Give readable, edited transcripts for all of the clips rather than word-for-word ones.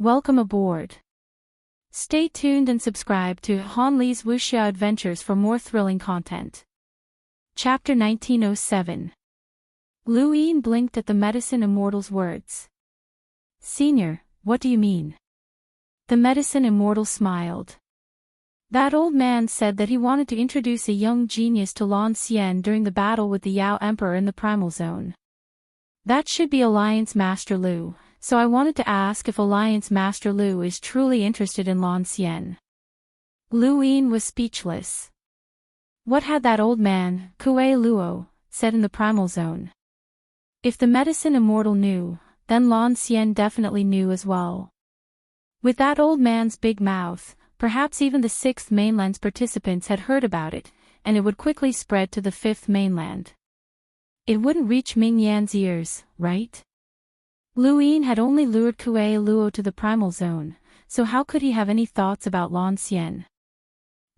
Welcome aboard. Stay tuned and subscribe to Han Li's Wuxia Adventures for more thrilling content. Chapter 1907. Lu Yin blinked at the medicine immortal's words. Senior, what do you mean? The medicine immortal smiled. That old man said that he wanted to introduce a young genius to Lan Xian during the battle with the Yao Emperor in the Primal Zone. That should be Alliance Master Lu, so I wanted to ask if Alliance Master Lu is truly interested in Lan Xian. Lu Yin was speechless. What had that old man, Kuei Luo, said in the Primal Zone? If the medicine immortal knew, then Lan Xian definitely knew as well. With that old man's big mouth, perhaps even the 6th mainland's participants had heard about it, and it would quickly spread to the 5th mainland. It wouldn't reach Ming Yan's ears, right? Lu Yin had only lured Kuei Luo to the Primal Zone, so how could he have any thoughts about Lan Xian?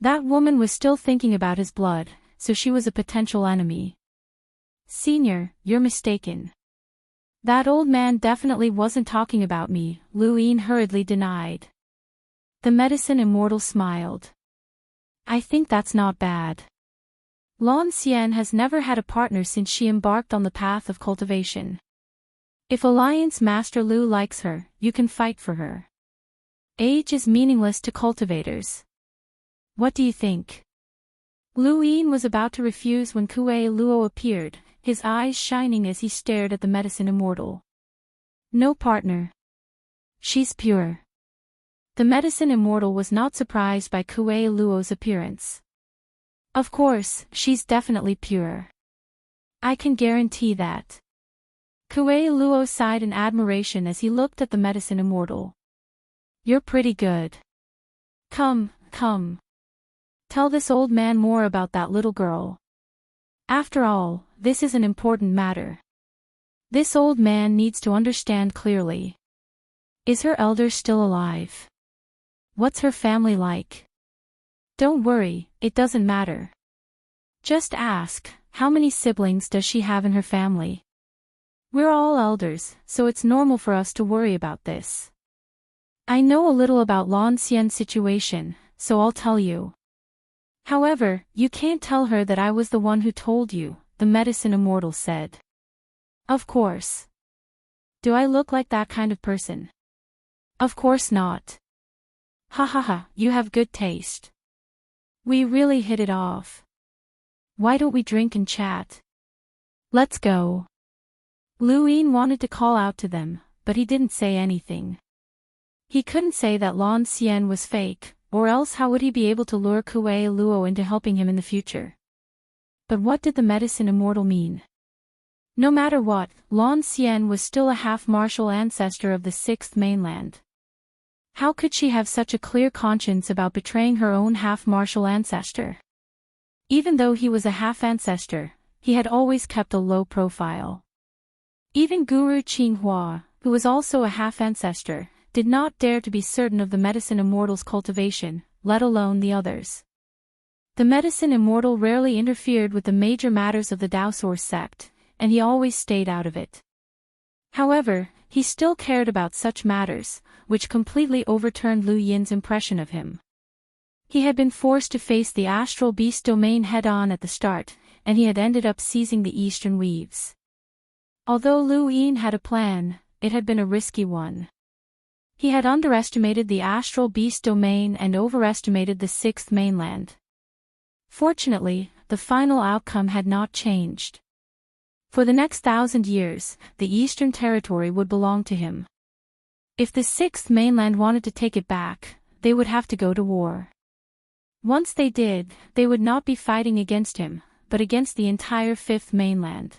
That woman was still thinking about his blood, so she was a potential enemy. Senior, you're mistaken. That old man definitely wasn't talking about me, Lu Yin hurriedly denied. The medicine immortal smiled. I think that's not bad. Lan Xian has never had a partner since she embarked on the path of cultivation. If Alliance Master Lu likes her, you can fight for her. Age is meaningless to cultivators. What do you think? Lu Yin was about to refuse when Kuei Luo appeared, his eyes shining as he stared at the medicine immortal. No partner. She's pure. The medicine immortal was not surprised by Kuei Luo's appearance. Of course, she's definitely pure. I can guarantee that. Kuei Luo sighed in admiration as he looked at the medicine immortal. You're pretty good. Come. Tell this old man more about that little girl. After all, this is an important matter. This old man needs to understand clearly. Is her elder still alive? What's her family like? Don't worry, it doesn't matter. Just ask, how many siblings does she have in her family? We're all elders, so it's normal for us to worry about this. I know a little about Lan Xian's situation, so I'll tell you. However, you can't tell her that I was the one who told you, the medicine immortal said. Of course. Do I look like that kind of person? Of course not. Ha, you have good taste. We really hit it off. Why don't we drink and chat? Let's go. Lu Yin wanted to call out to them, but he didn't say anything. He couldn't say that Lan Xian was fake, or else how would he be able to lure Kuei Luo into helping him in the future? But what did the medicine immortal mean? No matter what, Lan Xian was still a half-martial ancestor of the 6th mainland. How could she have such a clear conscience about betraying her own half-martial ancestor? Even though he was a half-ancestor, he had always kept a low profile. Even Guru Qinghua, who was also a half-ancestor, did not dare to be certain of the medicine immortal's cultivation, let alone the others. The medicine immortal rarely interfered with the major matters of the Daosource sect, and he always stayed out of it. However, he still cared about such matters, which completely overturned Lu Yin's impression of him. He had been forced to face the astral beast domain head-on at the start, and he had ended up seizing the eastern weaves. Although Lu Yin had a plan, it had been a risky one. He had underestimated the astral beast domain and overestimated the 6th mainland. Fortunately, the final outcome had not changed. For the next 1,000 years, the Eastern Territory would belong to him. If the 6th mainland wanted to take it back, they would have to go to war. Once they did, they would not be fighting against him, but against the entire 5th mainland.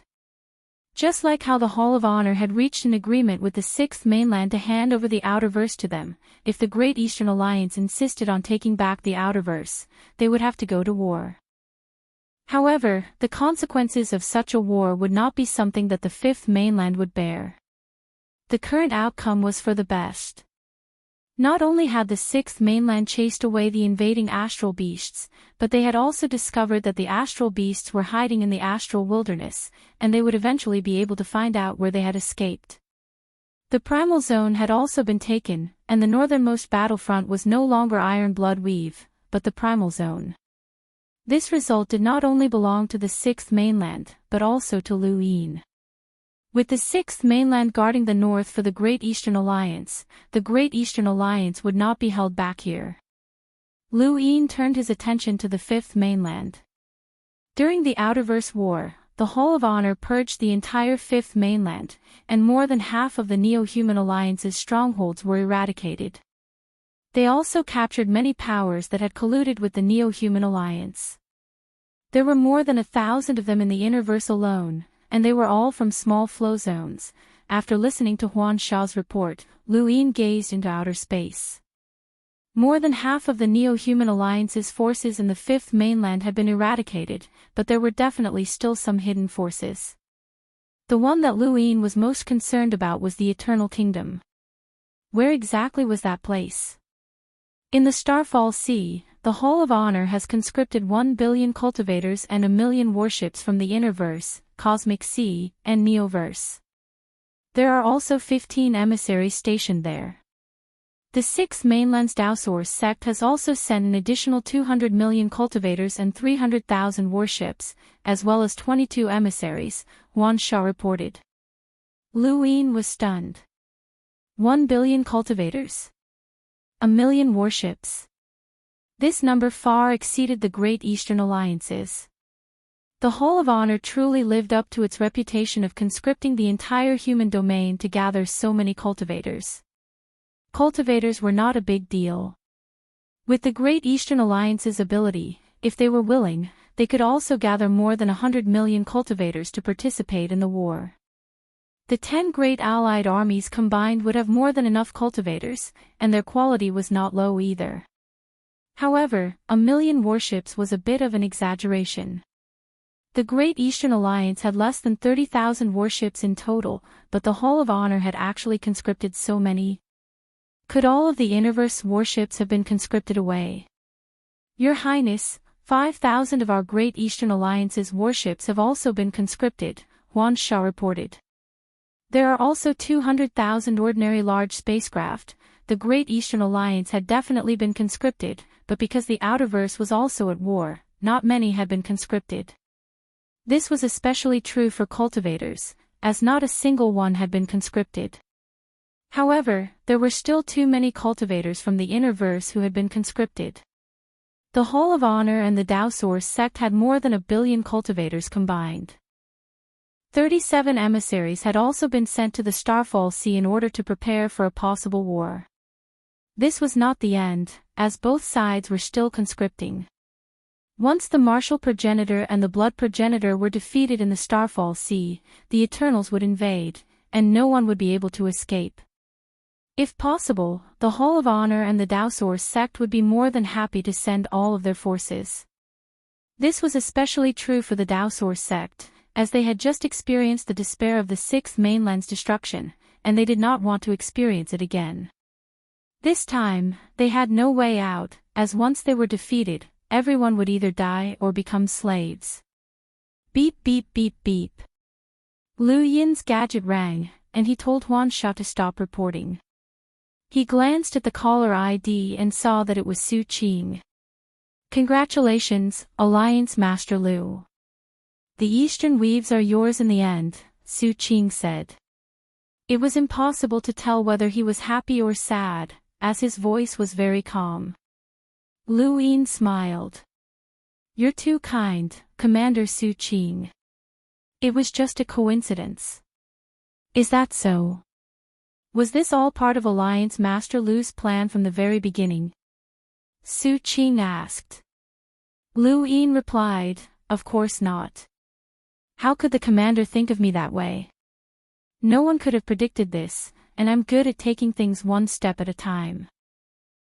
Just like how the Hall of Honor had reached an agreement with the 6th mainland to hand over the Outerverse to them, if the Great Eastern Alliance insisted on taking back the Outerverse, they would have to go to war. However, the consequences of such a war would not be something that the 5th mainland would bear. The current outcome was for the best. Not only had the 6th mainland chased away the invading astral beasts, but they had also discovered that the astral beasts were hiding in the astral wilderness, and they would eventually be able to find out where they had escaped. The primal zone had also been taken, and the northernmost battlefront was no longer Iron Blood Weave, but the primal zone. This result did not only belong to the Sixth Mainland, but also to Lu Yin. With the Sixth Mainland guarding the north for the Great Eastern Alliance, the Great Eastern Alliance would not be held back here. Lu Yin turned his attention to the Fifth Mainland. During the Outerverse War, the Hall of Honor purged the entire Fifth Mainland, and more than half of the Neo-Human Alliance's strongholds were eradicated. They also captured many powers that had colluded with the Neo-Human Alliance. There were more than 1,000 of them in the Innerverse alone, and they were all from small flow zones. After listening to Huan Shao's report, Lu Yin gazed into outer space. More than half of the Neo-Human Alliance's forces in the Fifth Mainland had been eradicated, but there were definitely still some hidden forces. The one that Lu Yin was most concerned about was the Eternal Kingdom. Where exactly was that place? In the Starfall Sea, the Hall of Honor has conscripted 1 billion cultivators and 1 million warships from the Innerverse, Cosmic Sea, and Neoverse. There are also 15 emissaries stationed there. The Sixth Mainland's Daosaur sect has also sent an additional 200 million cultivators and 300,000 warships, as well as 22 emissaries, Huan Sha reported. Lu Yin was stunned. 1 billion cultivators? 1 million warships? This number far exceeded the Great Eastern Alliance's. The Hall of Honor truly lived up to its reputation of conscripting the entire human domain to gather so many cultivators. Cultivators were not a big deal. With the Great Eastern Alliance's ability, if they were willing, they could also gather more than 100 million cultivators to participate in the war. The 10 great allied armies combined would have more than enough cultivators, and their quality was not low either. However, 1 million warships was a bit of an exaggeration. The Great Eastern Alliance had less than 30,000 warships in total, but the Hall of Honor had actually conscripted so many. Could all of the Innerverse warships have been conscripted away? Your Highness, 5,000 of our Great Eastern Alliance's warships have also been conscripted, Huan Sha reported. There are also 200,000 ordinary large spacecraft. The Great Eastern Alliance had definitely been conscripted, but because the Outerverse was also at war, not many had been conscripted. This was especially true for cultivators, as not a single one had been conscripted. However, there were still too many cultivators from the Innerverse who had been conscripted. The Hall of Honor and the Daosaur sect had more than 1 billion cultivators combined. 37 emissaries had also been sent to the Starfall Sea in order to prepare for a possible war. This was not the end, as both sides were still conscripting. Once the Martial Progenitor and the Blood Progenitor were defeated in the Starfall Sea, the Eternals would invade, and no one would be able to escape. If possible, the Hall of Honor and the Daosaur sect would be more than happy to send all of their forces. This was especially true for the Daosaur sect, as they had just experienced the despair of the Sixth Mainland's destruction, and they did not want to experience it again. This time, they had no way out, as once they were defeated, everyone would either die or become slaves. Beep beep beep beep. Lu Yin's gadget rang, and he told Huan Sha to stop reporting. He glanced at the caller ID and saw that it was Su Qing. Congratulations, Alliance Master Lu. The Eastern Weaves are yours in the end, Su Qing said. It was impossible to tell whether he was happy or sad, as his voice was very calm. Lu Yin smiled. You're too kind, Commander Su Qing. It was just a coincidence. Is that so? Was this all part of Alliance Master Lu's plan from the very beginning? Su Qing asked. Lu Yin replied, of course not. How could the commander think of me that way? No one could have predicted this, and I'm good at taking things one step at a time.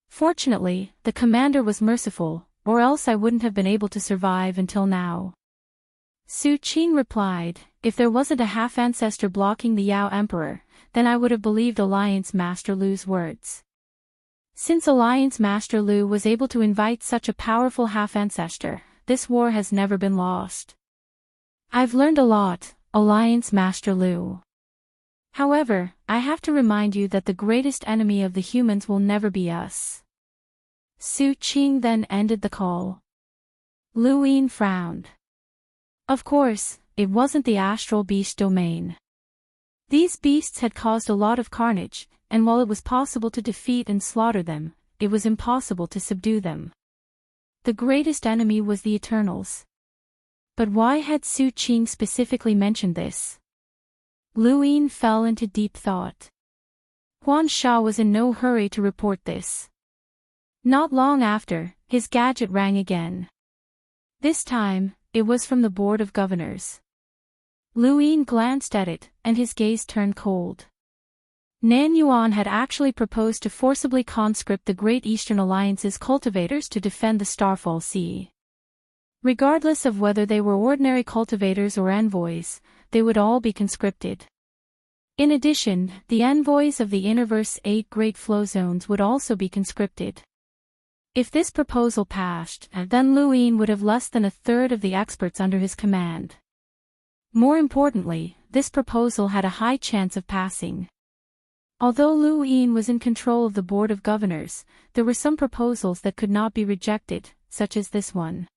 Fortunately, the commander was merciful, or else I wouldn't have been able to survive until now. Su Qing replied, if there wasn't a half-ancestor blocking the Yao Emperor, then I would have believed Alliance Master Lu's words. Since Alliance Master Lu was able to invite such a powerful half-ancestor, this war has never been lost. I've learned a lot, Alliance Master Lu. However, I have to remind you that the greatest enemy of the humans will never be us. Su Qing then ended the call. Lu Yin frowned. Of course, it wasn't the astral beast domain. These beasts had caused a lot of carnage, and while it was possible to defeat and slaughter them, it was impossible to subdue them. The greatest enemy was the Eternals. But why had Su Qing specifically mentioned this? Lu Yin fell into deep thought. Huan Sha was in no hurry to report this. Not long after, his gadget rang again. This time, it was from the Board of Governors. Lu Yin glanced at it, and his gaze turned cold. Nan Yuan had actually proposed to forcibly conscript the Great Eastern Alliance's cultivators to defend the Starfall Sea. Regardless of whether they were ordinary cultivators or envoys, they would all be conscripted. In addition, the envoys of the Innerverse's 8 Great Flow Zones would also be conscripted. If this proposal passed, then Lu Yin would have less than a third of the experts under his command. More importantly, this proposal had a high chance of passing. Although Lu Yin was in control of the Board of Governors, there were some proposals that could not be rejected, such as this one.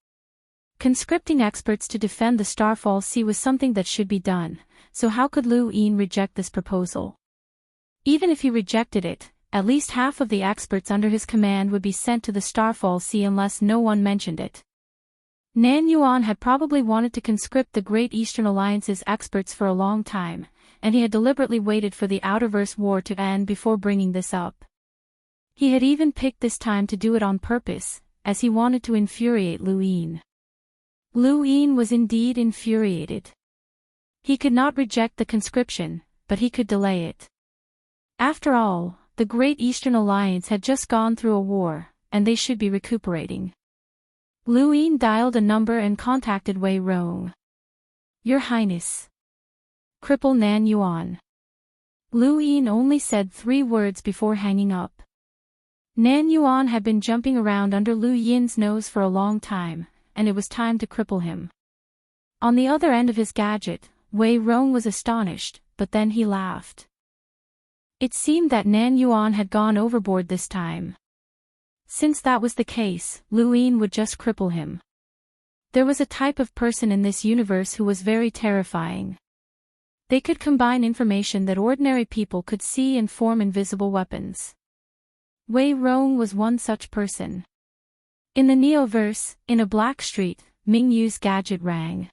Conscripting experts to defend the Starfall Sea was something that should be done, so how could Lu Yin reject this proposal? Even if he rejected it, at least half of the experts under his command would be sent to the Starfall Sea unless no one mentioned it. Nan Yuan had probably wanted to conscript the Great Eastern Alliance's experts for a long time, and he had deliberately waited for the Outerverse War to end before bringing this up. He had even picked this time to do it on purpose, as he wanted to infuriate Lu Yin. Lu Yin was indeed infuriated. He could not reject the conscription, but he could delay it. After all, the Great Eastern Alliance had just gone through a war, and they should be recuperating. Lu Yin dialed a number and contacted Wei Rong. Your Highness. Cripple Nan Yuan. Lu Yin only said 3 words before hanging up. Nan Yuan had been jumping around under Lu Yin's nose for a long time, and it was time to cripple him. On the other end of his gadget, Wei Rong was astonished, but then he laughed. It seemed that Nan Yuan had gone overboard this time. Since that was the case, Lu Yin would just cripple him. There was a type of person in this universe who was very terrifying. They could combine information that ordinary people could see and form invisible weapons. Wei Rong was one such person. In the Neoverse, in a black street, Ming Yu's gadget rang.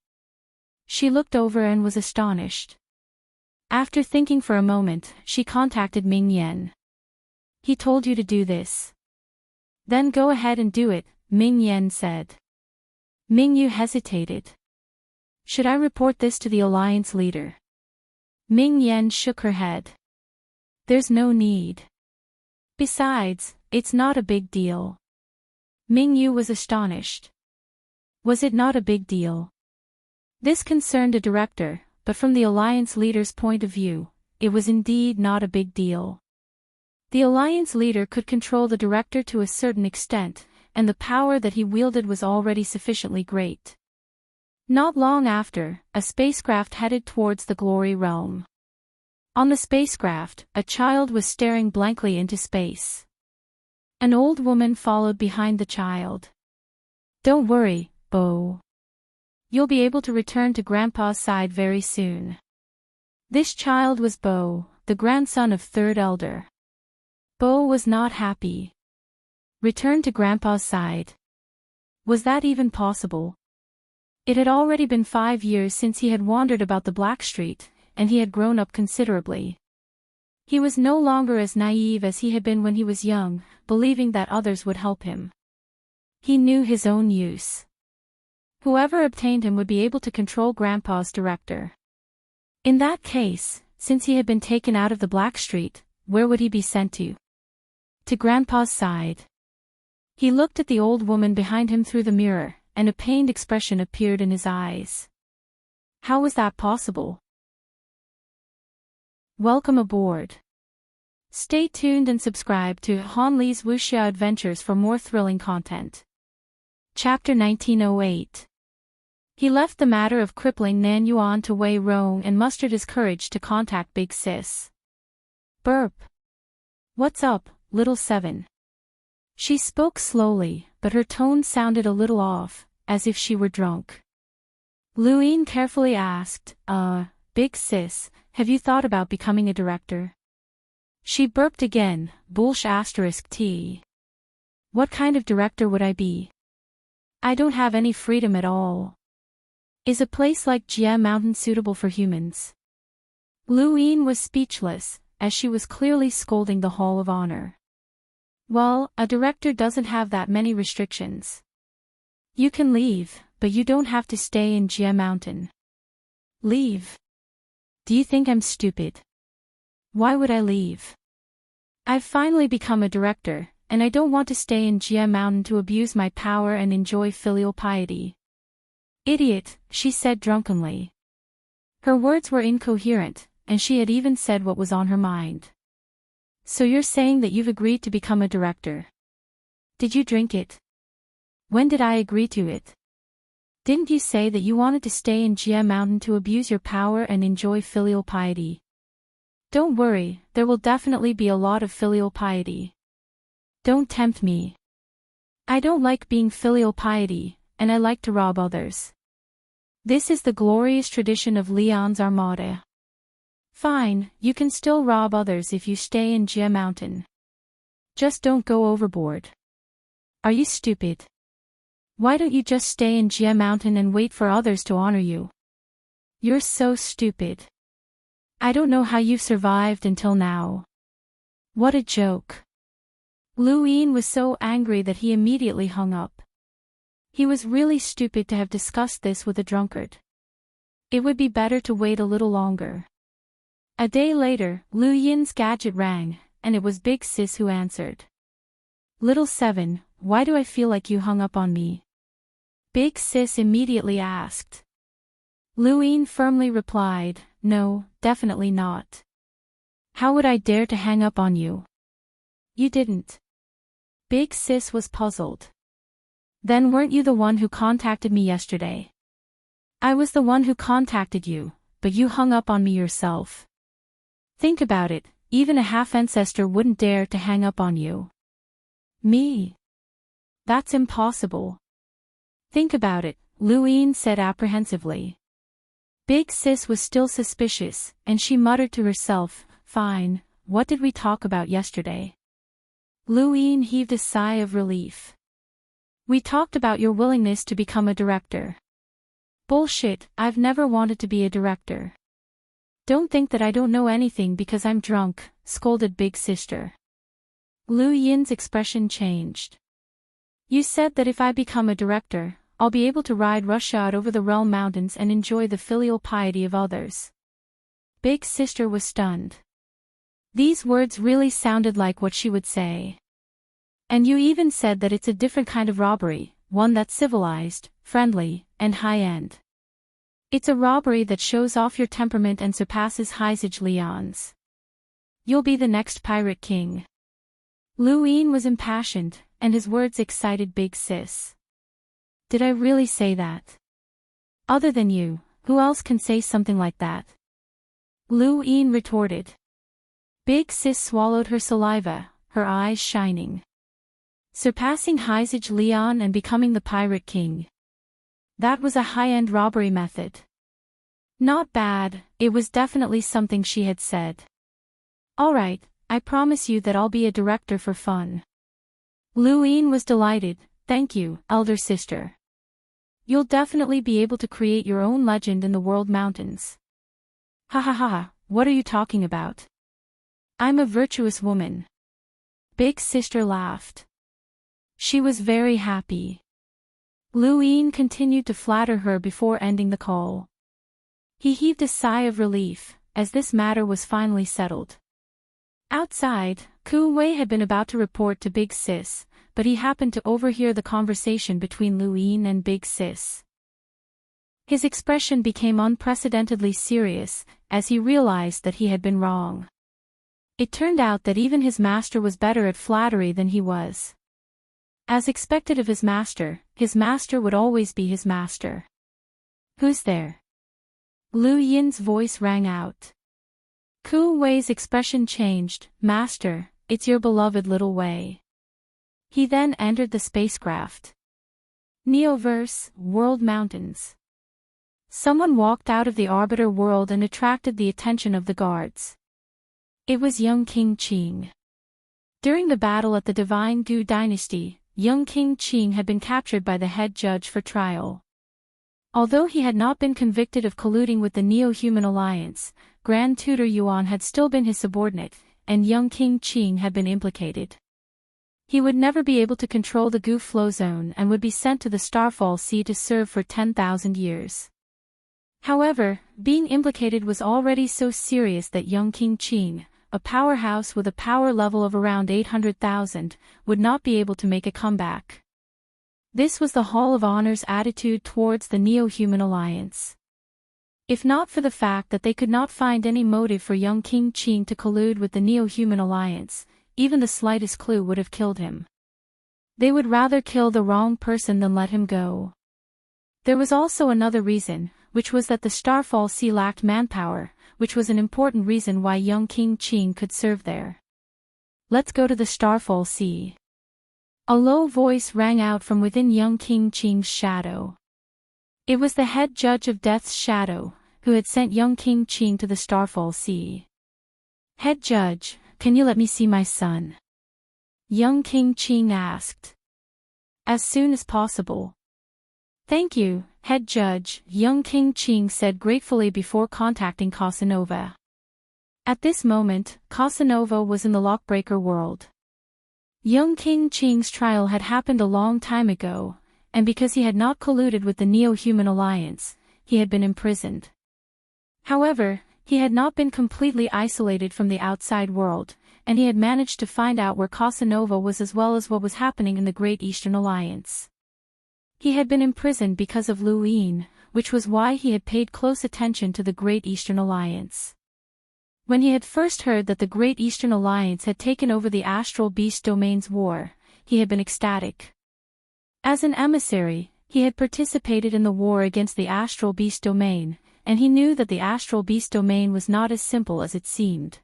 She looked over and was astonished. After thinking for a moment, she contacted Ming Yen. He told you to do this. Then go ahead and do it, Ming Yen said. Ming Yu hesitated. Should I report this to the Alliance leader? Ming Yen shook her head. There's no need. Besides, it's not a big deal. Ming Yu was astonished. Was it not a big deal? This concerned a director, but from the Alliance leader's point of view, it was indeed not a big deal. The Alliance leader could control the director to a certain extent, and the power that he wielded was already sufficiently great. Not long after, a spacecraft headed towards the Glory Realm. On the spacecraft, a child was staring blankly into space. An old woman followed behind the child. Don't worry, Bo. You'll be able to return to Grandpa's side very soon. This child was Bo, the grandson of Third Elder. Bo was not happy. Return to Grandpa's side. Was that even possible? It had already been 5 years since he had wandered about the Black Street, and he had grown up considerably. He was no longer as naive as he had been when he was young, believing that others would help him. He knew his own use. Whoever obtained him would be able to control Grandpa's director. In that case, since he had been taken out of the Black Street, where would he be sent to? To Grandpa's side. He looked at the old woman behind him through the mirror, and a pained expression appeared in his eyes. How was that possible? Welcome aboard. Stay tuned and subscribe to Han Li's Wuxia Adventures for more thrilling content. Chapter 1908. He left the matter of crippling Nan Yuan to Wei Rong and mustered his courage to contact Big Sis. Burp. What's up, little seven? She spoke slowly, but her tone sounded a little off, as if she were drunk. Luin carefully asked, Big Sis, have you thought about becoming a director? She burped again, **T. What kind of director would I be? I don't have any freedom at all. Is a place like Jia Mountain suitable for humans? Luin was speechless, as she was clearly scolding the Hall of Honor. Well, a director doesn't have that many restrictions. You can leave, but you don't have to stay in Jia Mountain. Leave? Do you think I'm stupid? Why would I leave? I've finally become a director, and I don't want to stay in Jia Mountain to abuse my power and enjoy filial piety. Idiot, she said drunkenly. Her words were incoherent, and she had even said what was on her mind. So you're saying that you've agreed to become a director? Did you drink it? When did I agree to it? Didn't you say that you wanted to stay in Jia Mountain to abuse your power and enjoy filial piety? Don't worry, there will definitely be a lot of filial piety. Don't tempt me. I don't like being filial piety, and I like to rob others. This is the glorious tradition of Leon's Armada. Fine, you can still rob others if you stay in Jia Mountain. Just don't go overboard. Are you stupid? Why don't you just stay in Jia Mountain and wait for others to honor you? You're so stupid. I don't know how you've survived until now. What a joke. Luin was so angry that he immediately hung up. He was really stupid to have discussed this with a drunkard. It would be better to wait a little longer. A day later, Lu Yin's gadget rang, and it was Big Sis who answered. Little seven, why do I feel like you hung up on me? Big Sis immediately asked. Luin firmly replied, no, definitely not. How would I dare to hang up on you? You didn't. Big Sis was puzzled. Then weren't you the one who contacted me yesterday? I was the one who contacted you, but you hung up on me yourself. Think about it, even a half-ancestor wouldn't dare to hang up on you. Me? That's impossible. Think about it, Luin said apprehensively. Big Sis was still suspicious, and she muttered to herself, fine, what did we talk about yesterday? Luin heaved a sigh of relief. We talked about your willingness to become a director. Bullshit, I've never wanted to be a director. Don't think that I don't know anything because I'm drunk, scolded Big Sister. Lu Yin's expression changed. You said that if I become a director, I'll be able to ride roughshod over the realm mountains and enjoy the filial piety of others. Big Sister was stunned. These words really sounded like what she would say. And you even said that it's a different kind of robbery, one that's civilized, friendly, and high-end. It's a robbery that shows off your temperament and surpasses Heisage Leon's. You'll be the next pirate king. Luin was impassioned, and his words excited Big Sis. Did I really say that? Other than you, who else can say something like that? Luin retorted. Big Sis swallowed her saliva, her eyes shining. Surpassing Heisage Leon and becoming the pirate king. That was a high-end robbery method. Not bad, it was definitely something she had said. Alright, I promise you that I'll be a director for fun. Luin was delighted, thank you, elder sister. You'll definitely be able to create your own legend in the world mountains. Ha ha ha, what are you talking about? I'm a virtuous woman. Big Sister laughed. She was very happy. Luin continued to flatter her before ending the call. He heaved a sigh of relief, as this matter was finally settled. Outside, Ku Wei had been about to report to Big Sis, but he happened to overhear the conversation between Luin and Big Sis. His expression became unprecedentedly serious, as he realized that he had been wrong. It turned out that even his master was better at flattery than he was. As expected of his master would always be his master. Who's there? Lu Yin's voice rang out. Ku Wei's expression changed. Master, it's your beloved little Wei. He then entered the spacecraft. Neoverse, World Mountains. Someone walked out of the orbiter world and attracted the attention of the guards. It was young King Qing. During the battle at the Divine Gu Dynasty, young King Qing had been captured by the head judge for trial. Although he had not been convicted of colluding with the Neo-Human Alliance, Grand Tutor Yuan had still been his subordinate, and young King Qing had been implicated. He would never be able to control the Gu flow zone and would be sent to the Starfall Sea to serve for 10,000 years. However, being implicated was already so serious that young King Qing, a powerhouse with a power level of around 800,000, would not be able to make a comeback. This was the Hall of Honor's attitude towards the Neo-Human Alliance. If not for the fact that they could not find any motive for young King Qing to collude with the Neo-Human Alliance, even the slightest clue would have killed him. They would rather kill the wrong person than let him go. There was also another reason, which was that the Starfall Sea lacked manpower, which was an important reason why young King Qing could serve there. Let's go to the Starfall Sea. A low voice rang out from within young King Qing's shadow. It was the head judge of Death's Shadow, who had sent young King Qing to the Starfall Sea. Head judge, can you let me see my son? Young King Qing asked. As soon as possible. Thank you, head judge, young King Qing said gratefully before contacting Casanova. At this moment, Casanova was in the Lockbreaker world. Young King Qing's trial had happened a long time ago, and because he had not colluded with the Neo-Human Alliance, he had been imprisoned. However, he had not been completely isolated from the outside world, and he had managed to find out where Casanova was as well as what was happening in the Great Eastern Alliance. He had been imprisoned because of Lu Yin, which was why he had paid close attention to the Great Eastern Alliance. When he had first heard that the Great Eastern Alliance had taken over the Astral Beast Domain's war, he had been ecstatic. As an emissary, he had participated in the war against the Astral Beast Domain, and he knew that the Astral Beast Domain was not as simple as it seemed.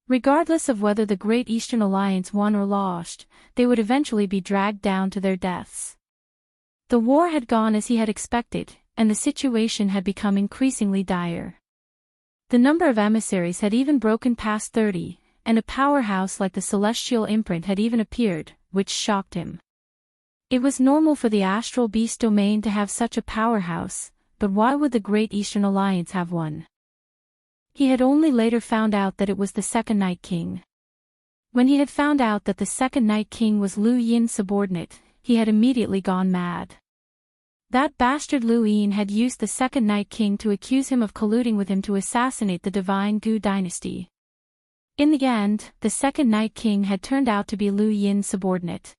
Regardless of whether the Great Eastern Alliance won or lost, they would eventually be dragged down to their deaths. The war had gone as he had expected, and the situation had become increasingly dire. The number of emissaries had even broken past 30, and a powerhouse like the Celestial Imprint had even appeared, which shocked him. It was normal for the Astral Beast Domain to have such a powerhouse, but why would the Great Eastern Alliance have one? He had only later found out that it was the Second Night King. When he had found out that the Second Night King was Lu Yin's subordinate, he had immediately gone mad. That bastard Lu Yin had used the Second Night King to accuse him of colluding with him to assassinate the Divine Gu Dynasty. In the end, the Second Night King had turned out to be Lu Yin's subordinate.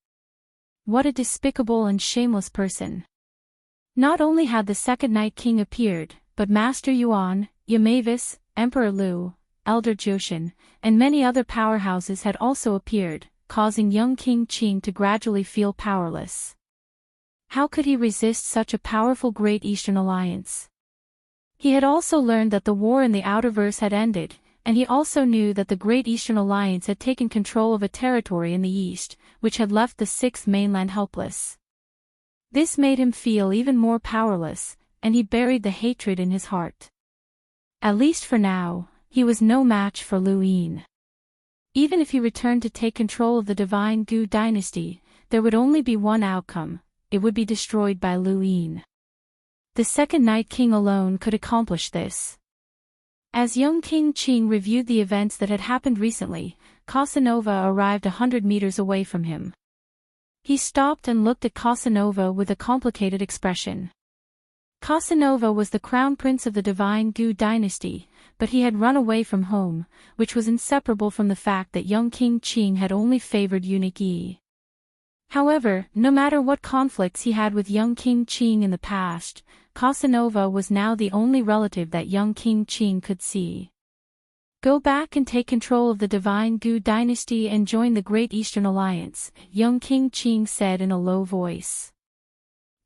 What a despicable and shameless person. Not only had the Second Night King appeared, but Master Yuan, Yamavis, Emperor Lu, Elder Joshin, and many other powerhouses had also appeared, causing young King Qing to gradually feel powerless. How could he resist such a powerful Great Eastern Alliance? He had also learned that the war in the Outerverse had ended, and he also knew that the Great Eastern Alliance had taken control of a territory in the East, which had left the Sixth Mainland helpless. This made him feel even more powerless, and he buried the hatred in his heart. At least for now, he was no match for Lu Yin. Even if he returned to take control of the Divine Gu Dynasty, there would only be one outcome: it would be destroyed by Lu Yin. The Second Night King alone could accomplish this. As young King Qing reviewed the events that had happened recently, Casanova arrived 100 meters away from him. He stopped and looked at Casanova with a complicated expression. Casanova was the crown prince of the Divine Gu Dynasty, but he had run away from home, which was inseparable from the fact that young King Qing had only favored eunuch Yi. However, no matter what conflicts he had with young King Qing in the past, Casanova was now the only relative that young King Qing could see. Go back and take control of the Divine Gu Dynasty and join the Great Eastern Alliance, young King Qing said in a low voice.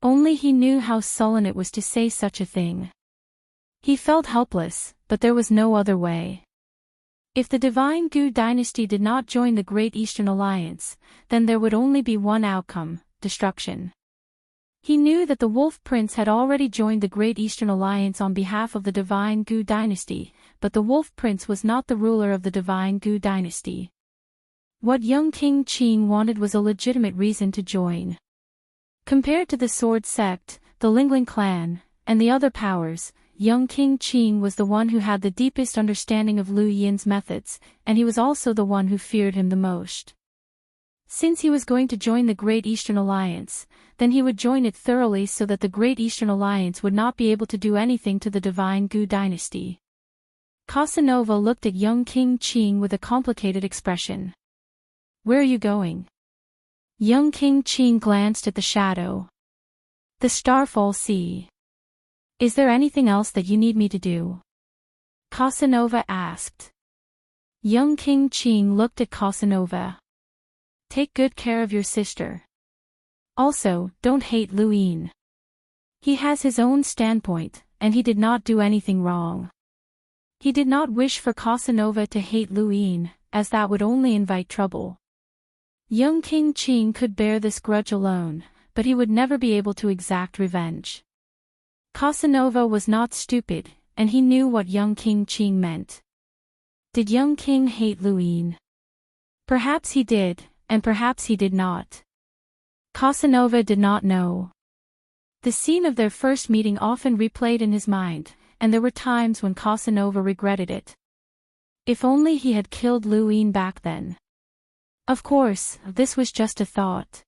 Only he knew how sullen it was to say such a thing. He felt helpless, but there was no other way. If the Divine Gu dynasty did not join the Great Eastern Alliance, then there would only be one outcome: destruction. He knew that the Wolf Prince had already joined the Great Eastern Alliance on behalf of the Divine Gu dynasty, but the Wolf Prince was not the ruler of the Divine Gu dynasty. What young King Qing wanted was a legitimate reason to join. Compared to the Sword Sect, the Lingling clan, and the other powers, young King Qing was the one who had the deepest understanding of Liu Yin's methods, and he was also the one who feared him the most. Since he was going to join the Great Eastern Alliance, then he would join it thoroughly so that the Great Eastern Alliance would not be able to do anything to the Divine Gu dynasty. Casanova looked at young King Qing with a complicated expression. "Where are you going?" Young King Qing glanced at the shadow. "The Starfall Sea." "Is there anything else that you need me to do?" Casanova asked. Young King Qing looked at Casanova. "Take good care of your sister. Also, don't hate Liu Yin. He has his own standpoint, and he did not do anything wrong." He did not wish for Casanova to hate Liu Yin, as that would only invite trouble. Young King Qing could bear this grudge alone, but he would never be able to exact revenge. Casanova was not stupid, and he knew what young King Qing meant. Did young King hate Liu Yin? Perhaps he did, and perhaps he did not. Casanova did not know. The scene of their first meeting often replayed in his mind, and there were times when Casanova regretted it. If only he had killed Liu Yin back then. Of course, this was just a thought.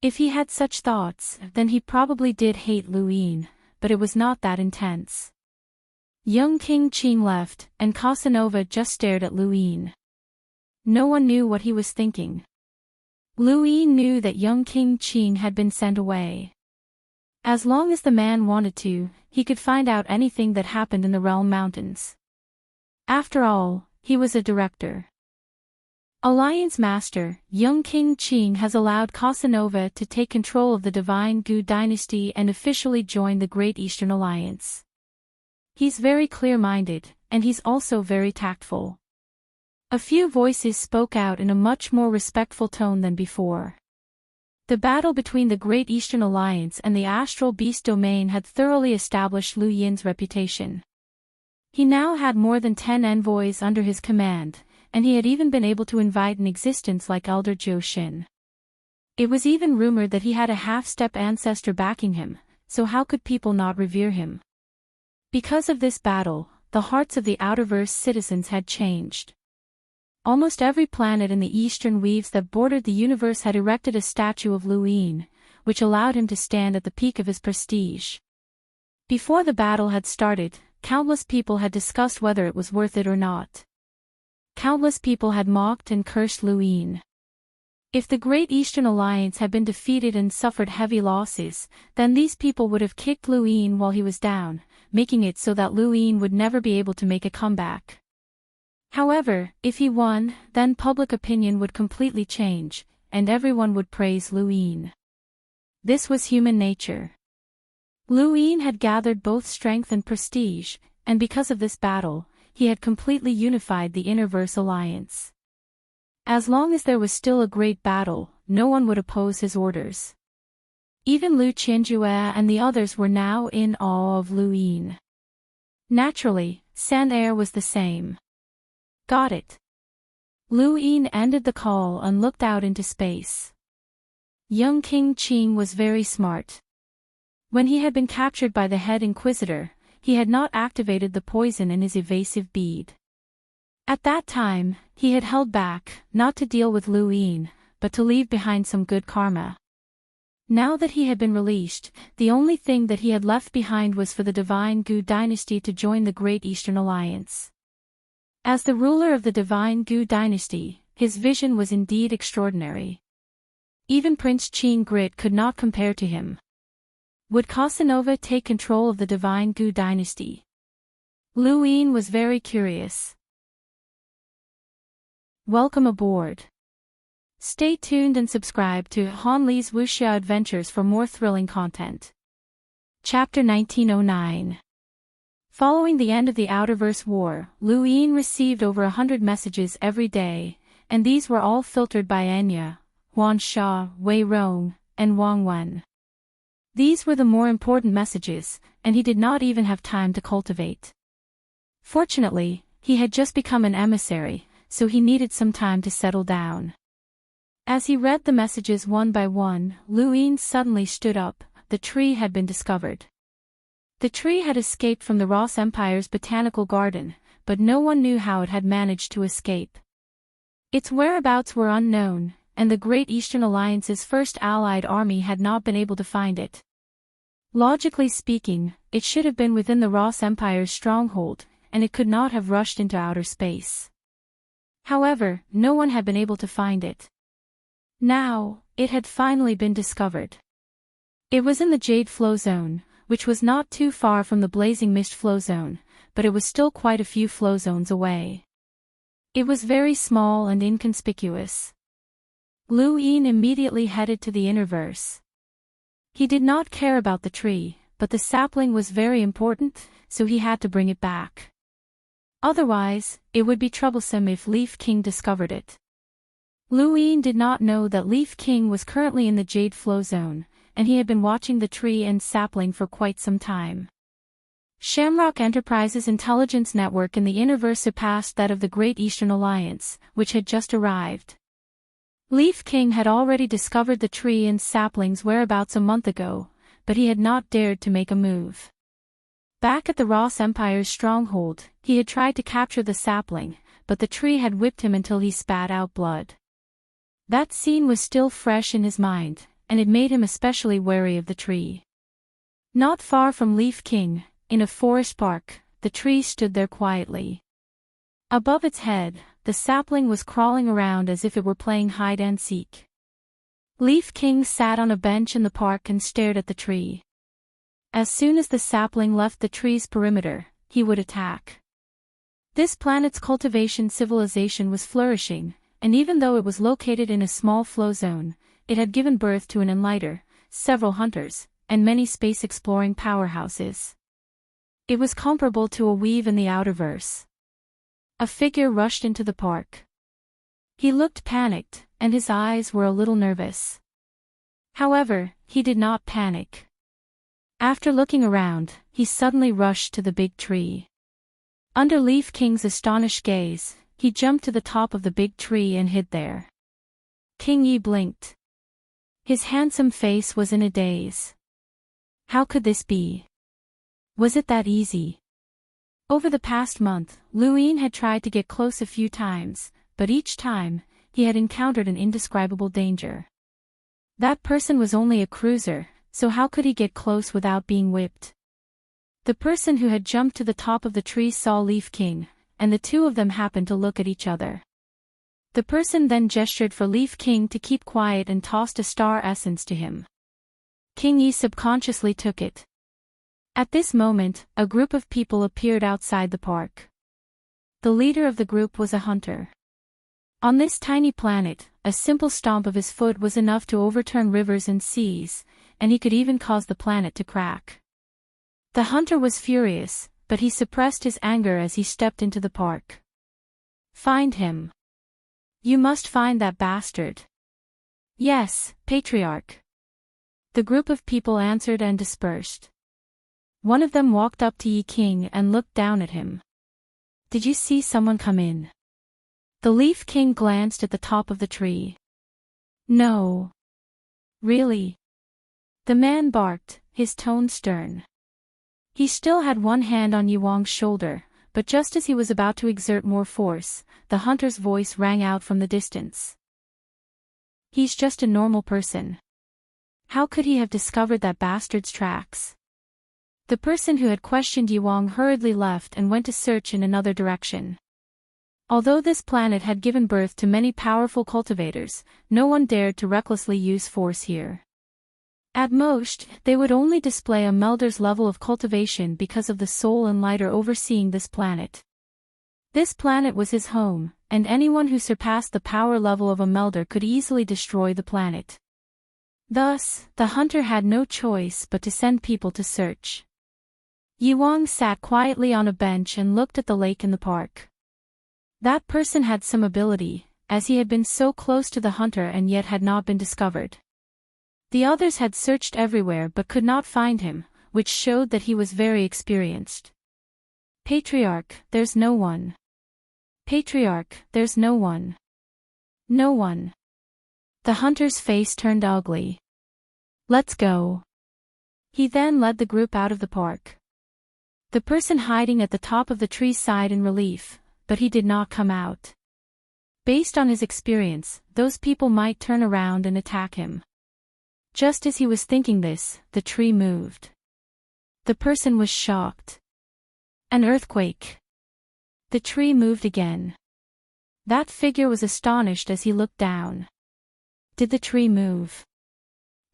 If he had such thoughts, then he probably did hate Liu Yin, but it was not that intense. Young King Qing left, and Casanova just stared at Liu Yin. No one knew what he was thinking. Liu Yin knew that young King Qing had been sent away. As long as the man wanted to, he could find out anything that happened in the Realm Mountains. After all, he was a director. Alliance Master, young King Qing has allowed Casanova to take control of the Divine Gu dynasty and officially join the Great Eastern Alliance. He's very clear-minded, and he's also very tactful. A few voices spoke out in a much more respectful tone than before. The battle between the Great Eastern Alliance and the Astral Beast Domain had thoroughly established Liu Yin's reputation. He now had more than 10 envoys under his command, and he had even been able to invite in existence like Elder Zhou Xin. It was even rumored that he had a half-step ancestor backing him, so how could people not revere him? Because of this battle, the hearts of the Outerverse citizens had changed. Almost every planet in the eastern weaves that bordered the universe had erected a statue of Liu Yin, which allowed him to stand at the peak of his prestige. Before the battle had started, countless people had discussed whether it was worth it or not. Countless people had mocked and cursed Liu Yin. If the Great Eastern Alliance had been defeated and suffered heavy losses, then these people would have kicked Liu Yin while he was down, making it so that Liu Yin would never be able to make a comeback. However, if he won, then public opinion would completely change, and everyone would praise Liu Yin. This was human nature. Liu Yin had gathered both strength and prestige, and because of this battle, he had completely unified the Innerverse Alliance. As long as there was still a great battle, no one would oppose his orders. Even Liu Qianjue and the others were now in awe of Liu Yin. Naturally, Sand-Air was the same. Got it. Liu Yin ended the call and looked out into space. Young King Qing was very smart. When he had been captured by the head inquisitor, he had not activated the poison in his evasive bead. At that time, he had held back, not to deal with Liu Yin, but to leave behind some good karma. Now that he had been released, the only thing that he had left behind was for the Divine Gu dynasty to join the Great Eastern Alliance. As the ruler of the Divine Gu dynasty, his vision was indeed extraordinary. Even Prince Qing Grit could not compare to him. Would Casanova take control of the Divine Gu dynasty? Liu Yin was very curious. Welcome aboard. Stay tuned and subscribe to Han Li's Wuxia Adventures for more thrilling content. Chapter 1909. Following the end of the Outerverse War, Lu Yin received over 100 messages every day, and these were all filtered by Enya, Huan Sha, Wei Rong, and Wang Wen. These were the more important messages, and he did not even have time to cultivate. Fortunately, he had just become an emissary, so he needed some time to settle down. As he read the messages one by one, Lu Yin suddenly stood up. The tree had been discovered. The tree had escaped from the Ross Empire's botanical garden, but no one knew how it had managed to escape. Its whereabouts were unknown, and the Great Eastern Alliance's first allied army had not been able to find it. Logically speaking, it should have been within the Ross Empire's stronghold, and it could not have rushed into outer space. However, no one had been able to find it. Now, it had finally been discovered. It was in the Jade Flow Zone, which was not too far from the Blazing Mist Flow Zone, but it was still quite a few flow zones away. It was very small and inconspicuous. Lu Yin immediately headed to the Innerverse. He did not care about the tree, but the sapling was very important, so he had to bring it back. Otherwise, it would be troublesome if Leaf King discovered it. Lu Yin did not know that Leaf King was currently in the Jade Flow Zone, and he had been watching the tree and sapling for quite some time. Shamrock Enterprises' intelligence network in the Innerverse surpassed that of the Great Eastern Alliance, which had just arrived. Leaf King had already discovered the tree and sapling's whereabouts a month ago, but he had not dared to make a move. Back at the Ross Empire's stronghold, he had tried to capture the sapling, but the tree had whipped him until he spat out blood. That scene was still fresh in his mind, and it made him especially wary of the tree. Not far from Leaf King, in a forest park, the tree stood there quietly. Above its head, the sapling was crawling around as if it were playing hide-and-seek. Leaf King sat on a bench in the park and stared at the tree. As soon as the sapling left the tree's perimeter, he would attack. This planet's cultivation civilization was flourishing, and even though it was located in a small flow zone, it had given birth to an enlighter, several hunters, and many space-exploring powerhouses. It was comparable to a weave in the Outerverse. A figure rushed into the park. He looked panicked, and his eyes were a little nervous. However, he did not panic. After looking around, he suddenly rushed to the big tree. Under Leaf King's astonished gaze, he jumped to the top of the big tree and hid there. King Yi blinked. His handsome face was in a daze. How could this be? Was it that easy? Over the past month, Lu Yin had tried to get close a few times, but each time, he had encountered an indescribable danger. That person was only a cruiser, so how could he get close without being whipped? The person who had jumped to the top of the tree saw Leaf King, and the two of them happened to look at each other. The person then gestured for Leaf King to keep quiet and tossed a star essence to him. King Yi subconsciously took it. At this moment, a group of people appeared outside the park. The leader of the group was a hunter. On this tiny planet, a simple stomp of his foot was enough to overturn rivers and seas, and he could even cause the planet to crack. The hunter was furious, but he suppressed his anger as he stepped into the park. Find him. You must find that bastard. Yes, Patriarch. The group of people answered and dispersed. One of them walked up to Yi King and looked down at him. Did you see someone come in? The Leaf King glanced at the top of the tree. No. Really? The man barked, his tone stern. He still had one hand on Yi Wang's shoulder, but just as he was about to exert more force, the hunter's voice rang out from the distance. He's just a normal person. How could he have discovered that bastard's tracks? The person who had questioned Yi Wang hurriedly left and went to search in another direction. Although this planet had given birth to many powerful cultivators, no one dared to recklessly use force here. At most, they would only display a melder's level of cultivation because of the soul enlighter overseeing this planet. This planet was his home, and anyone who surpassed the power level of a melder could easily destroy the planet. Thus, the hunter had no choice but to send people to search. Yuang sat quietly on a bench and looked at the lake in the park. That person had some ability, as he had been so close to the hunter and yet had not been discovered. The others had searched everywhere but could not find him, which showed that he was very experienced. Patriarch, there's no one. Patriarch, there's no one. No one. The hunter's face turned ugly. Let's go. He then led the group out of the park. The person hiding at the top of the tree sighed in relief, but he did not come out. Based on his experience, those people might turn around and attack him. Just as he was thinking this, the tree moved. The person was shocked. An earthquake. The tree moved again. That figure was astonished as he looked down. Did the tree move?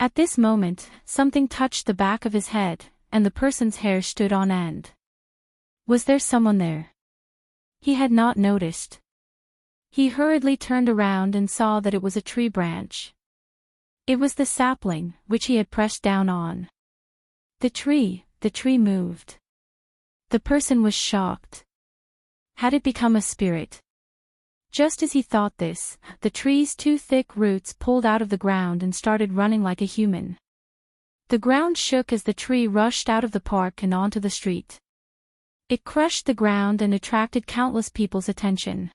At this moment, something touched the back of his head, and the person's hair stood on end. Was there someone there? He had not noticed. He hurriedly turned around and saw that it was a tree branch. It was the sapling, which he had pressed down on. The tree moved. The person was shocked. Had it become a spirit? Just as he thought this, the tree's two thick roots pulled out of the ground and started running like a human. The ground shook as the tree rushed out of the park and onto the street. It crushed the ground and attracted countless people's attention.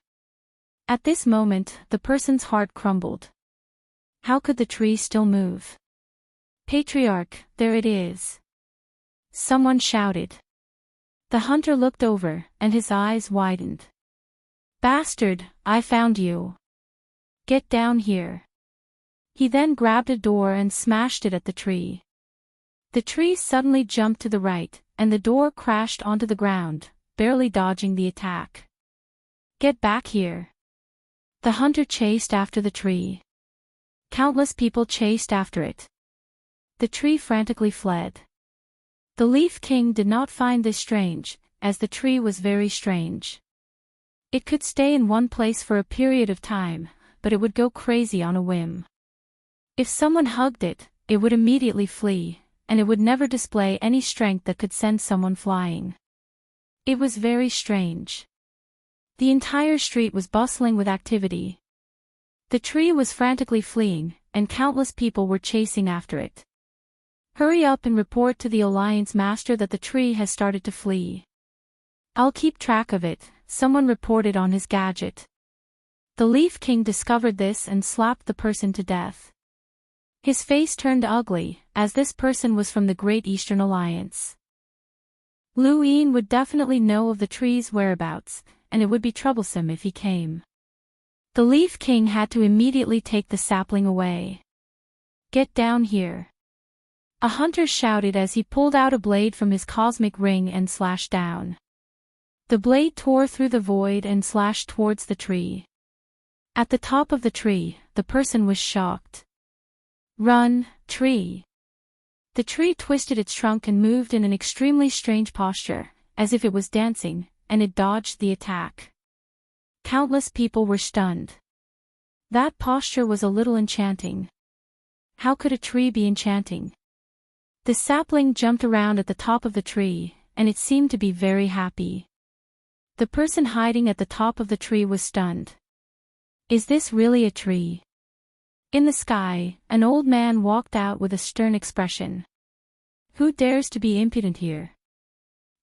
At this moment, the person's heart crumbled. How could the tree still move? Patriarch, there it is. Someone shouted. The hunter looked over, and his eyes widened. Bastard, I found you. Get down here. He then grabbed a door and smashed it at the tree. The tree suddenly jumped to the right, and the door crashed onto the ground, barely dodging the attack. Get back here. The hunter chased after the tree. Countless people chased after it. The tree frantically fled. The Leaf King did not find this strange, as the tree was very strange. It could stay in one place for a period of time, but it would go crazy on a whim. If someone hugged it, it would immediately flee, and it would never display any strength that could send someone flying. It was very strange. The entire street was bustling with activity. The tree was frantically fleeing, and countless people were chasing after it. Hurry up and report to the Alliance Master that the tree has started to flee. I'll keep track of it, someone reported on his gadget. The Leaf King discovered this and slapped the person to death. His face turned ugly, as this person was from the Great Eastern Alliance. Lu Yin would definitely know of the tree's whereabouts, and it would be troublesome if he came. The Leaf King had to immediately take the sapling away. Get down here. A hunter shouted as he pulled out a blade from his cosmic ring and slashed down. The blade tore through the void and slashed towards the tree. At the top of the tree, the person was shocked. Run, tree. The tree twisted its trunk and moved in an extremely strange posture, as if it was dancing, and it dodged the attack. Countless people were stunned. That posture was a little enchanting. How could a tree be enchanting? The sapling jumped around at the top of the tree, and it seemed to be very happy. The person hiding at the top of the tree was stunned. Is this really a tree? In the sky, an old man walked out with a stern expression. Who dares to be impudent here?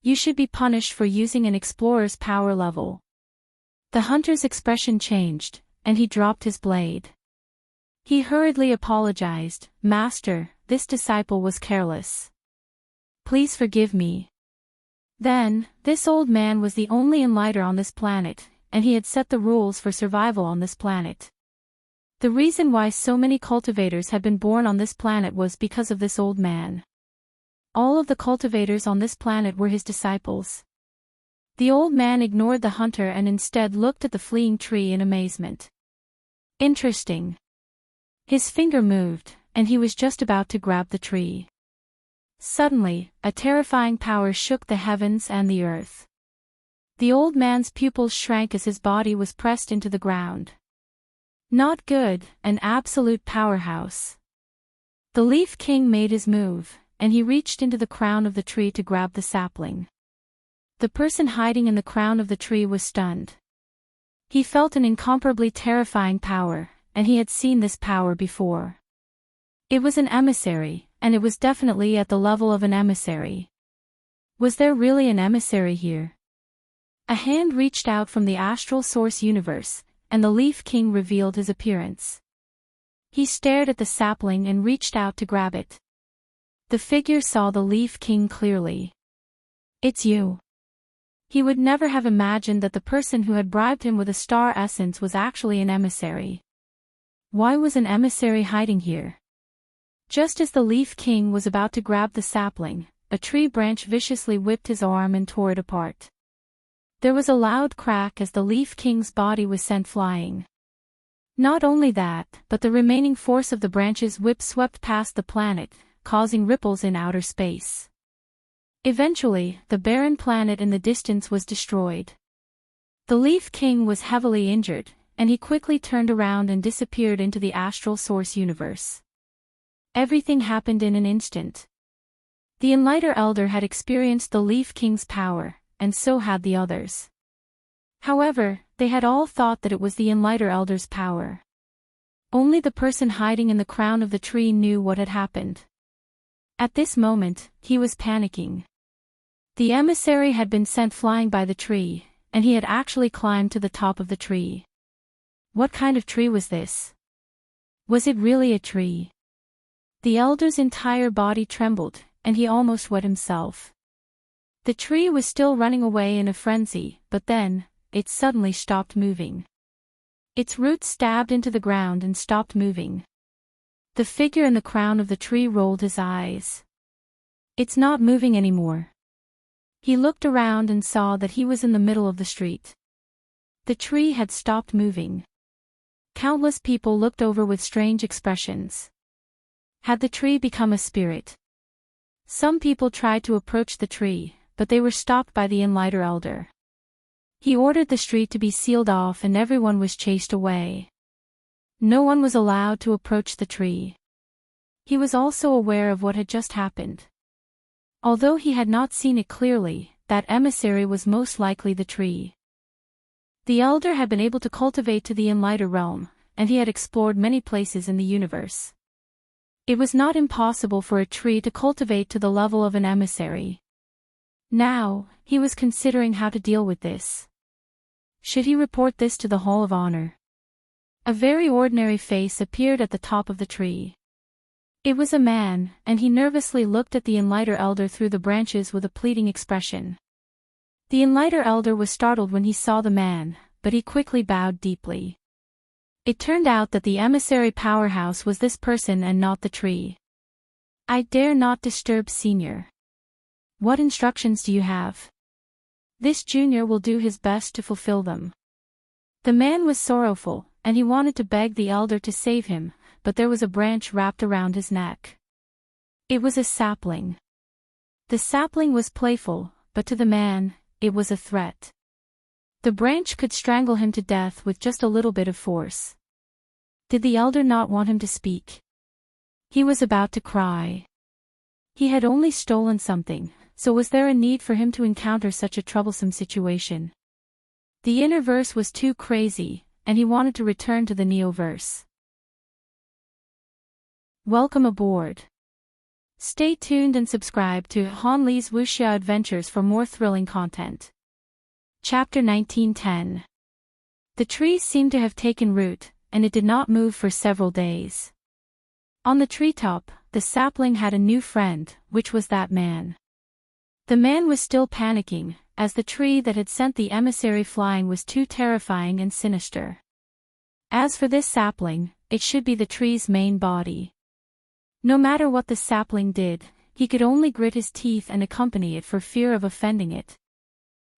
You should be punished for using an explorer's power level. The hunter's expression changed, and he dropped his blade. He hurriedly apologized. Master, this disciple was careless. Please forgive me. Then, this old man was the only enlighter on this planet, and he had set the rules for survival on this planet. The reason why so many cultivators had been born on this planet was because of this old man. All of the cultivators on this planet were his disciples. The old man ignored the hunter and instead looked at the fleeing tree in amazement. Interesting. His finger moved, and he was just about to grab the tree. Suddenly, a terrifying power shook the heavens and the earth. The old man's pupils shrank as his body was pressed into the ground. Not good, an absolute powerhouse. The Leaf King made his move, and he reached into the crown of the tree to grab the sapling. The person hiding in the crown of the tree was stunned. He felt an incomparably terrifying power, and he had seen this power before. It was an emissary, and it was definitely at the level of an emissary. Was there really an emissary here? A hand reached out from the astral source universe, and the Leaf King revealed his appearance. He stared at the sapling and reached out to grab it. The figure saw the Leaf King clearly. "It's you." He would never have imagined that the person who had bribed him with a star essence was actually an emissary. Why was an emissary hiding here? Just as the Leaf King was about to grab the sapling, a tree branch viciously whipped his arm and tore it apart. There was a loud crack as the Leaf King's body was sent flying. Not only that, but the remaining force of the branch's whip swept past the planet, causing ripples in outer space. Eventually, the barren planet in the distance was destroyed. The Leaf King was heavily injured, and he quickly turned around and disappeared into the astral source universe. Everything happened in an instant. The Enlightened Elder had experienced the Leaf King's power, and so had the others. However, they had all thought that it was the Enlightened Elder's power. Only the person hiding in the crown of the tree knew what had happened. At this moment, he was panicking. The emissary had been sent flying by the tree, and he had actually climbed to the top of the tree. What kind of tree was this? Was it really a tree? The elder's entire body trembled, and he almost wet himself. The tree was still running away in a frenzy, but then, it suddenly stopped moving. Its roots stabbed into the ground and stopped moving. The figure in the crown of the tree rolled his eyes. "It's not moving anymore." He looked around and saw that he was in the middle of the street. The tree had stopped moving. Countless people looked over with strange expressions. Had the tree become a spirit? Some people tried to approach the tree, but they were stopped by the Enlightened Elder. He ordered the street to be sealed off and everyone was chased away. No one was allowed to approach the tree. He was also aware of what had just happened. Although he had not seen it clearly, that emissary was most likely the tree. The Elder had been able to cultivate to the Enlightened realm, and he had explored many places in the universe. It was not impossible for a tree to cultivate to the level of an emissary. Now, he was considering how to deal with this. Should he report this to the Hall of Honor? A very ordinary face appeared at the top of the tree. It was a man, and he nervously looked at the Enlightened Elder through the branches with a pleading expression. The Enlightened Elder was startled when he saw the man, but he quickly bowed deeply. It turned out that the emissary powerhouse was this person and not the tree. "I dare not disturb Senior. What instructions do you have?" "This junior will do his best to fulfill them." The man was sorrowful, and he wanted to beg the elder to save him, but there was a branch wrapped around his neck. It was a sapling. The sapling was playful, but to the man, it was a threat. The branch could strangle him to death with just a little bit of force. Did the elder not want him to speak? He was about to cry. He had only stolen something, so was there a need for him to encounter such a troublesome situation? The inner verse was too crazy, and he wanted to return to the neo-verse. Welcome aboard. Stay tuned and subscribe to Han Lee's Wuxia Adventures for more thrilling content. Chapter 1910. The trees seemed to have taken root, and it did not move for several days. On the treetop, the sapling had a new friend, which was that man. The man was still panicking, as the tree that had sent the emissary flying was too terrifying and sinister. As for this sapling, it should be the tree's main body. No matter what the sapling did, he could only grit his teeth and accompany it for fear of offending it.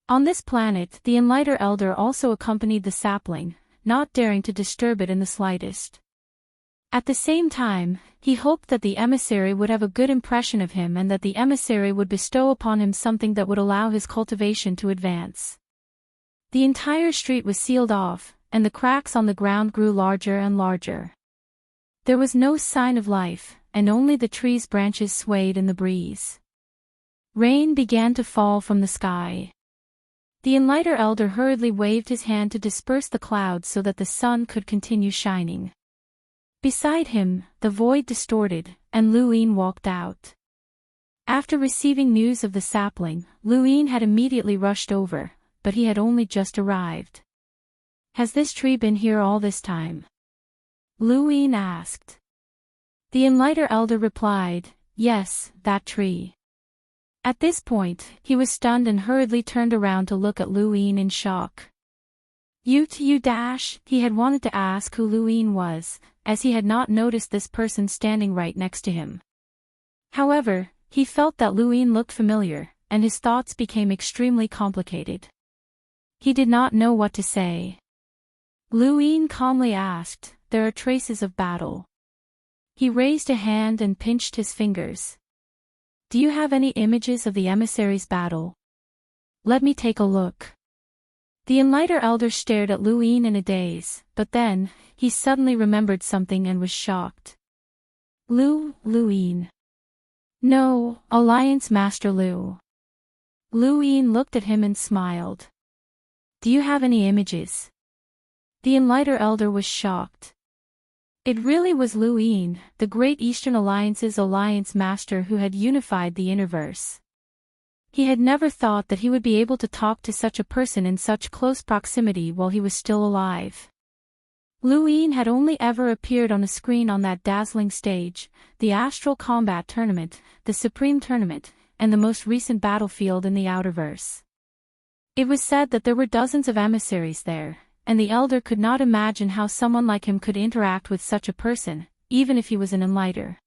On this planet, the Enlightened Elder also accompanied the sapling, not daring to disturb it in the slightest. At the same time, he hoped that the emissary would have a good impression of him and that the emissary would bestow upon him something that would allow his cultivation to advance. The entire street was sealed off, and the cracks on the ground grew larger and larger. There was no sign of life, and only the tree's branches swayed in the breeze. Rain began to fall from the sky. The enlightened elder hurriedly waved his hand to disperse the clouds so that the sun could continue shining. Beside him, the void distorted, and Luin walked out. After receiving news of the sapling, Luin had immediately rushed over, but he had only just arrived. "Has this tree been here all this time?" Luin asked. The enlightened elder replied, "Yes, that tree." At this point, he was stunned and hurriedly turned around to look at Luin in shock. He had wanted to ask who Luin was, as he had not noticed this person standing right next to him. However, he felt that Luin looked familiar, and his thoughts became extremely complicated. He did not know what to say. Luin calmly asked, "There are traces of battle." He raised a hand and pinched his fingers. "Do you have any images of the emissaries' battle? Let me take a look." The enlightened elder stared at Luin in a daze, but then, he suddenly remembered something and was shocked. Luin. "No, Alliance Master Lu." Luin looked at him and smiled. "Do you have any images?" The enlightened elder was shocked. It really was Luin, the Great Eastern Alliance's alliance master who had unified the universe. He had never thought that he would be able to talk to such a person in such close proximity while he was still alive. Luin had only ever appeared on a screen on that dazzling stage, the Astral Combat Tournament, the Supreme Tournament, and the most recent battlefield in the Outerverse. It was said that there were dozens of emissaries there, and the elder could not imagine how someone like him could interact with such a person, even if he was an enlighter.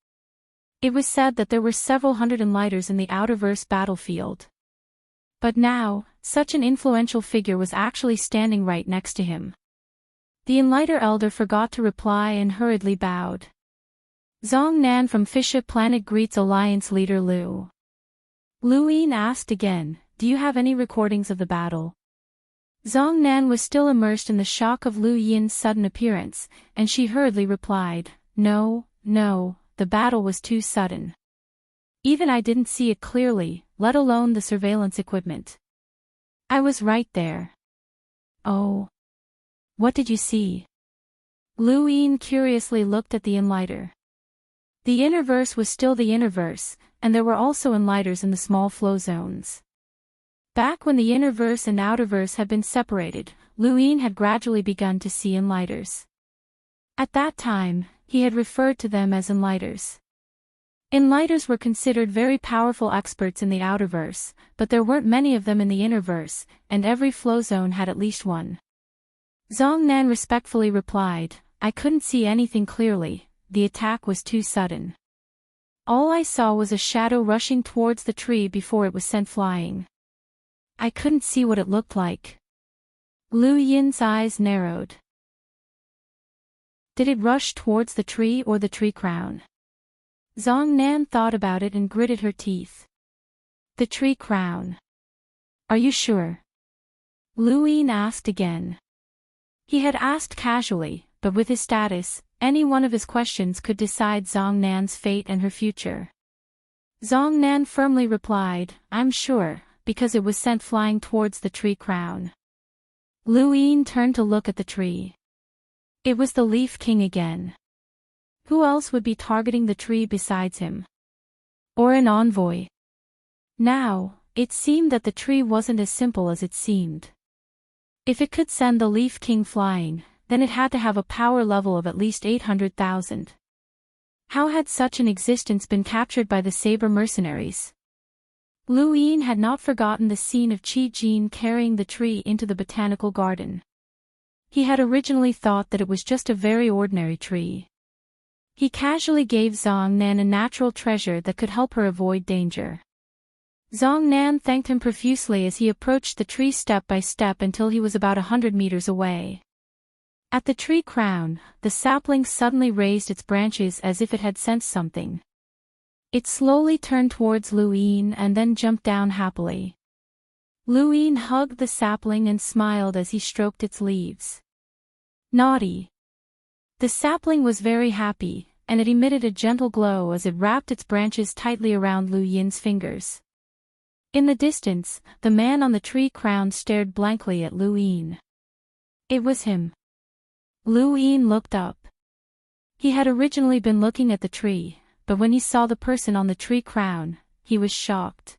It was said that there were several hundred enlighters in the Outerverse battlefield. But now, such an influential figure was actually standing right next to him. The enlightened elder forgot to reply and hurriedly bowed. "Zhong Nan from Fisha Planet greets Alliance leader Lu." Luin asked again, "Do you have any recordings of the battle?" Zhong Nan was still immersed in the shock of Lu Yin's sudden appearance, and she hurriedly replied, No, the battle was too sudden. Even I didn't see it clearly, let alone the surveillance equipment. I was right there." "Oh. What did you see?" Luin curiously looked at the enlighter. The innerverse was still the innerverse, and there were also enlighters in the small flow zones. Back when the innerverse and outerverse had been separated, Luin had gradually begun to see enlighters. At that time, he had referred to them as enlighters. Enlighters were considered very powerful experts in the outerverse, but there weren't many of them in the innerverse, and every flow zone had at least one. Zhong Nan respectfully replied, "I couldn't see anything clearly, the attack was too sudden. All I saw was a shadow rushing towards the tree before it was sent flying. I couldn't see what it looked like." Lu Yin's eyes narrowed. "Did it rush towards the tree or the tree crown?" Zhong Nan thought about it and gritted her teeth. "The tree crown." "Are you sure?" Luin asked again. He had asked casually, but with his status, any one of his questions could decide Zhong Nan's fate and her future. Zhong Nan firmly replied, "I'm sure, because it was sent flying towards the tree crown." Luin turned to look at the tree. It was the Leaf King again. Who else would be targeting the tree besides him? Or an envoy? Now, it seemed that the tree wasn't as simple as it seemed. If it could send the Leaf King flying, then it had to have a power level of at least 800,000. How had such an existence been captured by the Saber mercenaries? Luin had not forgotten the scene of Qi Jin carrying the tree into the botanical garden. He had originally thought that it was just a very ordinary tree. He casually gave Zhong Nan a natural treasure that could help her avoid danger. Zhong Nan thanked him profusely as he approached the tree step by step until he was about 100 meters away. At the tree crown, the sapling suddenly raised its branches as if it had sensed something. It slowly turned towards Luin and then jumped down happily. Luin hugged the sapling and smiled as he stroked its leaves. Naughty. The sapling was very happy, and it emitted a gentle glow as it wrapped its branches tightly around Lu Yin's fingers. In the distance, the man on the tree crown stared blankly at Lu Yin. It was him. Lu Yin looked up. He had originally been looking at the tree, but when he saw the person on the tree crown, he was shocked.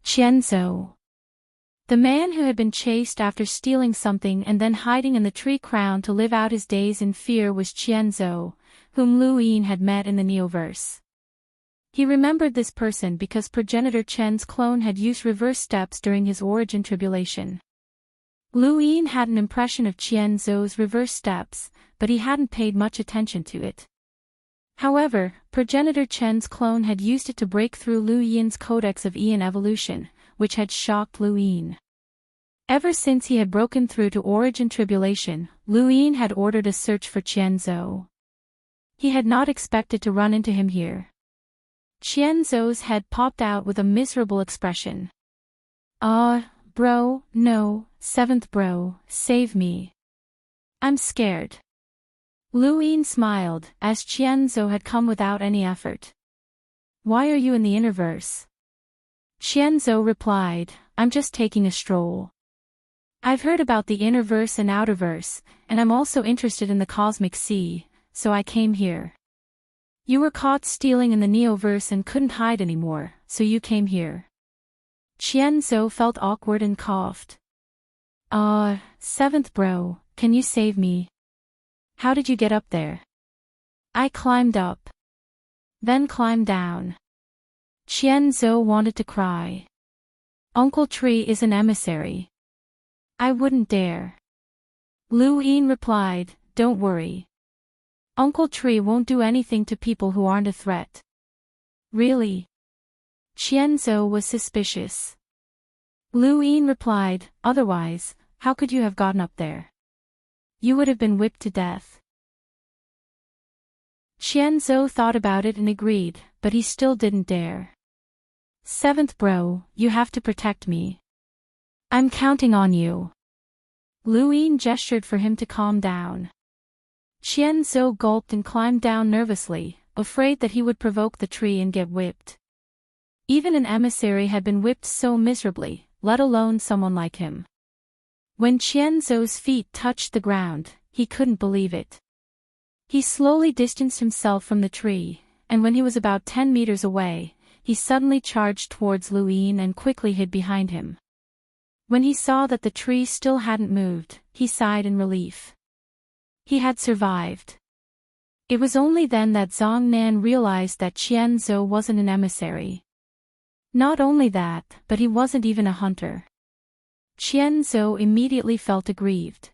Qianzhou. The man who had been chased after stealing something and then hiding in the tree crown to live out his days in fear was Qianzhou, whom Lu Yin had met in the Neoverse. He remembered this person because progenitor Chen's clone had used reverse steps during his origin tribulation. Lu Yin had an impression of Qianzhou's reverse steps, but he hadn't paid much attention to it. However, progenitor Chen's clone had used it to break through Lu Yin's codex of Eon evolution, which had shocked Lu Yin. Ever since he had broken through to origin tribulation, Lu Yin had ordered a search for Qianzhou. He had not expected to run into him here. Qianzhou's head popped out with a miserable expression. Bro, no, seventh bro, save me. I'm scared. Lu Yin smiled, as Qianzhou had come without any effort. Why are you in the innerverse? Qianzhou replied, I'm just taking a stroll. I've heard about the innerverse and outerverse, and I'm also interested in the cosmic sea, so I came here. You were caught stealing in the Neoverse and couldn't hide anymore, so you came here. Qianzhou felt awkward and coughed. Seventh bro, can you save me? How did you get up there? I climbed up. Then climbed down. Qianzhou wanted to cry. Uncle Tree is an emissary. I wouldn't dare. Lu Yin replied, don't worry. Uncle Tree won't do anything to people who aren't a threat. Really? Qianzhou was suspicious. Lu Yin replied, otherwise, how could you have gotten up there? You would have been whipped to death. Qianzhou thought about it and agreed, but he still didn't dare. Seventh bro, you have to protect me. I'm counting on you. Lu Yin gestured for him to calm down. Qianzhou gulped and climbed down nervously, afraid that he would provoke the tree and get whipped. Even an emissary had been whipped so miserably, let alone someone like him. When Qianzhou's feet touched the ground, he couldn't believe it. He slowly distanced himself from the tree, and when he was about 10 meters away, he suddenly charged towards Lu Yin and quickly hid behind him. When he saw that the tree still hadn't moved, he sighed in relief. He had survived. It was only then that Zhang Nan realized that Qianzhou wasn't an emissary. Not only that, but he wasn't even a hunter. Qianzhou immediately felt aggrieved.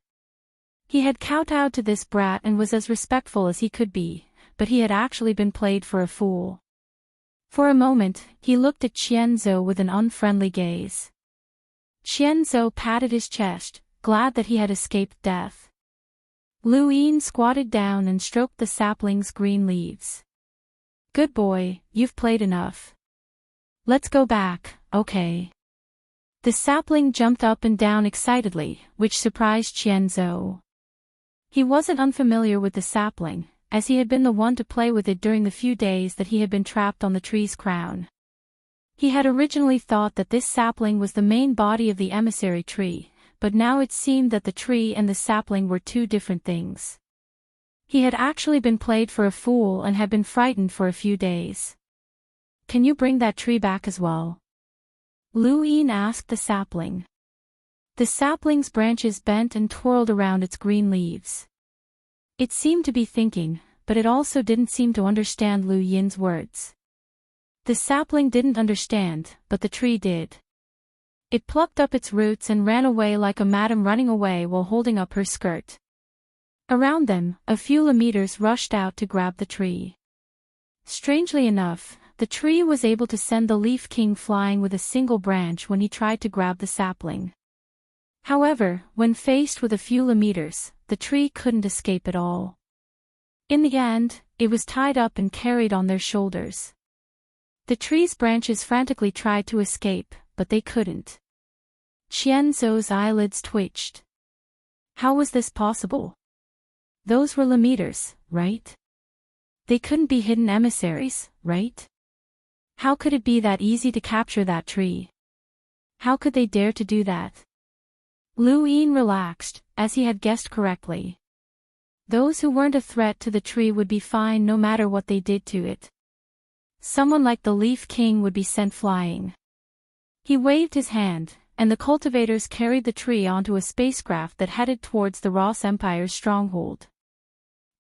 He had kowtowed to this brat and was as respectful as he could be, but he had actually been played for a fool. For a moment, he looked at Qianzhou with an unfriendly gaze. Qianzhou patted his chest, glad that he had escaped death. Lu Yin squatted down and stroked the sapling's green leaves. Good boy, you've played enough. Let's go back, okay? The sapling jumped up and down excitedly, which surprised Qianzhou. He wasn't unfamiliar with the sapling, as he had been the one to play with it during the few days that he had been trapped on the tree's crown. He had originally thought that this sapling was the main body of the emissary tree, but now it seemed that the tree and the sapling were two different things. He had actually been played for a fool and had been frightened for a few days. Can you bring that tree back as well? Lu Yin asked the sapling. The sapling's branches bent and twirled around its green leaves. It seemed to be thinking, but it also didn't seem to understand Lu Yin's words. The sapling didn't understand, but the tree did. It plucked up its roots and ran away like a madam running away while holding up her skirt. Around them, a few lemeters rushed out to grab the tree. Strangely enough, the tree was able to send the Leaf King flying with a single branch when he tried to grab the sapling. However, when faced with a few lemeters, the tree couldn't escape at all. In the end, it was tied up and carried on their shoulders. The tree's branches frantically tried to escape, but they couldn't. Qianzhou's eyelids twitched. How was this possible? Those were Lemeters, right? They couldn't be hidden emissaries, right? How could it be that easy to capture that tree? How could they dare to do that? Lu Yin relaxed, as he had guessed correctly. Those who weren't a threat to the tree would be fine no matter what they did to it. Someone like the Leaf King would be sent flying. He waved his hand, and the cultivators carried the tree onto a spacecraft that headed towards the Ross Empire's stronghold.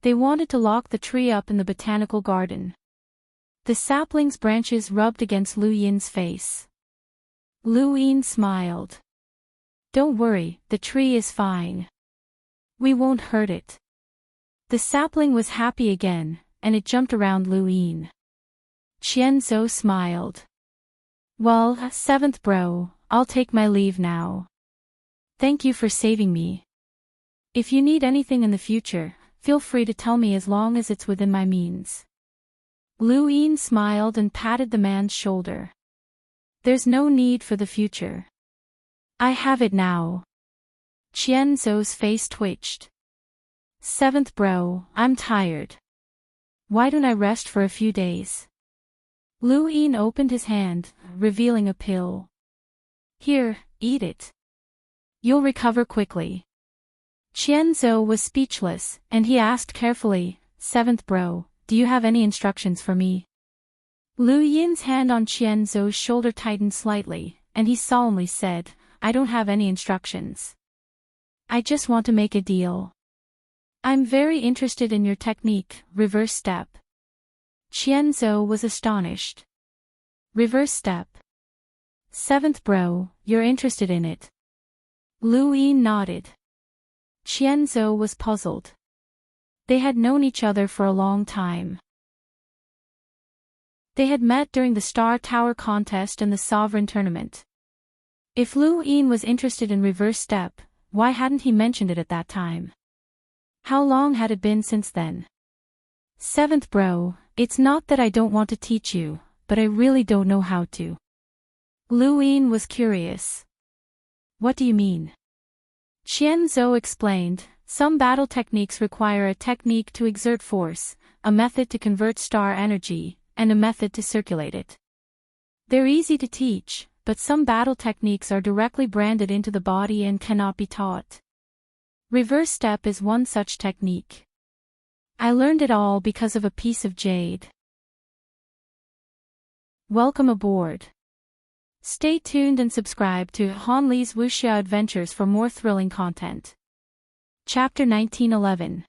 They wanted to lock the tree up in the botanical garden. The sapling's branches rubbed against Lu Yin's face. Lu Yin smiled. Don't worry, the tree is fine. We won't hurt it. The sapling was happy again, and it jumped around Lu Yin. Qianzhou smiled. Well, seventh bro, I'll take my leave now. Thank you for saving me. If you need anything in the future, feel free to tell me as long as it's within my means. Lu Yin smiled and patted the man's shoulder. There's no need for the future. I have it now. Qianzhou's face twitched. Seventh bro, I'm tired. Why don't I rest for a few days? Lu Yin opened his hand, revealing a pill. Here, eat it. You'll recover quickly. Qianzhou was speechless, and he asked carefully, Seventh bro, do you have any instructions for me? Lu Yin's hand on Qianzhou's shoulder tightened slightly, and he solemnly said, I don't have any instructions. I just want to make a deal. I'm very interested in your technique, reverse step. Qianzhou was astonished. Reverse step. Seventh bro, you're interested in it. Lu Yin nodded. Qianzhou was puzzled. They had known each other for a long time. They had met during the Star Tower contest and the Sovereign Tournament. If Lu Yin was interested in reverse step, why hadn't he mentioned it at that time? How long had it been since then? Seventh bro, it's not that I don't want to teach you, but I really don't know how to. Lu Yin was curious. What do you mean? Qianzhou explained, some battle techniques require a technique to exert force, a method to convert star energy, and a method to circulate it. They're easy to teach, but some battle techniques are directly branded into the body and cannot be taught. Reverse step is one such technique. I learned it all because of a piece of jade. Welcome aboard. Stay tuned and subscribe to Han Li's Wuxia Adventures for more thrilling content. Chapter 1911.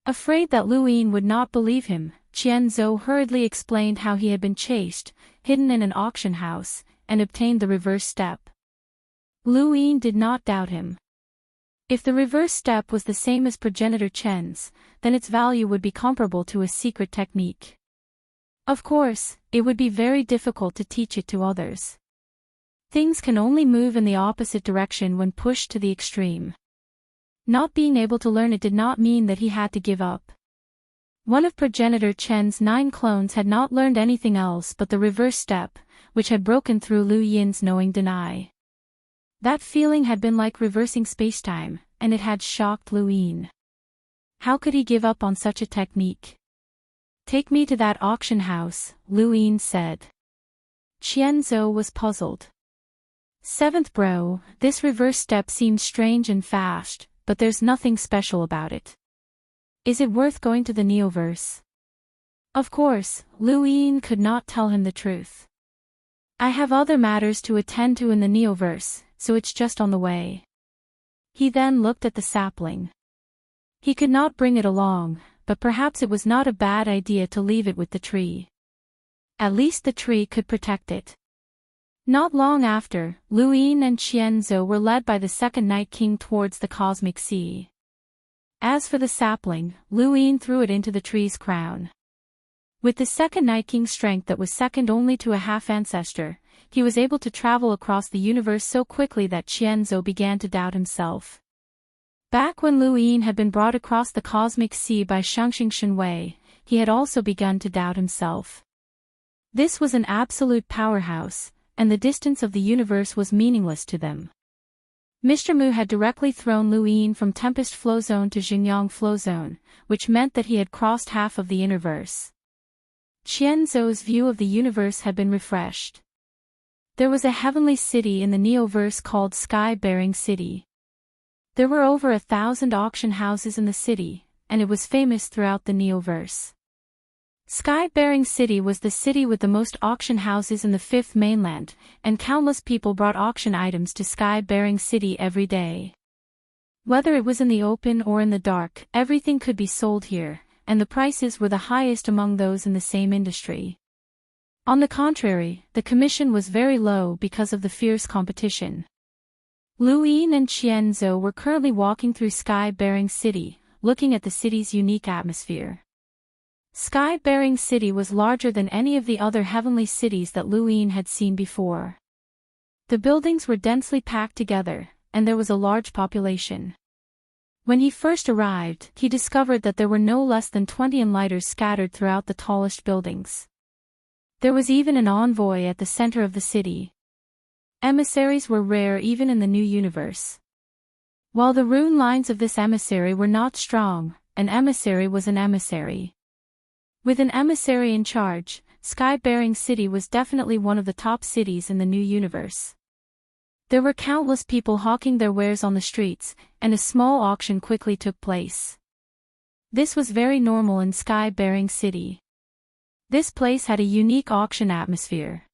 Afraid that Lu Yin would not believe him, Qianzhou hurriedly explained how he had been chased, hidden in an auction house, and obtained the reverse step. Lu Yin did not doubt him. If the reverse step was the same as progenitor Chen's, then its value would be comparable to a secret technique. Of course, it would be very difficult to teach it to others. Things can only move in the opposite direction when pushed to the extreme. Not being able to learn it did not mean that he had to give up. One of progenitor Chen's 9 clones had not learned anything else but the reverse step, which had broken through Lu Yin's knowing deny. That feeling had been like reversing spacetime, and it had shocked Lu Yin. How could he give up on such a technique? Take me to that auction house, Lu Yin said. Qianzhou was puzzled. Seventh bro, this reverse step seems strange and fast, but there's nothing special about it. Is it worth going to the Neoverse? Of course, Lu Yin could not tell him the truth. I have other matters to attend to in the Neoverse, so it's just on the way. He then looked at the sapling. He could not bring it along, but perhaps it was not a bad idea to leave it with the tree. At least the tree could protect it. Not long after, Lu Yin and Qianzhou were led by the second Night King towards the cosmic sea. As for the sapling, Lu Yin threw it into the tree's crown. With the second Night King's strength that was second only to a half-ancestor, he was able to travel across the universe so quickly that Qianzhou began to doubt himself. Back when Lu Yin had been brought across the cosmic sea by Shangxing Shenwei, he had also begun to doubt himself. This was an absolute powerhouse, and the distance of the universe was meaningless to them. Mr. Mu had directly thrown Lu Yin from Tempest Flow Zone to Xingyang Flow Zone, which meant that he had crossed half of the innerverse. Qian Zhou's view of the universe had been refreshed. There was a heavenly city in the Neoverse called Sky-Bearing City. There were over 1,000 auction houses in the city, and it was famous throughout the Neoverse. Sky-Bearing City was the city with the most auction houses in the Fifth Mainland, and countless people brought auction items to Sky-Bearing City every day. Whether it was in the open or in the dark, everything could be sold here, and the prices were the highest among those in the same industry. On the contrary, the commission was very low because of the fierce competition. Lu Yin and Qian Zhou were currently walking through Sky-Bearing City, looking at the city's unique atmosphere. Sky-Bearing City was larger than any of the other heavenly cities that Lu Yin had seen before. The buildings were densely packed together, and there was a large population. When he first arrived, he discovered that there were no less than 20 enlighters scattered throughout the tallest buildings. There was even an envoy at the center of the city. Emissaries were rare even in the new universe. While the rune lines of this emissary were not strong, an emissary was an emissary. With an emissary in charge, Sky-Bearing City was definitely one of the top cities in the new universe. There were countless people hawking their wares on the streets, and a small auction quickly took place. This was very normal in Sky-Bearing City. This place had a unique auction atmosphere.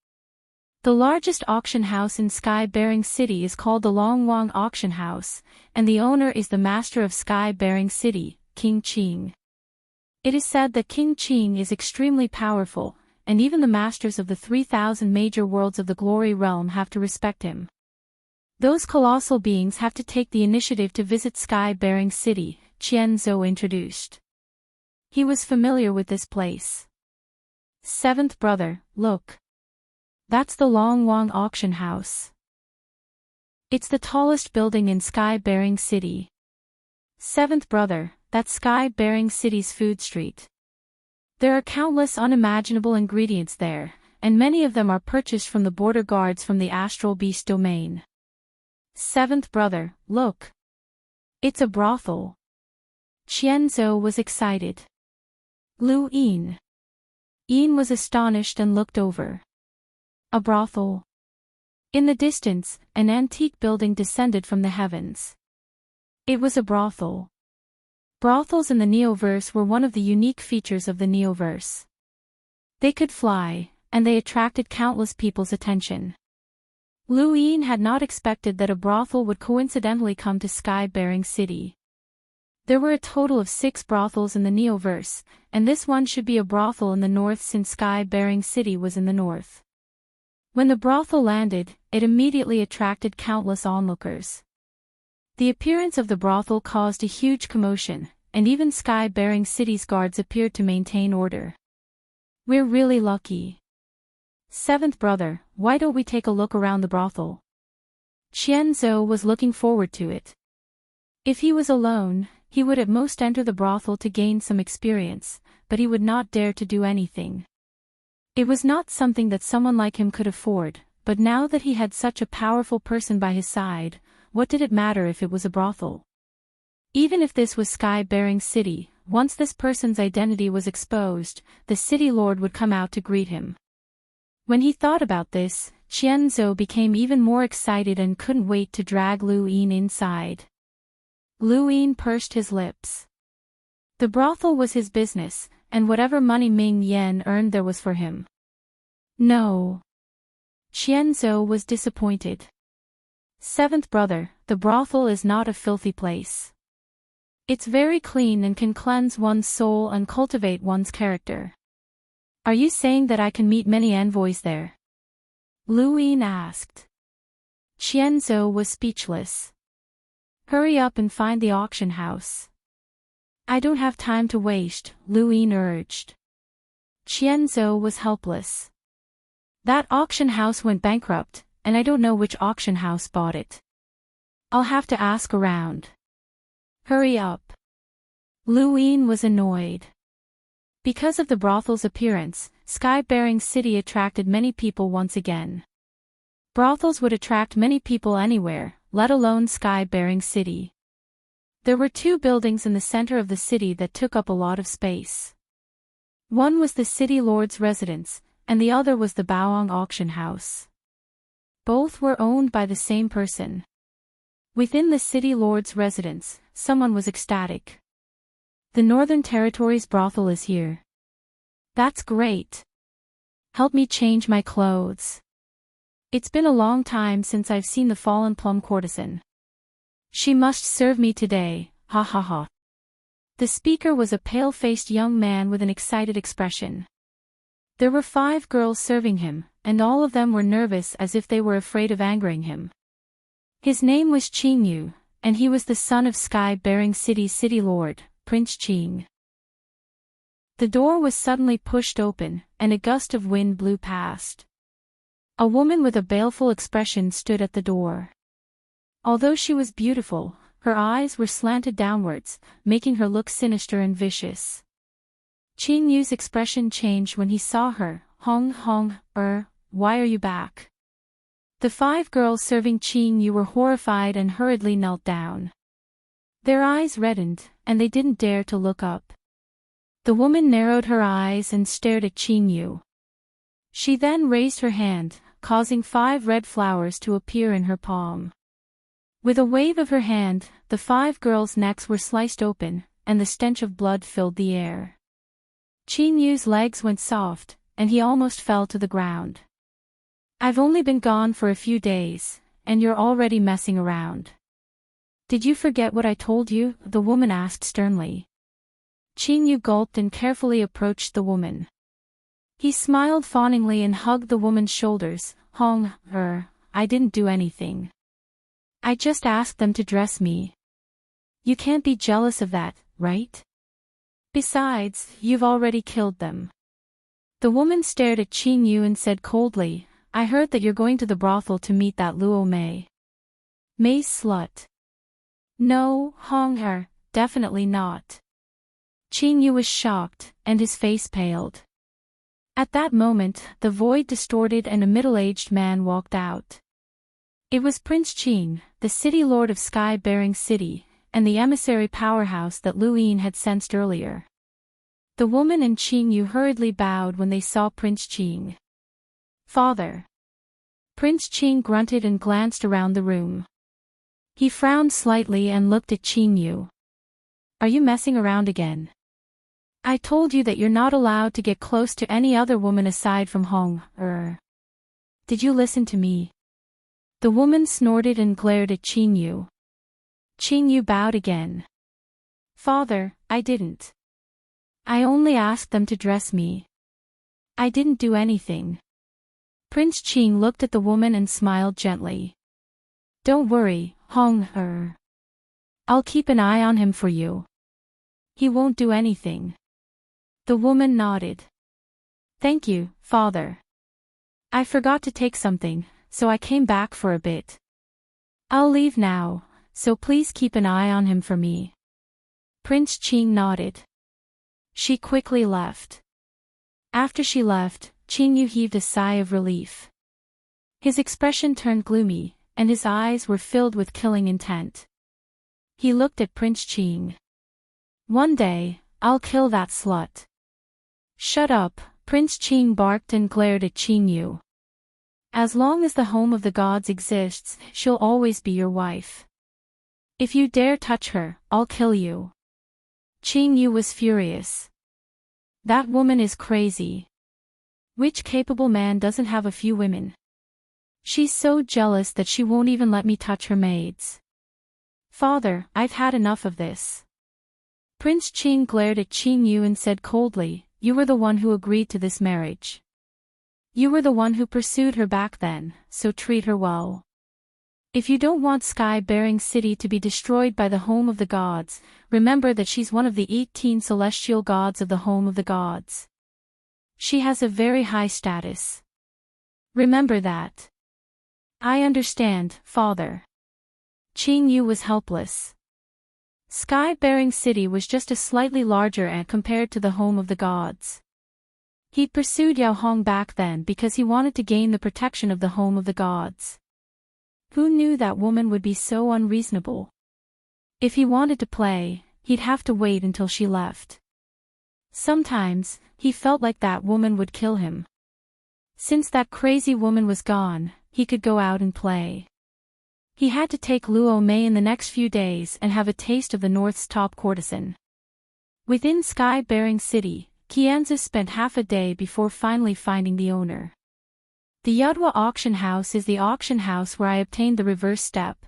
The largest auction house in Sky-Bearing City is called the Longwang Auction House, and the owner is the master of Sky-Bearing City, King Qing. It is said that King Qing is extremely powerful, and even the masters of the 3,000 major worlds of the glory realm have to respect him. Those colossal beings have to take the initiative to visit Sky-Bearing City, Qian Zhou introduced. He was familiar with this place. Seventh brother, look. That's the Longwang Auction House. It's the tallest building in Sky-Bearing City. Seventh brother, that's Sky-Bearing City's food street. There are countless unimaginable ingredients there, and many of them are purchased from the border guards from the astral beast domain. Seventh brother, look. It's a brothel. Qian Zhou was excited. Lu Yin. Yin was astonished and looked over. A brothel. In the distance, an antique building descended from the heavens. It was a brothel. Brothels in the Neoverse were one of the unique features of the Neoverse. They could fly, and they attracted countless people's attention. Lu Yin had not expected that a brothel would coincidentally come to Sky-Bearing City. There were a total of 6 brothels in the Neoverse, and this one should be a brothel in the north since Sky-Bearing City was in the north. When the brothel landed, it immediately attracted countless onlookers. The appearance of the brothel caused a huge commotion, and even Sky-Bearing City's guards appeared to maintain order. We're really lucky. Seventh brother, why don't we take a look around the brothel? Qian Zhou was looking forward to it. If he was alone, he would at most enter the brothel to gain some experience, but he would not dare to do anything. It was not something that someone like him could afford, but now that he had such a powerful person by his side, what did it matter if it was a brothel? Even if this was Sky-Bearing City, once this person's identity was exposed, the city lord would come out to greet him. When he thought about this, Qian Zhou became even more excited and couldn't wait to drag Lu Yin inside. Lu Yin pursed his lips. The brothel was his business, and whatever money Ming Yan earned there was for him. No. Qian Zhou was disappointed. Seventh brother, the brothel is not a filthy place. It's very clean and can cleanse one's soul and cultivate one's character. Are you saying that I can meet many envoys there? Lu Yin asked. Qian Zhou was speechless. Hurry up and find the auction house. I don't have time to waste, Lu Yin urged. Qian Zhou was helpless. That auction house went bankrupt, and I don't know which auction house bought it. I'll have to ask around. Hurry up. Lu Yin was annoyed. Because of the brothel's appearance, Sky-Bearing City attracted many people once again. Brothels would attract many people anywhere, let alone sky-bearing city. There were two buildings in the center of the city that took up a lot of space. One was the city lord's residence, and the other was the Baoang auction house. Both were owned by the same person. Within the city lord's residence, someone was ecstatic. The Northern Territories brothel is here. That's great. Help me change my clothes. It's been a long time since I've seen the fallen plum courtesan. She must serve me today, ha ha ha. The speaker was a pale-faced young man with an excited expression. There were 5 girls serving him, and all of them were nervous as if they were afraid of angering him. His name was Qing Yu, and he was the son of sky-bearing city lord, Prince Qing. The door was suddenly pushed open, and a gust of wind blew past. A woman with a baleful expression stood at the door. Although she was beautiful, her eyes were slanted downwards, making her look sinister and vicious. Qing Yu's expression changed when he saw her. Why are you back? The 5 girls serving Qing Yu were horrified and hurriedly knelt down. Their eyes reddened, and they didn't dare to look up. The woman narrowed her eyes and stared at Qing Yu. She then raised her hand, causing 5 red flowers to appear in her palm. With a wave of her hand, the 5 girls' necks were sliced open, and the stench of blood filled the air. Qing Yu's legs went soft, and he almost fell to the ground. I've only been gone for a few days, and you're already messing around. Did you forget what I told you? The woman asked sternly. Qing Yu gulped and carefully approached the woman. He smiled fawningly and hugged the woman's shoulders. I didn't do anything. I just asked them to dress me. You can't be jealous of that, right? Besides, you've already killed them. The woman stared at Qing Yu and said coldly, I heard that you're going to the brothel to meet that Luo Mei. Mei's slut. No, definitely not. Qing Yu was shocked, and his face paled. At that moment, the void distorted and a middle-aged man walked out. It was Prince Qing, the city lord of sky-bearing city, and the emissary powerhouse that Lu Yin had sensed earlier. The woman and Qing Yu hurriedly bowed when they saw Prince Qing. Father. Prince Qing grunted and glanced around the room. He frowned slightly and looked at Qing Yu. Are you messing around again? I told you that you're not allowed to get close to any other woman aside from Did you listen to me? The woman snorted and glared at Qing Yu. Qing Yu bowed again. Father, I didn't. I only asked them to dress me. I didn't do anything. Prince Qing looked at the woman and smiled gently. Don't worry, I'll keep an eye on him for you. He won't do anything. The woman nodded. Thank you, Father. I forgot to take something, so I came back for a bit. I'll leave now, so please keep an eye on him for me. Prince Qing nodded. She quickly left. After she left, Qing Yu heaved a sigh of relief. His expression turned gloomy, and his eyes were filled with killing intent. He looked at Prince Qing. One day, I'll kill that slut. Shut up, Prince Qing barked and glared at Qing Yu. As long as the home of the gods exists, she'll always be your wife. If you dare touch her, I'll kill you. Qing Yu was furious. That woman is crazy. Which capable man doesn't have a few women? She's so jealous that she won't even let me touch her maids. Father, I've had enough of this. Prince Qing glared at Qing Yu and said coldly, You were the one who agreed to this marriage. You were the one who pursued her back then, so treat her well. If you don't want sky-bearing city to be destroyed by the home of the gods, remember that she's one of the 18 celestial gods of the home of the gods. She has a very high status. Remember that. I understand, Father. Qing Yu was helpless. Sky-bearing city was just a slightly larger ant compared to the home of the gods. He pursued Yao Hong back then because he wanted to gain the protection of the home of the gods. Who knew that woman would be so unreasonable? If he wanted to play, he'd have to wait until she left. Sometimes, he felt like that woman would kill him. Since that crazy woman was gone, he could go out and play. He had to take Luo Mei in the next few days and have a taste of the North's top courtesan. Within Sky-bearing City, Qianzi spent half a day before finally finding the owner. The Yudhua auction house is the auction house where I obtained the reverse step.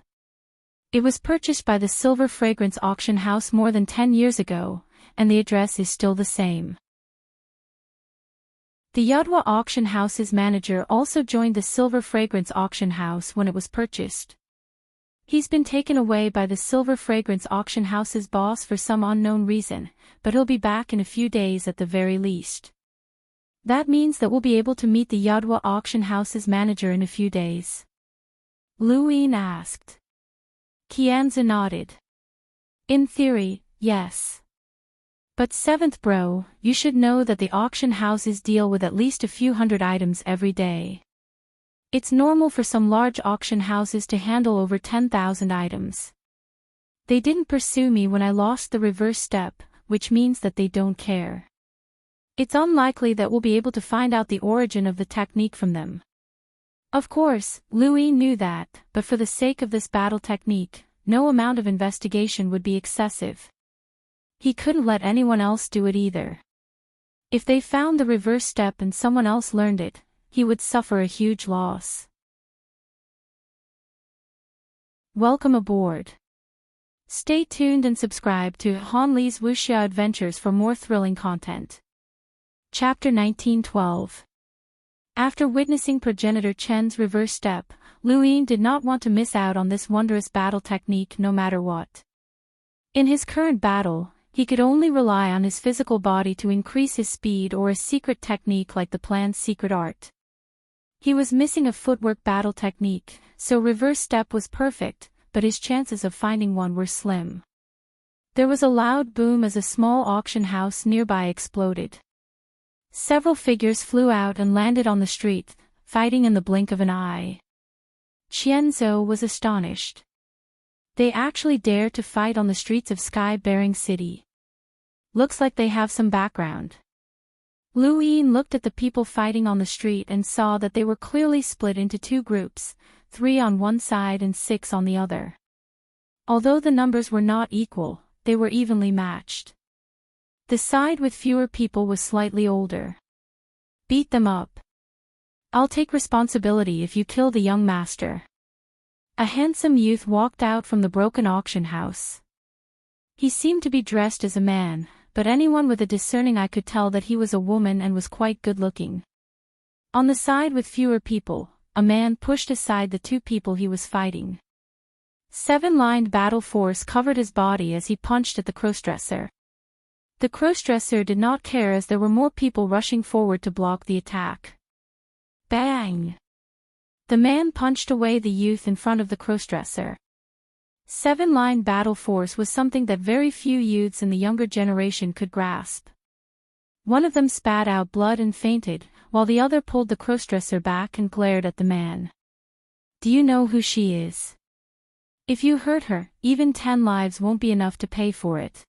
It was purchased by the Silver Fragrance auction house more than 10 years ago, and the address is still the same. The Yudhua auction house's manager also joined the Silver Fragrance auction house when it was purchased. He's been taken away by the Silver Fragrance auction house's boss for some unknown reason, but he'll be back in a few days at the very least. That means that we'll be able to meet the Yudhua auction house's manager in a few days. Lu Yin asked. Qianzi nodded. In theory, yes. But seventh bro, you should know that the auction houses deal with at least a few hundred items every day. It's normal for some large auction houses to handle over 10,000 items. They didn't pursue me when I lost the reverse step, which means that they don't care. It's unlikely that we'll be able to find out the origin of the technique from them. Of course, Lu Yin knew that, but for the sake of this battle technique, no amount of investigation would be excessive. He couldn't let anyone else do it either. If they found the reverse step and someone else learned it, he would suffer a huge loss. Welcome aboard. Stay tuned and subscribe to Han Li's Wuxia Adventures for more thrilling content. Chapter 1912. After witnessing progenitor Chen's reverse step, Lu Yin did not want to miss out on this wondrous battle technique no matter what. In his current battle, he could only rely on his physical body to increase his speed or a secret technique like the plan's secret art. He was missing a footwork battle technique, so reverse step was perfect, but his chances of finding one were slim. There was a loud boom as a small auction house nearby exploded. Several figures flew out and landed on the street, fighting in the blink of an eye. Qianzi was astonished. They actually dared to fight on the streets of Sky-bearing City. Looks like they have some background. Lu Yin looked at the people fighting on the street and saw that they were clearly split into two groups, 3 on one side and 6 on the other. Although the numbers were not equal, they were evenly matched. The side with fewer people was slightly older. Beat them up. I'll take responsibility if you kill the young master. A handsome youth walked out from the broken auction house. He seemed to be dressed as a man, but anyone with a discerning eye could tell that he was a woman and was quite good-looking. On the side with fewer people, a man pushed aside the 2 people he was fighting. 7-lined battle force covered his body as he punched at the crossdresser. The crossdresser did not care as there were more people rushing forward to block the attack. Bang! The man punched away the youth in front of the crossdresser. 7-line battle force was something that very few youths in the younger generation could grasp. One of them spat out blood and fainted, while the other pulled the crossdresser back and glared at the man. Do you know who she is? If you hurt her, even 10 lives won't be enough to pay for it.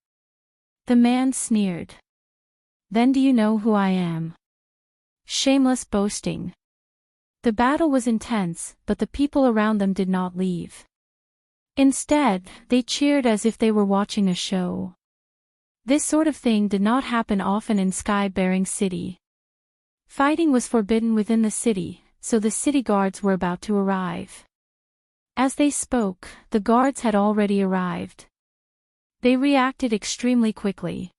The man sneered. Then do you know who I am? Shameless boasting. The battle was intense, but the people around them did not leave. Instead, they cheered as if they were watching a show. This sort of thing did not happen often in Sky-bearing City. Fighting was forbidden within the city, so the city guards were about to arrive. As they spoke, the guards had already arrived. They reacted extremely quickly.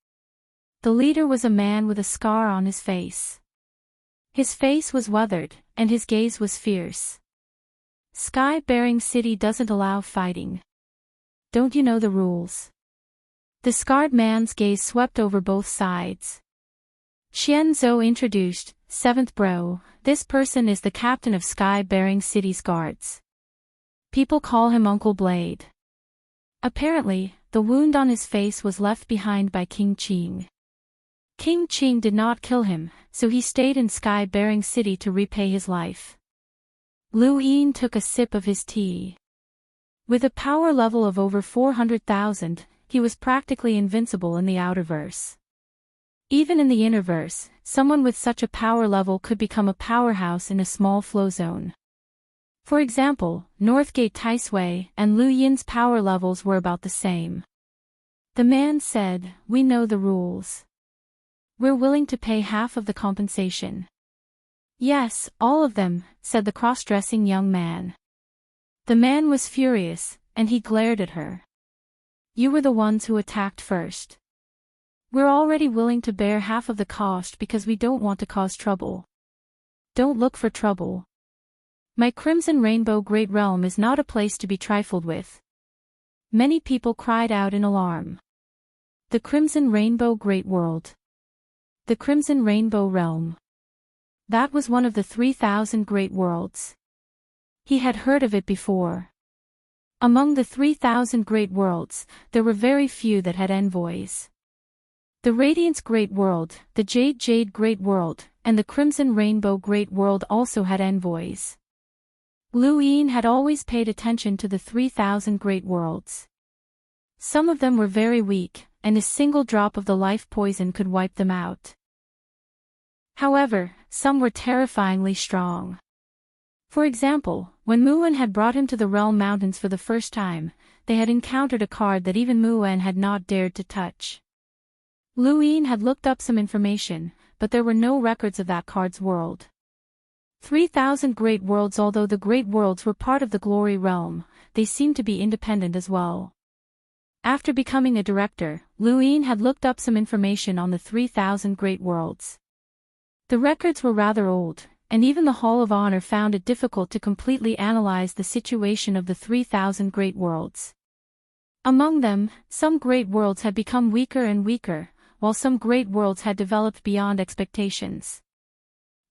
The leader was a man with a scar on his face. His face was weathered, and his gaze was fierce. Sky-bearing City doesn't allow fighting. Don't you know the rules? The scarred man's gaze swept over both sides. Qianzi introduced, 7th bro, this person is the captain of Sky-bearing City's guards. People call him Uncle Blade. Apparently, the wound on his face was left behind by King Qing. King Qing did not kill him, so he stayed in Sky-bearing City to repay his life. Lu Yin took a sip of his tea. With a power level of over 400,000, he was practically invincible in the outerverse. Even in the innerverse, someone with such a power level could become a powerhouse in a small flow zone. For example, Northgate Taisui and Lu Yin's power levels were about the same. The man said, "We know the rules. We're willing to pay half of the compensation." "Yes, all of them," said the cross-dressing young man. The man was furious, and he glared at her. "You were the ones who attacked first. We're already willing to bear half of the cost because we don't want to cause trouble. Don't look for trouble. My Crimson Rainbow Great Realm is not a place to be trifled with." Many people cried out in alarm. The Crimson Rainbow Great World. The Crimson Rainbow Realm. That was one of the 3,000 great worlds. He had heard of it before. Among the 3,000 great worlds, there were very few that had envoys. The Radiance Great World, the Jade Great World, and the Crimson Rainbow Great World also had envoys. Lu Yin had always paid attention to the 3,000 great worlds. Some of them were very weak, and a single drop of the life poison could wipe them out. However, some were terrifyingly strong. For example, when Muan had brought him to the Realm Mountains for the first time, they had encountered a card that even Muan had not dared to touch. Lu Yin had looked up some information, but there were no records of that card's world. 3,000 great worlds. Although the great worlds were part of the glory realm, they seemed to be independent as well. After becoming a director, Lu Yin had looked up some information on the 3,000 great worlds. The records were rather old, and even the Hall of Honor found it difficult to completely analyze the situation of the 3,000 great worlds. Among them, some great worlds had become weaker and weaker, while some great worlds had developed beyond expectations.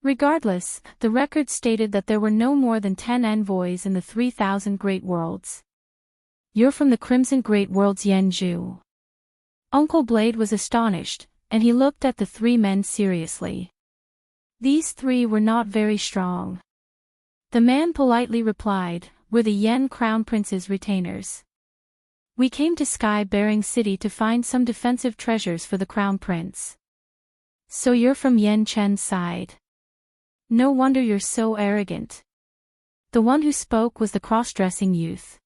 Regardless, the records stated that there were no more than 10 envoys in the 3,000 great worlds. "You're from the Crimson Great Worlds, Yanzhu." Uncle Blade was astonished, and he looked at the three men seriously. These three were not very strong. The man politely replied, "We're the Yen Crown Prince's retainers. We came to Sky-bearing City to find some defensive treasures for the Crown Prince." "So you're from Yen Chen's side. No wonder you're so arrogant." The one who spoke was the cross-dressing youth.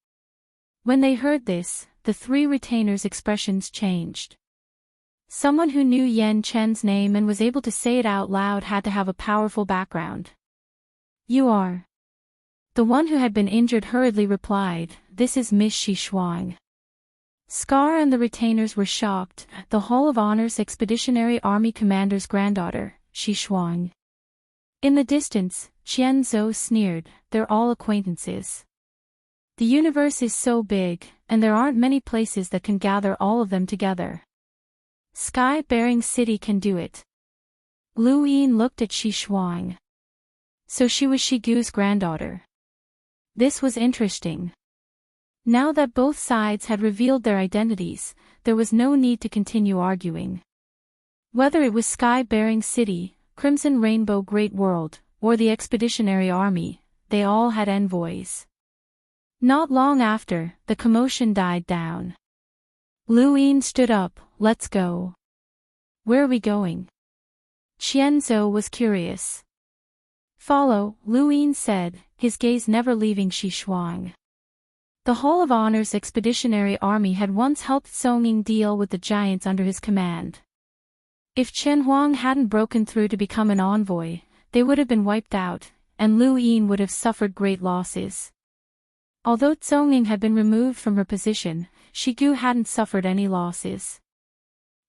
When they heard this, the three retainers' expressions changed. Someone who knew Yen Chen's name and was able to say it out loud had to have a powerful background. "You are." The one who had been injured hurriedly replied, "This is Miss Shi Shuang." Scar and the retainers were shocked. The Hall of Honor's Expeditionary Army Commander's granddaughter, Shi Shuang. In the distance, Qian Zhou sneered, "They're all acquaintances. The universe is so big, and there aren't many places that can gather all of them together. Sky-bearing City can do it." Lu Yin looked at Shi Shuang. So she was Shigu's granddaughter. This was interesting. Now that both sides had revealed their identities, there was no need to continue arguing. Whether it was Sky-bearing City, Crimson Rainbow Great World, or the Expeditionary Army, they all had envoys. Not long after, the commotion died down. Lu Yin stood up, "Let's go." "Where are we going?" Qianzhou was curious. "Follow," Lu Yin said, his gaze never leaving Shi Shuang. The Hall of Honor's Expeditionary Army had once helped Songing deal with the giants under his command. If Chen Huang hadn't broken through to become an envoy, they would have been wiped out, and Lu Yin would have suffered great losses. Although Songing had been removed from her position, Shigu hadn't suffered any losses.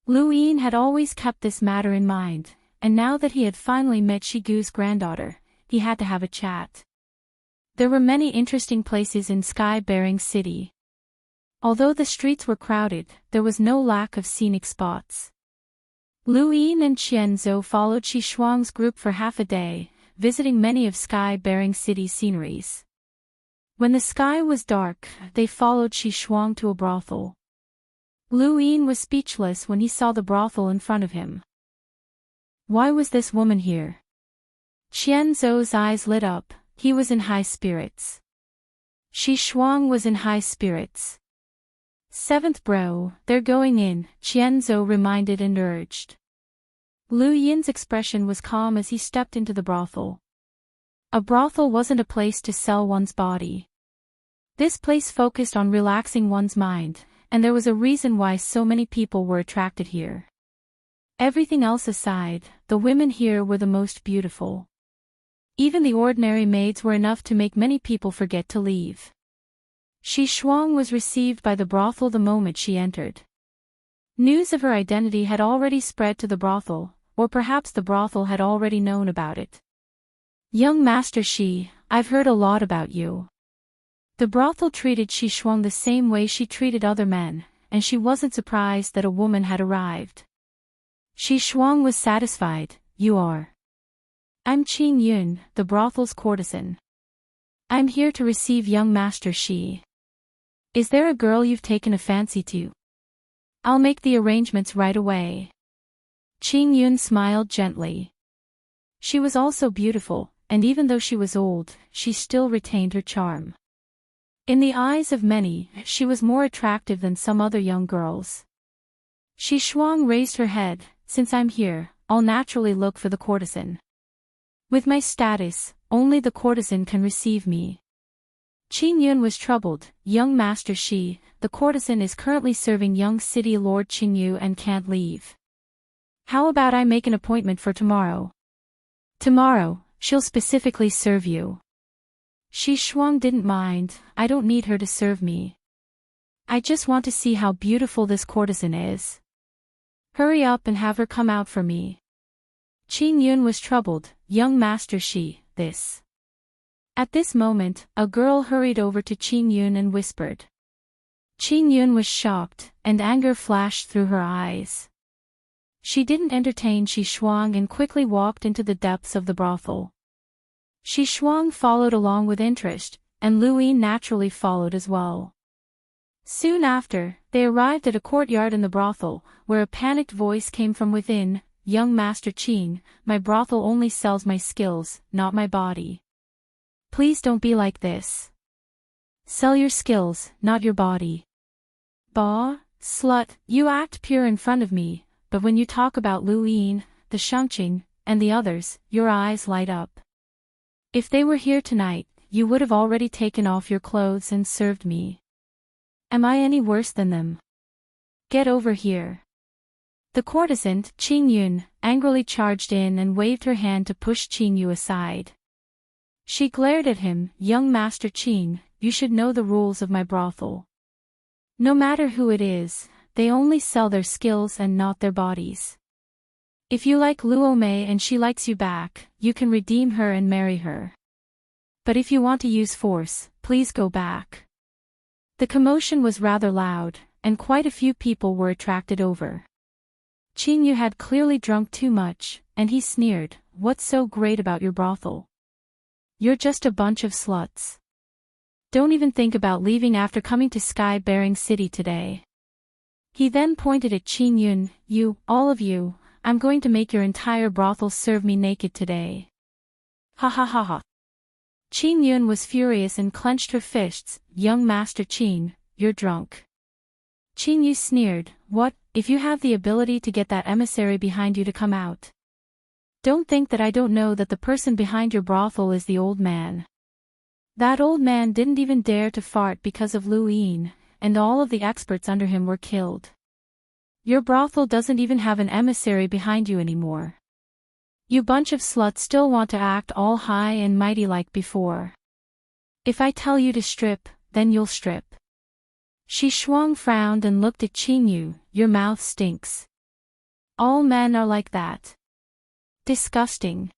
Lu Yin had always kept this matter in mind, and now that he had finally met Shigu's granddaughter, he had to have a chat. There were many interesting places in Sky-bearing City. Although the streets were crowded, there was no lack of scenic spots. Lu Yin and Qianzhou followed Shi Shuang's group for half a day, visiting many of Sky-bearing City's sceneries. When the sky was dark, they followed Shi Shuang to a brothel. Lu Yin was speechless when he saw the brothel in front of him. Why was this woman here? Qianzhou's eyes lit up, he was in high spirits. Shi Shuang was in high spirits. Seventh bro, they're going in, Qianzhou reminded and urged. Lu Yin's expression was calm as he stepped into the brothel. A brothel wasn't a place to sell one's body. This place focused on relaxing one's mind, and there was a reason why so many people were attracted here. Everything else aside, the women here were the most beautiful. Even the ordinary maids were enough to make many people forget to leave. Shi Shuang was received by the brothel the moment she entered. News of her identity had already spread to the brothel, or perhaps the brothel had already known about it. Young Master Shi, I've heard a lot about you. The brothel treated Shi Shuang the same way she treated other men, and she wasn't surprised that a woman had arrived. Shi Shuang was satisfied. You are. I'm Qing Yun, the brothel's courtesan. I'm here to receive young Master Shi. Is there a girl you've taken a fancy to? I'll make the arrangements right away. Qing Yun smiled gently. She was also beautiful, and even though she was old, she still retained her charm. In the eyes of many, she was more attractive than some other young girls. Shi Shuang raised her head. Since I'm here, I'll naturally look for the courtesan. With my status, only the courtesan can receive me. Qing Yun was troubled. Young Master Shi, the courtesan is currently serving young city lord Qingyu and can't leave. How about I make an appointment for tomorrow? Tomorrow, she'll specifically serve you. Shi Shuang didn't mind. I don't need her to serve me. I just want to see how beautiful this courtesan is. Hurry up and have her come out for me. Qing Yun was troubled. Young Master Shi, this. At this moment, a girl hurried over to Qing Yun and whispered. Qing Yun was shocked, and anger flashed through her eyes. She didn't entertain Shi Shuang and quickly walked into the depths of the brothel. Shi Shuang followed along with interest, and Lu Yin naturally followed as well. Soon after, they arrived at a courtyard in the brothel, where a panicked voice came from within. Young Master Qing, my brothel only sells my skills, not my body. Please don't be like this. Sell your skills, not your body. Bah, slut, you act pure in front of me, but when you talk about Lu Yin, the Shangqing, and the others, your eyes light up. If they were here tonight, you would have already taken off your clothes and served me. Am I any worse than them? Get over here. The courtesan, Qing Yun, angrily charged in and waved her hand to push Qing Yu aside. She glared at him. Young Master Qing, you should know the rules of my brothel. No matter who it is, they only sell their skills and not their bodies. If you like Luo Mei and she likes you back, you can redeem her and marry her. But if you want to use force, please go back. The commotion was rather loud, and quite a few people were attracted over. Qing Yu had clearly drunk too much, and he sneered, What's so great about your brothel? You're just a bunch of sluts. Don't even think about leaving after coming to Sky-bearing City today. He then pointed at Qing Yun, You, all of you, I'm going to make your entire brothel serve me naked today. Ha ha ha ha. Qing Yun was furious and clenched her fists. Young Master Qing, you're drunk. Qing Yu sneered, What, if you have the ability to get that emissary behind you to come out? Don't think that I don't know that the person behind your brothel is the old man. That old man didn't even dare to fart because of Lu Yin, and all of the experts under him were killed. Your brothel doesn't even have an emissary behind you anymore. You bunch of sluts still want to act all high and mighty like before. If I tell you to strip, then you'll strip. Shi Shuang frowned and looked at Qing Yu, Your mouth stinks. All men are like that. Disgusting.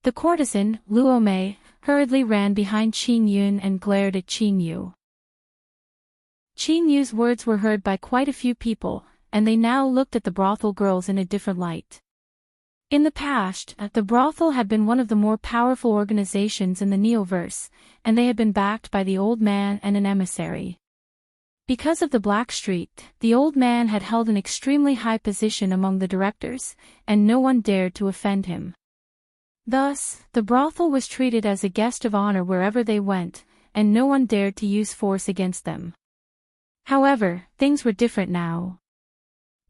The courtesan, Luo Mei, hurriedly ran behind Qing Yun and glared at Qing Yu. Qing Yu's words were heard by quite a few people, and they now looked at the brothel girls in a different light. In the past, the brothel had been one of the more powerful organizations in the Neoverse, and they had been backed by the old man and an emissary. Because of the Black Street, the old man had held an extremely high position among the directors, and no one dared to offend him. Thus, the brothel was treated as a guest of honor wherever they went, and no one dared to use force against them. However, things were different now.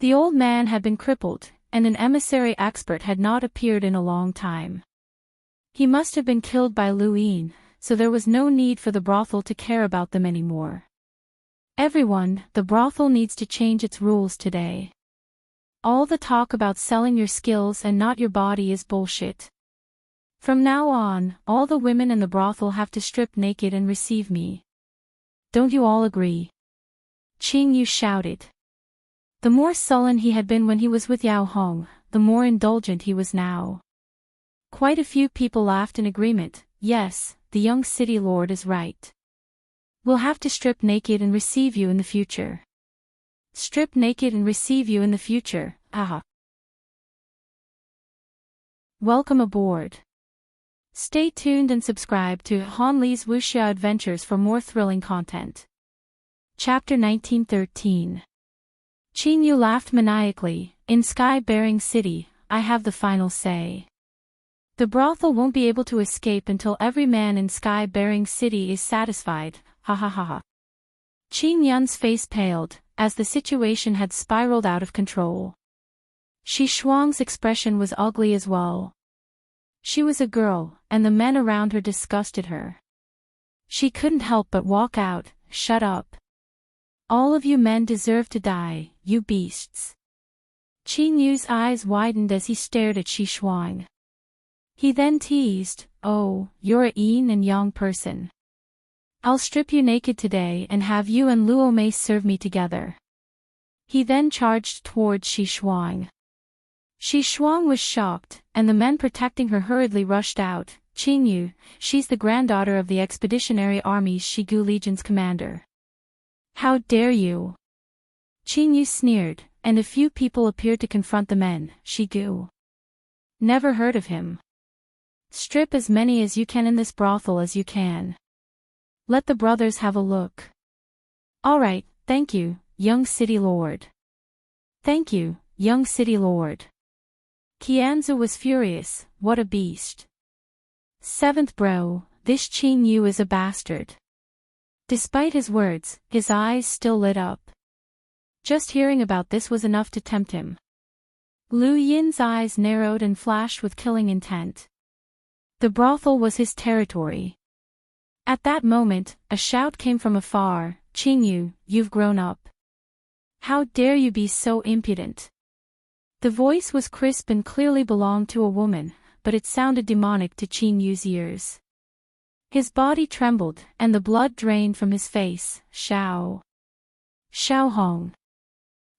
The old man had been crippled, and an emissary expert had not appeared in a long time. He must have been killed by Luin, so there was no need for the brothel to care about them anymore. Everyone, the brothel needs to change its rules today. All the talk about selling your skills and not your body is bullshit. From now on, all the women in the brothel have to strip naked and receive me. Don't you all agree? Qing Yu shouted. The more sullen he had been when he was with Yao Hong, the more indulgent he was now. Quite a few people laughed in agreement. Yes, the young city lord is right. We'll have to strip naked and receive you in the future. Strip naked and receive you in the future, aha. Welcome aboard. Stay tuned and subscribe to Han Li's Wuxia Adventures for more thrilling content. Chapter 1913. Qing Yu laughed maniacally. In Sky-bearing City, I have the final say. The brothel won't be able to escape until every man in Sky-bearing City is satisfied, ha ha ha ha. Qing Yun's face paled, as the situation had spiraled out of control. Shi Shuang's expression was ugly as well. She was a girl, and the men around her disgusted her. She couldn't help but walk out. Shut up. All of you men deserve to die, you beasts. Qing Yu's eyes widened as he stared at Shi Shuang. He then teased, oh, you're a yin and yang person. I'll strip you naked today and have you and Luo Mei serve me together. He then charged towards Shi Shuang. Shi Shuang was shocked, and the men protecting her hurriedly rushed out. Qing Yu, she's the granddaughter of the Expeditionary Army's Shigu Legion's commander. How dare you? Qing Yu sneered, and a few people appeared to confront the men. Shigu. Never heard of him. Strip as many as you can in this brothel as you can. Let the brothers have a look. All right, thank you, young city lord. Thank you, young city lord. Qianzu was furious. What a beast. Seventh bro, this Qing Yu is a bastard. Despite his words, his eyes still lit up. Just hearing about this was enough to tempt him. Lu Yin's eyes narrowed and flashed with killing intent. The brothel was his territory. At that moment, a shout came from afar. Qing Yu, you've grown up. How dare you be so impudent? The voice was crisp and clearly belonged to a woman, but it sounded demonic to Qing Yu's ears. His body trembled, and the blood drained from his face. Xiao Hong.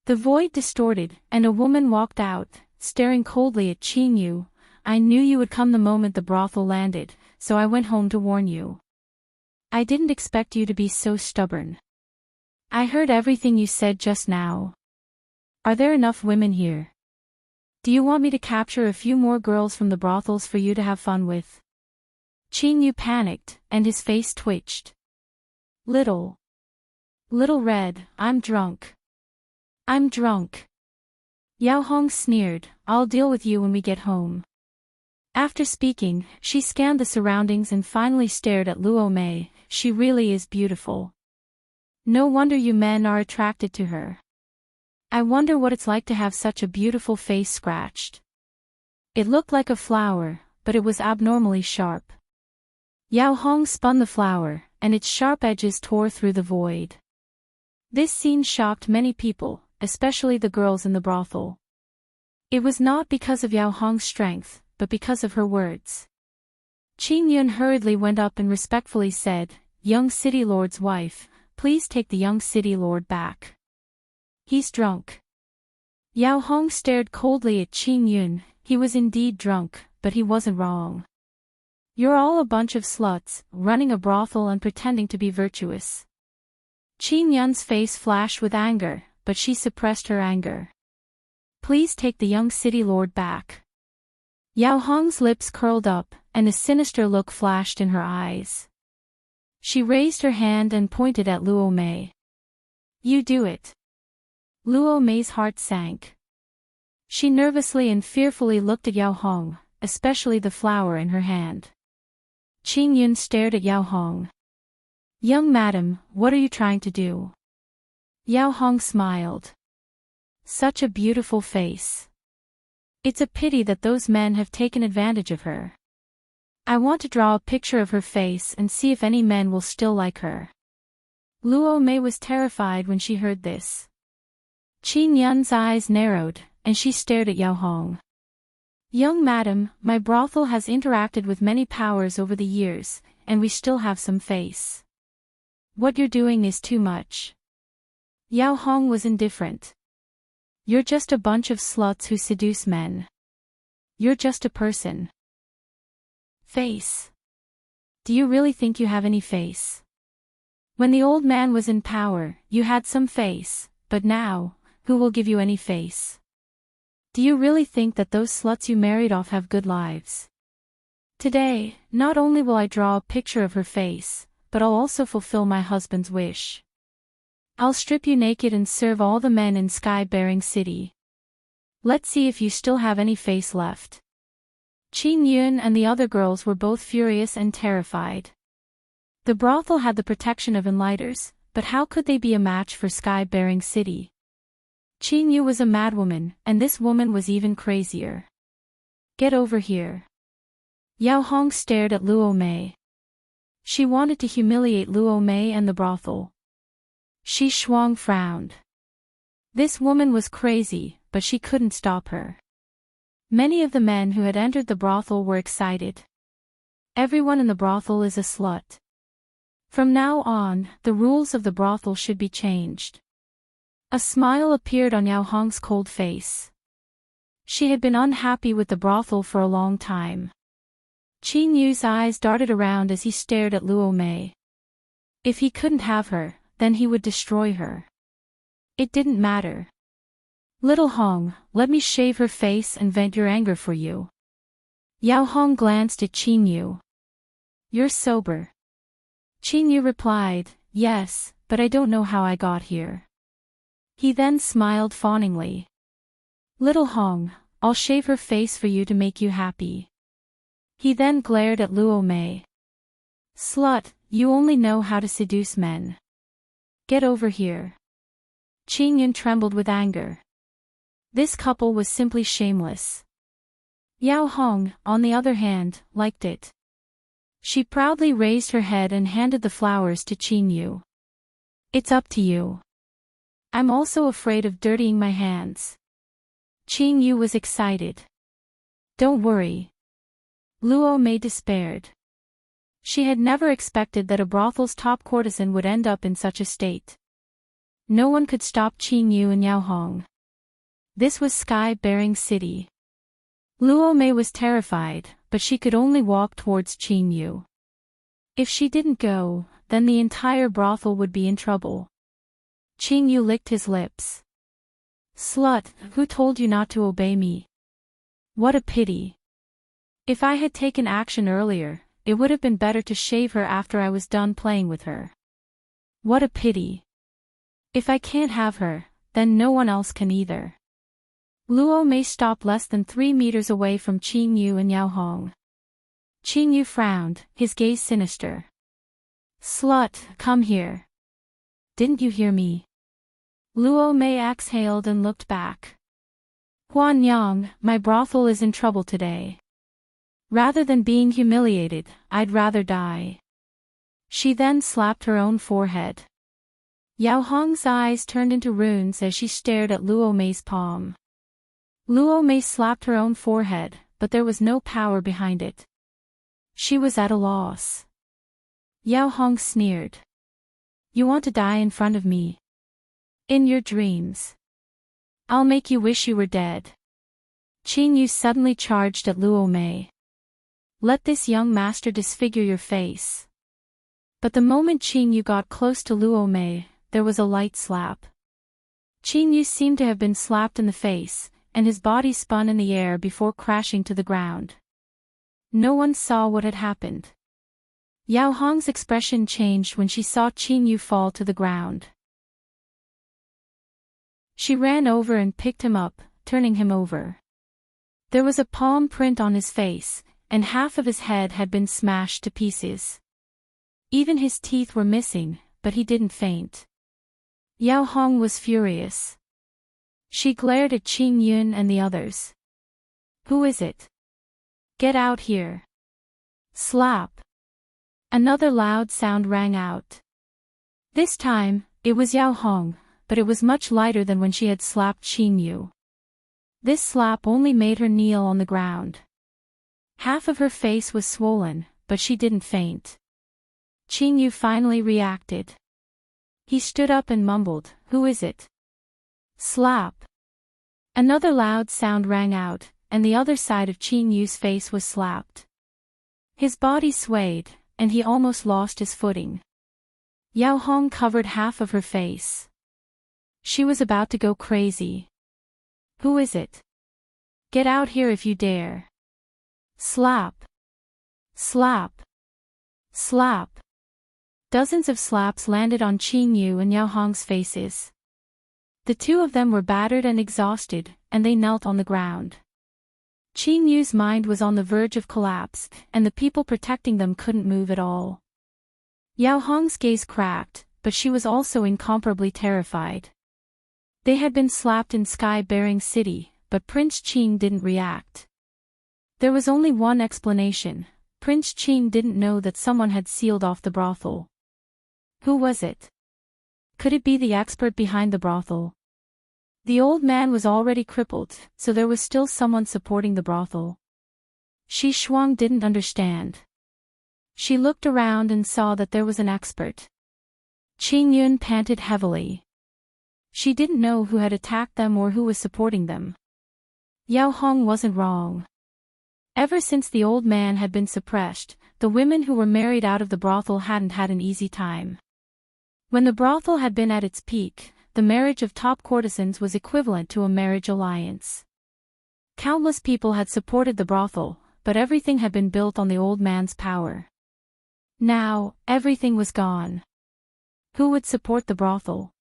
The void distorted, and a woman walked out, staring coldly at Qing Yu. I knew you would come the moment the brothel landed, so I went home to warn you. I didn't expect you to be so stubborn. I heard everything you said just now. Are there enough women here? Do you want me to capture a few more girls from the brothels for you to have fun with? Qing Yu panicked, and his face twitched. Little Red, I'm drunk. I'm drunk. Yao Hong sneered, I'll deal with you when we get home. After speaking, she scanned the surroundings and finally stared at Luo Mei. She really is beautiful. No wonder you men are attracted to her. I wonder what it's like to have such a beautiful face scratched. It looked like a flower, but it was abnormally sharp. Yao Hong spun the flower, and its sharp edges tore through the void. This scene shocked many people, especially the girls in the brothel. It was not because of Yao Hong's strength, but because of her words. Qing Yun hurriedly went up and respectfully said, Young city lord's wife, please take the young city lord back. He's drunk. Yao Hong stared coldly at Qing Yun. He was indeed drunk, but he wasn't wrong. You're all a bunch of sluts, running a brothel and pretending to be virtuous. Qing Yun's face flashed with anger, but she suppressed her anger. Please take the young city lord back. Yao Hong's lips curled up, and a sinister look flashed in her eyes. She raised her hand and pointed at Luo Mei. You do it. Luo Mei's heart sank. She nervously and fearfully looked at Yao Hong. especially the flower in her hand. Qing Yun stared at Yao Hong. "Young madam, what are you trying to do?" Yao Hong smiled. "Such a beautiful face. It's a pity that those men have taken advantage of her. I want to draw a picture of her face and see if any men will still like her." Luo Mei was terrified when she heard this. Qing Yun's eyes narrowed, and she stared at Yao Hong. "Young madam, my brothel has interacted with many powers over the years, and we still have some face. What you're doing is too much." Yao Hong was indifferent. "You're just a bunch of sluts who seduce men. You're just a person." Face. Do you really think you have any face? When the old man was in power, you had some face, but now, who will give you any face? Do you really think that those sluts you married off have good lives? Today, not only will I draw a picture of her face, but I'll also fulfill my husband's wish. I'll strip you naked and serve all the men in Sky-bearing City. Let's see if you still have any face left." Qing Yun and the other girls were both furious and terrified. The brothel had the protection of enlighters, but how could they be a match for Sky-bearing City? Qing Yu was a madwoman, and this woman was even crazier. "Get over here." Yao Hong stared at Luo Mei. She wanted to humiliate Luo Mei and the brothel. Shi Shuang frowned. This woman was crazy, but she couldn't stop her. Many of the men who had entered the brothel were excited. Everyone in the brothel is a slut. From now on, the rules of the brothel should be changed. A smile appeared on Yao Hong's cold face. She had been unhappy with the brothel for a long time. Qing Yu's eyes darted around as he stared at Luo Mei. If he couldn't have her, then he would destroy her. It didn't matter. "Little Hong, let me shave her face and vent your anger for you." Yao Hong glanced at Qing Yu. "You're sober." Qing Yu replied, "Yes, but I don't know how I got here." He then smiled fawningly. "Little Hong, I'll shave her face for you to make you happy." He then glared at Luo Mei. "Slut, you only know how to seduce men. Get over here." Qing Yun trembled with anger. This couple was simply shameless. Yao Hong, on the other hand, liked it. She proudly raised her head and handed the flowers to Qing Yu. "It's up to you. I'm also afraid of dirtying my hands." Qing Yu was excited. "Don't worry." Luo Mei despaired. She had never expected that a brothel's top courtesan would end up in such a state. No one could stop Qing Yu and Yao Hong. This was Sky-bearing City. Luo Mei was terrified, but she could only walk towards Qing Yu. If she didn't go, then the entire brothel would be in trouble. Qing Yu licked his lips. "Slut, who told you not to obey me? What a pity. If I had taken action earlier, it would have been better to shave her after I was done playing with her. What a pity. If I can't have her, then no one else can either." Luo Mei stopped less than 3 meters away from Qing Yu and Yao Hong. Qing Yu frowned, his gaze sinister. "Slut, come here. Didn't you hear me?" Luo Mei exhaled and looked back. "Huan Yang, my brothel is in trouble today. Rather than being humiliated, I'd rather die." She then slapped her own forehead. Yao Hong's eyes turned into runes as she stared at Luo Mei's palm. Luo Mei slapped her own forehead, but there was no power behind it. She was at a loss. Yao Hong sneered. "You want to die in front of me? In your dreams. I'll make you wish you were dead." Qing Yu suddenly charged at Luo Mei. "Let this young master disfigure your face." But the moment Qing Yu got close to Luo Mei, there was a light slap. Qing Yu seemed to have been slapped in the face, and his body spun in the air before crashing to the ground. No one saw what had happened. Yao Hong's expression changed when she saw Qing Yu fall to the ground. She ran over and picked him up, turning him over. There was a palm print on his face, and half of his head had been smashed to pieces. Even his teeth were missing, but he didn't faint. Yao Hong was furious. She glared at Qing Yun and the others. Who is it? Get out here. Slap. Another loud sound rang out. This time, it was Yao Hong, but it was much lighter than when she had slapped Qing Yu. This slap only made her kneel on the ground. Half of her face was swollen, but she didn't faint. Qing Yu finally reacted. He stood up and mumbled, "Who is it?" Slap. Another loud sound rang out, and the other side of Qing Yu's face was slapped. His body swayed, and he almost lost his footing. Yao Hong covered half of her face. She was about to go crazy. Who is it? Get out here if you dare. Slap. Slap. Slap. Dozens of slaps landed on Qing Yu and Yao Hong's faces. The two of them were battered and exhausted, and they knelt on the ground. Qing Yu's mind was on the verge of collapse, and the people protecting them couldn't move at all. Yao Hong's gaze cracked, but she was also incomparably terrified. They had been slapped in Sky-bearing City, but Prince Qing didn't react. There was only one explanation: Prince Qing didn't know that someone had sealed off the brothel. Who was it? Could it be the expert behind the brothel? The old man was already crippled, so there was still someone supporting the brothel. Shi Shuang didn't understand. She looked around and saw that there was an expert. Qing Yun panted heavily. She didn't know who had attacked them or who was supporting them. Yao Hong wasn't wrong. Ever since the old man had been suppressed, the women who were married out of the brothel hadn't had an easy time. When the brothel had been at its peak, the marriage of top courtesans was equivalent to a marriage alliance. Countless people had supported the brothel, but everything had been built on the old man's power. Now, everything was gone. Who would support the brothel?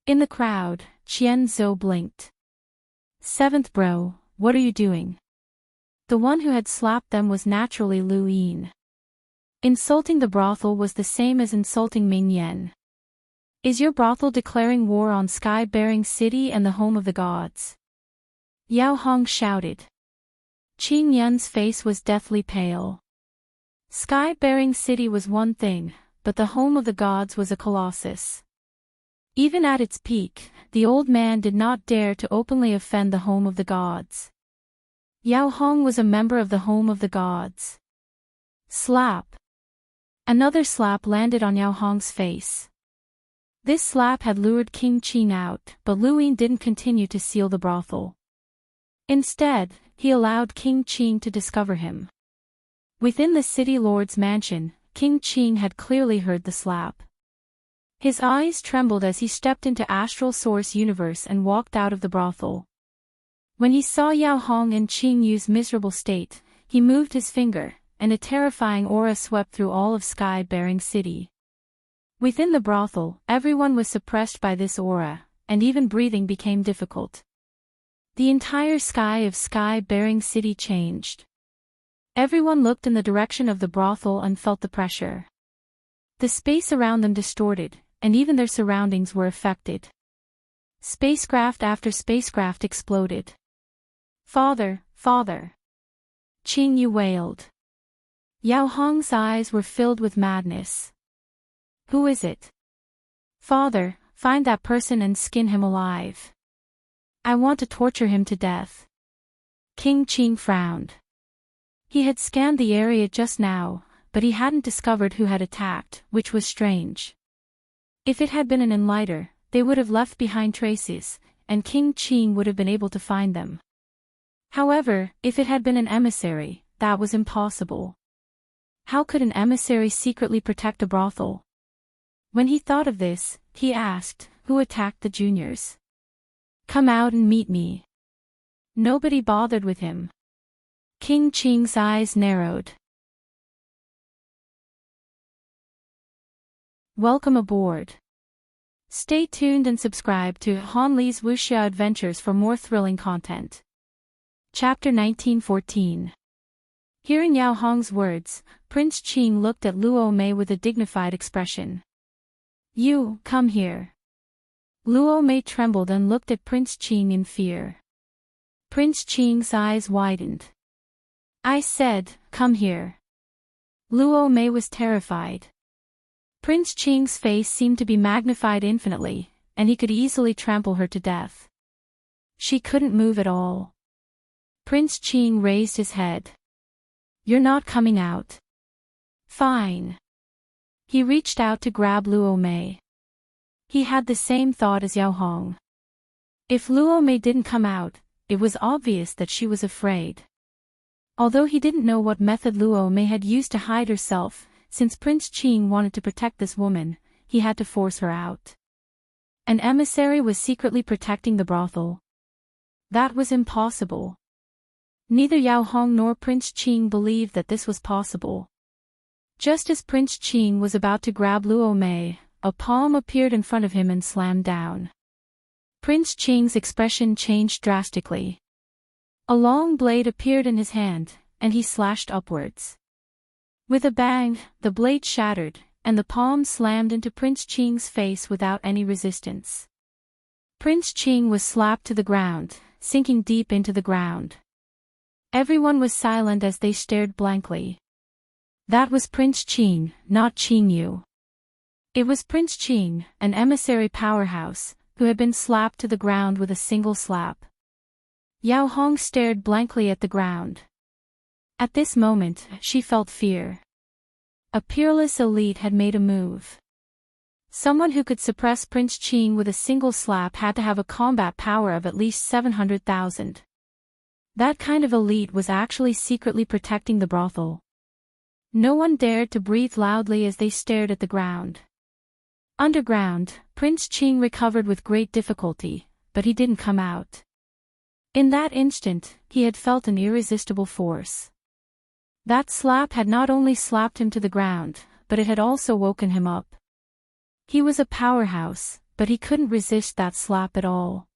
In the crowd, Qian Zhou blinked. Seventh bro, what are you doing? The one who had slapped them was naturally Lu Yin. Insulting the brothel was the same as insulting Ming Yan. Is your brothel declaring war on Sky-bearing City and the home of the gods? Yao Hong shouted. Qing Yun's face was deathly pale. Sky-bearing City was one thing, but the home of the gods was a colossus. Even at its peak, the old man did not dare to openly offend the home of the gods. Yao Hong was a member of the home of the gods. Slap. Another slap landed on Yao Hong's face. This slap had lured King Qing out, but Lu Yin didn't continue to seal the brothel. Instead, he allowed King Qing to discover him. Within the city lord's mansion, King Qing had clearly heard the slap. His eyes trembled as he stepped into Astral Source Universe and walked out of the brothel. When he saw Yao Hong and Qing Yu's miserable state, he moved his finger, and a terrifying aura swept through all of Sky-bearing City. Within the brothel, everyone was suppressed by this aura, and even breathing became difficult. The entire sky of Sky-bearing City changed. Everyone looked in the direction of the brothel and felt the pressure. The space around them distorted, and even their surroundings were affected. Spacecraft after spacecraft exploded. Father, father! Qing Yu wailed. Yao Hong's eyes were filled with madness. Who is it? Father, find that person and skin him alive. I want to torture him to death. King Qing frowned. He had scanned the area just now, but he hadn't discovered who had attacked, which was strange. If it had been an enlighter, they would have left behind traces, and King Qing would have been able to find them. However, if it had been an emissary, that was impossible. How could an emissary secretly protect a brothel? When he thought of this, he asked, who attacked the juniors? Come out and meet me. Nobody bothered with him. King Qing's eyes narrowed. Welcome aboard. Stay tuned and subscribe to Han Li's Wuxia Adventures for more thrilling content. Chapter 1914. Hearing Yao Hong's words, Prince Qing looked at Luo Mei with a dignified expression. You, come here. Luo Mei trembled and looked at Prince Qing in fear. Prince Qing's eyes widened. I said, come here. Luo Mei was terrified. Prince Qing's face seemed to be magnified infinitely, and he could easily trample her to death. She couldn't move at all. Prince Qing raised his head. You're not coming out. Fine. He reached out to grab Luo Mei. He had the same thought as Yao Hong. If Luo Mei didn't come out, it was obvious that she was afraid. Although he didn't know what method Luo Mei had used to hide herself, since Prince Qing wanted to protect this woman, he had to force her out. An emissary was secretly protecting the brothel. That was impossible. Neither Yao Hong nor Prince Qing believed that this was possible. Just as Prince Qing was about to grab Luo Mei, a palm appeared in front of him and slammed down. Prince Qing's expression changed drastically. A long blade appeared in his hand, and he slashed upwards. With a bang, the blade shattered, and the palm slammed into Prince Qing's face without any resistance. Prince Qing was slapped to the ground, sinking deep into the ground. Everyone was silent as they stared blankly. That was Prince Qing, not Qing Yu. It was Prince Qing, an emissary powerhouse, who had been slapped to the ground with a single slap. Yao Hong stared blankly at the ground. At this moment, she felt fear. A peerless elite had made a move. Someone who could suppress Prince Qing with a single slap had to have a combat power of at least 700,000. That kind of elite was actually secretly protecting the brothel. No one dared to breathe loudly as they stared at the ground. Underground, Prince Qing recovered with great difficulty, but he didn't come out. In that instant, he had felt an irresistible force. That slap had not only slapped him to the ground, but it had also woken him up. He was a powerhouse, but he couldn't resist that slap at all.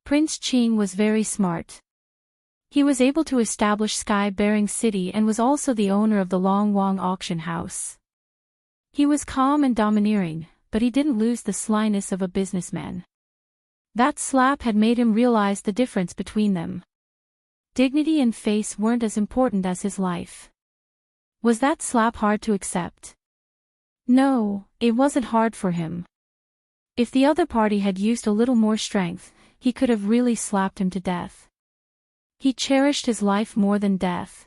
Prince Qing was very smart. He was able to establish Sky-bearing City and was also the owner of the Long Wang auction house. He was calm and domineering, but he didn't lose the slyness of a businessman. That slap had made him realize the difference between them. Dignity and face weren't as important as his life. Was that slap hard to accept? No, it wasn't hard for him. If the other party had used a little more strength, he could have really slapped him to death. He cherished his life more than death.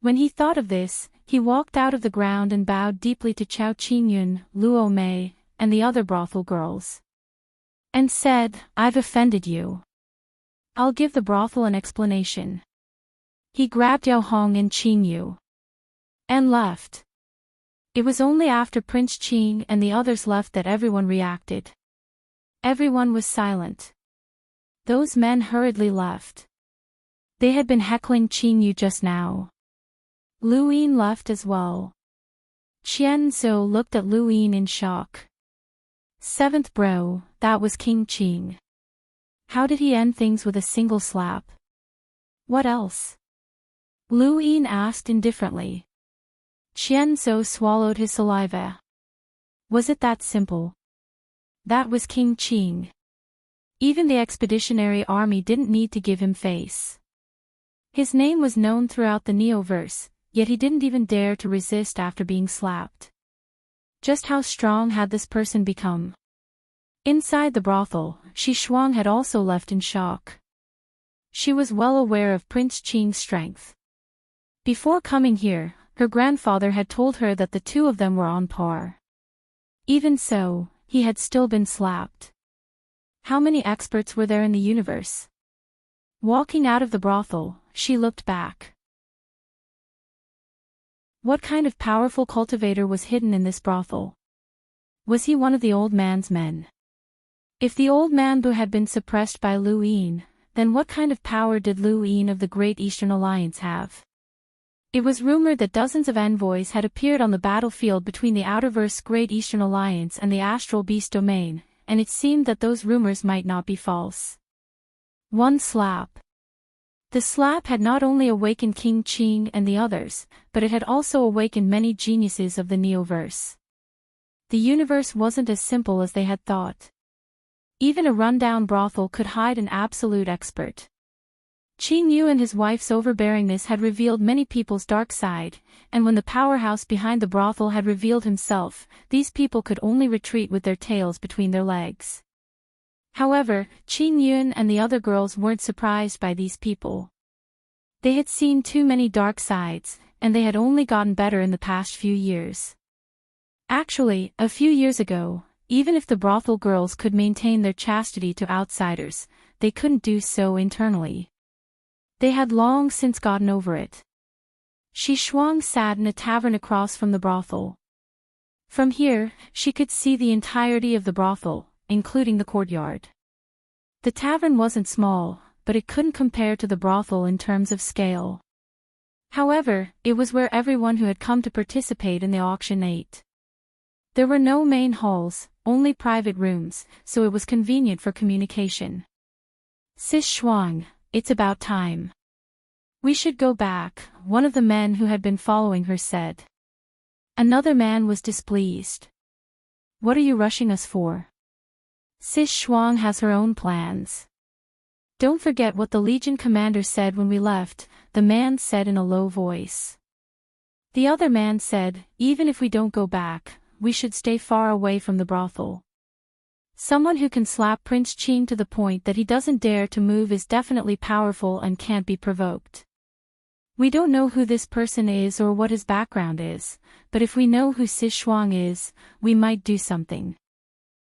When he thought of this, he walked out of the ground and bowed deeply to Chao Qingyun, Luo Mei, and the other brothel girls. And said, I've offended you. I'll give the brothel an explanation. He grabbed Yao Hong and Qing Yu. And left. It was only after Prince Qing and the others left that everyone reacted. Everyone was silent. Those men hurriedly left. They had been heckling Qing Yu just now. Lu Yin left as well. Qian Zhou looked at Lu Yin in shock. Seventh bro, that was King Qing. How did he end things with a single slap? What else? Lu Yin asked indifferently. Qian Zhou swallowed his saliva. Was it that simple? That was King Qing. Even the expeditionary army didn't need to give him face. His name was known throughout the Neoverse, yet he didn't even dare to resist after being slapped. Just how strong had this person become? Inside the brothel, Shi Shuang had also left in shock. She was well aware of Prince Qing's strength. Before coming here, her grandfather had told her that the two of them were on par. Even so, he had still been slapped. How many experts were there in the universe? Walking out of the brothel, she looked back. What kind of powerful cultivator was hidden in this brothel? Was he one of the old man's men? If the old man Bu had been suppressed by Lu Yin, then what kind of power did Lu Yin of the Great Eastern Alliance have? It was rumored that dozens of envoys had appeared on the battlefield between the Outerverse Great Eastern Alliance and the Astral Beast Domain, and it seemed that those rumors might not be false. One slap. The slap had not only awakened King Qing and the others, but it had also awakened many geniuses of the Neoverse. The universe wasn't as simple as they had thought. Even a rundown brothel could hide an absolute expert. Qing Yu and his wife's overbearingness had revealed many people's dark side, and when the powerhouse behind the brothel had revealed himself, these people could only retreat with their tails between their legs. However, Qing Yun and the other girls weren't surprised by these people. They had seen too many dark sides, and they had only gotten better in the past few years. Actually, a few years ago, even if the brothel girls could maintain their chastity to outsiders, they couldn't do so internally. They had long since gotten over it. Shi Shuang sat in a tavern across from the brothel. From here, she could see the entirety of the brothel, including the courtyard. The tavern wasn't small, but it couldn't compare to the brothel in terms of scale. However, it was where everyone who had come to participate in the auction ate. There were no main halls, only private rooms, so it was convenient for communication. Sis Shuang, it's about time. We should go back, one of the men who had been following her said. Another man was displeased. What are you rushing us for? Sis Shuang has her own plans. Don't forget what the Legion commander said when we left, the man said in a low voice. The other man said, even if we don't go back, we should stay far away from the brothel. Someone who can slap Prince Qing to the point that he doesn't dare to move is definitely powerful and can't be provoked. We don't know who this person is or what his background is, but if we know who Sis Shuang is, we might do something.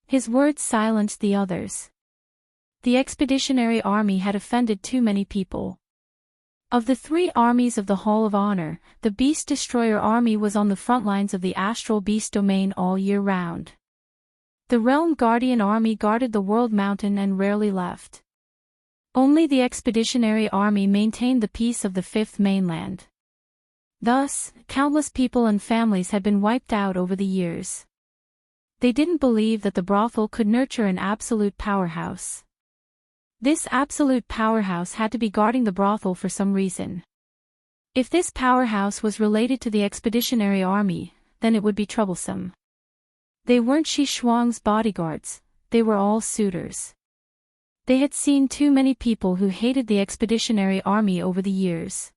His words silenced the others. The expeditionary army had offended too many people. Of the three armies of the Hall of Honor, the Beast Destroyer army was on the front lines of the astral beast domain all year round. The Realm Guardian army guarded the World Mountain and rarely left. Only the Expeditionary Army maintained the peace of the Fifth Mainland. Thus, countless people and families had been wiped out over the years. They didn't believe that the brothel could nurture an absolute powerhouse. This absolute powerhouse had to be guarding the brothel for some reason. If this powerhouse was related to the Expeditionary Army, then it would be troublesome. They weren't Shi Shuang's bodyguards, they were all suitors. They had seen too many people who hated the Expeditionary Army over the years.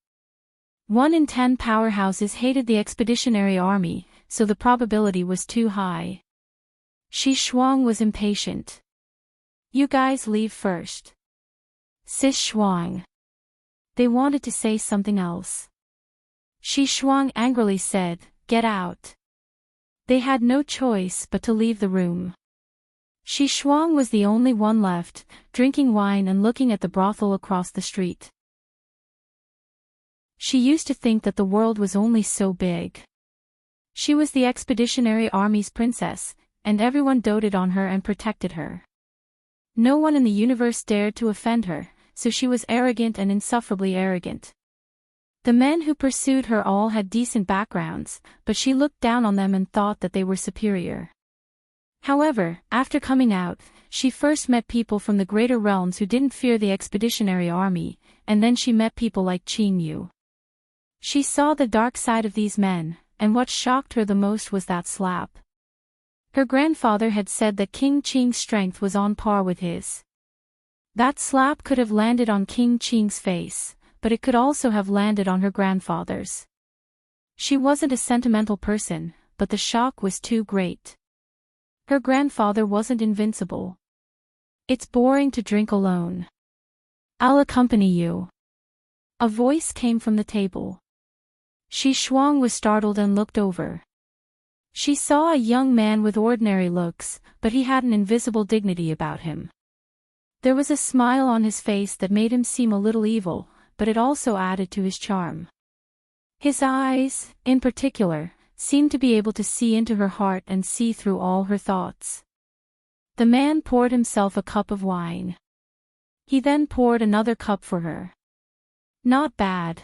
1 in 10 powerhouses hated the Expeditionary Army, so the probability was too high. Shi Shuang was impatient. You guys leave first. Sis Shuang. They wanted to say something else. Shi Shuang angrily said, get out. They had no choice but to leave the room. Shi Shuang was the only one left, drinking wine and looking at the brothel across the street. She used to think that the world was only so big. She was the Expeditionary Army's princess, and everyone doted on her and protected her. No one in the universe dared to offend her, so she was arrogant and insufferably arrogant. The men who pursued her all had decent backgrounds, but she looked down on them and thought that they were superior. However, after coming out, she first met people from the greater realms who didn't fear the Expeditionary Army, and then she met people like Qing Yu. She saw the dark side of these men, and what shocked her the most was that slap. Her grandfather had said that King Qing's strength was on par with his. That slap could have landed on King Qing's face, but it could also have landed on her grandfather's. She wasn't a sentimental person, but the shock was too great. Her grandfather wasn't invincible. It's boring to drink alone. I'll accompany you. A voice came from the table. Shi Shuang was startled and looked over. She saw a young man with ordinary looks, but he had an invisible dignity about him. There was a smile on his face that made him seem a little evil, but it also added to his charm. His eyes, in particular, seemed to be able to see into her heart and see through all her thoughts. The man poured himself a cup of wine. He then poured another cup for her. Not bad.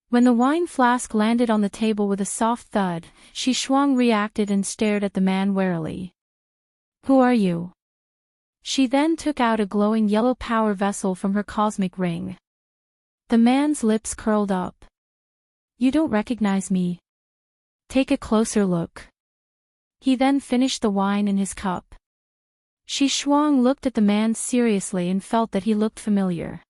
When the wine flask landed on the table with a soft thud, Shi Shuang reacted and stared at the man warily. Who are you? She then took out a glowing yellow power vessel from her cosmic ring. The man's lips curled up. You don't recognize me. Take a closer look. He then finished the wine in his cup. Shi Shuang looked at the man seriously and felt that he looked familiar.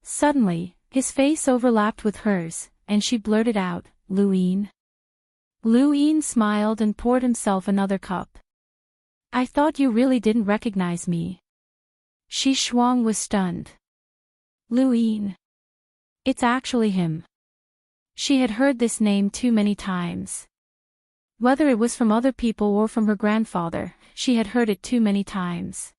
Suddenly, his face overlapped with hers, and she blurted out, Lu Yin. Lu Yin smiled and poured himself another cup. I thought you really didn't recognize me. Shi Shuang was stunned. Lu Yin. It's actually him. She had heard this name too many times. Whether it was from other people or from her grandfather, she had heard it too many times.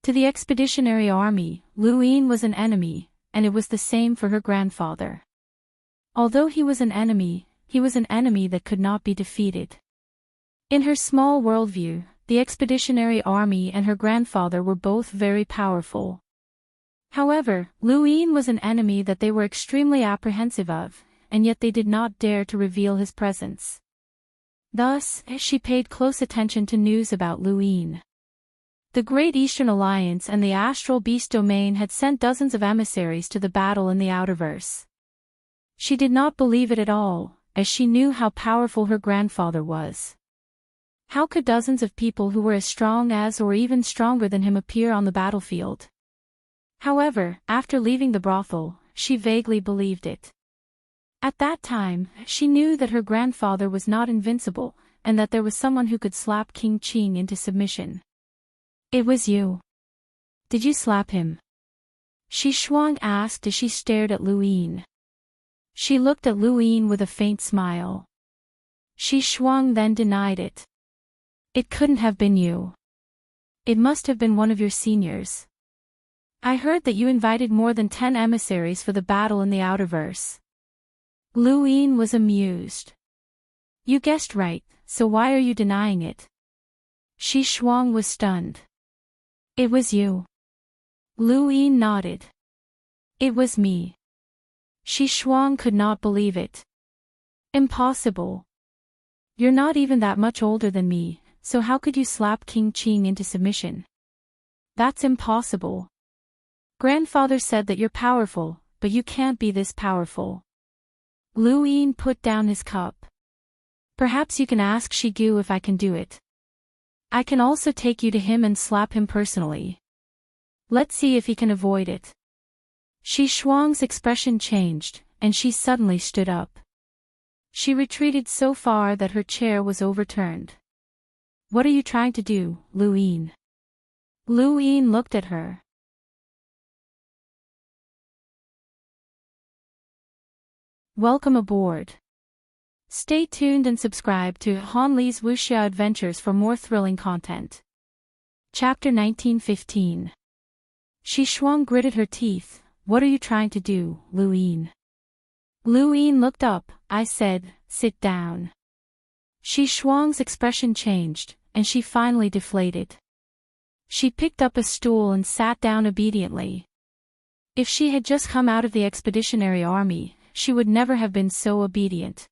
To the expeditionary army, Lu Yin was an enemy, and it was the same for her grandfather. Although he was an enemy that could not be defeated. In her small worldview, the expeditionary army and her grandfather were both very powerful. However, Lu Yin was an enemy that they were extremely apprehensive of, and yet they did not dare to reveal his presence. Thus, she paid close attention to news about Lu Yin. The Great Eastern Alliance and the Astral Beast Domain had sent dozens of emissaries to the battle in the Outerverse. She did not believe it at all, as she knew how powerful her grandfather was. How could dozens of people who were as strong as or even stronger than him appear on the battlefield? However, after leaving the brothel, she vaguely believed it. At that time, she knew that her grandfather was not invincible, and that there was someone who could slap King Qing into submission. It was you. Did you slap him? Shi Shuang asked as she stared at Lu Yin. She looked at Lu Yin with a faint smile. Shi Shuang then denied it. It couldn't have been you. It must have been one of your seniors. I heard that you invited more than 10 emissaries for the battle in the Outerverse. Lu Yin was amused. You guessed right, so why are you denying it? Shi Shuang was stunned. It was you. Lu Yin nodded. It was me. Shi Shuang could not believe it. Impossible. You're not even that much older than me, so how could you slap King Qing into submission? That's impossible. Grandfather said that you're powerful, but you can't be this powerful. Lu Yin put down his cup. Perhaps you can ask Shigu if I can do it. I can also take you to him and slap him personally. Let's see if he can avoid it. Shi Shuang's expression changed, and she suddenly stood up. She retreated so far that her chair was overturned. What are you trying to do, Lu Yin? Lu Yin looked at her. Welcome aboard. Stay tuned and subscribe to Han Li's Wuxia Adventures for more thrilling content. Chapter 1915. Shi Shuang gritted her teeth. What are you trying to do, Lu Yin? Lu Yin looked up. I said, sit down. Shi Shuang's expression changed, and she finally deflated. She picked up a stool and sat down obediently. If she had just come out of the expeditionary army, she would never have been so obedient.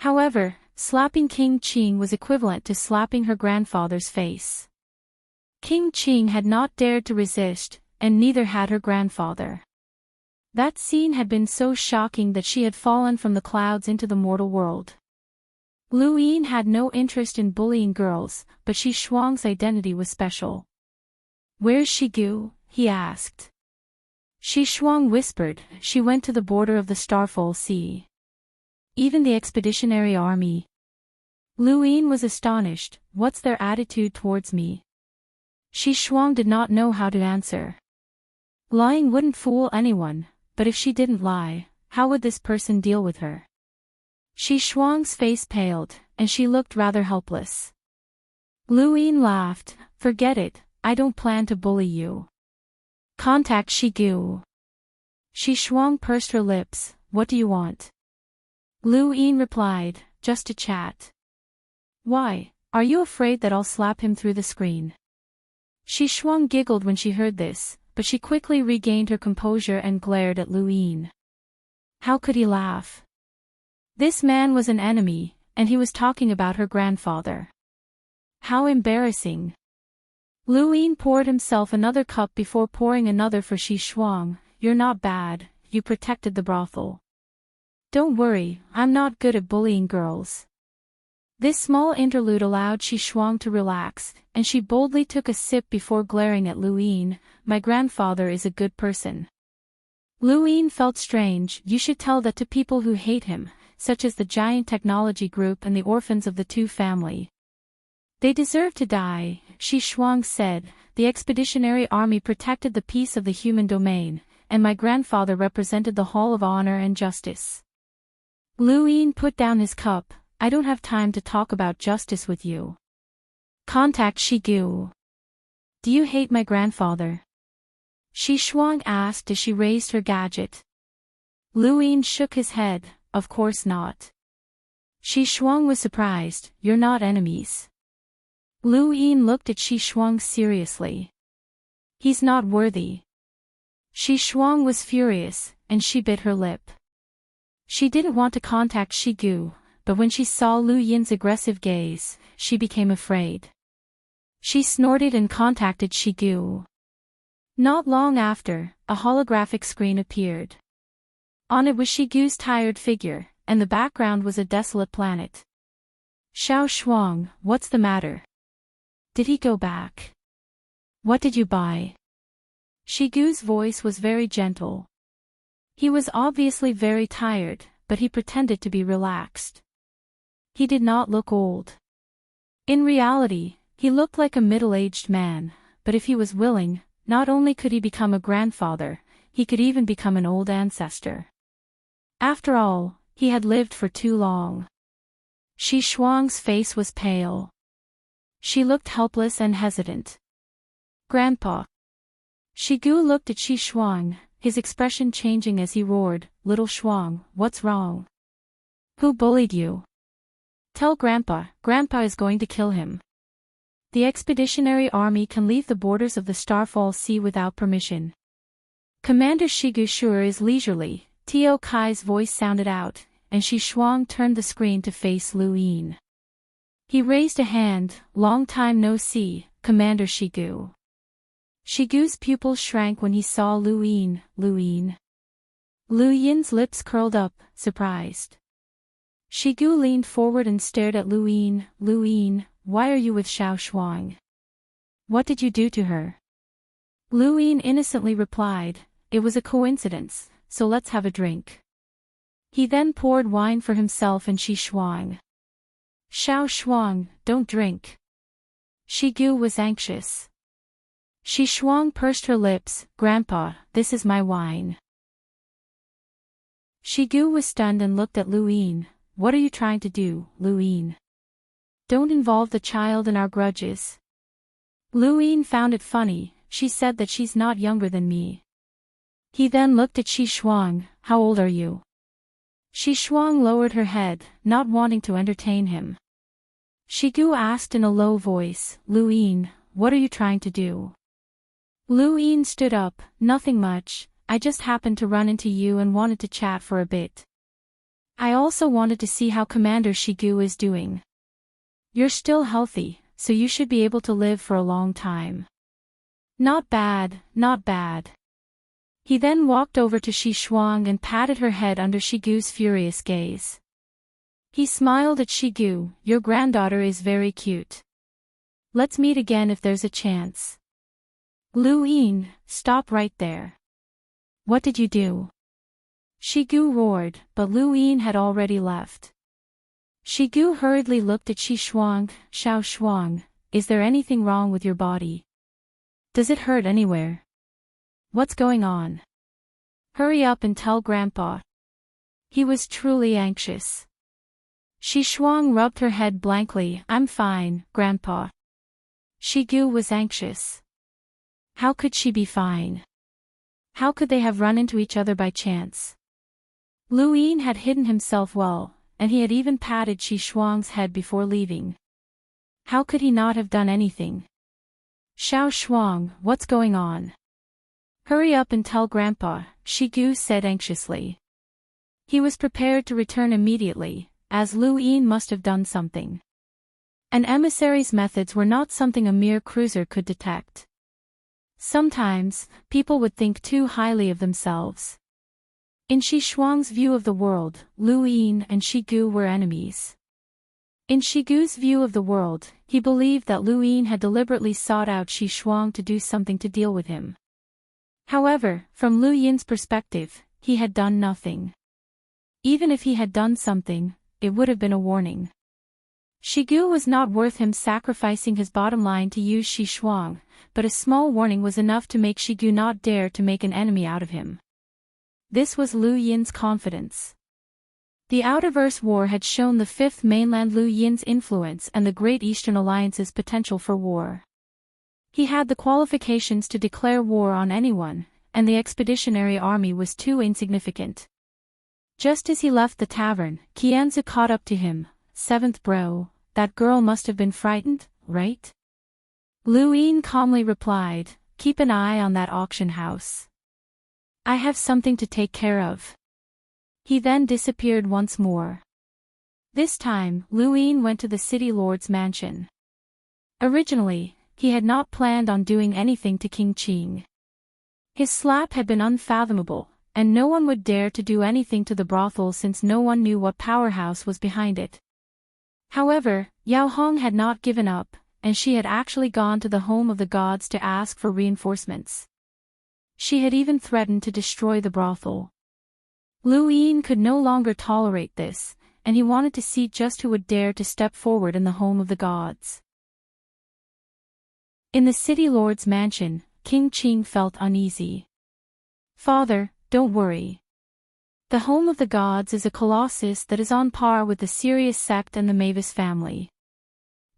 However, slapping King Qing was equivalent to slapping her grandfather's face. King Qing had not dared to resist, and neither had her grandfather. That scene had been so shocking that she had fallen from the clouds into the mortal world. Lu Yin had no interest in bullying girls, but Shi Shuang's identity was special. Where's Shigu? He asked. Shi Shuang whispered, she went to the border of the Starfall Sea. Even the expeditionary army. Lu Yin was astonished. What's their attitude towards me? Shi Shuang did not know how to answer. Lying wouldn't fool anyone, but if she didn't lie, how would this person deal with her? Shi Shuang's face paled, and she looked rather helpless. Lu Yin laughed. Forget it, I don't plan to bully you. Contact Shigu. Shi Shuang pursed her lips. What do you want? Lu Yin replied, just to chat. Why, are you afraid that I'll slap him through the screen? Shi Shuang giggled when she heard this, but she quickly regained her composure and glared at Lu Yin. How could he laugh? This man was an enemy, and he was talking about her grandfather. How embarrassing. Lu Yin poured himself another cup before pouring another for Shi Shuang. You're not bad, you protected the brothel. Don't worry, I'm not good at bullying girls. This small interlude allowed Shi Shuang to relax, and she boldly took a sip before glaring at Lu Yin. My grandfather is a good person. Lu Yin felt strange. You should tell that to people who hate him, such as the giant technology group and the orphans of the Tu family. They deserve to die, Shi Shuang said. The expeditionary army protected the peace of the human domain, and my grandfather represented the Hall of Honor and Justice. Lu Yin put down his cup. I don't have time to talk about justice with you. Contact Shi Gu. Do you hate my grandfather? Shi Shuang asked as she raised her gadget. Lu Yin shook his head. Of course not. Shi Shuang was surprised. You're not enemies. Lu Yin looked at Shi Shuang seriously. He's not worthy. Shi Shuang was furious, and she bit her lip. She didn't want to contact Shi Gu, but when she saw Lu Yin's aggressive gaze, she became afraid. She snorted and contacted Shi Gu. Not long after, a holographic screen appeared. On it was Shi Gu's tired figure, and the background was a desolate planet. Xiao Shuang, what's the matter? Did he go back? What did you buy? Shi Gu's voice was very gentle. He was obviously very tired, but he pretended to be relaxed. He did not look old. In reality, he looked like a middle-aged man, but if he was willing, not only could he become a grandfather, he could even become an old ancestor. After all, he had lived for too long. Shi Shuang's face was pale. She looked helpless and hesitant. Grandpa. Shi Gu looked at Shi Shuang, his expression changing as he roared, Little Shuang, what's wrong? Who bullied you? Tell Grandpa, Grandpa is going to kill him. The expeditionary army can leave the borders of the Starfall Sea without permission. Commander Shigu sure is leisurely, Tio Kai's voice sounded out, and Shi Shuang turned the screen to face Lu Yin. He raised a hand, long time no see, Commander Shigu. Shigu's pupils shrank when he saw Lu Yin. Lu Yin. Lu Yin's lips curled up, surprised. Shigu leaned forward and stared at Lu Yin. Lu Yin, why are you with Xiao Shuang? What did you do to her? Lu Yin innocently replied, it was a coincidence, so let's have a drink. He then poured wine for himself and Shi Shuang. Xiao Shuang, don't drink. Shigu was anxious. Shi Shuang pursed her lips, Grandpa, this is my wine. Shigu was stunned and looked at Lu Yin. What are you trying to do, Lu Yin? Don't involve the child in our grudges. Lu Yin found it funny, she said that she's not younger than me. He then looked at Shi Shuang, how old are you? Shi Shuang lowered her head, not wanting to entertain him. Shigu asked in a low voice, Lu Yin, what are you trying to do? Lu Yin stood up, nothing much, I just happened to run into you and wanted to chat for a bit. I also wanted to see how Commander Shigu is doing. You're still healthy, so you should be able to live for a long time. Not bad, not bad. He then walked over to Shi Shuang and patted her head under Shigu's furious gaze. He smiled at Shigu, your granddaughter is very cute. Let's meet again if there's a chance. Lu Yin, stop right there. What did you do? Shigu roared, but Lu Yin had already left. Shigu hurriedly looked at Shi Shuang, Xiao Shuang, is there anything wrong with your body? Does it hurt anywhere? What's going on? Hurry up and tell Grandpa. He was truly anxious. Shi Shuang rubbed her head blankly, I'm fine, Grandpa. Shigu was anxious. How could she be fine? How could they have run into each other by chance? Lu Yin had hidden himself well, and he had even patted Shi Shuang's head before leaving. How could he not have done anything? Xiao Shuang, what's going on? Hurry up and tell Grandpa, Shigu said anxiously. He was prepared to return immediately, as Lu Yin must have done something. An emissary's methods were not something a mere cruiser could detect. Sometimes, people would think too highly of themselves. In Shi Shuang's view of the world, Lu Yin and Shi Gu were enemies. In Shi Gu's view of the world, he believed that Lu Yin had deliberately sought out Shi Shuang to do something to deal with him. However, from Lu Yin's perspective, he had done nothing. Even if he had done something, it would have been a warning. Shi Gu was not worth him sacrificing his bottom line to use Shi Shuang, but a small warning was enough to make Shi Gu not dare to make an enemy out of him. This was Lu Yin's confidence. The Outerverse War had shown the Fifth Mainland Lu Yin's influence and the Great Eastern Alliance's potential for war. He had the qualifications to declare war on anyone, and the expeditionary army was too insignificant. Just as he left the tavern, Qianzu caught up to him. "Seventh bro, that girl must have been frightened, right?" Lu Yin calmly replied, "Keep an eye on that auction house. I have something to take care of." He then disappeared once more. This time, Lu Yin went to the city lord's mansion. Originally, he had not planned on doing anything to King Qing. His slap had been unfathomable, and no one would dare to do anything to the brothel since no one knew what powerhouse was behind it. However, Yao Hong had not given up, and she had actually gone to the home of the gods to ask for reinforcements. She had even threatened to destroy the brothel. Lu Yin could no longer tolerate this, and he wanted to see just who would dare to step forward in the home of the gods. In the city lord's mansion, King Qing felt uneasy. "Father, don't worry. The home of the gods is a colossus that is on par with the Sirius sect and the Mavis family.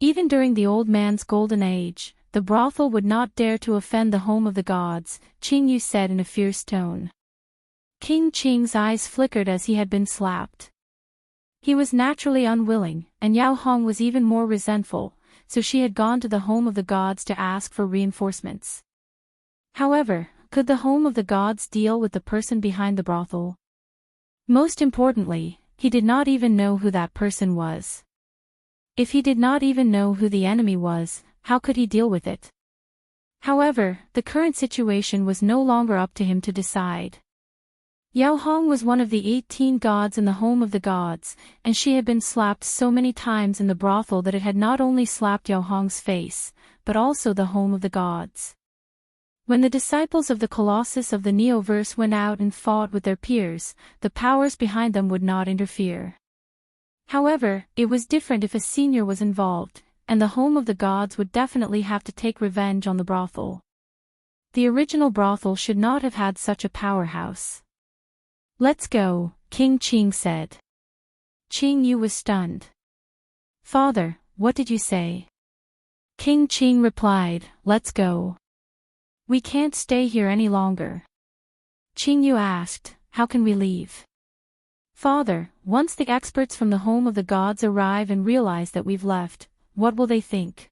Even during the old man's golden age, the brothel would not dare to offend the home of the gods," Qing Yu said in a fierce tone. King Qing's eyes flickered as he had been slapped. He was naturally unwilling, and Yao Hong was even more resentful, so she had gone to the home of the gods to ask for reinforcements. However, could the home of the gods deal with the person behind the brothel? Most importantly, he did not even know who that person was. If he did not even know who the enemy was, how could he deal with it? However, the current situation was no longer up to him to decide. Yao Hong was one of the 18 gods in the home of the gods, and she had been slapped so many times in the brothel that it had not only slapped Yao Hong's face, but also the home of the gods. When the disciples of the Colossus of the Neoverse went out and fought with their peers, the powers behind them would not interfere. However, it was different if a senior was involved, and the home of the gods would definitely have to take revenge on the brothel. The original brothel should not have had such a powerhouse. "Let's go," King Qing said. Qing Yu was stunned. "Father, what did you say?" King Qing replied, "Let's go. We can't stay here any longer." Qing Yu asked, "How can we leave?" "Father, once the experts from the home of the gods arrive and realize that we've left, what will they think?"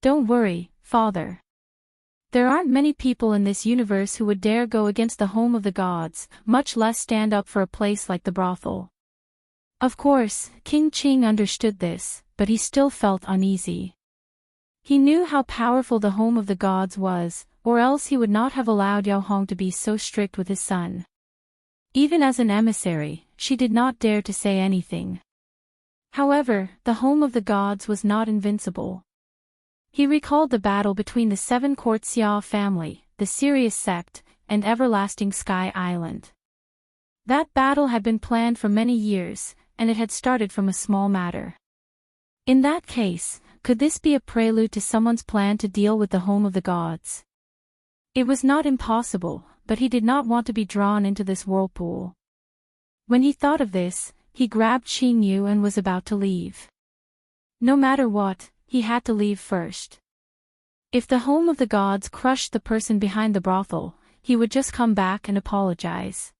"Don't worry, Father. There aren't many people in this universe who would dare go against the home of the gods, much less stand up for a place like the brothel." Of course, King Qing understood this, but he still felt uneasy. He knew how powerful the home of the gods was, or else he would not have allowed Yao Hong to be so strict with his son. Even as an emissary, she did not dare to say anything. However, the home of the gods was not invincible. He recalled the battle between the Seven Court Xia family, the Sirius sect, and Everlasting Sky Island. That battle had been planned for many years, and it had started from a small matter. In that case, could this be a prelude to someone's plan to deal with the home of the gods? It was not impossible, but he did not want to be drawn into this whirlpool. When he thought of this, he grabbed Qing Yu and was about to leave. No matter what, he had to leave first. If the home of the gods crushed the person behind the brothel, he would just come back and apologize.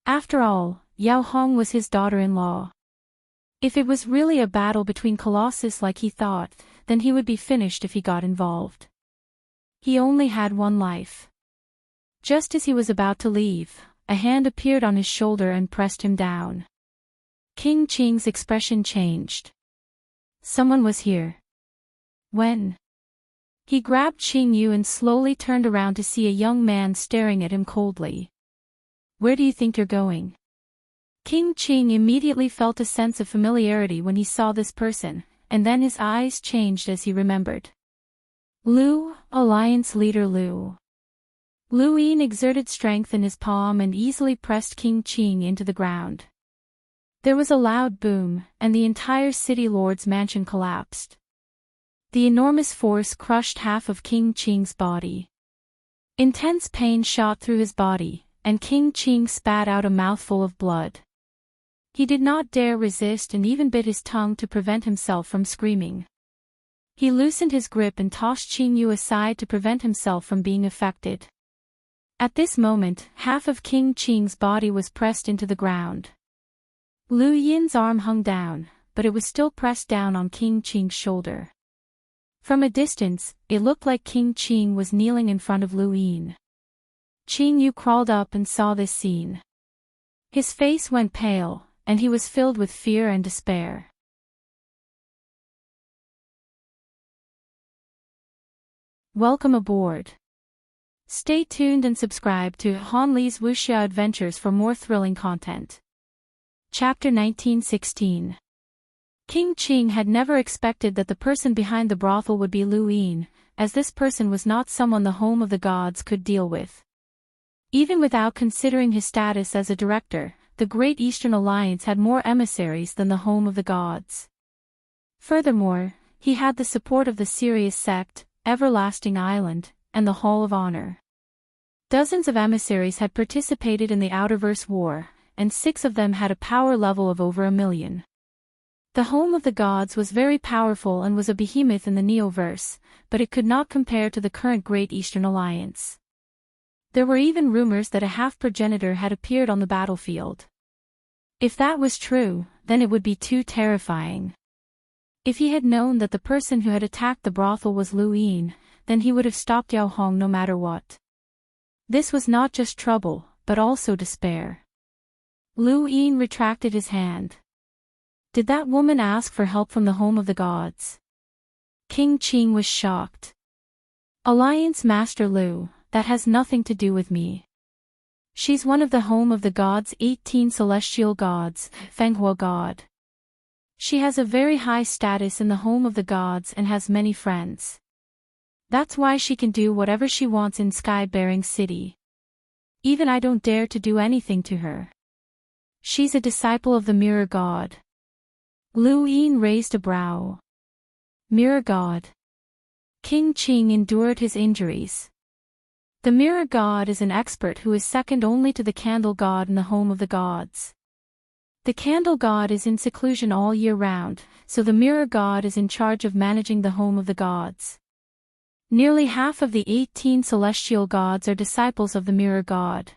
After all, Yao Hong was his daughter-in-law. If it was really a battle between colossus like he thought, then he would be finished if he got involved. He only had one life. Just as he was about to leave, a hand appeared on his shoulder and pressed him down. King Qing's expression changed. Someone was here. When? He grabbed Qing Yu and slowly turned around to see a young man staring at him coldly. Where do you think you're going? King Qing immediately felt a sense of familiarity when he saw this person, and then his eyes changed as he remembered. Lu, Alliance Leader Lu. Lu Yin exerted strength in his palm and easily pressed King Qing into the ground. There was a loud boom, and the entire city lord's mansion collapsed. The enormous force crushed half of King Qing's body. Intense pain shot through his body, and King Qing spat out a mouthful of blood. He did not dare resist and even bit his tongue to prevent himself from screaming. He loosened his grip and tossed Qing Yu aside to prevent himself from being affected. At this moment, half of King Qing's body was pressed into the ground. Lu Yin's arm hung down, but it was still pressed down on King Qing's shoulder. From a distance, it looked like King Qing was kneeling in front of Lu Yin. Qing Yu crawled up and saw this scene. His face went pale, and he was filled with fear and despair. Welcome aboard. Stay tuned and subscribe to Han Li's Wuxia Adventures for more thrilling content. Chapter 1916. King Qing had never expected that the person behind the brothel would be Lu Yin, as this person was not someone the home of the gods could deal with. Even without considering his status as a director, the Great Eastern Alliance had more emissaries than the home of the gods. Furthermore, he had the support of the Sirius sect, Everlasting Island, and the Hall of Honor. Dozens of emissaries had participated in the Outerverse War, and 6 of them had a power level of over 1,000,000. The home of the gods was very powerful and was a behemoth in the Neoverse, but it could not compare to the current Great Eastern Alliance. There were even rumors that a half-progenitor had appeared on the battlefield. If that was true, then it would be too terrifying. If he had known that the person who had attacked the brothel was Lu Yin, then he would have stopped Yao Hong no matter what. This was not just trouble, but also despair. Lu Yin retracted his hand. Did that woman ask for help from the home of the gods? King Qing was shocked. Alliance Master Lu, that has nothing to do with me. She's one of the home of the gods' 18 celestial gods, Fenghua God. She has a very high status in the home of the gods and has many friends. That's why she can do whatever she wants in Sky-bearing City. Even I don't dare to do anything to her. She's a disciple of the Mirror God. Lu Yin raised a brow. Mirror God. King Qing endured his injuries. The Mirror God is an expert who is second only to the Candle God in the home of the gods. The Candle God is in seclusion all year round, so the Mirror God is in charge of managing the home of the gods. Nearly half of the 18 celestial gods are disciples of the Mirror God.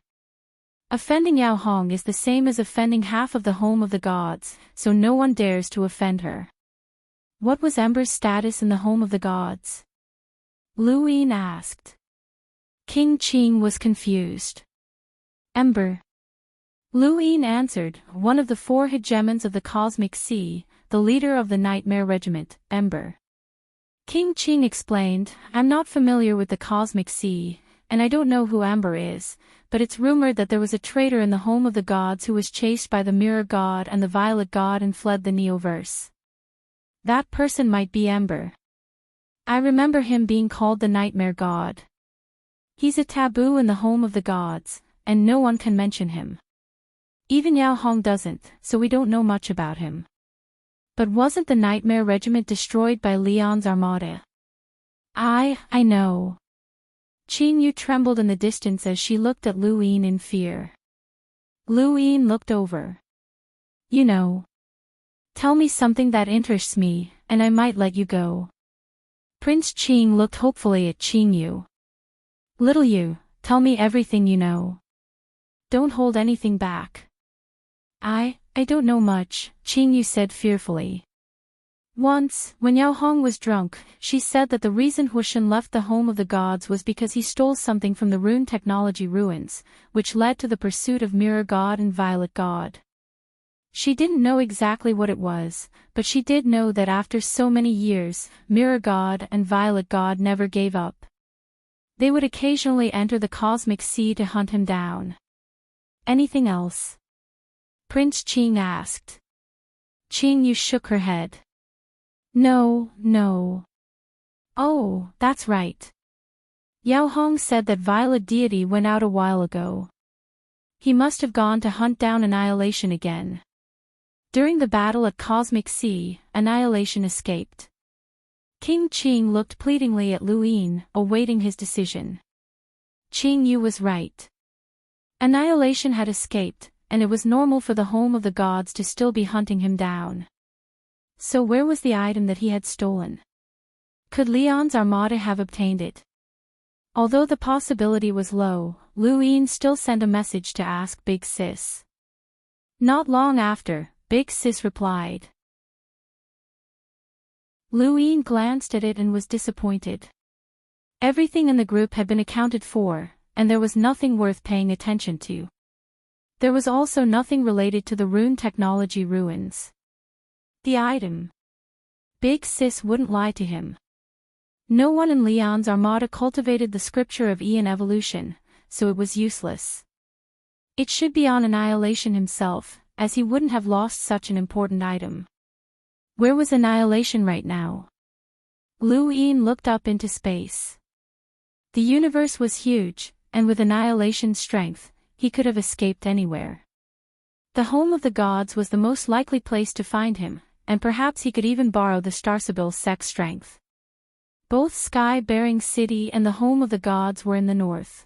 Offending Yao Hong is the same as offending half of the home of the gods, so no one dares to offend her. What was Ember's status in the home of the gods? Lu Yin asked. King Qing was confused. Ember. Lu Yin answered, one of the 4 hegemons of the Cosmic Sea, the leader of the Nightmare Regiment, Ember. King Qing explained, I'm not familiar with the Cosmic Sea, and I don't know who Ember is, but it's rumored that there was a traitor in the home of the gods who was chased by the Mirror God and the Violet God and fled the Neoverse. That person might be Ember. I remember him being called the Nightmare God. He's a taboo in the home of the gods, and no one can mention him. Even Yao Hong doesn't, so we don't know much about him. But wasn't the Nightmare Regiment destroyed by Leon's armada? I know. Qing Yu trembled in the distance as she looked at Lu Yin in fear. Lu Yin looked over. You know. Tell me something that interests me, and I might let you go. Prince Qing looked hopefully at Qing Yu. Little Yu, tell me everything you know. Don't hold anything back. I don't know much, Qing Yu said fearfully. Once, when Yao Hong was drunk, she said that the reason Huishan left the home of the gods was because he stole something from the rune technology ruins, which led to the pursuit of Mirror God and Violet God. She didn't know exactly what it was, but she did know that after so many years, Mirror God and Violet God never gave up. They would occasionally enter the Cosmic Sea to hunt him down. Anything else? Prince Qing asked. Qing Yu shook her head. No, no. Oh, that's right. Yao Hong said that violet deity went out a while ago. He must have gone to hunt down Annihilation again. During the battle at Cosmic Sea, Annihilation escaped. King Qing looked pleadingly at Lu Yin, awaiting his decision. Qing Yu was right. Annihilation had escaped, and it was normal for the home of the gods to still be hunting him down. So where was the item that he had stolen? Could Leon's armada have obtained it? Although the possibility was low, Lu Yin still sent a message to ask Big Sis. Not long after, Big Sis replied. Lu Yin glanced at it and was disappointed. Everything in the group had been accounted for, and there was nothing worth paying attention to. There was also nothing related to the rune technology ruins. The item. Big Sis wouldn't lie to him. No one in Leon's armada cultivated the scripture of Aeon evolution, so it was useless. It should be on Annihilation himself, as he wouldn't have lost such an important item. Where was Annihilation right now? Lu Yin looked up into space. The universe was huge, and with Annihilation's strength, he could have escaped anywhere. The home of the gods was the most likely place to find him, and perhaps he could even borrow the Starsabil's sex strength. Both Sky-bearing City and the home of the gods were in the north.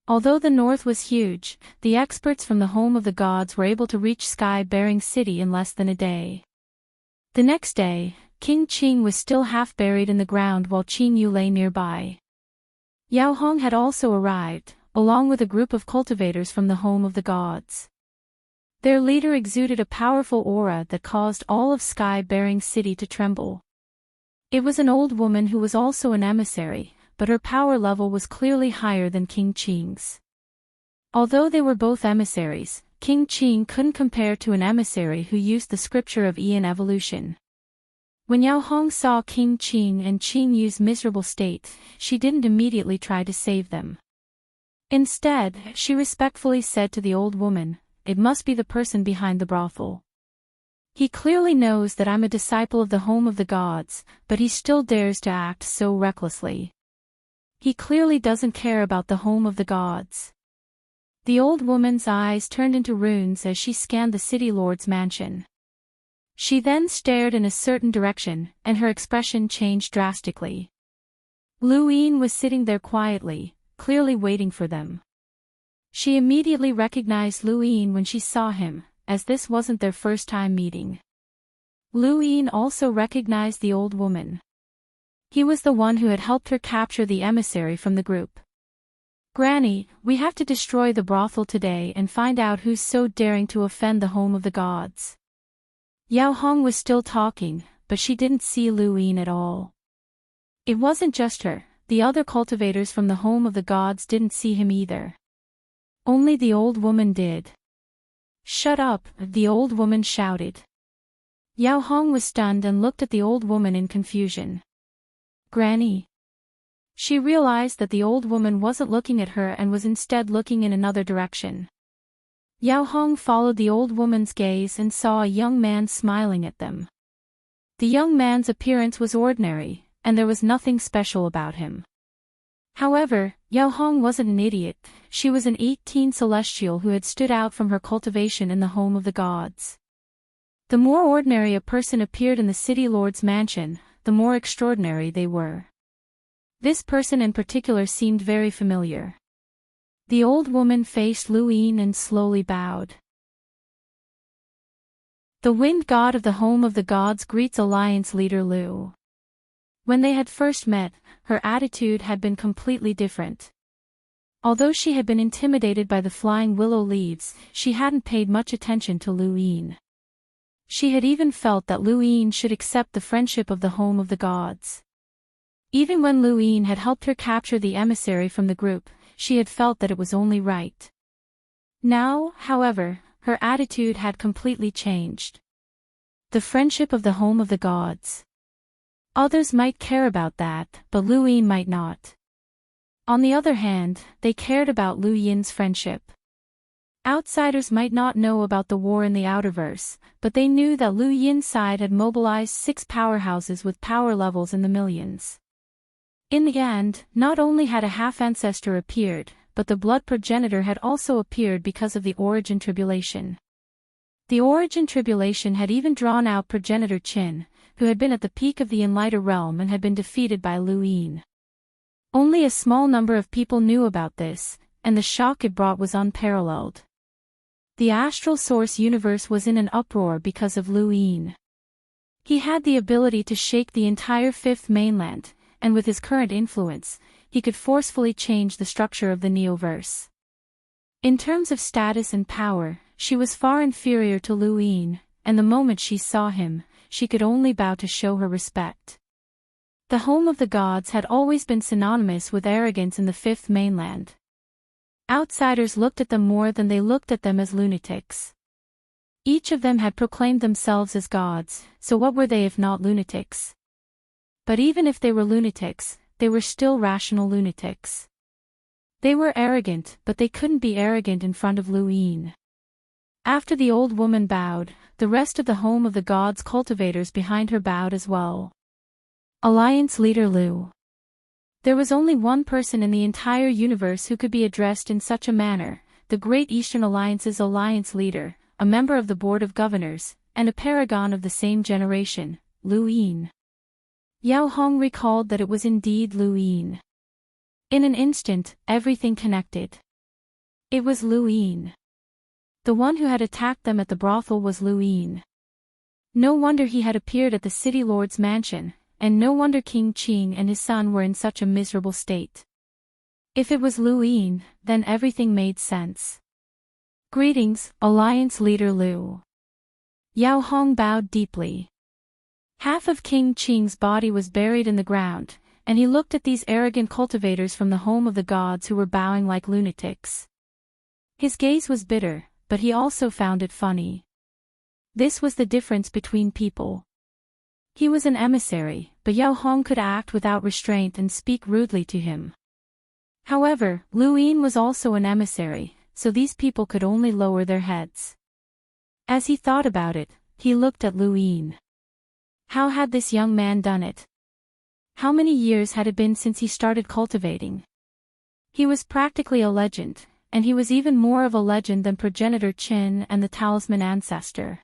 Although the north was huge, the experts from the home of the gods were able to reach Sky-bearing City in less than a day. The next day, King Qing was still half buried in the ground while Qing Yu lay nearby. Yao Hong had also arrived, along with a group of cultivators from the home of the gods. Their leader exuded a powerful aura that caused all of Sky-bearing City to tremble. It was an old woman who was also an emissary, but her power level was clearly higher than King Qing's. Although they were both emissaries, King Qing couldn't compare to an emissary who used the scripture of Aeon evolution. When Yao Hong saw King Qing and Qing Yu's miserable state, she didn't immediately try to save them. Instead, she respectfully said to the old woman, "It must be the person behind the brothel. He clearly knows that I'm a disciple of the home of the gods, but he still dares to act so recklessly. He clearly doesn't care about the home of the gods." The old woman's eyes turned into runes as she scanned the city lord's mansion. She then stared in a certain direction, and her expression changed drastically. Lu Yin was sitting there quietly, clearly waiting for them. She immediately recognized Lu Yin when she saw him, as this wasn't their first time meeting. Lu Yin also recognized the old woman. He was the one who had helped her capture the emissary from the group. "Granny, we have to destroy the brothel today and find out who's so daring to offend the home of the gods." Yao Hong was still talking, but she didn't see Lu Yin at all. It wasn't just her, the other cultivators from the home of the gods didn't see him either. Only the old woman did. "Shut up," the old woman shouted. Yao Hong was stunned and looked at the old woman in confusion. "Granny?" She realized that the old woman wasn't looking at her and was instead looking in another direction. Yao Hong followed the old woman's gaze and saw a young man smiling at them. The young man's appearance was ordinary, and there was nothing special about him. However, Yao Hong wasn't an idiot, she was an 18 celestial who had stood out from her cultivation in the home of the gods. The more ordinary a person appeared in the city lord's mansion, the more extraordinary they were. This person in particular seemed very familiar. The old woman faced Lu Yin and slowly bowed. The wind god of the home of the gods greets Alliance leader Lu. When they had first met, her attitude had been completely different. Although she had been intimidated by the flying willow leaves, she hadn't paid much attention to Lu Yin. She had even felt that Lu Yin should accept the friendship of the home of the gods. Even when Lu Yin had helped her capture the emissary from the group, she had felt that it was only right. Now, however, her attitude had completely changed. The friendship of the home of the gods. Others might care about that, but Lu Yin might not. On the other hand, they cared about Lu Yin's friendship. Outsiders might not know about the war in the Outerverse, but they knew that Liu Yin's side had mobilized 6 powerhouses with power levels in the millions. In the end, not only had a half-ancestor appeared, but the blood progenitor had also appeared because of the origin tribulation. The origin tribulation had even drawn out progenitor Qin, who had been at the peak of the Enlighter realm and had been defeated by Liu Yin. Only a small number of people knew about this, and the shock it brought was unparalleled. The astral source universe was in an uproar because of Liu Yin. He had the ability to shake the entire fifth mainland, and with his current influence, he could forcefully change the structure of the Neoverse. In terms of status and power, she was far inferior to Liu Yin, and the moment she saw him, she could only bow to show her respect. The home of the gods had always been synonymous with arrogance in the fifth mainland. Outsiders looked at them more than they looked at them as lunatics. Each of them had proclaimed themselves as gods, so what were they if not lunatics? But even if they were lunatics, they were still rational lunatics. They were arrogant, but they couldn't be arrogant in front of Liu Yin. After the old woman bowed, the rest of the home of the gods' cultivators behind her bowed as well. Alliance leader Liu. There was only one person in the entire universe who could be addressed in such a manner, the Great Eastern Alliance's alliance leader, a member of the Board of Governors, and a paragon of the same generation, Liu Yin. Yao Hong recalled that it was indeed Liu Yin. In an instant, everything connected. It was Liu Yin. The one who had attacked them at the brothel was Liu Yin. No wonder he had appeared at the city lord's mansion, and no wonder King Qing and his son were in such a miserable state. If it was Liu Yin, then everything made sense. Greetings, Alliance Leader Liu. Yao Hong bowed deeply. Half of King Qing's body was buried in the ground, and he looked at these arrogant cultivators from the home of the gods who were bowing like lunatics. His gaze was bitter, but he also found it funny. This was the difference between people. He was an emissary, but Yao Hong could act without restraint and speak rudely to him. However, Liu Yin was also an emissary, so these people could only lower their heads. As he thought about it, he looked at Liu Yin. How had this young man done it? How many years had it been since he started cultivating? He was practically a legend, and he was even more of a legend than progenitor Qin and the talisman ancestor.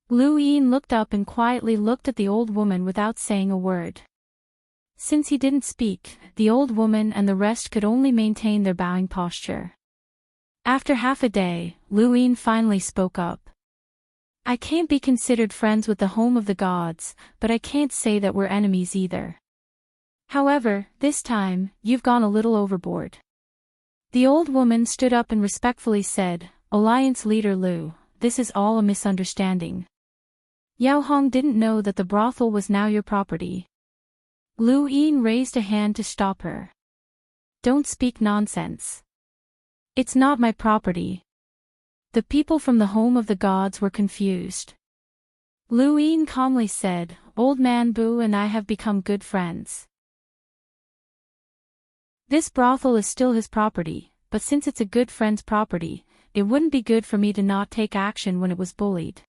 Liu Yin looked up and quietly looked at the old woman without saying a word. Since he didn't speak, the old woman and the rest could only maintain their bowing posture. After half a day, Liu Yin finally spoke up. I can't be considered friends with the home of the gods, but I can't say that we're enemies either. However, this time, you've gone a little overboard. The old woman stood up and respectfully said, Alliance Leader Liu, this is all a misunderstanding. Yao Hong didn't know that the brothel was now your property. Liu Yin raised a hand to stop her. Don't speak nonsense. It's not my property. The people from the home of the gods were confused. Liu Yin calmly said, Old man Bu and I have become good friends. This brothel is still his property, but since it's a good friend's property, it wouldn't be good for me to not take action when it was bullied.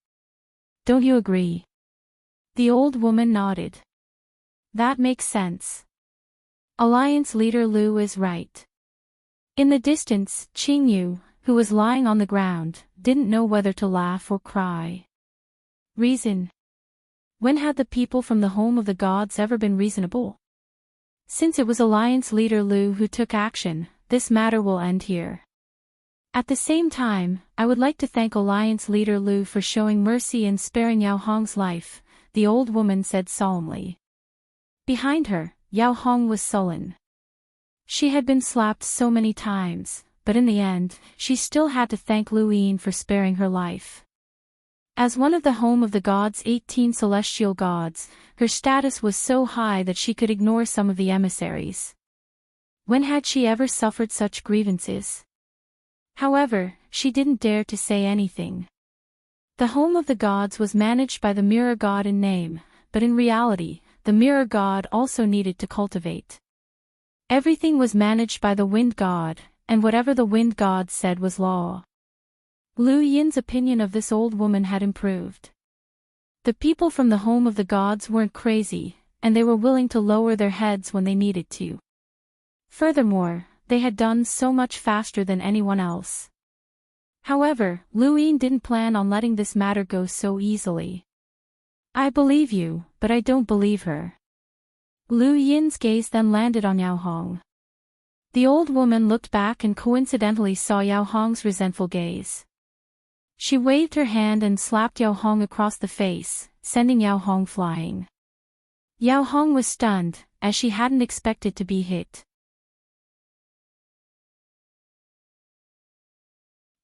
Don't you agree? The old woman nodded. That makes sense. Alliance leader Liu is right. In the distance, Qing Yu, who was lying on the ground, didn't know whether to laugh or cry. Reason? When had the people from the home of the gods ever been reasonable? Since it was Alliance leader Liu who took action, this matter will end here. At the same time, I would like to thank Alliance leader Liu for showing mercy and sparing Yao Hong's life, the old woman said solemnly. Behind her, Yao Hong was sullen. She had been slapped so many times, but in the end, she still had to thank Liu Yin for sparing her life. As one of the home of the gods' 18 celestial gods, her status was so high that she could ignore some of the emissaries. When had she ever suffered such grievances? However, she didn't dare to say anything. The home of the gods was managed by the mirror god in name, but in reality, the mirror god also needed to cultivate. Everything was managed by the wind god, and whatever the wind god said was law. Lu Yin's opinion of this old woman had improved. The people from the home of the gods weren't crazy, and they were willing to lower their heads when they needed to. Furthermore, they had done so much faster than anyone else. However, Lu Yin didn't plan on letting this matter go so easily. I believe you, but I don't believe her. Lu Yin's gaze then landed on Yao Hong. The old woman looked back and coincidentally saw Yao Hong's resentful gaze. She waved her hand and slapped Yao Hong across the face, sending Yao Hong flying. Yao Hong was stunned, as she hadn't expected to be hit.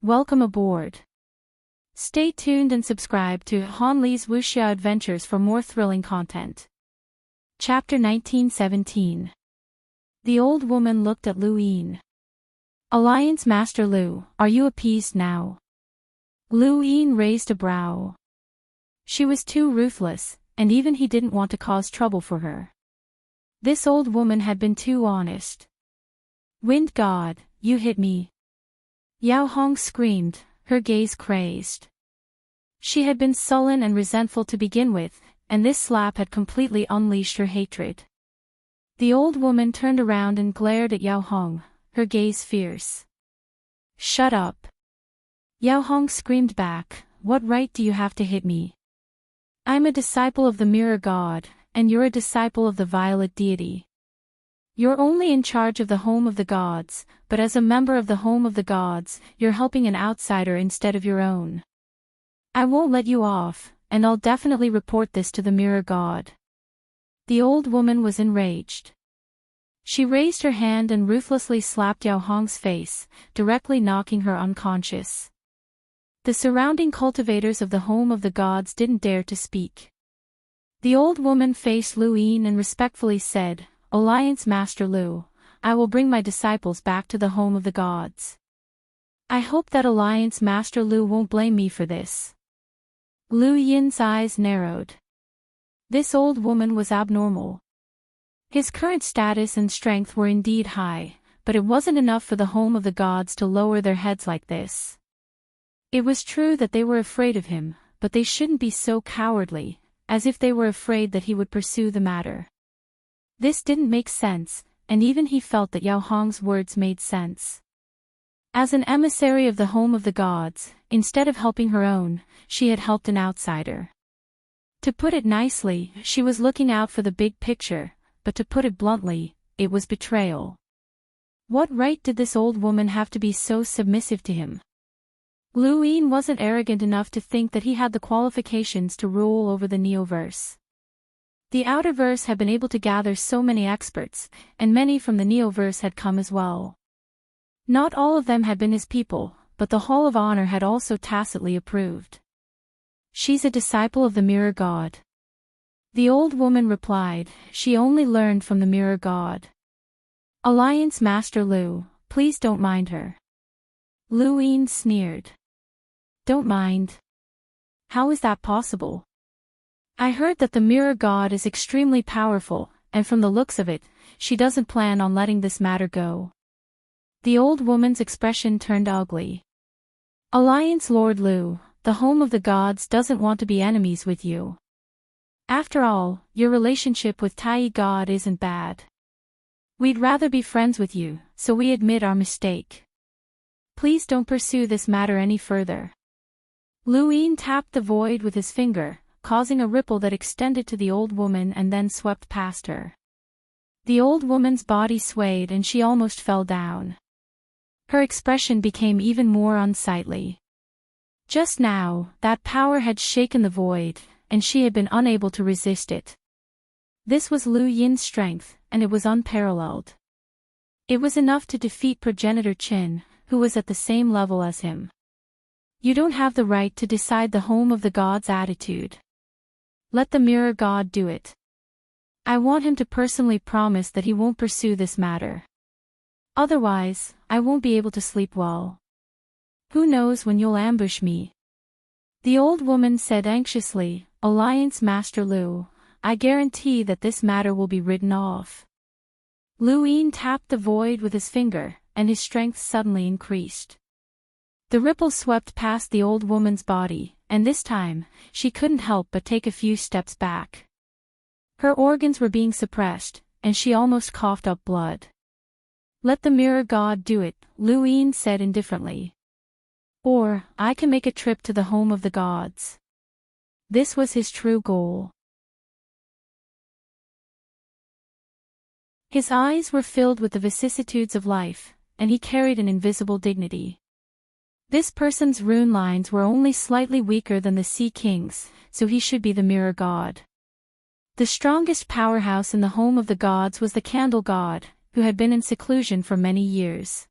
Welcome aboard. Stay tuned and subscribe to Han Li's Wuxia Adventures for more thrilling content. Chapter 1917. The old woman looked at Lu Yin. Alliance Master Lu, are you appeased now? Lu Yin raised a brow. She was too ruthless, and even he didn't want to cause trouble for her. This old woman had been too honest. Wind God, you hit me. Yao Hong screamed, her gaze crazed. She had been sullen and resentful to begin with, and this slap had completely unleashed her hatred. The old woman turned around and glared at Yao Hong, her gaze fierce. Shut up. Yao Hong screamed back, what right do you have to hit me? I'm a disciple of the Mirror God, and you're a disciple of the Violet Deity. You're only in charge of the home of the gods, but as a member of the home of the gods, you're helping an outsider instead of your own. I won't let you off, and I'll definitely report this to the Mirror God. The old woman was enraged. She raised her hand and ruthlessly slapped Yao Hong's face, directly knocking her unconscious. The surrounding cultivators of the home of the gods didn't dare to speak. The old woman faced Lu Yin and respectfully said, Alliance Master Lu, I will bring my disciples back to the home of the gods. I hope that Alliance Master Lu won't blame me for this. Lu Yin's eyes narrowed. This old woman was abnormal. His current status and strength were indeed high, but it wasn't enough for the home of the gods to lower their heads like this. It was true that they were afraid of him, but they shouldn't be so cowardly, as if they were afraid that he would pursue the matter. This didn't make sense, and even he felt that Yao Hong's words made sense. As an emissary of the home of the gods, instead of helping her own, she had helped an outsider. To put it nicely, she was looking out for the big picture, but to put it bluntly, it was betrayal. What right did this old woman have to be so submissive to him? Lu Yin wasn't arrogant enough to think that he had the qualifications to rule over the Neoverse. The Outerverse had been able to gather so many experts, and many from the Neoverse had come as well. Not all of them had been his people, but the Hall of Honor had also tacitly approved. She's a disciple of the Mirror God. The old woman replied, she only learned from the Mirror God. Alliance Master Lu, please don't mind her. Lu Yin sneered. Don't mind? How is that possible? I heard that the Mirror God is extremely powerful, and from the looks of it, she doesn't plan on letting this matter go. The old woman's expression turned ugly. Alliance Lord Lu, the home of the gods doesn't want to be enemies with you. After all, your relationship with Tai God isn't bad. We'd rather be friends with you, so we admit our mistake. Please don't pursue this matter any further. Lu Yin tapped the void with his finger, causing a ripple that extended to the old woman and then swept past her. The old woman's body swayed and she almost fell down. Her expression became even more unsightly. Just now, that power had shaken the void, and she had been unable to resist it. This was Lu Yin's strength, and it was unparalleled. It was enough to defeat Progenitor Qin, who was at the same level as him. You don't have the right to decide the home of the gods' attitude. Let the Mirror God do it. I want him to personally promise that he won't pursue this matter. Otherwise, I won't be able to sleep well. Who knows when you'll ambush me? The old woman said anxiously, Alliance Master Lu, I guarantee that this matter will be written off. Lu Yin tapped the void with his finger, and his strength suddenly increased. The ripples swept past the old woman's body, and this time, she couldn't help but take a few steps back. Her organs were being suppressed, and she almost coughed up blood. "Let the mirror god do it," Luin said indifferently. "Or, I can make a trip to the home of the gods." This was his true goal. His eyes were filled with the vicissitudes of life, and he carried an invisible dignity. This person's rune lines were only slightly weaker than the Sea King's, so he should be the mirror god. The strongest powerhouse in the home of the gods was the candle god, who had been in seclusion for many years.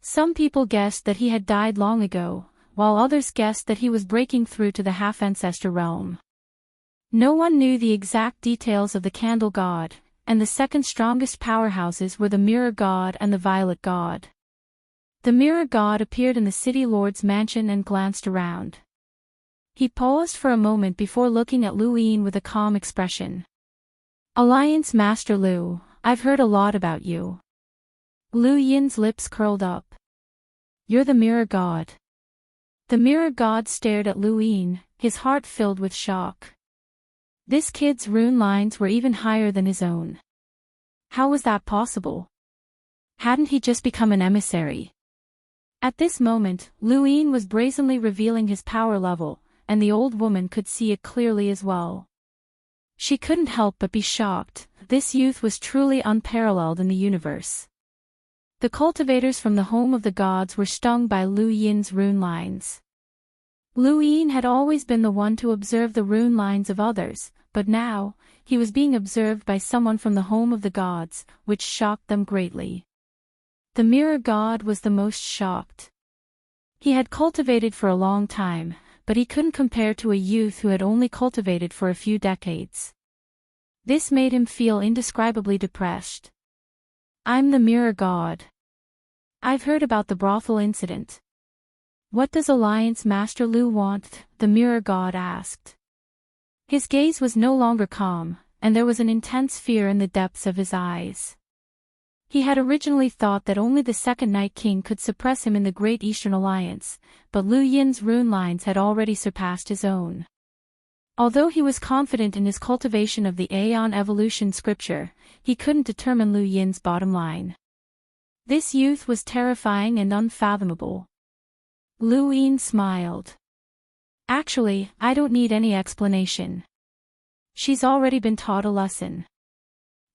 Some people guessed that he had died long ago, while others guessed that he was breaking through to the half-ancestor realm. No one knew the exact details of the candle god, and the second strongest powerhouses were the mirror god and the violet god. The mirror god appeared in the city lord's mansion and glanced around. He paused for a moment before looking at Luin with a calm expression. "Alliance Master Lu, I've heard a lot about you." Lu Yin's lips curled up. "You're the mirror god." The mirror god stared at Luin, his heart filled with shock. This kid's rune lines were even higher than his own. How was that possible? Hadn't he just become an emissary? At this moment, Luin was brazenly revealing his power level, and the old woman could see it clearly as well. She couldn't help but be shocked. This youth was truly unparalleled in the universe. The cultivators from the home of the gods were stung by Lu Yin's rune lines. Lu Yin had always been the one to observe the rune lines of others, but now, he was being observed by someone from the home of the gods, which shocked them greatly. The mirror god was the most shocked. He had cultivated for a long time, but he couldn't compare to a youth who had only cultivated for a few decades. This made him feel indescribably depressed. "I'm the mirror god. I've heard about the brothel incident. What does Alliance Master Lu want?" the mirror god asked. His gaze was no longer calm, and there was an intense fear in the depths of his eyes. He had originally thought that only the second Night King could suppress him in the Great Eastern Alliance, but Lu Yin's rune lines had already surpassed his own. Although he was confident in his cultivation of the Aeon Evolution scripture, he couldn't determine Lu Yin's bottom line. This youth was terrifying and unfathomable. Lu Yin smiled. "Actually, I don't need any explanation. She's already been taught a lesson.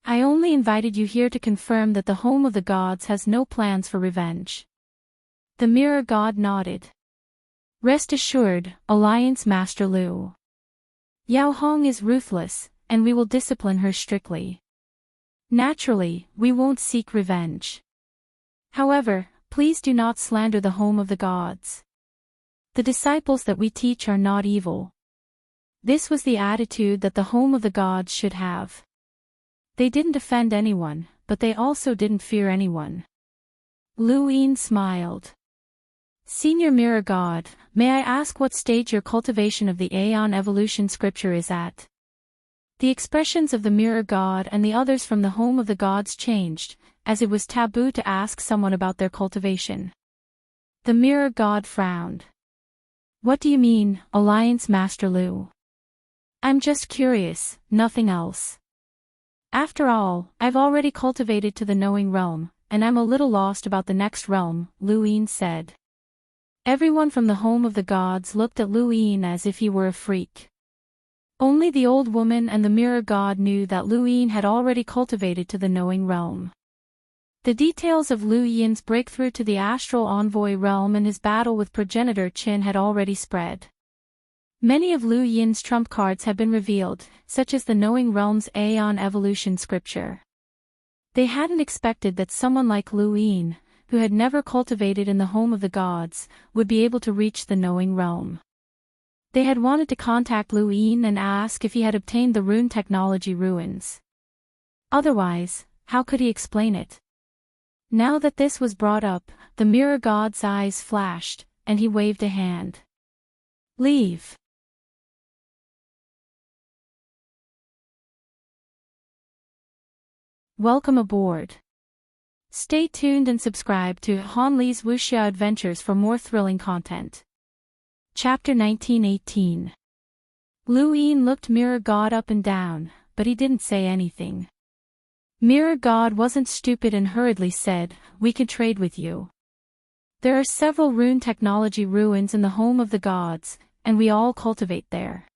I only invited you here to confirm that the home of the gods has no plans for revenge." The mirror god nodded. "Rest assured, Alliance Master Lu. Yao Hong is ruthless, and we will discipline her strictly. Naturally, we won't seek revenge. However, please do not slander the home of the gods. The disciples that we teach are not evil." This was the attitude that the home of the gods should have. They didn't offend anyone, but they also didn't fear anyone. Lu Yin smiled. "Senior Mirror God, may I ask what stage your cultivation of the Aeon Evolution scripture is at?" The expressions of the Mirror God and the others from the home of the gods changed, as it was taboo to ask someone about their cultivation. The Mirror God frowned. "What do you mean, Alliance Master Lu? I'm just curious, nothing else. After all, I've already cultivated to the knowing realm, and I'm a little lost about the next realm," Lu Yin said. Everyone from the home of the gods looked at Lu Yin as if he were a freak. Only the old woman and the mirror god knew that Lu Yin had already cultivated to the knowing realm. The details of Lu Yin's breakthrough to the astral envoy realm and his battle with progenitor Qin had already spread. Many of Lu Yin's trump cards had been revealed, such as the Knowing Realm's Aeon Evolution scripture. They hadn't expected that someone like Lu Yin, who had never cultivated in the home of the gods, would be able to reach the Knowing Realm. They had wanted to contact Lu Yin and ask if he had obtained the rune technology ruins. Otherwise, how could he explain it? Now that this was brought up, the mirror god's eyes flashed, and he waved a hand. "Leave." "Welcome aboard. Stay tuned and subscribe to Han Li's Wuxia Adventures for more thrilling content. Chapter 1918. Lu Yin looked Mirror God up and down, but he didn't say anything. Mirror God wasn't stupid and hurriedly said, "We can trade with you. There are several rune technology ruins in the home of the gods, and we all cultivate there.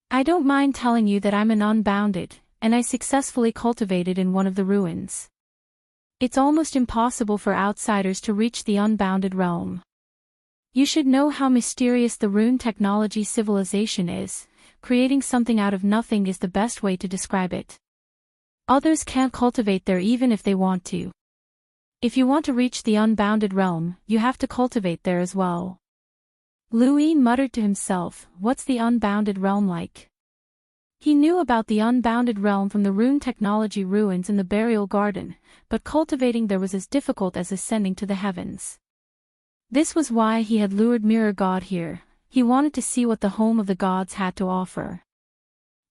I don't mind telling you that I'm an unbounded, and I successfully cultivated in one of the ruins. It's almost impossible for outsiders to reach the unbounded realm. You should know how mysterious the rune technology civilization is. Creating something out of nothing is the best way to describe it. Others can't cultivate there even if they want to. If you want to reach the unbounded realm, you have to cultivate there as well." Lu Yin muttered to himself, "What's the unbounded realm like?" He knew about the unbounded realm from the rune technology ruins in the burial garden, but cultivating there was as difficult as ascending to the heavens. This was why he had lured Mirror God here. He wanted to see what the home of the gods had to offer.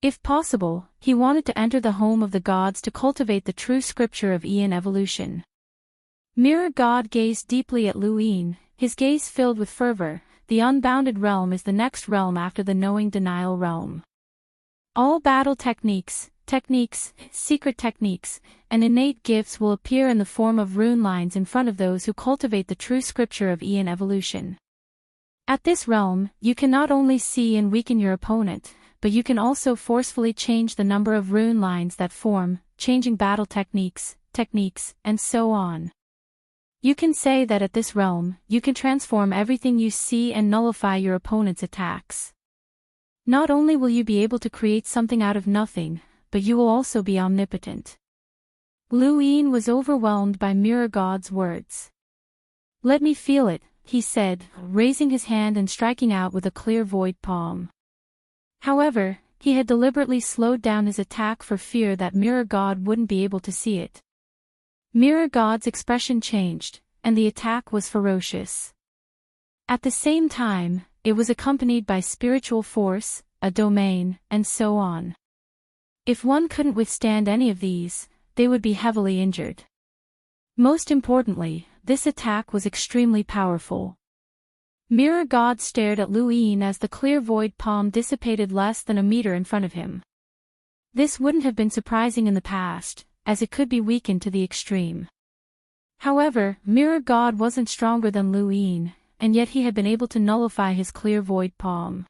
If possible, he wanted to enter the home of the gods to cultivate the true scripture of Aeon evolution. Mirror God gazed deeply at Lu Yin, his gaze filled with fervor. The unbounded realm is the next realm after the knowing denial realm. All battle techniques, secret techniques, and innate gifts will appear in the form of rune lines in front of those who cultivate the true scripture of Aeon evolution. At this realm, you can not only see and weaken your opponent, but you can also forcefully change the number of rune lines that form, changing battle techniques, and so on. You can say that at this realm, you can transform everything you see and nullify your opponent's attacks. Not only will you be able to create something out of nothing, but you will also be omnipotent. Lu Yin was overwhelmed by Mirror God's words. "Let me feel it," he said, raising his hand and striking out with a clear void palm. However, he had deliberately slowed down his attack for fear that Mirror God wouldn't be able to see it. Mirror God's expression changed, and the attack was ferocious. At the same time, it was accompanied by spiritual force, a domain, and so on. If one couldn't withstand any of these, they would be heavily injured. Most importantly, this attack was extremely powerful. Mirror God stared at Lu Yin as the clear void palm dissipated less than a meter in front of him. This wouldn't have been surprising in the past, as it could be weakened to the extreme. However, Mirror God wasn't stronger than Lu Yin, and yet he had been able to nullify his clear void palm.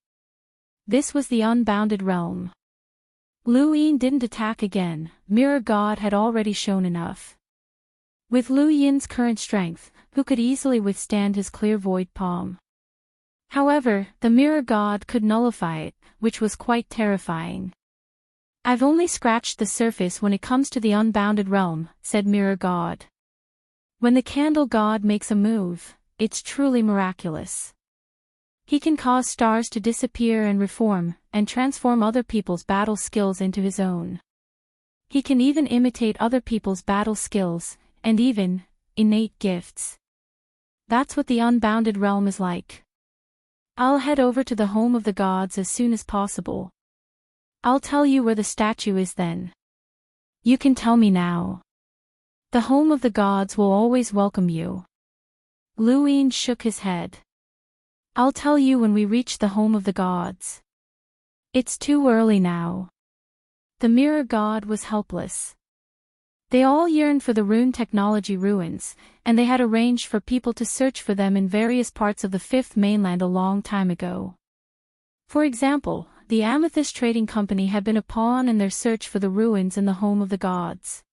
This was the unbounded realm. Lu Yin didn't attack again. Mirror God had already shown enough. With Lu Yin's current strength, who could easily withstand his clear void palm? However, the Mirror God could nullify it, which was quite terrifying. "I've only scratched the surface when it comes to the unbounded realm," said Mirror God. "When the Candle God makes a move, it's truly miraculous. He can cause stars to disappear and reform, and transform other people's battle skills into his own. He can even imitate other people's battle skills, and even innate gifts. That's what the unbounded realm is like. I'll head over to the home of the gods as soon as possible. I'll tell you where the statue is then. You can tell me now. The home of the gods will always welcome you." Lu Yin shook his head. "I'll tell you when we reach the home of the gods. It's too early now." The Mirror God was helpless. They all yearned for the rune technology ruins, and they had arranged for people to search for them in various parts of the Fifth Mainland a long time ago. For example, the Amethyst Trading Company had been a pawn in their search for the ruins in the home of the gods.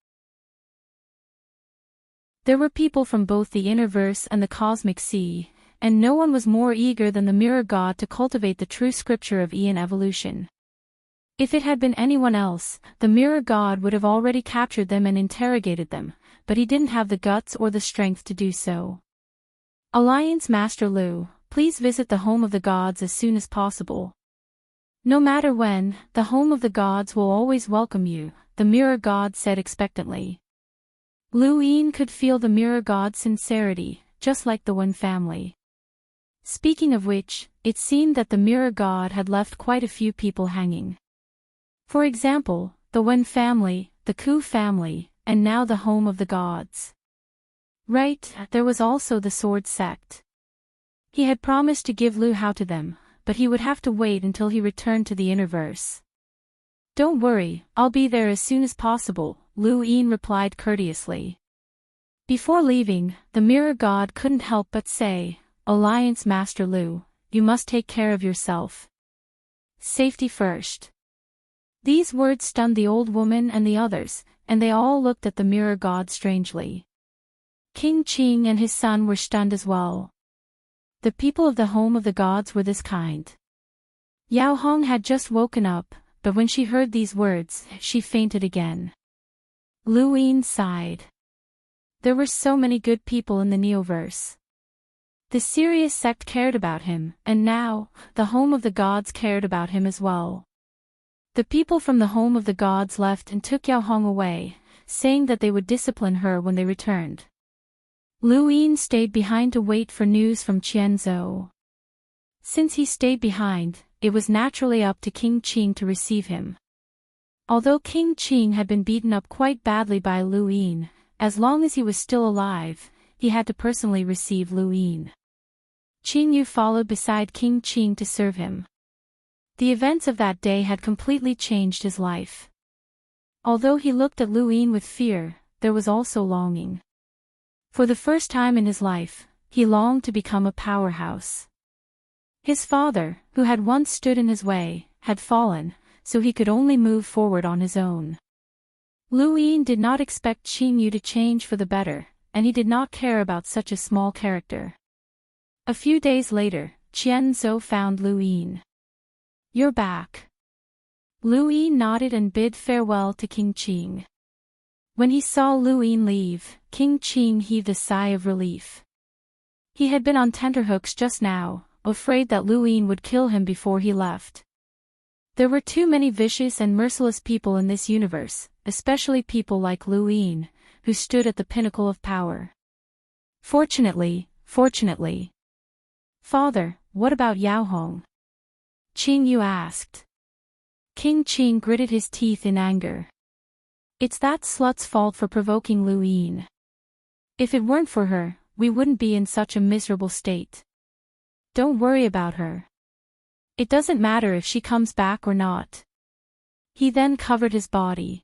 There were people from both the Innerverse and the Cosmic Sea, and no one was more eager than the Mirror God to cultivate the true scripture of Aeon evolution. If it had been anyone else, the Mirror God would have already captured them and interrogated them, but he didn't have the guts or the strength to do so. "Alliance Master Lu, please visit the home of the gods as soon as possible." "No matter when, the home of the gods will always welcome you," the Mirror God said expectantly. Lu Yin could feel the Mirror God's sincerity, just like the Wen family. Speaking of which, it seemed that the Mirror God had left quite a few people hanging. For example, the Wen family, the Ku family, and now the home of the gods. Right, there was also the sword sect. He had promised to give Lu Hao to them, but he would have to wait until he returned to the Innerverse. Don't worry, I'll be there as soon as possible, Lu Yin replied courteously. Before leaving, the mirror god couldn't help but say, Alliance Master Lu, you must take care of yourself. Safety first. These words stunned the old woman and the others, and they all looked at the mirror god strangely. King Qing and his son were stunned as well. The people of the home of the gods were this kind. Yao Hong had just woken up, but when she heard these words, she fainted again. Lu Yin sighed. There were so many good people in the Neoverse. The serious sect cared about him, and now, the home of the gods cared about him as well. The people from the home of the gods left and took Yao Hong away, saying that they would discipline her when they returned. Lu Yin stayed behind to wait for news from Qianzhou. Since he stayed behind, it was naturally up to King Qing to receive him. Although King Qing had been beaten up quite badly by Lu Yin, as long as he was still alive, he had to personally receive Lu Yin. Qing Yu followed beside King Qing to serve him. The events of that day had completely changed his life. Although he looked at Lu Yin with fear, there was also longing. For the first time in his life, he longed to become a powerhouse. His father, who had once stood in his way, had fallen, so he could only move forward on his own. Lu Yin did not expect Qing Yu to change for the better, and he did not care about such a small character. A few days later, Qianzhou found Lu Yin. You're back. Lu Yin nodded and bid farewell to King Qing. When he saw Lu Yin leave, King Qing heaved a sigh of relief. He had been on tenterhooks just now, afraid that Lu Yin would kill him before he left. There were too many vicious and merciless people in this universe, especially people like Lu Yin, who stood at the pinnacle of power. Fortunately. Father, what about Yao Hong? Qing Yu asked. King Qing gritted his teeth in anger. It's that slut's fault for provoking Lu Yin. If it weren't for her, we wouldn't be in such a miserable state. Don't worry about her. It doesn't matter if she comes back or not. He then covered his body.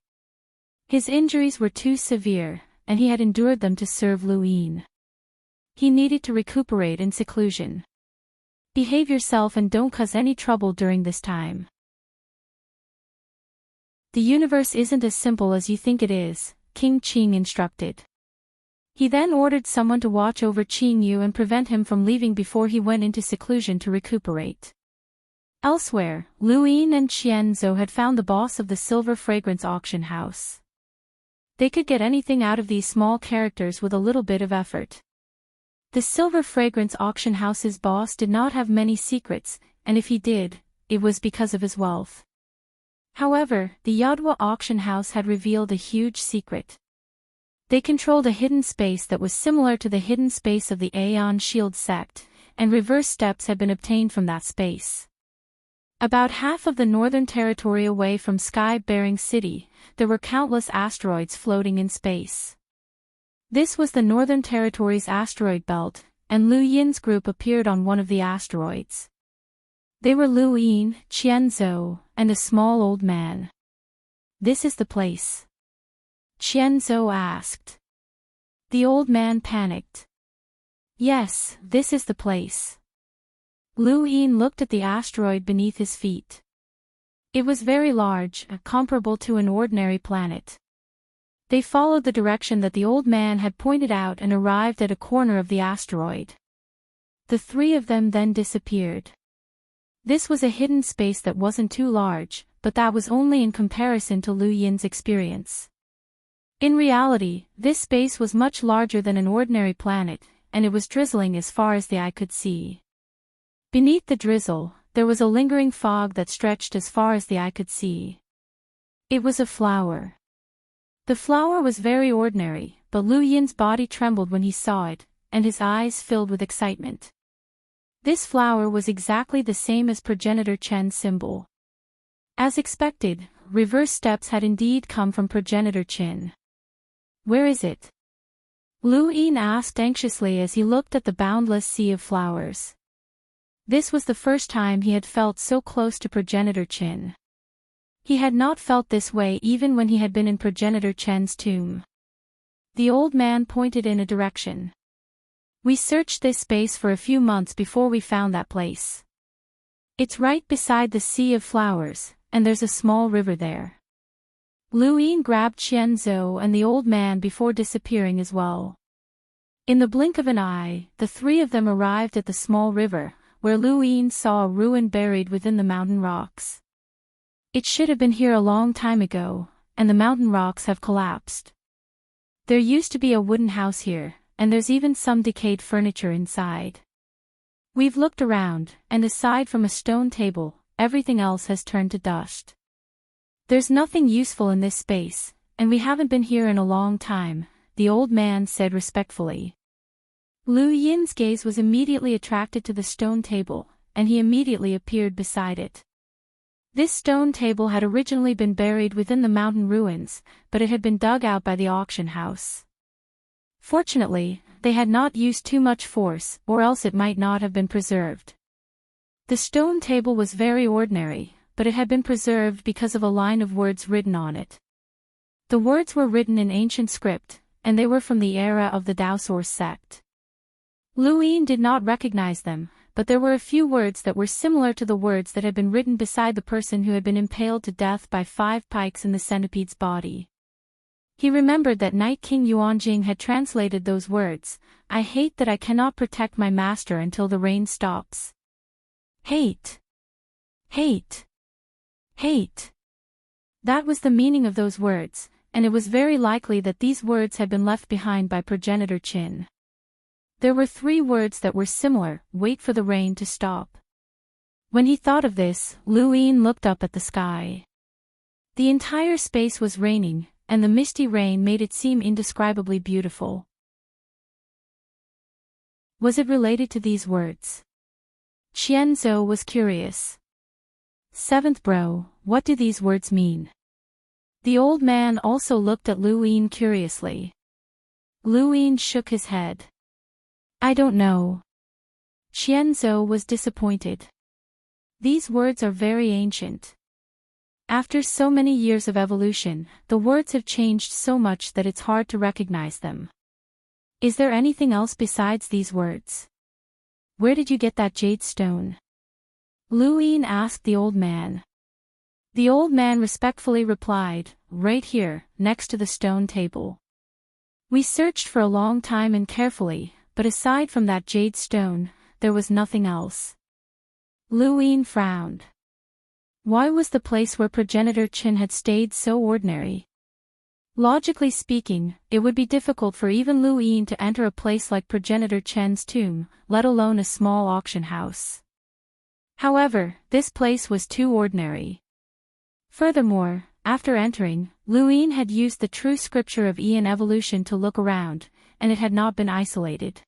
His injuries were too severe, and he had endured them to serve Lu Yin. He needed to recuperate in seclusion. Behave yourself and don't cause any trouble during this time. The universe isn't as simple as you think it is, King Qing instructed. He then ordered someone to watch over Qing Yu and prevent him from leaving before he went into seclusion to recuperate. Elsewhere, Lu Yin and Qianzhou had found the boss of the Silver Fragrance auction house. They could get anything out of these small characters with a little bit of effort. The Silver Fragrance auction house's boss did not have many secrets, and if he did, it was because of his wealth. However, the Yadwa auction house had revealed a huge secret. They controlled a hidden space that was similar to the hidden space of the Aeon Shield sect, and reverse steps had been obtained from that space. About half of the northern territory away from Sky-bearing City, there were countless asteroids floating in space. This was the Northern Territory's asteroid belt, and Lu Yin's group appeared on one of the asteroids. They were Lu Yin, Qianzhou, and a small old man. This is the place? Qianzhou asked. The old man panicked. Yes, this is the place. Lu Yin looked at the asteroid beneath his feet. It was very large, comparable to an ordinary planet. They followed the direction that the old man had pointed out and arrived at a corner of the asteroid. The three of them then disappeared. This was a hidden space that wasn't too large, but that was only in comparison to Lu Yin's experience. In reality, this space was much larger than an ordinary planet, and it was drizzling as far as the eye could see. Beneath the drizzle, there was a lingering fog that stretched as far as the eye could see. It was a flower. The flower was very ordinary, but Lu Yin's body trembled when he saw it, and his eyes filled with excitement. This flower was exactly the same as Progenitor Chen's symbol. As expected, reverse steps had indeed come from Progenitor Chen. Where is it? Lu Yin asked anxiously as he looked at the boundless sea of flowers. This was the first time he had felt so close to progenitor Qin. He had not felt this way even when he had been in progenitor Chen's tomb. The old man pointed in a direction. We searched this space for a few months before we found that place. It's right beside the sea of flowers, and there's a small river there. Lu Yin grabbed Qianzhou and the old man before disappearing as well. In the blink of an eye, the three of them arrived at the small river, where Lu Yin saw a ruin buried within the mountain rocks. It should have been here a long time ago, and the mountain rocks have collapsed. There used to be a wooden house here, and there's even some decayed furniture inside. We've looked around, and aside from a stone table, everything else has turned to dust. There's nothing useful in this space, and we haven't been here in a long time, the old man said respectfully. Lu Yin's gaze was immediately attracted to the stone table, and he immediately appeared beside it. This stone table had originally been buried within the mountain ruins, but it had been dug out by the auction house. Fortunately, they had not used too much force, or else it might not have been preserved. The stone table was very ordinary, but it had been preserved because of a line of words written on it. The words were written in ancient script, and they were from the era of the Daosource sect. Lu Yin did not recognize them, but there were a few words that were similar to the words that had been written beside the person who had been impaled to death by 5 pikes in the centipede's body. He remembered that Night King Yuanjing had translated those words, "I hate that I cannot protect my master until the rain stops. Hate. Hate. Hate." That was the meaning of those words, and it was very likely that these words had been left behind by progenitor Qin. There were 3 words that were similar: wait for the rain to stop. When he thought of this, Lu Yin looked up at the sky. The entire space was raining, and the misty rain made it seem indescribably beautiful. Was it related to these words? Qianzhou was curious. "Seventh bro, what do these words mean?" The old man also looked at Lu Yin curiously. Lu Yin shook his head. "I don't know." Qianzhou was disappointed. These words are very ancient. After so many years of evolution, the words have changed so much that it's hard to recognize them. Is there anything else besides these words? Where did you get that jade stone? Lu Yin asked the old man. The old man respectfully replied, "Right here, next to the stone table. We searched for a long time and carefully, but aside from that jade stone, there was nothing else." Lu Yin frowned. Why was the place where progenitor Qin had stayed so ordinary? Logically speaking, it would be difficult for even Lu Yin to enter a place like progenitor Chen's tomb, let alone a small auction house. However, this place was too ordinary. Furthermore, after entering, Lu Yin had used the true scripture of Yin evolution to look around, and it had not been isolated.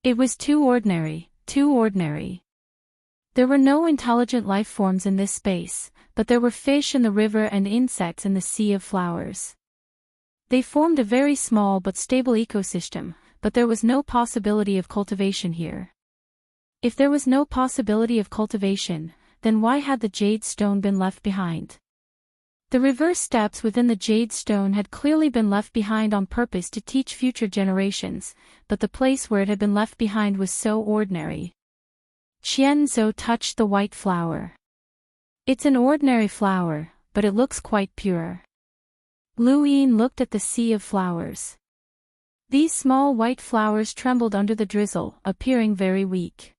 It was too ordinary, too ordinary. There were no intelligent life forms in this space, but there were fish in the river and insects in the sea of flowers. They formed a very small but stable ecosystem, but there was no possibility of cultivation here. If there was no possibility of cultivation, then why had the jade stone been left behind? The reverse steps within the jade stone had clearly been left behind on purpose to teach future generations, but the place where it had been left behind was so ordinary. Qianzhou touched the white flower. It's an ordinary flower, but it looks quite pure. Lu Yin looked at the sea of flowers. These small white flowers trembled under the drizzle, appearing very weak.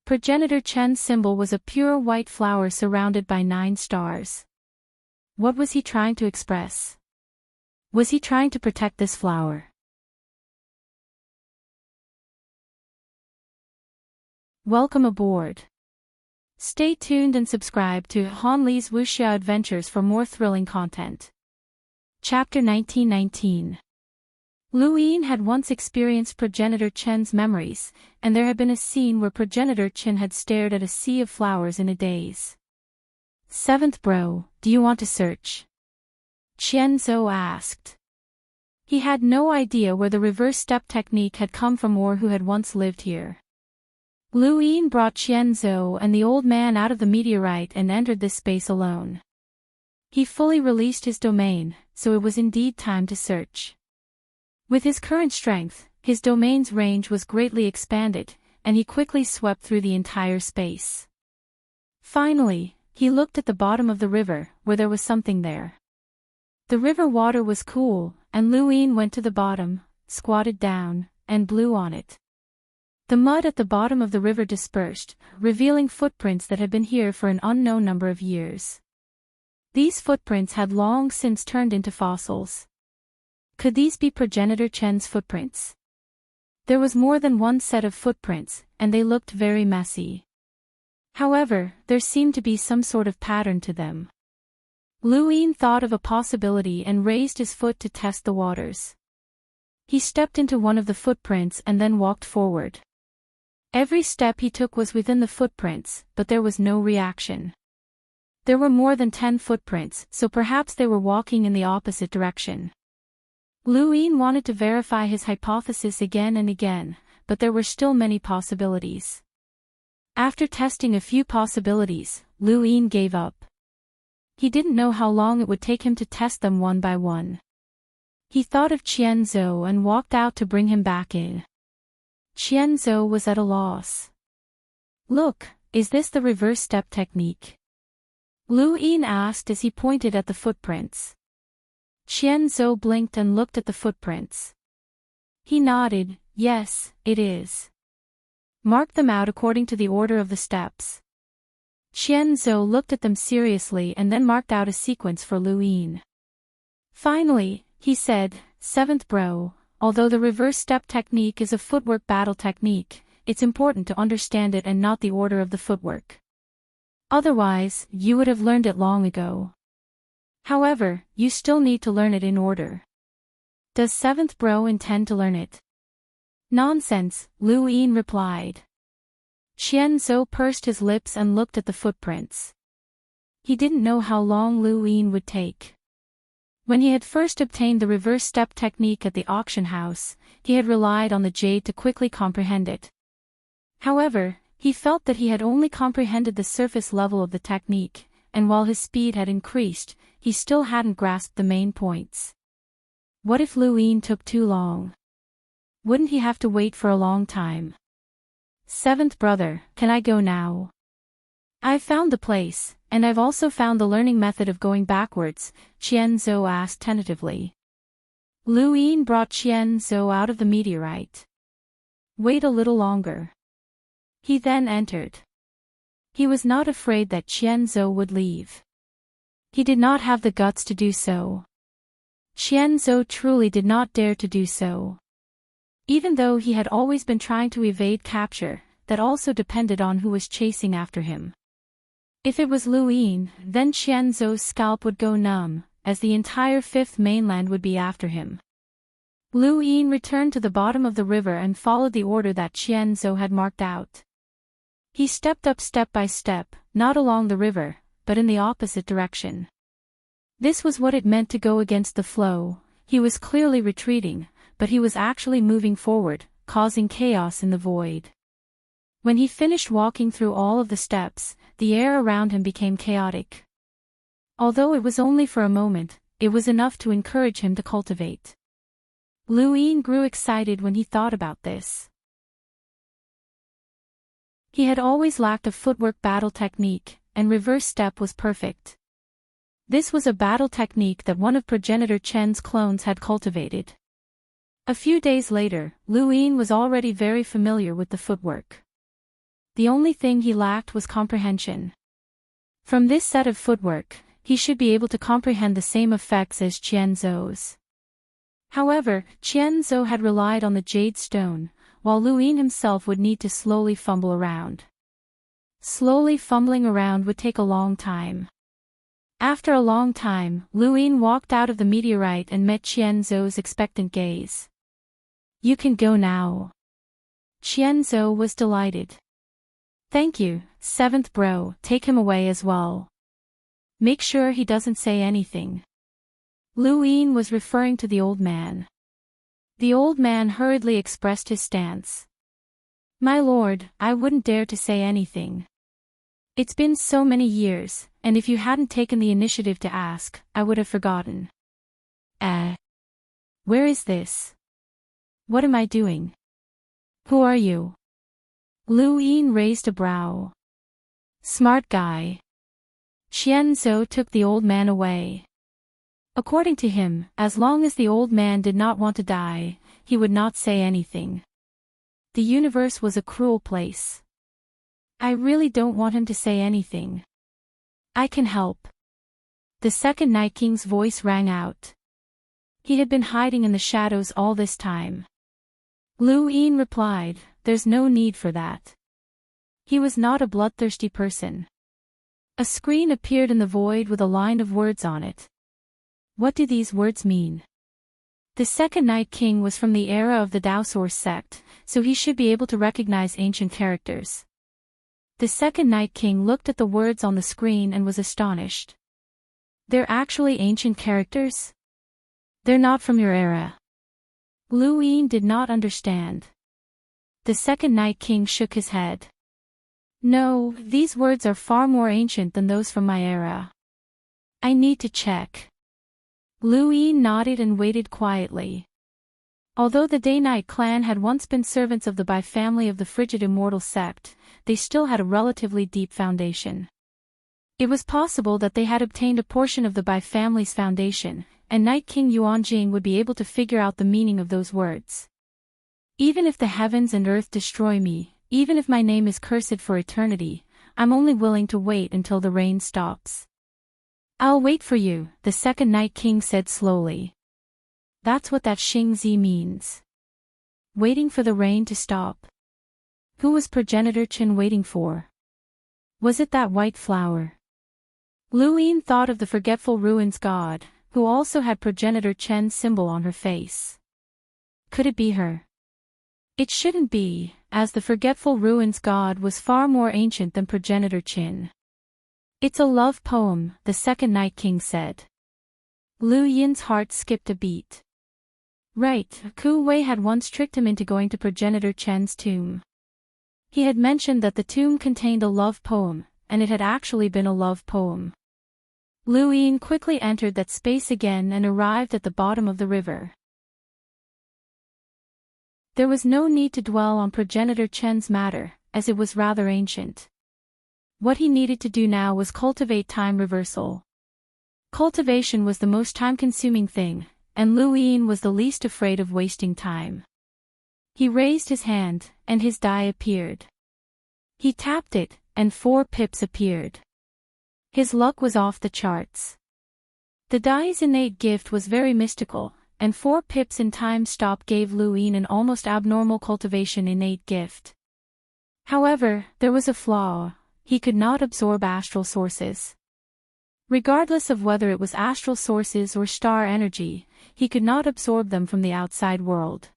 Progenitor Chen's symbol was a pure white flower surrounded by 9 stars. What was he trying to express? Was he trying to protect this flower? Welcome aboard. Stay tuned and subscribe to Han Li's Wuxia Adventures for more thrilling content. Chapter 1919. Lu Yin had once experienced progenitor Chen's memories, and there had been a scene where progenitor Chen had stared at a sea of flowers in a daze. "Seventh bro, do you want to search?" Qianzhou asked. He had no idea where the reverse step technique had come from or who had once lived here. Lu Yin brought Qianzhou and the old man out of the meteorite and entered this space alone. He fully released his domain, so it was indeed time to search. With his current strength, his domain's range was greatly expanded, and he quickly swept through the entire space. Finally, he looked at the bottom of the river, where there was something there. The river water was cool, and Lu Yin went to the bottom, squatted down, and blew on it. The mud at the bottom of the river dispersed, revealing footprints that had been here for an unknown number of years. These footprints had long since turned into fossils. Could these be progenitor Chen's footprints? There was more than one set of footprints, and they looked very messy. However, there seemed to be some sort of pattern to them. Lu Yin thought of a possibility and raised his foot to test the waters. He stepped into one of the footprints and then walked forward. Every step he took was within the footprints, but there was no reaction. There were more than 10 footprints, so perhaps they were walking in the opposite direction. Lu Yin wanted to verify his hypothesis again and again, but there were still many possibilities. After testing a few possibilities, Lu Yin gave up. He didn't know how long it would take him to test them one by one. He thought of Qianzhou and walked out to bring him back in. Qianzhou was at a loss. "Look, is this the reverse step technique?" Lu Yin asked as he pointed at the footprints. Qianzhou blinked and looked at the footprints. He nodded, "Yes, it is. Mark them out according to the order of the steps." Qianzhou looked at them seriously and then marked out a sequence for Lu Yin. Finally, he said, "Seventh bro, although the reverse step technique is a footwork battle technique, it's important to understand it and not the order of the footwork. Otherwise, you would have learned it long ago. However, you still need to learn it in order." "Does seventh bro intend to learn it?" "Nonsense," Lu Yin replied. Qianzhou pursed his lips and looked at the footprints. He didn't know how long Lu Yin would take. When he had first obtained the reverse step technique at the auction house, he had relied on the jade to quickly comprehend it. However, he felt that he had only comprehended the surface level of the technique, and while his speed had increased, he still hadn't grasped the main points. What if Lu Yin took too long? Wouldn't he have to wait for a long time? "Seventh brother, can I go now?" "I've found the place, and I've also found the learning method of going backwards," Qianzhou asked tentatively. Lu Yin brought Qianzhou out of the meteorite. "Wait a little longer." He then entered. He was not afraid that Qianzhou would leave. He did not have the guts to do so. Qianzhou truly did not dare to do so. Even though he had always been trying to evade capture, that also depended on who was chasing after him. If it was Lu Yin, then Qianzhou's scalp would go numb, as the entire fifth mainland would be after him. Lu Yin returned to the bottom of the river and followed the order that Qianzhou had marked out. He stepped up step by step, not along the river, but in the opposite direction. This was what it meant to go against the flow. He was clearly retreating, but he was actually moving forward, causing chaos in the void. When he finished walking through all of the steps, the air around him became chaotic. Although it was only for a moment, it was enough to encourage him to cultivate. Lu Yin grew excited when he thought about this. He had always lacked a footwork battle technique, and reverse step was perfect. This was a battle technique that one of progenitor Chen's clones had cultivated. A few days later, Lu Yin was already very familiar with the footwork. The only thing he lacked was comprehension. From this set of footwork, he should be able to comprehend the same effects as Qianzhou's. However, Qianzhou had relied on the jade stone, while Lu Yin himself would need to slowly fumble around. Slowly fumbling around would take a long time. After a long time, Lu Yin walked out of the meteorite and met Qianzhou's expectant gaze. "You can go now." Qianzhou was delighted. "Thank you, seventh bro, take him away as well. Make sure he doesn't say anything." Lu Yin was referring to the old man. The old man hurriedly expressed his stance. My lord, I wouldn't dare to say anything. It's been so many years, and if you hadn't taken the initiative to ask, I would have forgotten. Where is this? What am I doing? Who are you? Lu Yin raised a brow. Smart guy. Xian Zhou took the old man away. According to him, as long as the old man did not want to die, he would not say anything. The universe was a cruel place. I really don't want him to say anything. I can help. The second Night King's voice rang out. He had been hiding in the shadows all this time. Lu Yin replied, there's no need for that. He was not a bloodthirsty person. A screen appeared in the void with a line of words on it. What do these words mean? The second Night King was from the era of the Daosaur sect, so he should be able to recognize ancient characters. The second Night King looked at the words on the screen and was astonished. They're actually ancient characters? They're not from your era. Lu Yin did not understand. The second Night King shook his head. No, these words are far more ancient than those from my era. I need to check. Lu Yin nodded and waited quietly. Although the Day-Night clan had once been servants of the Bai family of the Frigid Immortal sect, they still had a relatively deep foundation. It was possible that they had obtained a portion of the Bai family's foundation, and Night King Yuanjing would be able to figure out the meaning of those words. Even if the heavens and earth destroy me, even if my name is cursed for eternity, I'm only willing to wait until the rain stops. I'll wait for you, the second Night King said slowly. That's what that Xingzi means. Waiting for the rain to stop. Who was progenitor Chen waiting for? Was it that white flower? Lu Yin thought of the forgetful ruins god, who also had progenitor Chen's symbol on her face. Could it be her? It shouldn't be, as the forgetful ruins god was far more ancient than progenitor Chen. It's a love poem, the second Night King said. Lu Yin's heart skipped a beat. Right, Ku Wei had once tricked him into going to progenitor Chen's tomb. He had mentioned that the tomb contained a love poem, and it had actually been a love poem. Lu Yin quickly entered that space again and arrived at the bottom of the river. There was no need to dwell on progenitor Chen's matter, as it was rather ancient. What he needed to do now was cultivate time reversal. Cultivation was the most time-consuming thing, and Lu Yin was the least afraid of wasting time. He raised his hand, and his die appeared. He tapped it, and 4 pips appeared. His luck was off the charts. The die's innate gift was very mystical, and 4 pips in time stop gave Lu Yin an almost abnormal cultivation innate gift. However, there was a flaw: he could not absorb astral sources. Regardless of whether it was astral sources or star energy, he could not absorb them from the outside world.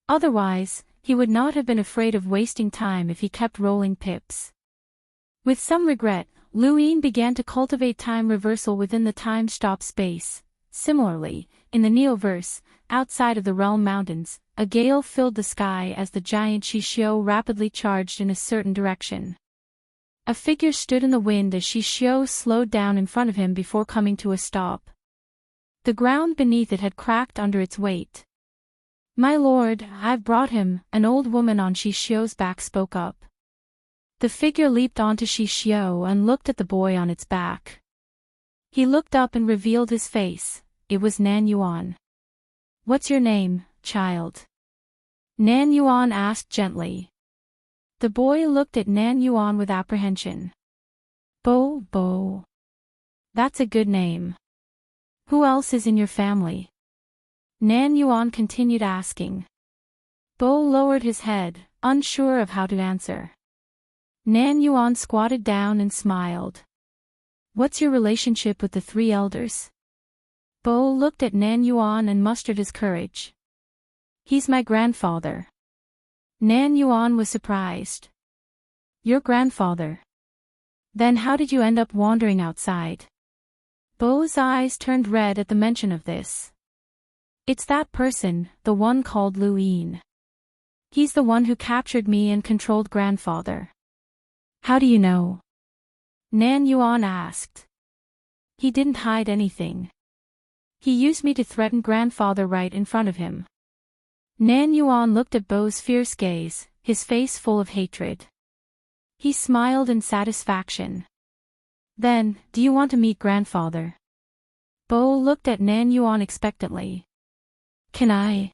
Otherwise, he would not have been afraid of wasting time if he kept rolling pips. With some regret, Lu Yin began to cultivate time reversal within the time-stop space. Similarly, in the Neoverse, outside of the Realm Mountains, a gale filled the sky as the giant Shishio rapidly charged in a certain direction. A figure stood in the wind as Shishio slowed down in front of him before coming to a stop. The ground beneath it had cracked under its weight. "My lord, I've brought him," an old woman on Shishio's back spoke up. The figure leaped onto Shishio and looked at the boy on its back. He looked up and revealed his face. It was Nan Yuan. "What's your name, child?" Nan Yuan asked gently. The boy looked at Nan Yuan with apprehension. Bo. That's a good name. Who else is in your family?" Nan Yuan continued asking. Bo lowered his head, unsure of how to answer. Nan Yuan squatted down and smiled. "What's your relationship with the 3 elders?" Bo looked at Nan Yuan and mustered his courage. "He's my grandfather." Nan Yuan was surprised. "Your grandfather? Then how did you end up wandering outside?" Bo's eyes turned red at the mention of this. It's that person, the one called Luin. He's the one who captured me and controlled grandfather. How do you know? Nan Yuan asked. He didn't hide anything. He used me to threaten grandfather right in front of him. Nan Yuan looked at Bo's fierce gaze, his face full of hatred. He smiled in satisfaction. Then, do you want to meet grandfather? Bo looked at Nan Yuan expectantly. Can I?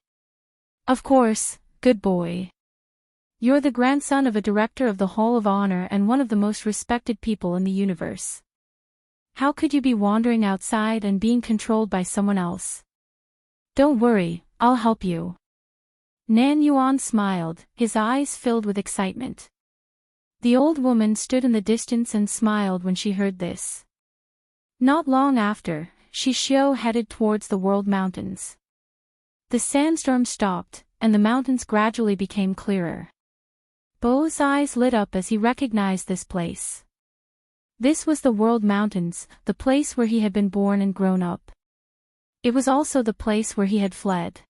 Of course, good boy. You're the grandson of a director of the Hall of Honor and one of the most respected people in the universe. How could you be wandering outside and being controlled by someone else? Don't worry, I'll help you. Nan Yuan smiled, his eyes filled with excitement. The old woman stood in the distance and smiled when she heard this. Not long after, Shishio headed towards the World Mountains. The sandstorm stopped, and the mountains gradually became clearer. Bo's eyes lit up as he recognized this place. This was the World Mountains, the place where he had been born and grown up. It was also the place where he had fled.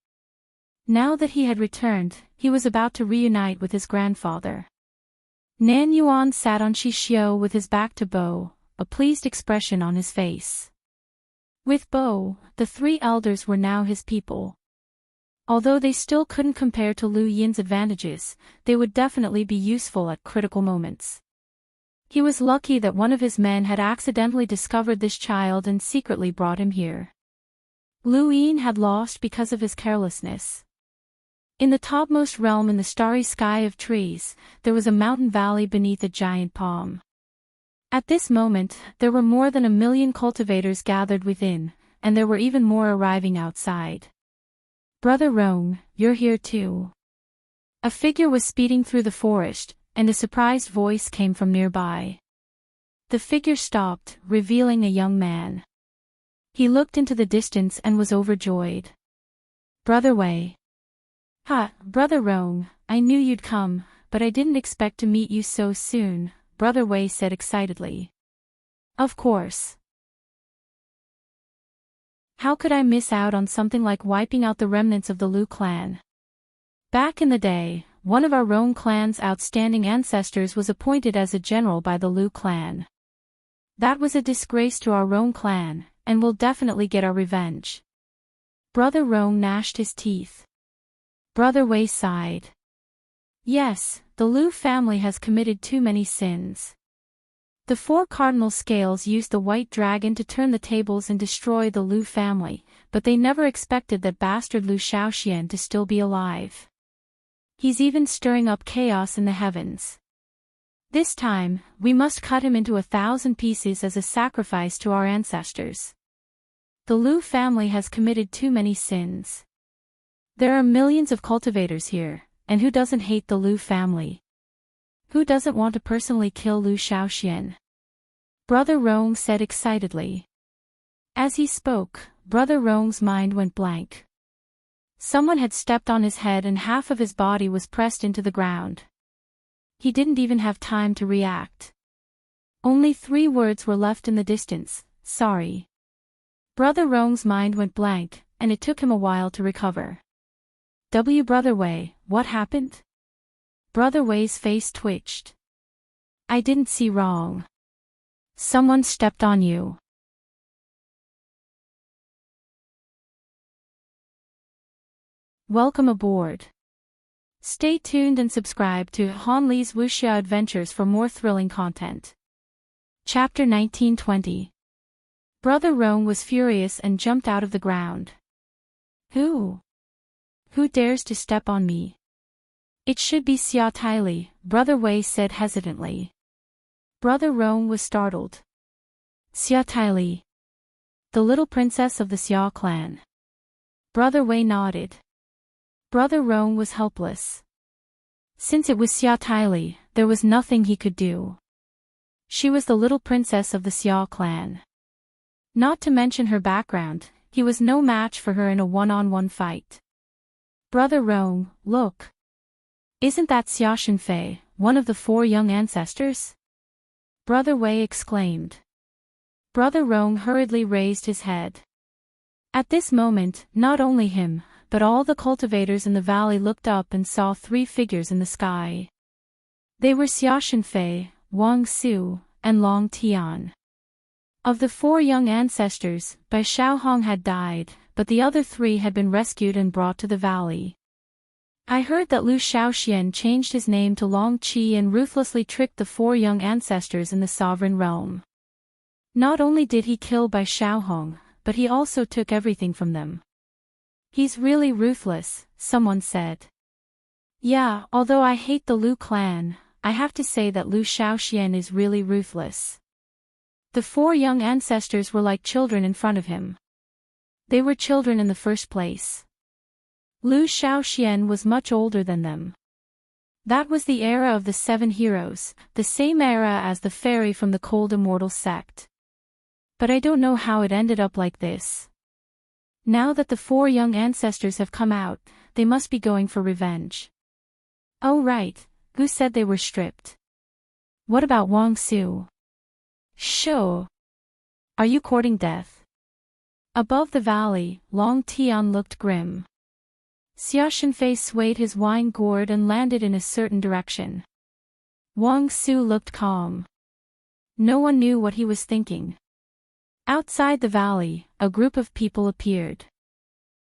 Now that he had returned, he was about to reunite with his grandfather. Nan Yuan sat on Shishio with his back to Bo, a pleased expression on his face. With Bo, the three elders were now his people. Although they still couldn't compare to Lu Yin's advantages, they would definitely be useful at critical moments. He was lucky that one of his men had accidentally discovered this child and secretly brought him here. Lu Yin had lost because of his carelessness. In the topmost realm in the starry sky of trees, there was a mountain valley beneath a giant palm. At this moment, there were more than 1 million cultivators gathered within, and there were even more arriving outside. Brother Rong, you're here too. A figure was speeding through the forest, and a surprised voice came from nearby. The figure stopped, revealing a young man. He looked into the distance and was overjoyed. Brother Wei. Ha, Brother Rong, I knew you'd come, but I didn't expect to meet you so soon, Brother Wei said excitedly. Of course. How could I miss out on something like wiping out the remnants of the Lu clan? Back in the day, one of our Rong clan's outstanding ancestors was appointed as a general by the Lu clan. That was a disgrace to our Rong clan, and we'll definitely get our revenge. Brother Rong gnashed his teeth. Brother Wei sighed. Yes, the Lu family has committed too many sins. The 4 cardinal scales used the white dragon to turn the tables and destroy the Lu family, but they never expected that bastard Lu Shaoxian to still be alive. He's even stirring up chaos in the heavens. This time, we must cut him into 1,000 pieces as a sacrifice to our ancestors. The Lu family has committed too many sins. There are millions of cultivators here, and who doesn't hate the Lu family? Who doesn't want to personally kill Lu Shaoxian? Brother Rong said excitedly. As he spoke, Brother Rong's mind went blank. Someone had stepped on his head and half of his body was pressed into the ground. He didn't even have time to react. Only 3 words were left in the distance, sorry. Brother Rong's mind went blank, and it took him a while to recover. Brother Wei, what happened? Brother Wei's face twitched. I didn't see wrong. Someone stepped on you. Welcome aboard. Stay tuned and subscribe to Han Li's Wuxia Adventures for more thrilling content. Chapter 1920. Brother Rong was furious and jumped out of the ground. Who dares to step on me? It should be Xia Taili, Brother Wei said hesitantly. Brother Rong was startled. Xia Taili. The little princess of the Xia clan. Brother Wei nodded. Brother Rong was helpless. Since it was Xia Taili, there was nothing he could do. She was the little princess of the Xia clan. Not to mention her background, he was no match for her in a one-on-one fight. Brother Rong, look. Isn't that Xia Shenfei, one of the 4 young ancestors? Brother Wei exclaimed. Brother Rong hurriedly raised his head. At this moment, not only him, but all the cultivators in the valley looked up and saw 3 figures in the sky. They were Xia Shenfei, Wang Su, and Long Tian. Of the 4 young ancestors, Bai Xiaohong had died, but the other 3 had been rescued and brought to the valley. I heard that Lu Shaoxian changed his name to Long Qi and ruthlessly tricked the 4 young ancestors in the sovereign realm. Not only did he kill Bai Xiaohong, but he also took everything from them. He's really ruthless, someone said. Yeah, although I hate the Lu clan, I have to say that Lu Shaoxian is really ruthless. The 4 young ancestors were like children in front of him. They were children in the first place. Lu Shaoxian was much older than them. That was the era of the 7 heroes, the same era as the fairy from the Cold Immortal sect. But I don't know how it ended up like this. Now that the 4 young ancestors have come out, they must be going for revenge. Oh right, who said they were stripped? What about Wang Su? Sure. Are you courting death? Above the valley, Long Tian looked grim. Xia Shenfei swayed his wine gourd and landed in a certain direction. Wang Su looked calm. No one knew what he was thinking. Outside the valley, a group of people appeared.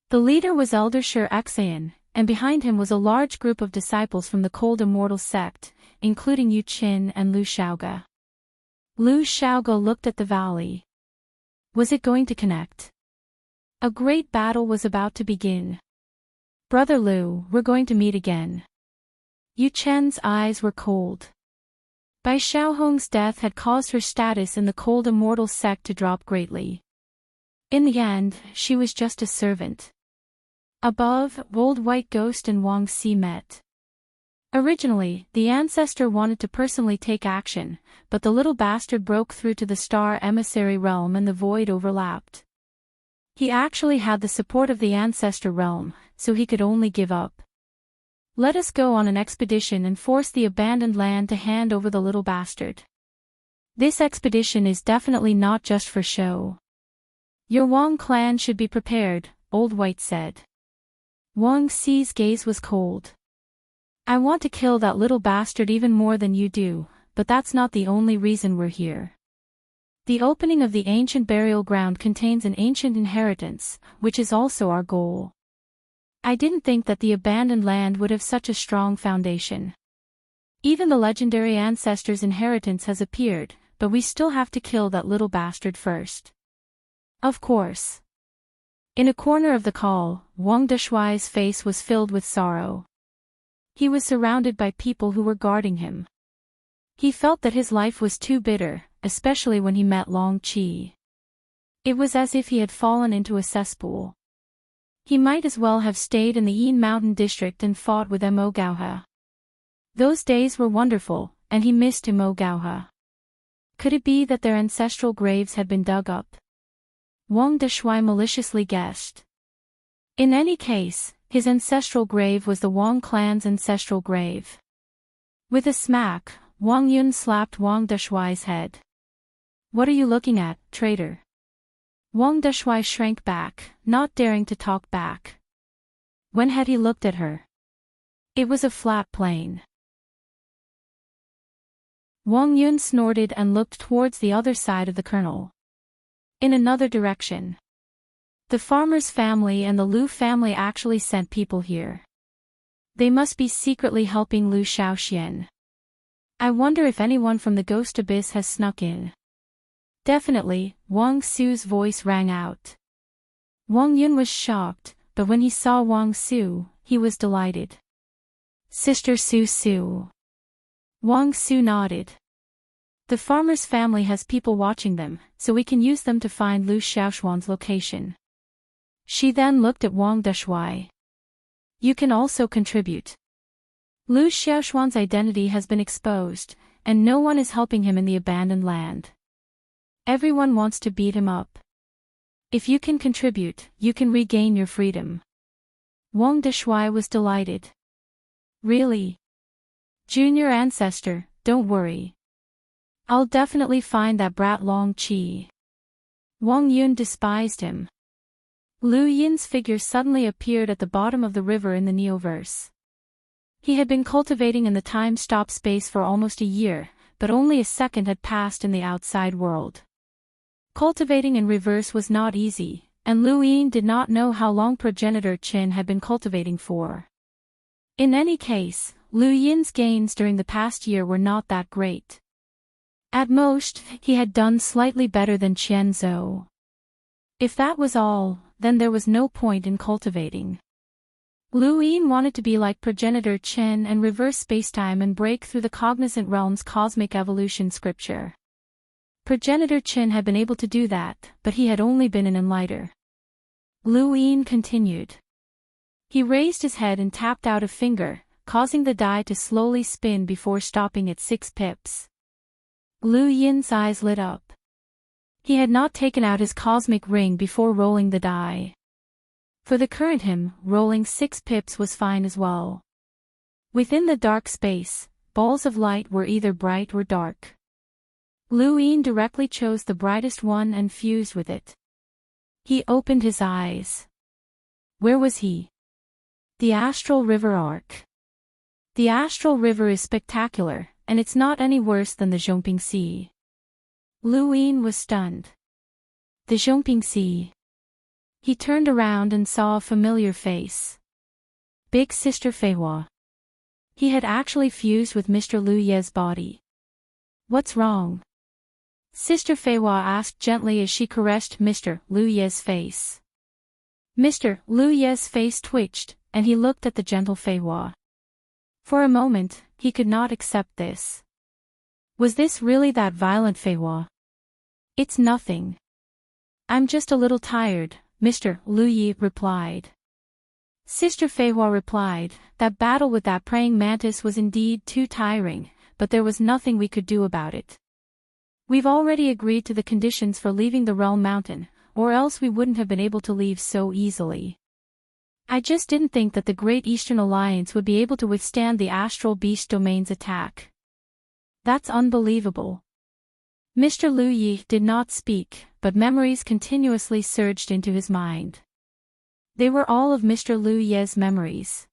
The leader was Elder Shi Exayan, and behind him was a large group of disciples from the Cold Immortal sect, including Yu Qin and Lu Shaoge. Lu Shaoge looked at the valley. Was it going to connect? A great battle was about to begin. Brother Lu, we're going to meet again. Yu Chen's eyes were cold. Bai Xiaohong's death had caused her status in the Cold Immortal sect to drop greatly. In the end, she was just a servant. Above, Old White Ghost and Wang Si met. Originally, the ancestor wanted to personally take action, but the little bastard broke through to the star emissary realm and the void overlapped. He actually had the support of the ancestor realm, so he could only give up. Let us go on an expedition and force the abandoned land to hand over the little bastard. This expedition is definitely not just for show. Your Wang clan should be prepared, Old White said. Wang Si's gaze was cold. I want to kill that little bastard even more than you do, but that's not the only reason we're here. The opening of the ancient burial ground contains an ancient inheritance, which is also our goal. I didn't think that the abandoned land would have such a strong foundation. Even the legendary ancestors' inheritance has appeared, but we still have to kill that little bastard first. Of course. In a corner of the call, Wang Deshuai's face was filled with sorrow. He was surrounded by people who were guarding him. He felt that his life was too bitter, especially when he met Long Qi. It was as if he had fallen into a cesspool. He might as well have stayed in the Yin Mountain district and fought with Mo Gauhe. Those days were wonderful, and he missed Mo Gauhe. Could it be that their ancestral graves had been dug up? Wang Deshuai maliciously guessed. In any case, his ancestral grave was the Wang clan's ancestral grave. With a smack, Wang Yun slapped Wang Deshuai's head. What are you looking at, traitor? Wang Deshuai shrank back, not daring to talk back. When had he looked at her? It was a flat plain. Wang Yun snorted and looked towards the other side of the kernel. In another direction. The farmer's family and the Lu family actually sent people here. They must be secretly helping Lu Shaoxian. I wonder if anyone from the Ghost Abyss has snuck in. Definitely, Wang Su's voice rang out. Wang Yun was shocked, but when he saw Wang Su, he was delighted. Sister Su. Wang Su nodded. The farmer's family has people watching them, so we can use them to find Lu Xiaoxuan's location. She then looked at Wang Deshuai. You can also contribute. Lu Xiaoxuan's identity has been exposed, and no one is helping him in the abandoned land. Everyone wants to beat him up. If you can contribute, you can regain your freedom. Wang Deshuai was delighted. Really? Junior ancestor, don't worry. I'll definitely find that brat Long Qi. Wang Yun despised him. Lu Yin's figure suddenly appeared at the bottom of the river in the Neoverse. He had been cultivating in the time-stop space for almost a year, but only a second had passed in the outside world. Cultivating in reverse was not easy, and Lu Yin did not know how long progenitor Qin had been cultivating for. In any case, Lu Yin's gains during the past year were not that great. At most, he had done slightly better than Qian Zhou. If that was all, then there was no point in cultivating. Lu Yin wanted to be like progenitor Qin and reverse spacetime and break through the cognizant realm's cosmic evolution scripture. Progenitor Qin had been able to do that, but he had only been an enlighter. Lu Yin continued. He raised his head and tapped out a finger, causing the die to slowly spin before stopping at 6 pips. Lu Yin's eyes lit up. He had not taken out his cosmic ring before rolling the die. For the current him, rolling 6 pips was fine as well. Within the dark space, balls of light were either bright or dark. Lu Yin directly chose the brightest one and fused with it. He opened his eyes. Where was he? The Astral River Arc. The Astral River is spectacular, and it's not any worse than the Zhongping Sea. Lu Yin was stunned. The Zhongping Sea. He turned around and saw a familiar face. Big Sister Feihua. He had actually fused with Mr. Lu Ye's body. What's wrong? Sister Feihua asked gently as she caressed Mr. Lu Ye's face. Mr. Lu Ye's face twitched, and he looked at the gentle Feihua. For a moment, he could not accept this. Was this really that violent, Feihua? It's nothing. I'm just a little tired, Mr. Lu Yi replied. Sister Feihua replied, that battle with that praying mantis was indeed too tiring, but there was nothing we could do about it. We've already agreed to the conditions for leaving the Realm Mountain, or else we wouldn't have been able to leave so easily. I just didn't think that the Great Eastern Alliance would be able to withstand the Astral Beast Domain's attack. That's unbelievable. Mr. Lu Yi did not speak, but memories continuously surged into his mind. They were all of Mr. Lu Ye's memories.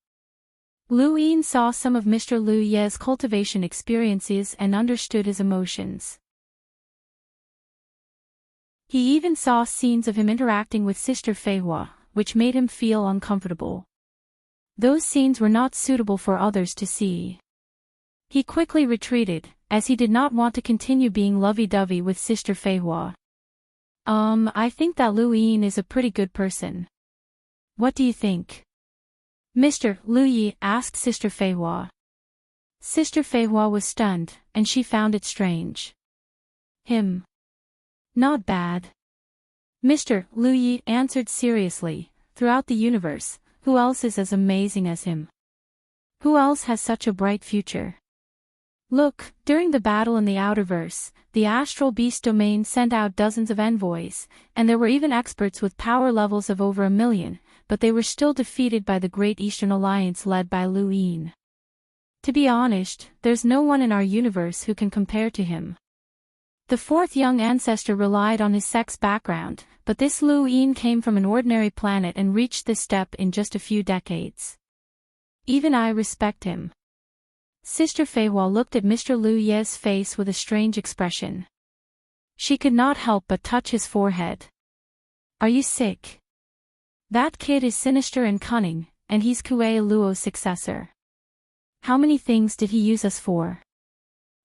Lu Yin saw some of Mr. Lu Ye's cultivation experiences and understood his emotions. He even saw scenes of him interacting with Sister Feihua, which made him feel uncomfortable. Those scenes were not suitable for others to see. He quickly retreated, as he did not want to continue being lovey-dovey with Sister Feihua. I think that Lu Yin is a pretty good person. What do you think? Mr. Lu Yi asked Sister Feihua. Sister Feihua was stunned, and she found it strange. Him. Not bad. Mr. Lu Yi answered seriously, throughout the universe, who else is as amazing as him? Who else has such a bright future? Look, during the battle in the Outerverse, the Astral Beast Domain sent out dozens of envoys, and there were even experts with power levels of over 1 million, but they were still defeated by the Great Eastern Alliance led by Lu Yin. To be honest, there's no one in our universe who can compare to him. The fourth young ancestor relied on his sex background, but this Lu Yin came from an ordinary planet and reached this step in just a few decades. Even I respect him. Sister Feihua looked at Mr. Lu Ye's face with a strange expression. She could not help but touch his forehead. Are you sick? That kid is sinister and cunning, and he's Kuei Luo's successor. How many things did he use us for?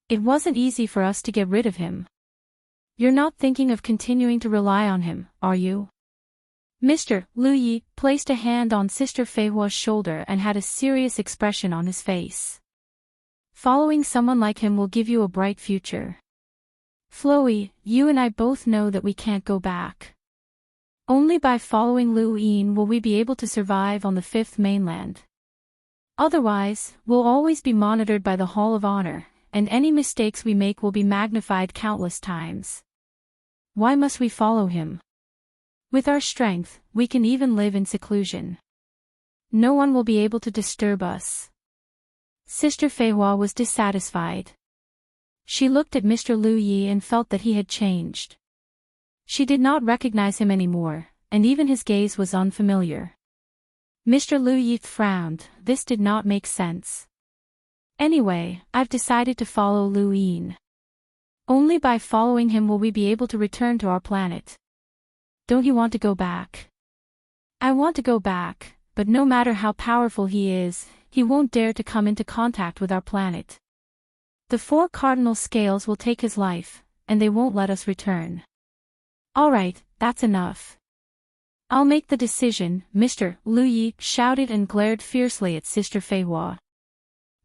It wasn't easy for us to get rid of him. You're not thinking of continuing to rely on him, are you? Mr. Lu Yi placed a hand on Sister Feihua's shoulder and had a serious expression on his face. Following someone like him will give you a bright future. Floey, you and I both know that we can't go back. Only by following Lu Yin will we be able to survive on the Fifth Mainland. Otherwise, we'll always be monitored by the Hall of Honor, and any mistakes we make will be magnified countless times. Why must we follow him? With our strength, we can even live in seclusion. No one will be able to disturb us. Sister Feihua was dissatisfied. She looked at Mr. Lu Yi and felt that he had changed. She did not recognize him anymore, and even his gaze was unfamiliar. Mr. Lu Yi frowned. This did not make sense. Anyway, I've decided to follow Lu Yin. Only by following him will we be able to return to our planet. Don't you want to go back? I want to go back, but no matter how powerful he is, he won't dare to come into contact with our planet. The 4 cardinal scales will take his life, and they won't let us return. Alright, that's enough. I'll make the decision, Mr. Lu Yi shouted and glared fiercely at Sister Feihua.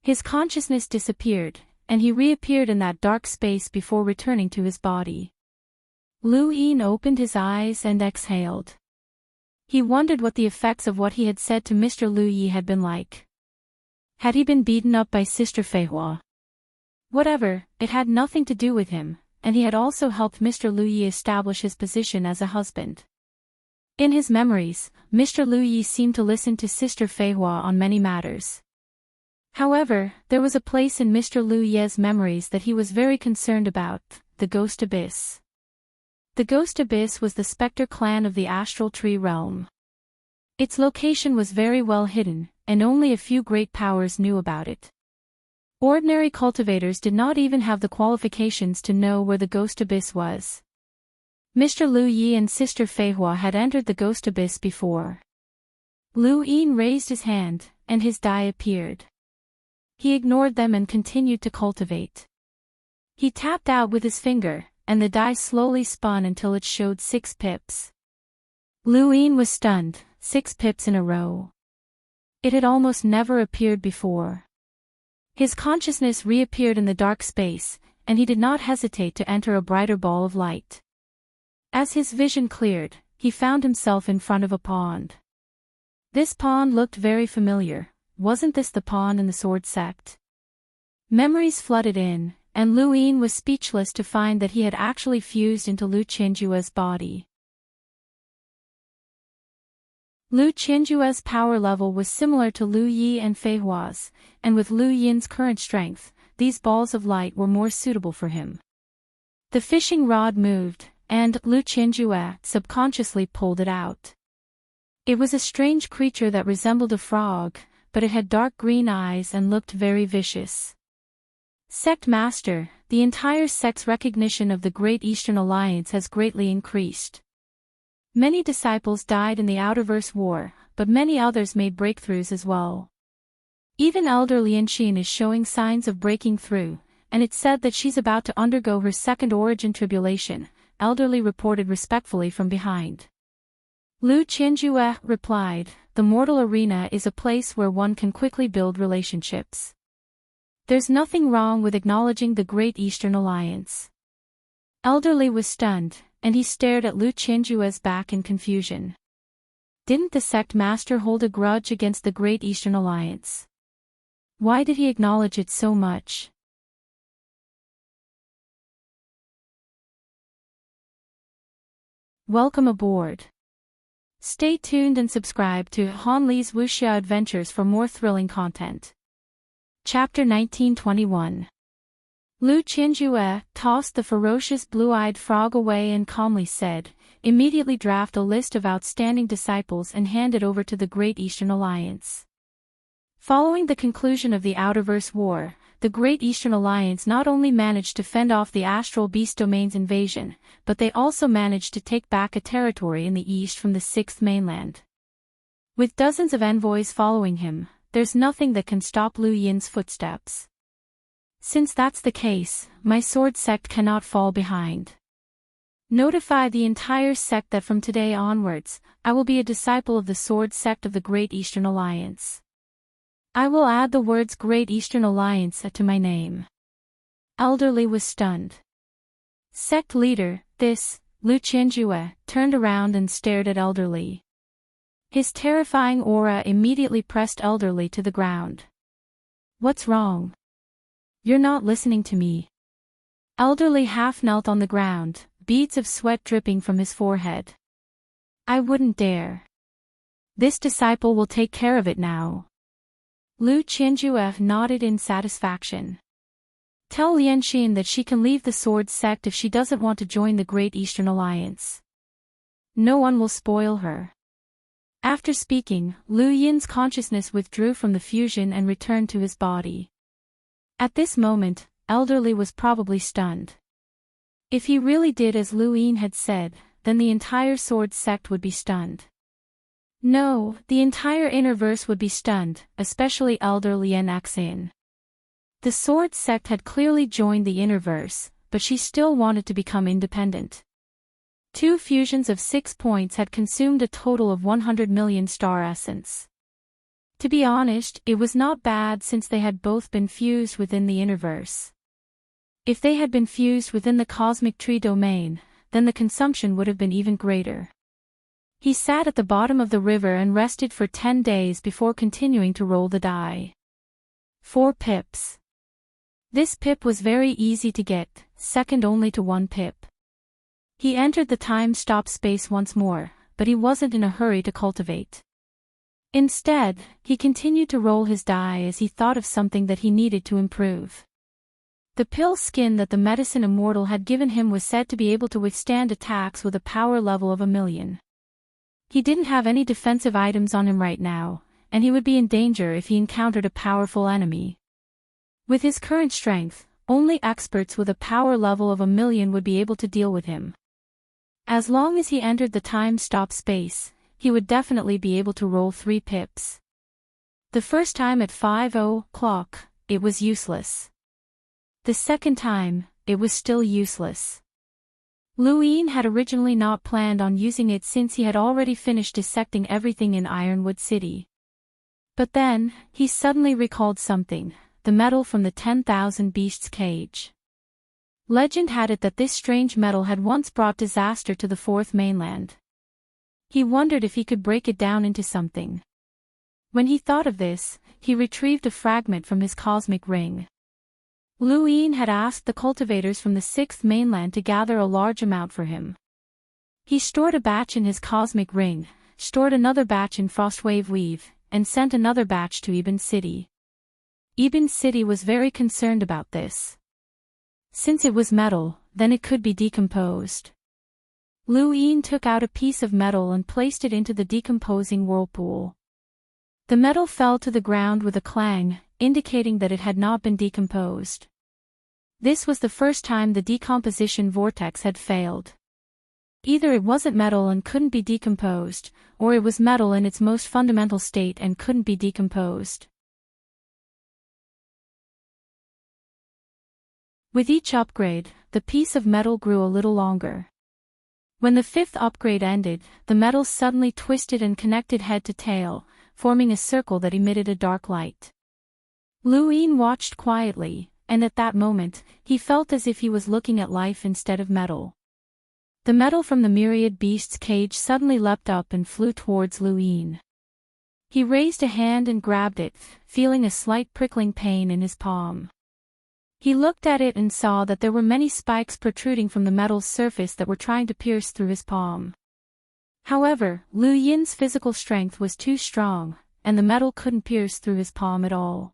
His consciousness disappeared, and he reappeared in that dark space before returning to his body. Lu Yin opened his eyes and exhaled. He wondered what the effects of what he had said to Mr. Lu Yi had been like. Had he been beaten up by Sister Feihua? Whatever, it had nothing to do with him, and he had also helped Mr. Lu Yi establish his position as a husband. In his memories, Mr. Lu Yi seemed to listen to Sister Feihua on many matters. However, there was a place in Mr. Lu Yi's memories that he was very concerned about, the Ghost Abyss. The Ghost Abyss was the specter clan of the astral tree realm. Its location was very well hidden, and only a few great powers knew about it. Ordinary cultivators did not even have the qualifications to know where the Ghost Abyss was. Mr. Lu Yi and Sister Feihua had entered the Ghost Abyss before. Lu Yin raised his hand, and his die appeared. He ignored them and continued to cultivate. He tapped out with his finger, and the die slowly spun until it showed 6 pips. Lu Yin was stunned, 6 pips in a row. It had almost never appeared before. His consciousness reappeared in the dark space, and he did not hesitate to enter a brighter ball of light. As his vision cleared, he found himself in front of a pond. This pond looked very familiar. Wasn't this the pond in the Sword Sect? Memories flooded in, and Lu Yin was speechless to find that he had actually fused into Lu Qianjue's body. Lu Qianjue's power level was similar to Lu Yi and Feihua's, and with Lu Yin's current strength, these balls of light were more suitable for him. The fishing rod moved, and Lu Qianjue subconsciously pulled it out. It was a strange creature that resembled a frog, but it had dark green eyes and looked very vicious. Sect Master, the entire sect's recognition of the Great Eastern Alliance has greatly increased. Many disciples died in the Outerverse War, but many others made breakthroughs as well. Even Elder Lianxin is showing signs of breaking through, and it's said that she's about to undergo her second origin tribulation, Elderly reported respectfully from behind. Lu Qianjue replied, the mortal arena is a place where one can quickly build relationships. There's nothing wrong with acknowledging the Great Eastern Alliance. Elderly was stunned, and he stared at Lu Qianjue's back in confusion. Didn't the sect master hold a grudge against the Great Eastern Alliance? Why did he acknowledge it so much? Welcome aboard. Stay tuned and subscribe to Han Li's Wuxia Adventures for more thrilling content. Chapter 1921. Lu Qianjue tossed the ferocious blue-eyed frog away and calmly said, immediately draft a list of outstanding disciples and hand it over to the Great Eastern Alliance. Following the conclusion of the Outerverse War, the Great Eastern Alliance not only managed to fend off the Astral Beast Domain's invasion, but they also managed to take back a territory in the east from the Sixth Mainland. With dozens of envoys following him, there's nothing that can stop Lu Yin's footsteps. Since that's the case, my sword sect cannot fall behind. Notify the entire sect that from today onwards, I will be a disciple of the sword sect of the Great Eastern Alliance. I will add the words Great Eastern Alliance to my name. Elderly was stunned. Sect leader, Lu Qianjue, turned around and stared at Elderly. His terrifying aura immediately pressed Elderly to the ground. What's wrong? You're not listening to me. Elderly half knelt on the ground, beads of sweat dripping from his forehead. I wouldn't dare. This disciple will take care of it now. Lu Qianjue nodded in satisfaction. Tell Lianxin that she can leave the sword sect if she doesn't want to join the Great Eastern Alliance. No one will spoil her. After speaking, Lu Yin's consciousness withdrew from the fusion and returned to his body. At this moment, Elderly was probably stunned. If he really did as Lu Yin had said, then the entire sword sect would be stunned. No, the entire Innerverse would be stunned, especially Elder Lien Axin. The sword sect had clearly joined the Innerverse, but she still wanted to become independent. 2 fusions of 6 points had consumed a total of 100 million star essence. To be honest, it was not bad since they had both been fused within the Innerverse. If they had been fused within the cosmic tree domain, then the consumption would have been even greater. He sat at the bottom of the river and rested for 10 days before continuing to roll the die. 4 pips. This pip was very easy to get, second only to 1 pip. He entered the time-stop space once more, but he wasn't in a hurry to cultivate. Instead, he continued to roll his die as he thought of something that he needed to improve. The pill skin that the medicine immortal had given him was said to be able to withstand attacks with a power level of 1,000,000. He didn't have any defensive items on him right now, and he would be in danger if he encountered a powerful enemy. With his current strength, only experts with a power level of 1,000,000 would be able to deal with him. As long as he entered the time-stop space, he would definitely be able to roll 3 pips. The first time at 5:00, it was useless. The second time, it was still useless. Lu Yin had originally not planned on using it since he had already finished dissecting everything in Ironwood City. But then, he suddenly recalled something, the metal from the 10,000 Beasts cage. Legend had it that this strange metal had once brought disaster to the fourth mainland. He wondered if he could break it down into something. When he thought of this, he retrieved a fragment from his cosmic ring. Lu Yin had asked the cultivators from the 6th mainland to gather a large amount for him. He stored a batch in his cosmic ring, stored another batch in Frostwave Weave, and sent another batch to Ibn City. Ibn City was very concerned about this. Since it was metal, then it could be decomposed. Lu Yin took out a piece of metal and placed it into the decomposing whirlpool. The metal fell to the ground with a clang, indicating that it had not been decomposed. This was the first time the decomposition vortex had failed. Either it wasn't metal and couldn't be decomposed, or it was metal in its most fundamental state and couldn't be decomposed. With each upgrade, the piece of metal grew a little longer. When the 5th upgrade ended, the metal suddenly twisted and connected head to tail, forming a circle that emitted a dark light. Lu Yin watched quietly, and at that moment, he felt as if he was looking at life instead of metal. The metal from the myriad beasts cage suddenly leapt up and flew towards Lu Yin. He raised a hand and grabbed it, feeling a slight prickling pain in his palm. He looked at it and saw that there were many spikes protruding from the metal's surface that were trying to pierce through his palm. However, Lu Yin's physical strength was too strong, and the metal couldn't pierce through his palm at all.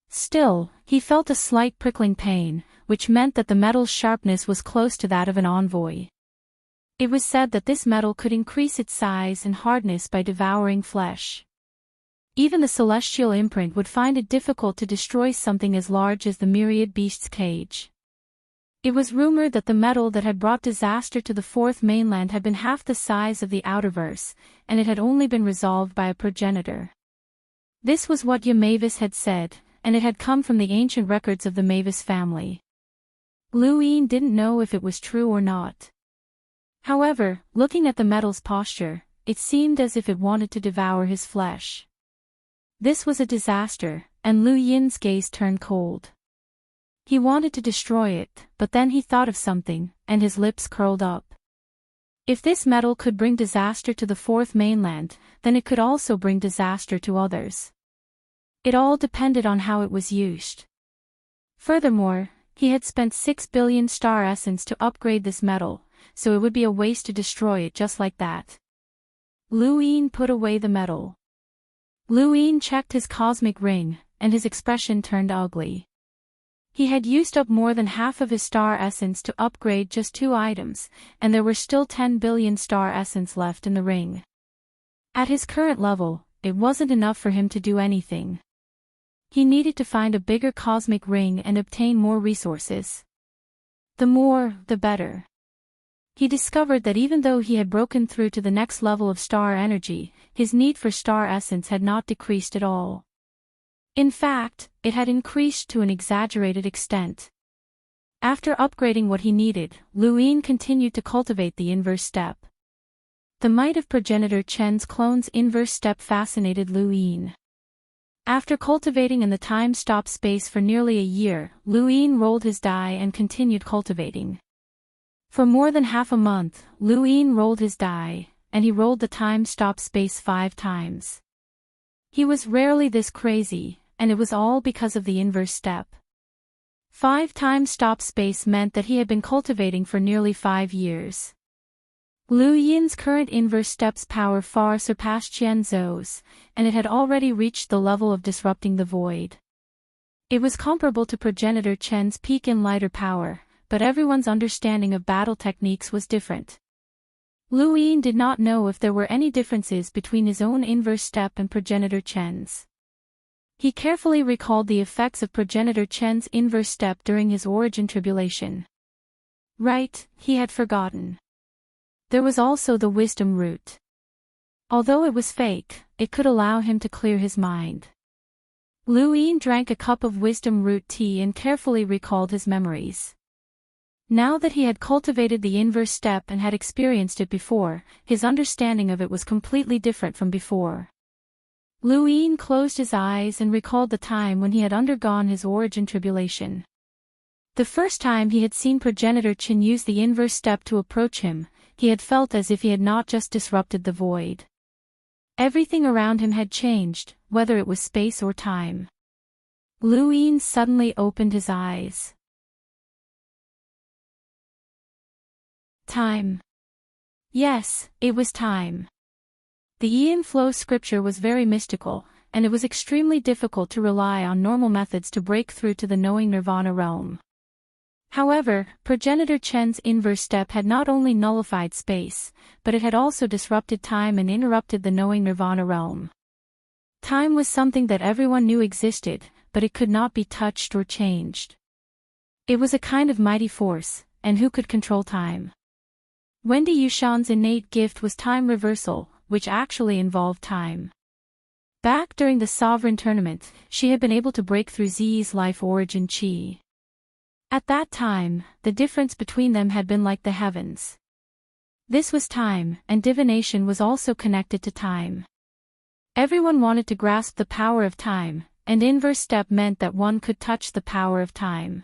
Still, he felt a slight prickling pain, which meant that the metal's sharpness was close to that of an envoy. It was said that this metal could increase its size and hardness by devouring flesh. Even the celestial imprint would find it difficult to destroy something as large as the myriad beasts cage. It was rumored that the metal that had brought disaster to the fourth mainland had been half the size of the outerverse, and it had only been resolved by a progenitor. This was what Mavis had said, and it had come from the ancient records of the Mavis family. Lu Yin didn't know if it was true or not. However, looking at the metal's posture, it seemed as if it wanted to devour his flesh. This was a disaster, and Lu Yin's gaze turned cold. He wanted to destroy it, but then he thought of something, and his lips curled up. If this metal could bring disaster to the fourth mainland, then it could also bring disaster to others. It all depended on how it was used. Furthermore, he had spent 6 billion star essence to upgrade this metal, so it would be a waste to destroy it just like that. Lu Yin put away the metal. Lu Yin checked his cosmic ring, and his expression turned ugly. He had used up more than half of his star essence to upgrade just 2 items, and there were still 10 billion star essence left in the ring. At his current level, it wasn't enough for him to do anything. He needed to find a bigger cosmic ring and obtain more resources. The more, the better. He discovered that even though he had broken through to the next level of star energy, his need for star essence had not decreased at all. In fact, it had increased to an exaggerated extent. After upgrading what he needed, Lu Yin continued to cultivate the inverse step. The might of progenitor Chen's clone's inverse step fascinated Lu Yin. After cultivating in the time-stop space for nearly a year, Lu Yin rolled his die and continued cultivating. For more than half a month, Lu Yin rolled his die, and he rolled the time-stop space 5 times. He was rarely this crazy, and it was all because of the inverse step. 5 times stop space meant that he had been cultivating for nearly 5 years. Lu Yin's current inverse step's power far surpassed Qian Zhou's, and it had already reached the level of disrupting the void. It was comparable to progenitor Chen's peak in lighter power, but everyone's understanding of battle techniques was different. Lu Yin did not know if there were any differences between his own inverse step and progenitor Chen's. He carefully recalled the effects of progenitor Chen's inverse step during his origin tribulation. Right, he had forgotten. There was also the wisdom root. Although it was fake, it could allow him to clear his mind. Lu Yin drank a cup of wisdom root tea and carefully recalled his memories. Now that he had cultivated the inverse step and had experienced it before, his understanding of it was completely different from before. Lu Yin closed his eyes and recalled the time when he had undergone his origin tribulation. The first time he had seen progenitor Chen use the inverse step to approach him, he had felt as if he had not just disrupted the void. Everything around him had changed, whether it was space or time. Lu Yin suddenly opened his eyes. Time. Yes, it was time. The Yin Flow scripture was very mystical, and it was extremely difficult to rely on normal methods to break through to the knowing nirvana realm. However, progenitor Chen's inverse step had not only nullified space, but it had also disrupted time and interrupted the knowing nirvana realm. Time was something that everyone knew existed, but it could not be touched or changed. It was a kind of mighty force, and who could control time? Wendy Yushan's innate gift was time reversal, which actually involved time. Back during the Sovereign Tournament, she had been able to break through Zi's life origin chi. At that time, the difference between them had been like the heavens. This was time, and divination was also connected to time. Everyone wanted to grasp the power of time, and inverse step meant that one could touch the power of time.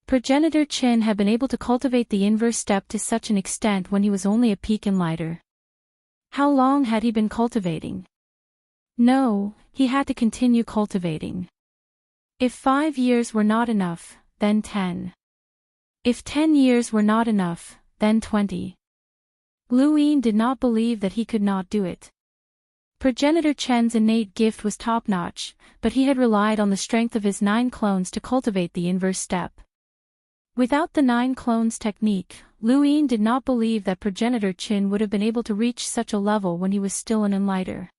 Progenitor Chen had been able to cultivate the inverse step to such an extent when he was only a peak in lighter. How long had he been cultivating? No, he had to continue cultivating. If 5 years were not enough, then 10. If 10 years were not enough, then 20. Lu Yin did not believe that he could not do it. Progenitor Chen's innate gift was top-notch, but he had relied on the strength of his 9 clones to cultivate the inverse step. Without the 9 clones technique, Lu Yin did not believe that progenitor Chen would have been able to reach such a level when he was still an enlighter.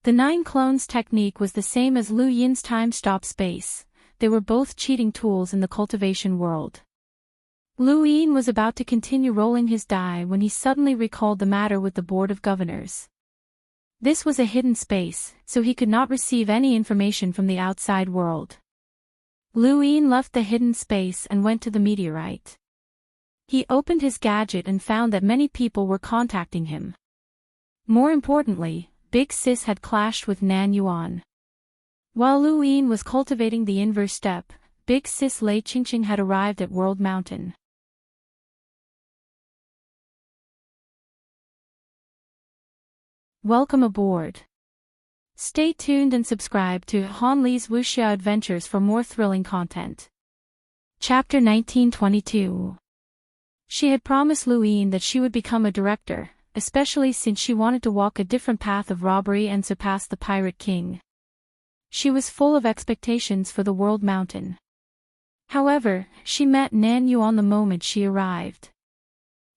The 9 clones technique was the same as Lu Yin's time-stop space. They were both cheating tools in the cultivation world. Lu Yin was about to continue rolling his die when he suddenly recalled the matter with the Board of Governors. This was a hidden space, so he could not receive any information from the outside world. Lu Yin left the hidden space and went to the meteorite. He opened his gadget and found that many people were contacting him. More importantly, Big Sis had clashed with Nan Yuan. While Lu Yin was cultivating the inverse step, Big Sis Lei Qingqing had arrived at World Mountain. Welcome aboard. Stay tuned and subscribe to Han Li's Wuxia Adventures for more thrilling content. Chapter 1922. She had promised Lu Yin that she would become a director, especially since she wanted to walk a different path of robbery and surpass the Pirate King. She was full of expectations for the World Mountain. However, she met Nan Yuan the moment she arrived.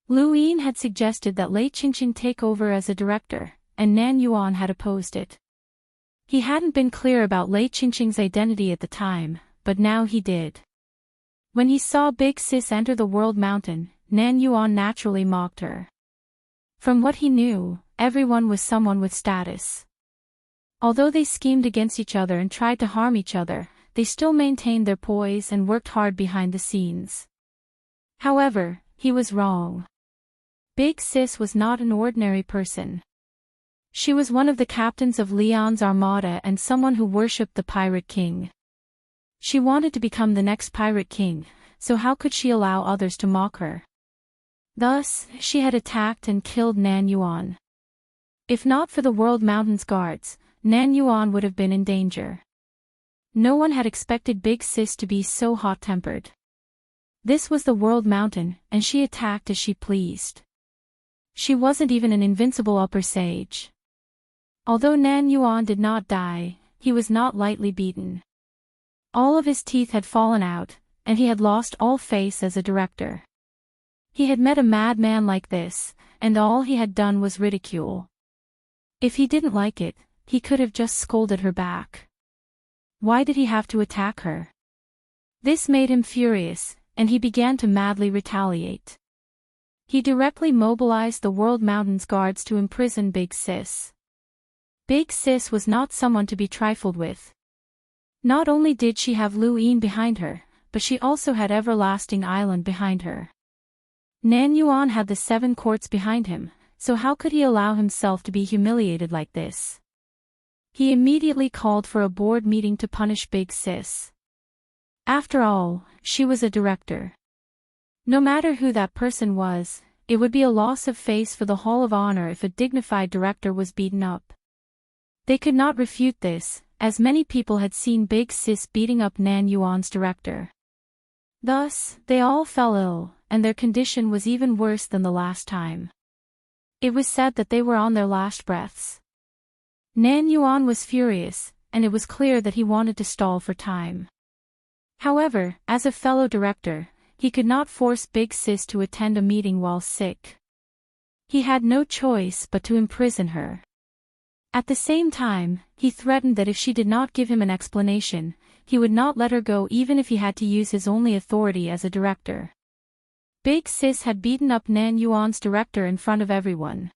Lu Yin had suggested that Lei Qingqing take over as a director, and Nan Yuan had opposed it. He hadn't been clear about Lei Qingqing's identity at the time, but now he did. When he saw Big Sis enter the World Mountain, Nan Yuan naturally mocked her. From what he knew, everyone was someone with status. Although they schemed against each other and tried to harm each other, they still maintained their poise and worked hard behind the scenes. However, he was wrong. Big Sis was not an ordinary person. She was one of the captains of Leon's armada and someone who worshipped the Pirate King. She wanted to become the next Pirate King, so how could she allow others to mock her? Thus, she had attacked and killed Nan Yuan. If not for the World Mountain's guards, Nan Yuan would have been in danger. No one had expected Big Sis to be so hot-tempered. This was the World Mountain, and she attacked as she pleased. She wasn't even an invincible upper sage. Although Nan Yuan did not die, he was not lightly beaten. All of his teeth had fallen out, and he had lost all face as a director. He had met a madman like this, and all he had done was ridicule. If he didn't like it, he could have just scolded her back. Why did he have to attack her? This made him furious, and he began to madly retaliate. He directly mobilized the World Mountain's guards to imprison Big Sis. Big Sis was not someone to be trifled with. Not only did she have Lu Yin behind her, but she also had Everlasting Island behind her. Nan Yuan had the 7 courts behind him, so how could he allow himself to be humiliated like this? He immediately called for a board meeting to punish Big Sis. After all, she was a director. No matter who that person was, it would be a loss of face for the Hall of Honor if a dignified director was beaten up. They could not refute this, as many people had seen Big Sis beating up Nan Yuan's director. Thus, they all fell ill, and their condition was even worse than the last time. It was said that they were on their last breaths. Nan Yuan was furious, and it was clear that he wanted to stall for time. However, as a fellow director, he could not force Big Sis to attend a meeting while sick. He had no choice but to imprison her. At the same time, he threatened that if she did not give him an explanation, he would not let her go even if he had to use his only authority as a director. Big Sis had beaten up Nan Yuan's director in front of everyone.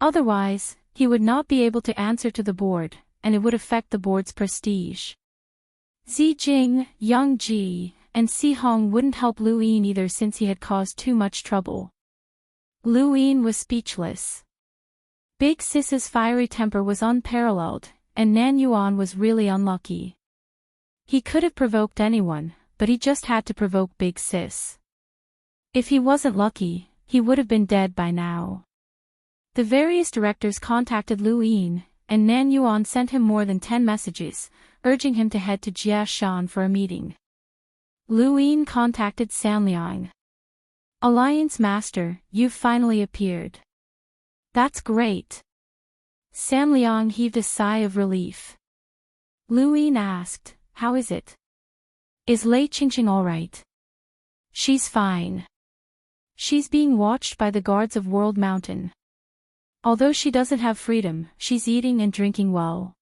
Otherwise, he would not be able to answer to the board, and it would affect the board's prestige. Xi Jing, Yang Ji, and Si Hong wouldn't help Lu Yin either since he had caused too much trouble. Lu Yin was speechless. Big Sis's fiery temper was unparalleled, and Nan Yuan was really unlucky. He could have provoked anyone, but he just had to provoke Big Sis. If he wasn't lucky, he would have been dead by now. The various directors contacted Lu Yin, and Nan Yuan sent him more than 10 messages, urging him to head to Jiashan for a meeting. Lu Yin contacted San Liang. Alliance Master, you've finally appeared. That's great. San Liang heaved a sigh of relief. Lu Yin asked, how is it? Is Lei Qingqing all right? She's fine. She's being watched by the guards of World Mountain. Although she doesn't have freedom, she's eating and drinking well.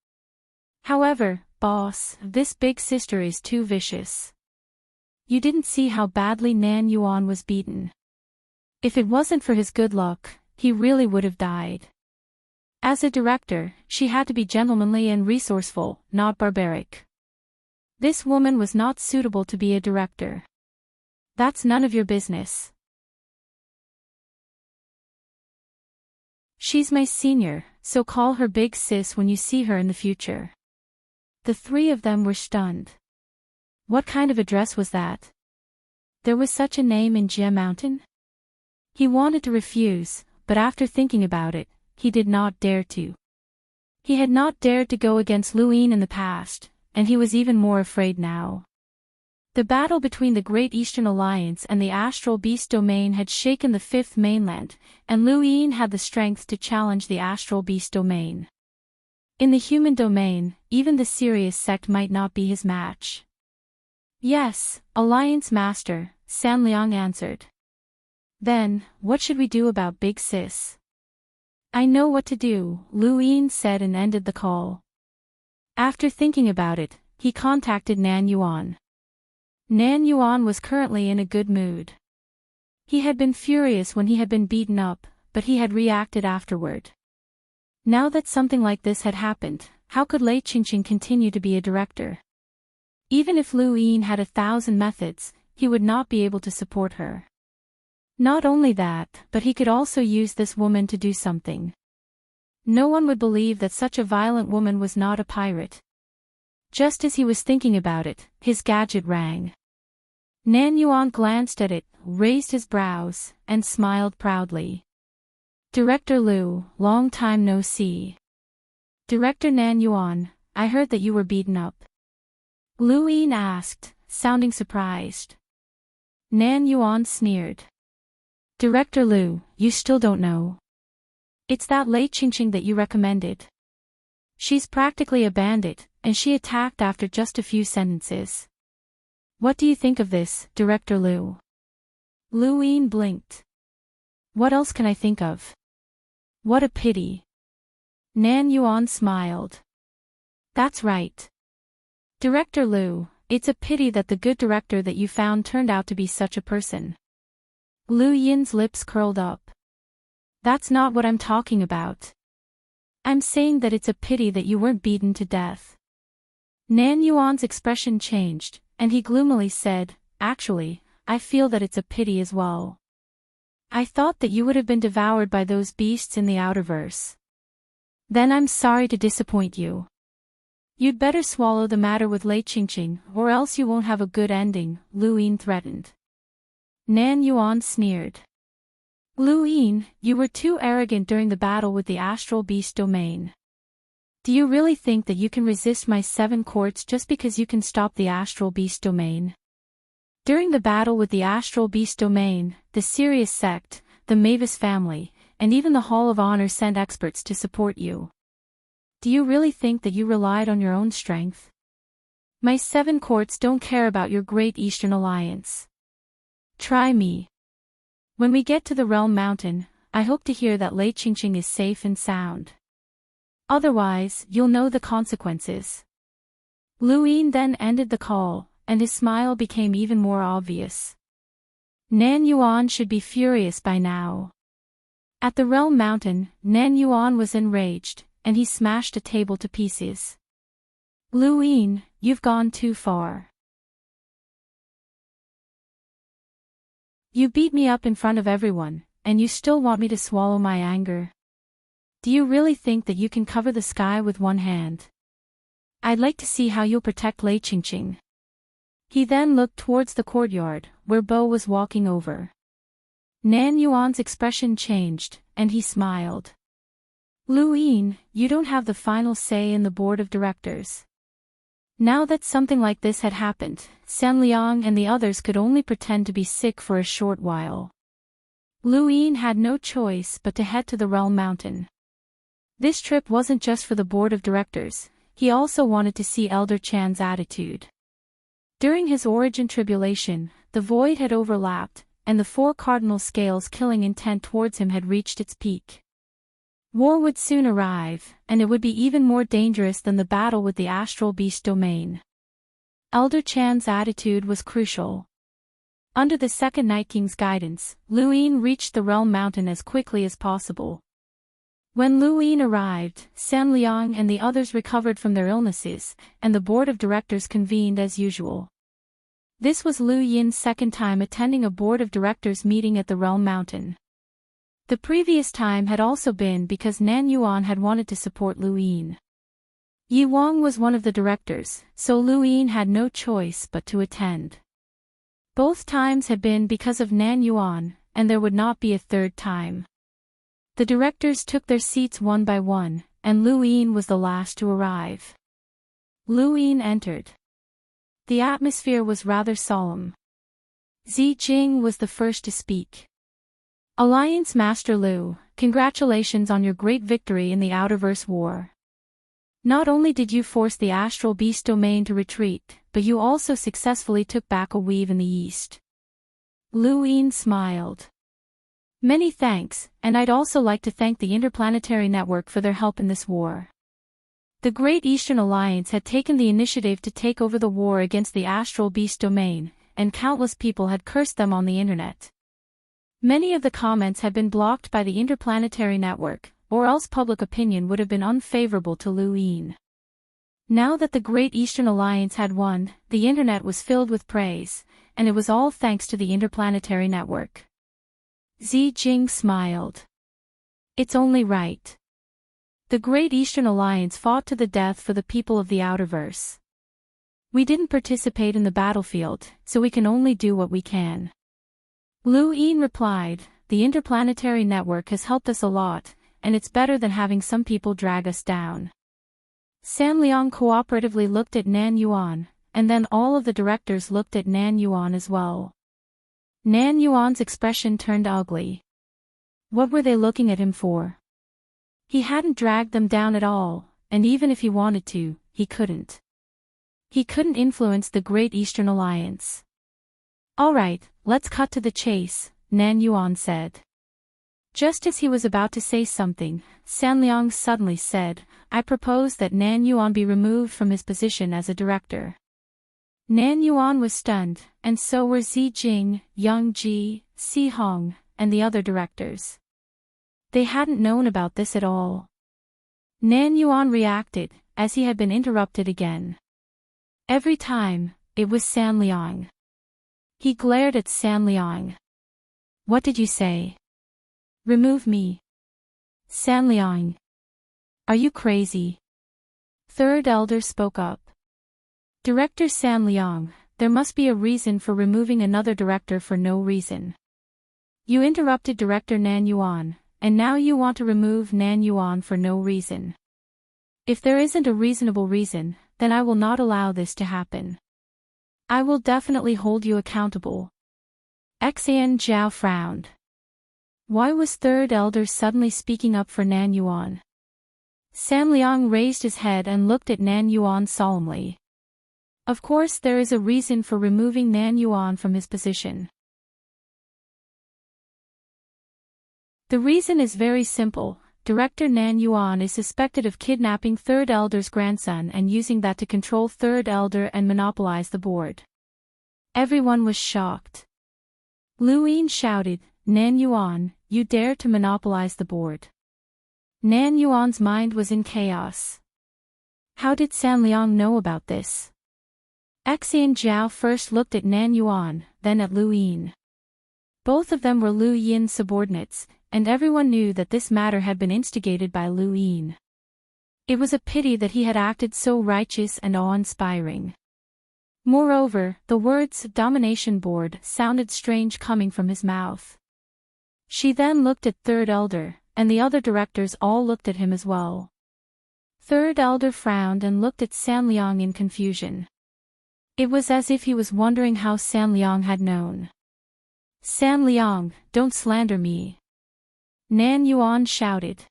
However, boss, this big sister is too vicious. You didn't see how badly Nan Yuan was beaten. If it wasn't for his good luck, he really would have died. As a director, she had to be gentlemanly and resourceful, not barbaric. This woman was not suitable to be a director. That's none of your business. She's my senior, so call her Big Sis when you see her in the future. The 3 of them were stunned. What kind of a dress was that? There was such a name in Jia Mountain? He wanted to refuse, but after thinking about it, he did not dare to. He had not dared to go against Lu Yin in the past, and he was even more afraid now. The battle between the Great Eastern Alliance and the Astral Beast Domain had shaken the 5th mainland, and Lu Yin had the strength to challenge the Astral Beast Domain. In the human domain, even the Sirius sect might not be his match. Yes, Alliance Master, San Liang answered. Then, what should we do about Big Sis? I know what to do, Lu Yin said and ended the call. After thinking about it, he contacted Nan Yuan. Nan Yuan was currently in a good mood. He had been furious when he had been beaten up, but he had reacted afterward. Now that something like this had happened, how could Lei Qingqing continue to be a director? Even if Lu Yin had 1,000 methods, he would not be able to support her. Not only that, but he could also use this woman to do something. No one would believe that such a violent woman was not a pirate. Just as he was thinking about it, his gadget rang. Nan Yuan glanced at it, raised his brows, and smiled proudly. Director Lu, long time no see. Director Nan Yuan, I heard that you were beaten up. Lu Yin asked, sounding surprised. Nan Yuan sneered. Director Lu, you still don't know. It's that Lei Qingqing that you recommended. She's practically a bandit, and she attacked after just a few sentences. What do you think of this, Director Lu? Lu Yin blinked. What else can I think of? What a pity. Nan Yuan smiled. That's right. Director Lu, it's a pity that the good director that you found turned out to be such a person. Lu Yin's lips curled up. That's not what I'm talking about. I'm saying that it's a pity that you weren't beaten to death. Nan Yuan's expression changed, and he gloomily said, Actually, I feel that it's a pity as well. I thought that you would have been devoured by those beasts in the outerverse. Then I'm sorry to disappoint you. You'd better swallow the matter with Lei Qingqing, or else you won't have a good ending, Lu Yin threatened. Nan Yuan sneered. Lu Yin, you were too arrogant during the battle with the astral beast domain. Do you really think that you can resist my 7 courts just because you can stop the astral beast domain? During the battle with the astral beast domain, the Sirius sect, the Mavis family, and even the Hall of Honor sent experts to support you. Do you really think that you relied on your own strength? My 7 courts don't care about your Great Eastern Alliance. Try me. When we get to the Realm Mountain, I hope to hear that Lei Qingqing is safe and sound. Otherwise, you'll know the consequences. Lu Yin then ended the call, and his smile became even more obvious. Nan Yuan should be furious by now. At the Realm Mountain, Nan Yuan was enraged, and he smashed a table to pieces. Lu Yin, you've gone too far. You beat me up in front of everyone, and you still want me to swallow my anger? Do you really think that you can cover the sky with one hand? I'd like to see how you'll protect Lei Qingqing. He then looked towards the courtyard, where Bo was walking over. Nan Yuan's expression changed, and he smiled. Lu Yin, you don't have the final say in the board of directors. Now that something like this had happened, San Liang and the others could only pretend to be sick for a short while. Lu Yin had no choice but to head to the Realm Mountain. This trip wasn't just for the board of directors, he also wanted to see Elder Chan's attitude. During his origin tribulation, the void had overlapped, and the 4 cardinal scales killing intent towards him had reached its peak. War would soon arrive, and it would be even more dangerous than the battle with the astral beast domain. Elder Chan's attitude was crucial. Under the Second Night King's guidance, Lu Yin reached the Realm Mountain as quickly as possible. When Lu Yin arrived, San Liang and the others recovered from their illnesses, and the board of directors convened as usual. This was Lu Yin's second time attending a board of directors meeting at the Realm Mountain. The previous time had also been because Nan Yuan had wanted to support Lu Yin. Yi Wang was one of the directors, so Lu Yin had no choice but to attend. Both times had been because of Nan Yuan, and there would not be a third time. The directors took their seats one by one, and Lu Yin was the last to arrive. Lu Yin entered. The atmosphere was rather solemn. Zi Jing was the first to speak. Alliance Master Lu, congratulations on your great victory in the Outerverse War. Not only did you force the astral beast domain to retreat, but you also successfully took back a weave in the east. Lu Yin smiled. Many thanks, and I'd also like to thank the Interplanetary Network for their help in this war. The Great Eastern Alliance had taken the initiative to take over the war against the astral beast domain, and countless people had cursed them on the internet. Many of the comments had been blocked by the Interplanetary Network, or else public opinion would have been unfavorable to Lu Yin. Now that the Great Eastern Alliance had won, the internet was filled with praise, and it was all thanks to the Interplanetary Network. Xi Jing smiled. It's only right. The Great Eastern Alliance fought to the death for the people of the Outerverse. We didn't participate in the battlefield, so we can only do what we can. Lu Yin replied, the Interplanetary Network has helped us a lot, and it's better than having some people drag us down. San Liang cooperatively looked at Nan Yuan, and then all of the directors looked at Nan Yuan as well. Nan Yuan's expression turned ugly. What were they looking at him for? He hadn't dragged them down at all, and even if he wanted to, he couldn't. He couldn't influence the Great Eastern Alliance. Alright, let's cut to the chase, Nan Yuan said. Just as he was about to say something, San Liang suddenly said, I propose that Nan Yuan be removed from his position as a director. Nan Yuan was stunned, and so were Xi Jing, Yang Ji, Si Hong, and the other directors. They hadn't known about this at all. Nan Yuan reacted, as he had been interrupted again. Every time, it was San Liang. He glared at San Liang. What did you say? Remove me. San Liang. Are you crazy? Third Elder spoke up. Director San Liang, there must be a reason for removing another director for no reason. You interrupted Director Nan Yuan, and now you want to remove Nan Yuan for no reason. If there isn't a reasonable reason, then I will not allow this to happen. I will definitely hold you accountable. Xian Zhao frowned. Why was Third Elder suddenly speaking up for Nan Yuan? San Liang raised his head and looked at Nan Yuan solemnly. Of course there is a reason for removing Nan Yuan from his position. The reason is very simple. Director Nan Yuan is suspected of kidnapping Third Elder's grandson and using that to control Third Elder and monopolize the board. Everyone was shocked. Lu Yin shouted, Nan Yuan, you dare to monopolize the board. Nan Yuan's mind was in chaos. How did San Liang know about this? Xian Zhao first looked at Nan Yuan, then at Lu Yin. Both of them were Lu Yin's subordinates, and everyone knew that this matter had been instigated by Lu Yin. It was a pity that he had acted so righteous and awe-inspiring. Moreover, the words "domination board" sounded strange coming from his mouth. She then looked at Third Elder, and the other directors all looked at him as well. Third Elder frowned and looked at San Liang in confusion. It was as if he was wondering how San Liang had known. San Liang, don't slander me. Nan Yuan shouted.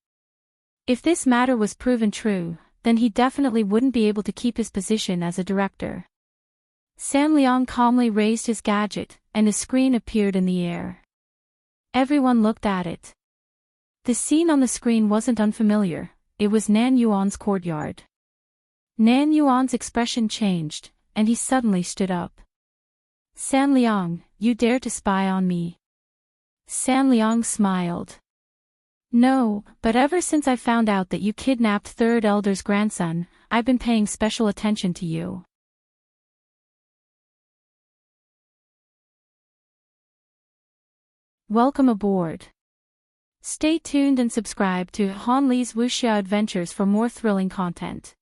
If this matter was proven true, then he definitely wouldn't be able to keep his position as a director. San Liang calmly raised his gadget, and a screen appeared in the air. Everyone looked at it. The scene on the screen wasn't unfamiliar, it was Nan Yuan's courtyard. Nan Yuan's expression changed, and he suddenly stood up. San Liang, you dare to spy on me? San Liang smiled. No, but ever since I found out that you kidnapped Third Elder's grandson, I've been paying special attention to you. Welcome aboard. Stay tuned and subscribe to Han Li's Wuxia Adventures for more thrilling content.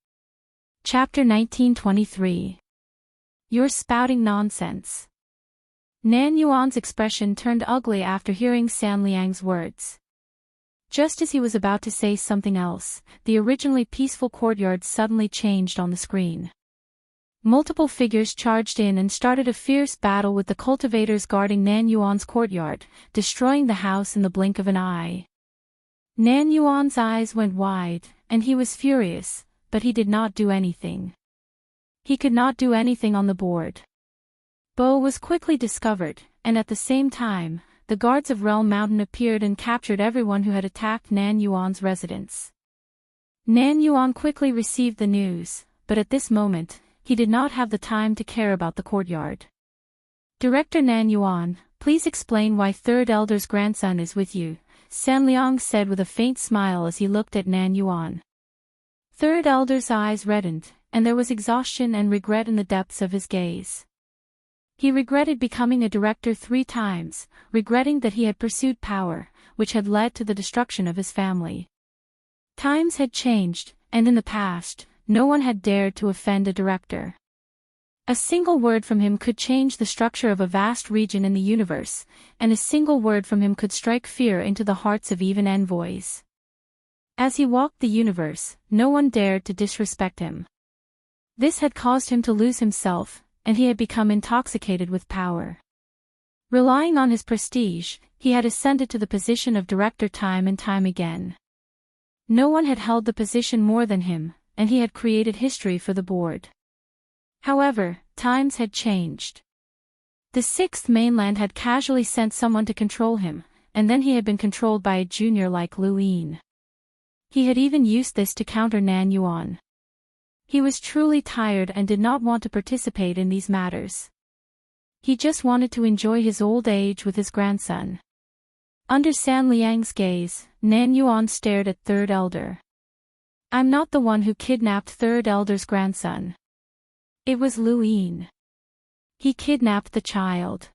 Chapter 1923. You're spouting nonsense. Nan Yuan's expression turned ugly after hearing San Liang's words. Just as he was about to say something else, the originally peaceful courtyard suddenly changed on the screen. Multiple figures charged in and started a fierce battle with the cultivators guarding Nan Yuan's courtyard, destroying the house in the blink of an eye. Nan Yuan's eyes went wide, and he was furious, but he did not do anything. He could not do anything on the board. Bo was quickly discovered, and at the same time, the guards of Realm Mountain appeared and captured everyone who had attacked Nan Yuan's residence. Nan Yuan quickly received the news, but at this moment, he did not have the time to care about the courtyard. Director Nan Yuan, please explain why Third Elder's grandson is with you, San Liang said with a faint smile as he looked at Nan Yuan. Third Elder's eyes reddened, and there was exhaustion and regret in the depths of his gaze. He regretted becoming a director 3 times, regretting that he had pursued power, which had led to the destruction of his family. Times had changed, and in the past, no one had dared to offend a director. A single word from him could change the structure of a vast region in the universe, and a single word from him could strike fear into the hearts of even envoys. As he walked the universe, no one dared to disrespect him. This had caused him to lose himself, and he had become intoxicated with power. Relying on his prestige, he had ascended to the position of director time and time again. No one had held the position more than him, and he had created history for the board. However, times had changed. The 6th mainland had casually sent someone to control him, and then he had been controlled by a junior like Lu Yin. He had even used this to counter Nan Yuan. He was truly tired and did not want to participate in these matters. He just wanted to enjoy his old age with his grandson. Under San Liang's gaze, Nan Yuan stared at Third Elder. I'm not the one who kidnapped Third Elder's grandson. It was Lu Yin. He kidnapped the child.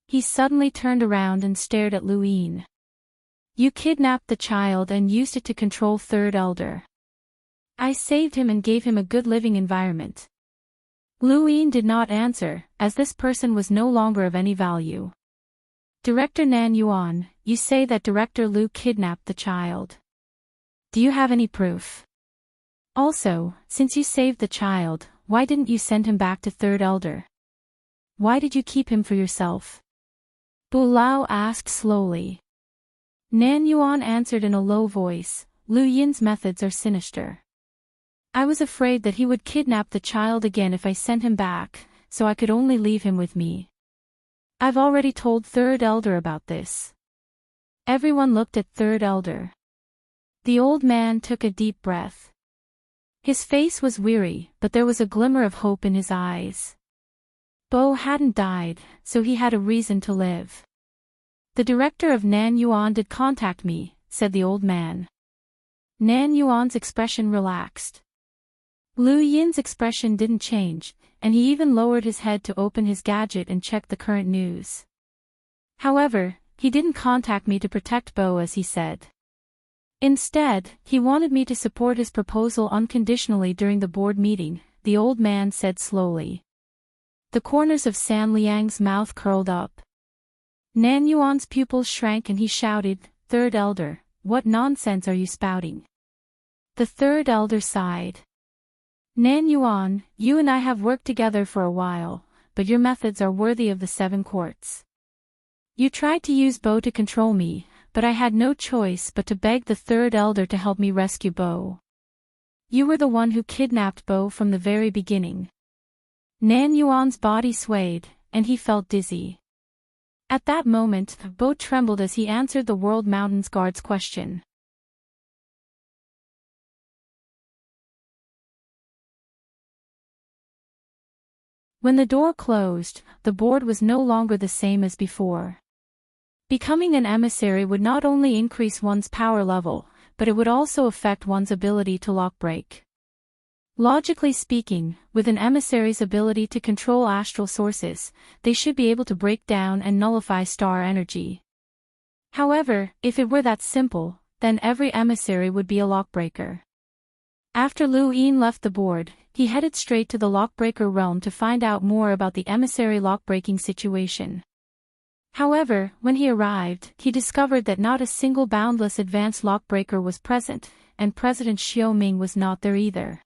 He suddenly turned around and stared at Lu Yin. You kidnapped the child and used it to control Third Elder. I saved him and gave him a good living environment. Lu Yin did not answer, as this person was no longer of any value. Director Nan Yuan, you say that Director Lu kidnapped the child. Do you have any proof? Also, since you saved the child, why didn't you send him back to Third Elder? Why did you keep him for yourself? Bu Lao asked slowly. Nan Yuan answered in a low voice, Lu Yin's methods are sinister. I was afraid that he would kidnap the child again if I sent him back, so I could only leave him with me. I've already told Third Elder about this. Everyone looked at Third Elder. The old man took a deep breath. His face was weary, but there was a glimmer of hope in his eyes. Bo hadn't died, so he had a reason to live. The director of Nan Yuan did contact me, said the old man. Nan Yuan's expression relaxed. Lu Yin's expression didn't change, and he even lowered his head to open his gadget and check the current news. However, he didn't contact me to protect Bo as he said. Instead, he wanted me to support his proposal unconditionally during the board meeting, the old man said slowly. The corners of San Liang's mouth curled up. Nan Yuan's pupils shrank and he shouted, Third Elder, what nonsense are you spouting? The Third Elder sighed. Nan Yuan, you and I have worked together for a while, but your methods are worthy of the 7 courts. You tried to use Bo to control me, but I had no choice but to beg the Third Elder to help me rescue Bo. You were the one who kidnapped Bo from the very beginning. Nan Yuan's body swayed, and he felt dizzy. At that moment, Bo trembled as he answered the World Mountains Guard's question. When the door closed, the board was no longer the same as before. Becoming an emissary would not only increase one's power level, but it would also affect one's ability to lock break. Logically speaking, with an emissary's ability to control astral sources, they should be able to break down and nullify star energy. However, if it were that simple, then every emissary would be a lockbreaker. After Lu Yin left the board, he headed straight to the lockbreaker realm to find out more about the emissary lockbreaking situation. However, when he arrived, he discovered that not a single boundless advanced lockbreaker was present, and President Xiaoming was not there either.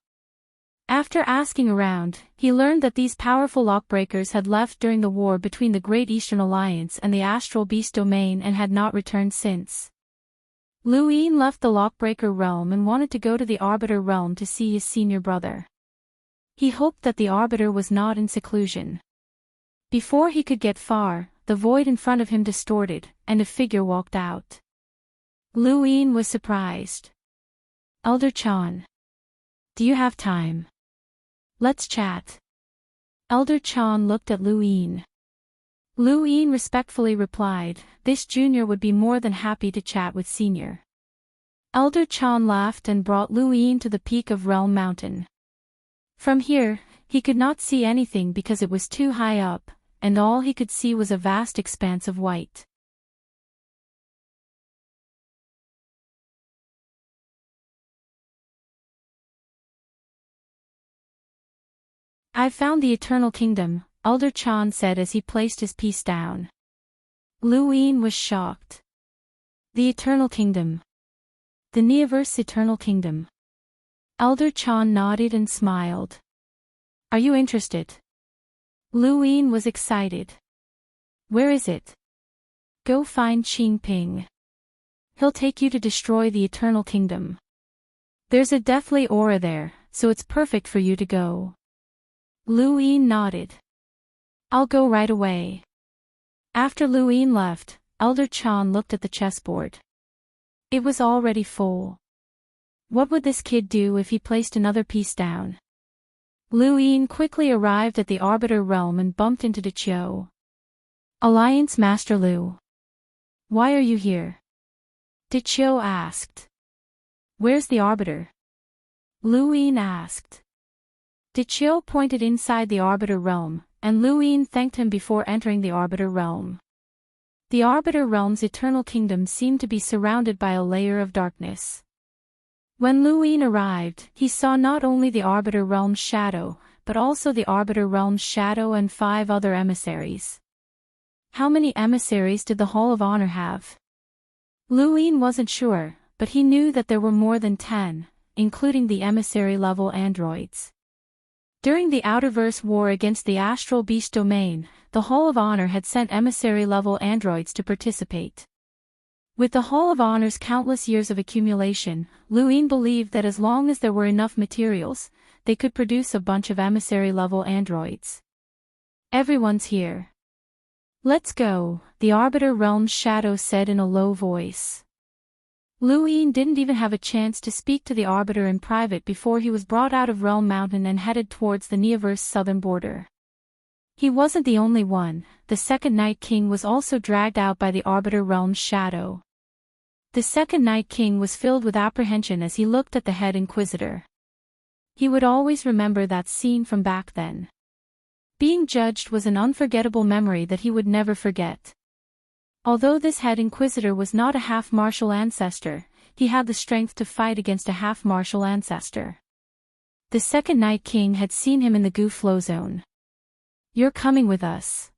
After asking around, he learned that these powerful lockbreakers had left during the war between the Great Eastern Alliance and the Astral Beast Domain and had not returned since. Luin left the Lockbreaker realm and wanted to go to the Arbiter realm to see his senior brother. He hoped that the Arbiter was not in seclusion. Before he could get far, the void in front of him distorted, and a figure walked out. Luin was surprised. "Elder Chan. Do you have time? Let's chat." Elder Chan looked at Luin. Luin respectfully replied, this junior would be more than happy to chat with senior. Elder Chan laughed and brought Luin to the peak of Realm Mountain. From here, he could not see anything because it was too high up, and all he could see was a vast expanse of white. "I've found the Eternal Kingdom," Elder Chan said as he placed his piece down. Luin was shocked. "The Eternal Kingdom. The Neoverse Eternal Kingdom." Elder Chan nodded and smiled. "Are you interested?" Luin was excited. "Where is it?" "Go find Qing Ping. He'll take you to destroy the Eternal Kingdom. There's a deathly aura there, so it's perfect for you to go." Luin nodded. "I'll go right away." After Luin left, Elder Chan looked at the chessboard. It was already full. What would this kid do if he placed another piece down? Luin quickly arrived at the Arbiter realm and bumped into Dichio. "Alliance Master Lu. Why are you here?" Dichio asked. "Where's the Arbiter?" Luin asked. Dichio pointed inside the Arbiter realm, and Luin thanked him before entering the Arbiter realm. The Arbiter realm's eternal kingdom seemed to be surrounded by a layer of darkness. When Luin arrived, he saw not only the Arbiter realm's shadow, but also the Arbiter realm's shadow and 5 other emissaries. How many emissaries did the Hall of Honor have? Luin wasn't sure, but he knew that there were more than 10, including the emissary-level androids. During the Outerverse War against the Astral Beast domain, the Hall of Honor had sent emissary-level androids to participate. With the Hall of Honor's countless years of accumulation, Luin believed that as long as there were enough materials, they could produce a bunch of emissary-level androids. "Everyone's here. Let's go," the Arbiter Realm's shadow said in a low voice. Luin didn't even have a chance to speak to the Arbiter in private before he was brought out of Realm Mountain and headed towards the Neoverse southern border. He wasn't the only one, the Second Night King was also dragged out by the Arbiter Realm's shadow. The Second Night King was filled with apprehension as he looked at the head Inquisitor. He would always remember that scene from back then. Being judged was an unforgettable memory that he would never forget. Although this head Inquisitor was not a half-martial ancestor, he had the strength to fight against a half-martial ancestor. The Second Night King had seen him in the Gu Flow Zone. "You're coming with us."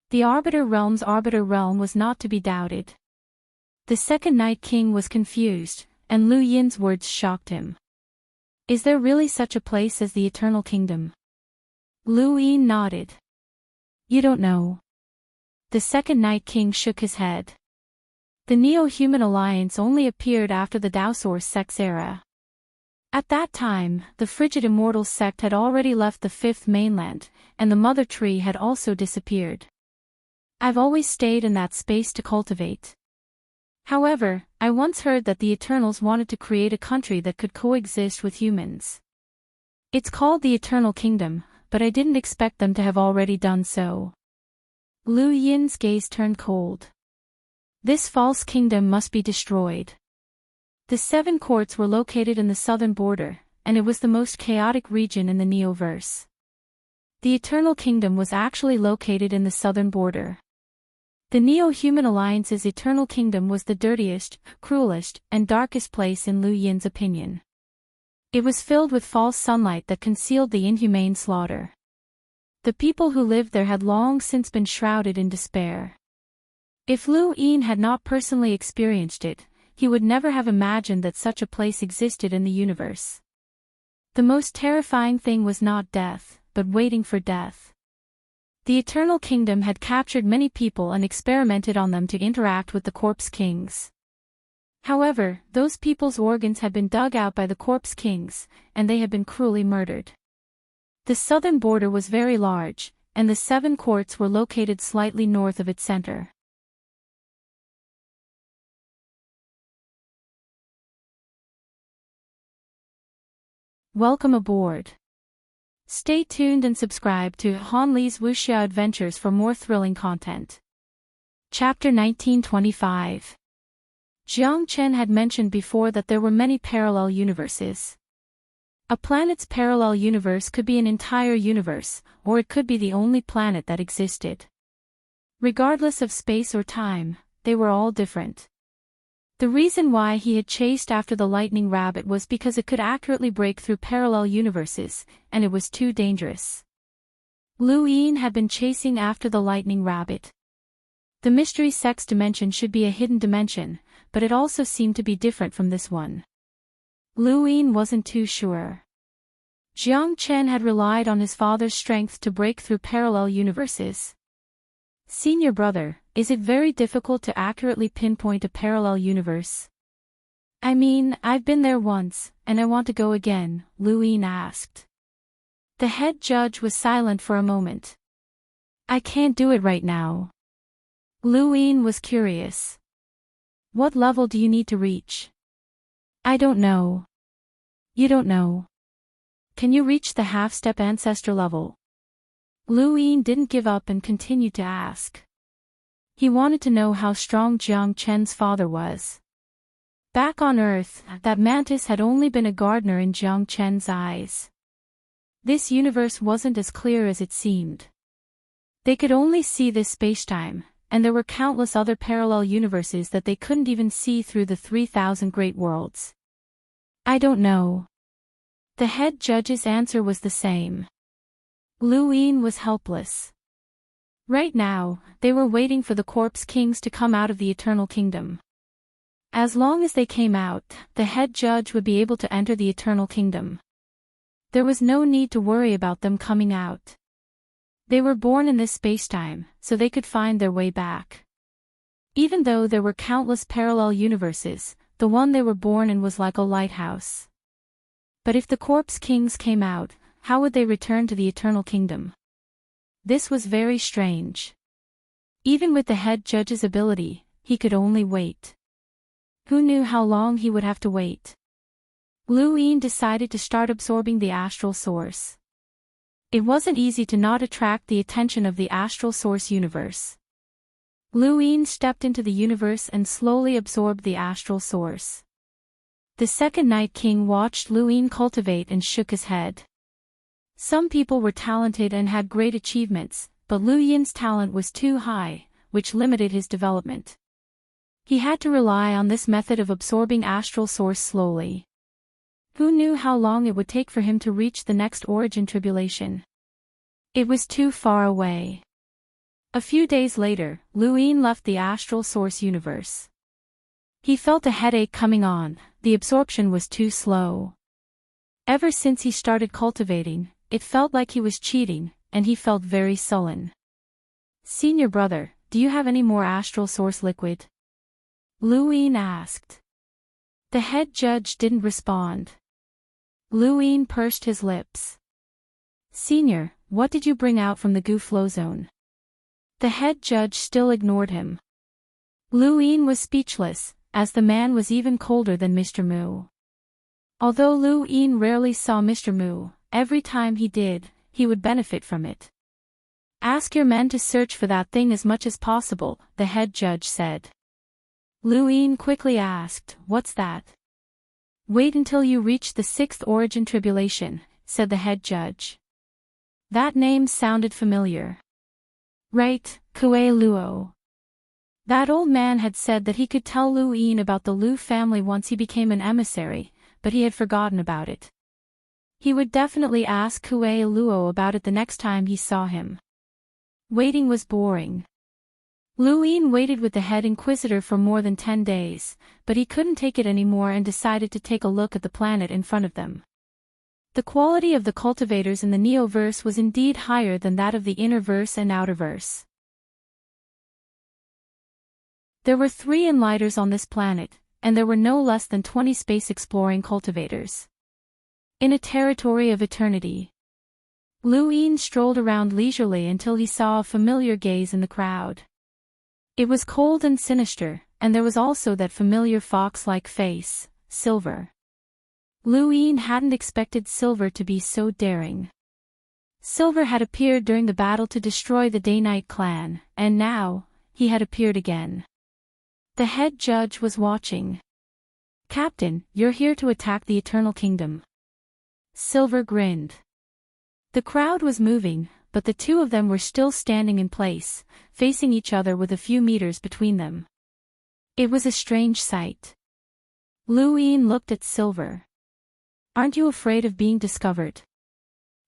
The Arbiter Realm's Arbiter Realm was not to be doubted. The Second Night King was confused, and Lu Yin's words shocked him. "Is there really such a place as the Eternal Kingdom?" Lu Yin nodded. "You don't know." The Second Night King shook his head. The Neo-Human Alliance only appeared after the Daosaur sect's era. At that time, the Frigid Immortal sect had already left the Fifth Mainland, and the Mother Tree had also disappeared. "I've always stayed in that space to cultivate. However, I once heard that the Eternals wanted to create a country that could coexist with humans. It's called the Eternal Kingdom, but I didn't expect them to have already done so." Lu Yin's gaze turned cold. "This false kingdom must be destroyed." The 7 courts were located in the southern border, and it was the most chaotic region in the Neoverse. The Eternal Kingdom was actually located in the southern border. The Neo-Human Alliance's Eternal Kingdom was the dirtiest, cruelest, and darkest place in Lu Yin's opinion. It was filled with false sunlight that concealed the inhumane slaughter. The people who lived there had long since been shrouded in despair. If Lu Yin had not personally experienced it, he would never have imagined that such a place existed in the universe. The most terrifying thing was not death, but waiting for death. The Eternal Kingdom had captured many people and experimented on them to interact with the Corpse Kings. However, those people's organs had been dug out by the corpse kings, and they had been cruelly murdered. The southern border was very large, and the 7 courts were located slightly north of its center. Welcome aboard. Stay tuned and subscribe to Han Li's Wuxia Adventures for more thrilling content. Chapter 1925. Jiang Chen had mentioned before that there were many parallel universes. A planet's parallel universe could be an entire universe, or it could be the only planet that existed. Regardless of space or time, they were all different. The reason why he had chased after the lightning rabbit was because it could accurately break through parallel universes, and it was too dangerous. Lu Yin had been chasing after the lightning rabbit. The mystery sex dimension should be a hidden dimension, but it also seemed to be different from this one. Lu Yin wasn't too sure. Jiang Chen had relied on his father's strength to break through parallel universes. Senior brother, is it very difficult to accurately pinpoint a parallel universe? I mean, I've been there once, and I want to go again, Lu Yin asked. The head judge was silent for a moment. I can't do it right now. Lu Yin was curious. What level do you need to reach? I don't know. You don't know. Can you reach the half-step ancestor level? Lu Yin didn't give up and continued to ask. He wanted to know how strong Jiang Chen's father was. Back on Earth, that mantis had only been a gardener in Jiang Chen's eyes. This universe wasn't as clear as it seemed. They could only see this spacetime, and there were countless other parallel universes that they couldn't even see through the 3,000 great worlds. I don't know. The head judge's answer was the same. Lu Yin was helpless. Right now, they were waiting for the corpse kings to come out of the eternal kingdom. As long as they came out, the head judge would be able to enter the eternal kingdom. There was no need to worry about them coming out. They were born in this spacetime, so they could find their way back. Even though there were countless parallel universes, the one they were born in was like a lighthouse. But if the corpse kings came out, how would they return to the eternal kingdom? This was very strange. Even with the head judge's ability, he could only wait. Who knew how long he would have to wait? Lu Yin decided to start absorbing the astral source. It wasn't easy to not attract the attention of the astral source universe. Lu Yin stepped into the universe and slowly absorbed the astral source. The second Night King watched Lu Yin cultivate and shook his head. Some people were talented and had great achievements, but Lu Yin's talent was too high, which limited his development. He had to rely on this method of absorbing astral source slowly. Who knew how long it would take for him to reach the next origin tribulation? It was too far away. A few days later, Lu Yin left the astral source universe. He felt a headache coming on, the absorption was too slow. Ever since he started cultivating, it felt like he was cheating, and he felt very sullen. Senior brother, do you have any more astral source liquid? Lu Yin asked. The head judge didn't respond. Lu Yin pursed his lips. Senior, what did you bring out from the goo flow zone? The head judge still ignored him. Lu Yin was speechless, as the man was even colder than Mr. Mu. Although Lu Yin rarely saw Mr. Mu, every time he did, he would benefit from it. Ask your men to search for that thing as much as possible, the head judge said. Lu Yin quickly asked, what's that? Wait until you reach the 6th origin tribulation, said the head judge. That name sounded familiar. Right, Kue Luo. That old man had said that he could tell Lu Yin about the Lu family once he became an emissary, but he had forgotten about it. He would definitely ask Kue Luo about it the next time he saw him. Waiting was boring. Lu Yin waited with the head inquisitor for more than 10 days, but he couldn't take it anymore and decided to take a look at the planet in front of them. The quality of the cultivators in the Neoverse was indeed higher than that of the Innerverse and Outerverse. There were 3 enlighters on this planet, and there were no less than 20 space-exploring cultivators. In a territory of eternity. Lu-Yin strolled around leisurely until he saw a familiar gaze in the crowd. It was cold and sinister, and there was also that familiar fox-like face, Silver. Lu-Yin hadn't expected Silver to be so daring. Silver had appeared during the battle to destroy the Day-Night clan, and now, he had appeared again. The head judge was watching. "Captain, you're here to attack the Eternal Kingdom." Silver grinned. The crowd was moving, but the two of them were still standing in place, facing each other with a few meters between them. It was a strange sight. Lu-Yin looked at Silver. "Aren't you afraid of being discovered?"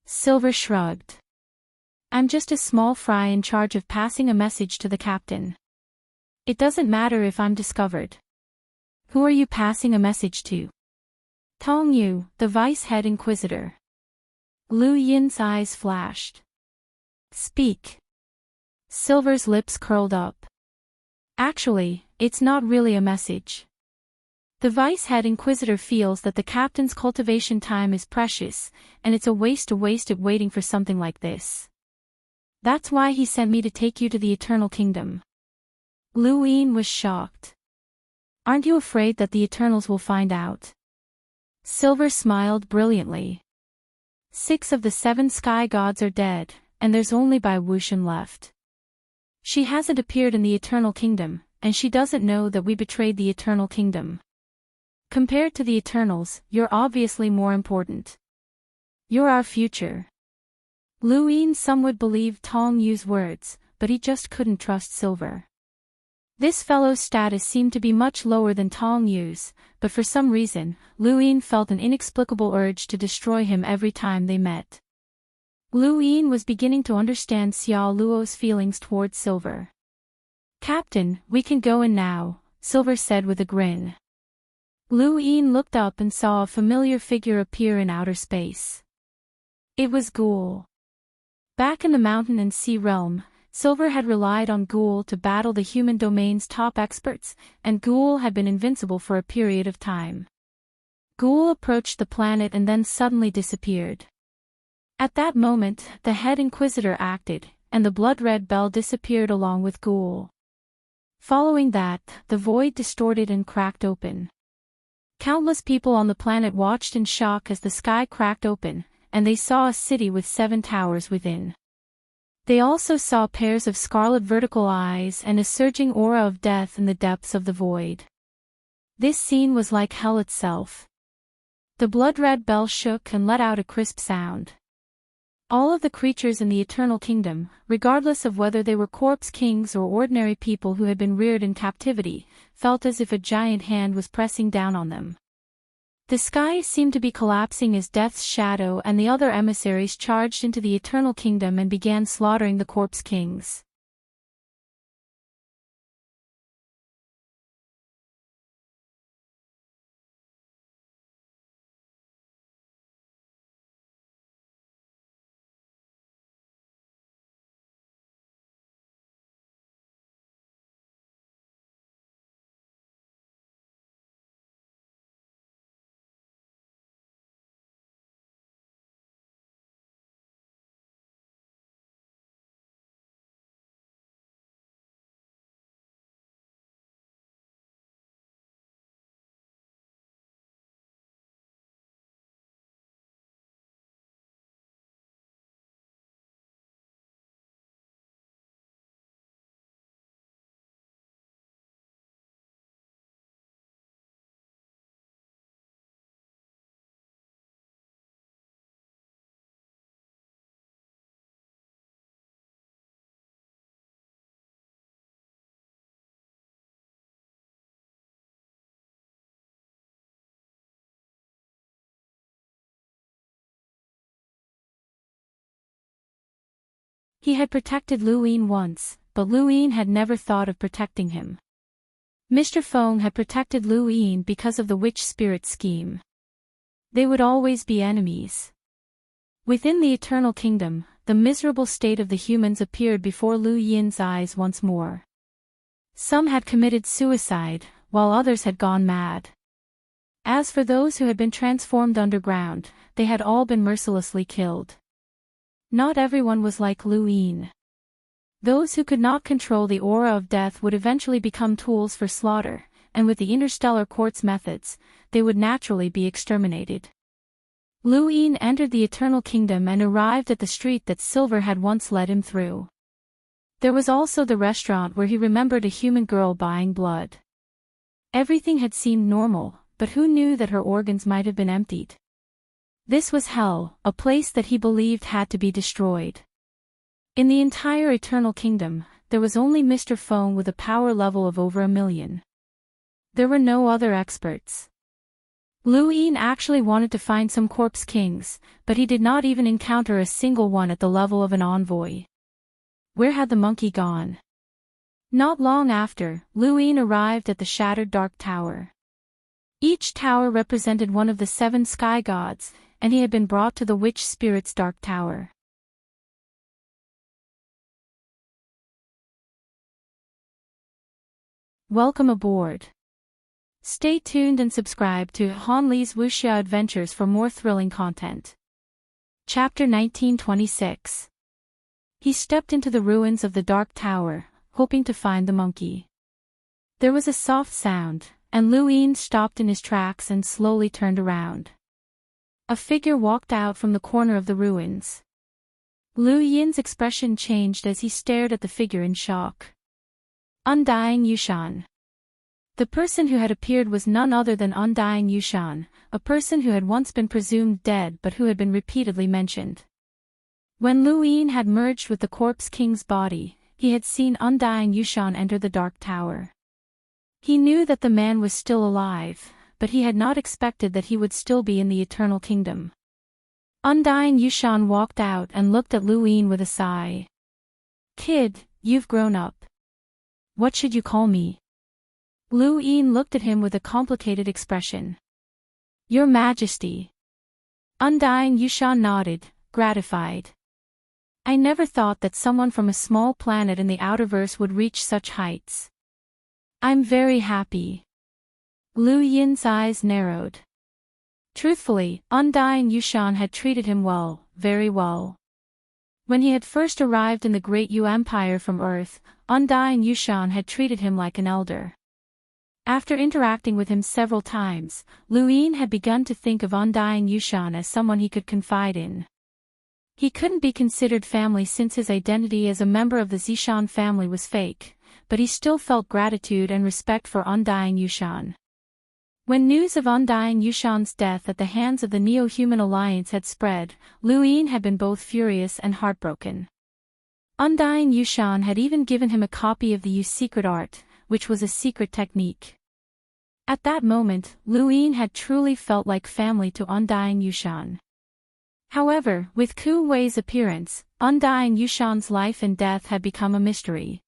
Silver shrugged. "I'm just a small fry in charge of passing a message to the captain. It doesn't matter if I'm discovered." "Who are you passing a message to?" "Tong Yu, the vice-head inquisitor." Lu-Yin's eyes flashed. "Speak." Silver's lips curled up. "Actually, it's not really a message. The vice-head inquisitor feels that the captain's cultivation time is precious, and it's a waste to waste it waiting for something like this. That's why he sent me to take you to the Eternal Kingdom." Lu-Yin was shocked. "Aren't you afraid that the Eternals will find out?" Silver smiled brilliantly. 6 of the 7 sky gods are dead, and there's only Bai Wuxian left. She hasn't appeared in the Eternal Kingdom, and she doesn't know that we betrayed the Eternal Kingdom. Compared to the Eternals, you're obviously more important. You're our future." Lu-Yin somewhat believed Tong Yu's words, but he just couldn't trust Silver. This fellow's status seemed to be much lower than Tong Yu's, but for some reason, Lu-Yin felt an inexplicable urge to destroy him every time they met. Lu-Yin was beginning to understand Xiao Luo's feelings towards Silver. "Captain, we can go in now," Silver said with a grin. Lu-Yin looked up and saw a familiar figure appear in outer space. It was Ghoul. Back in the mountain and sea realm, Silver had relied on Ghoul to battle the human domain's top experts, and Ghoul had been invincible for a period of time. Ghoul approached the planet and then suddenly disappeared. At that moment, the head inquisitor acted, and the blood-red bell disappeared along with Ghoul. Following that, the void distorted and cracked open. Countless people on the planet watched in shock as the sky cracked open, and they saw a city with 7 towers within. They also saw pairs of scarlet vertical eyes and a surging aura of death in the depths of the void. This scene was like hell itself. The blood-red bell shook and let out a crisp sound. All of the creatures in the Eternal Kingdom, regardless of whether they were corpse kings or ordinary people who had been reared in captivity, felt as if a giant hand was pressing down on them. The sky seemed to be collapsing as Death's shadow and the other emissaries charged into the Eternal Kingdom and began slaughtering the corpse kings. He had protected Lu-Yin once, but Lu-Yin had never thought of protecting him. Mr. Feng had protected Lu-Yin because of the witch spirit scheme. They would always be enemies. Within the Eternal Kingdom, the miserable state of the humans appeared before Lu-Yin's eyes once more. Some had committed suicide, while others had gone mad. As for those who had been transformed underground, they had all been mercilessly killed. Not everyone was like Lu Yin. Those who could not control the aura of death would eventually become tools for slaughter, and with the interstellar quartz methods, they would naturally be exterminated. Lu Yin entered the Eternal Kingdom and arrived at the street that Silver had once led him through. There was also the restaurant where he remembered a human girl buying blood. Everything had seemed normal, but who knew that her organs might have been emptied? This was hell, a place that he believed had to be destroyed. In the entire Eternal Kingdom, there was only Mr. Feng with a power level of over 1,000,000. There were no other experts. Lu Yin actually wanted to find some corpse kings, but he did not even encounter a single one at the level of an envoy. Where had the monkey gone? Not long after, Lu Yin arrived at the shattered Dark Tower. Each tower represented one of the 7 sky gods, and he had been brought to the witch spirit's Dark Tower. Welcome aboard. Stay tuned and subscribe to Han Li's Wuxia Adventures for more thrilling content. Chapter 1926. He stepped into the ruins of the Dark Tower, hoping to find the monkey. There was a soft sound, and Lu Yin stopped in his tracks and slowly turned around. A figure walked out from the corner of the ruins. Lu Yin's expression changed as he stared at the figure in shock. Undying Yushan. The person who had appeared was none other than Undying Yushan, a person who had once been presumed dead but who had been repeatedly mentioned. When Lu Yin had merged with the Corpse King's body, he had seen Undying Yushan enter the Dark Tower. He knew that the man was still alive, but he had not expected that he would still be in the Eternal Kingdom. Undying Yushan walked out and looked at Lu Yin with a sigh. "Kid, you've grown up. What should you call me?" Lu Yin looked at him with a complicated expression. "Your Majesty." Undying Yushan nodded, gratified. "I never thought that someone from a small planet in the outerverse would reach such heights. I'm very happy." Lu Yin's eyes narrowed. Truthfully, Undying Yushan had treated him well, very well. When he had first arrived in the Great Yu Empire from Earth, Undying Yushan had treated him like an elder. After interacting with him several times, Lu Yin had begun to think of Undying Yushan as someone he could confide in. He couldn't be considered family since his identity as a member of the Zishan family was fake, but he still felt gratitude and respect for Undying Yushan. When news of Undying Yushan's death at the hands of the Neo-Human Alliance had spread, Lu Yin had been both furious and heartbroken. Undying Yushan had even given him a copy of the Yu secret art, which was a secret technique. At that moment, Lu Yin had truly felt like family to Undying Yushan. However, with Ku Wei's appearance, Undying Yushan's life and death had become a mystery.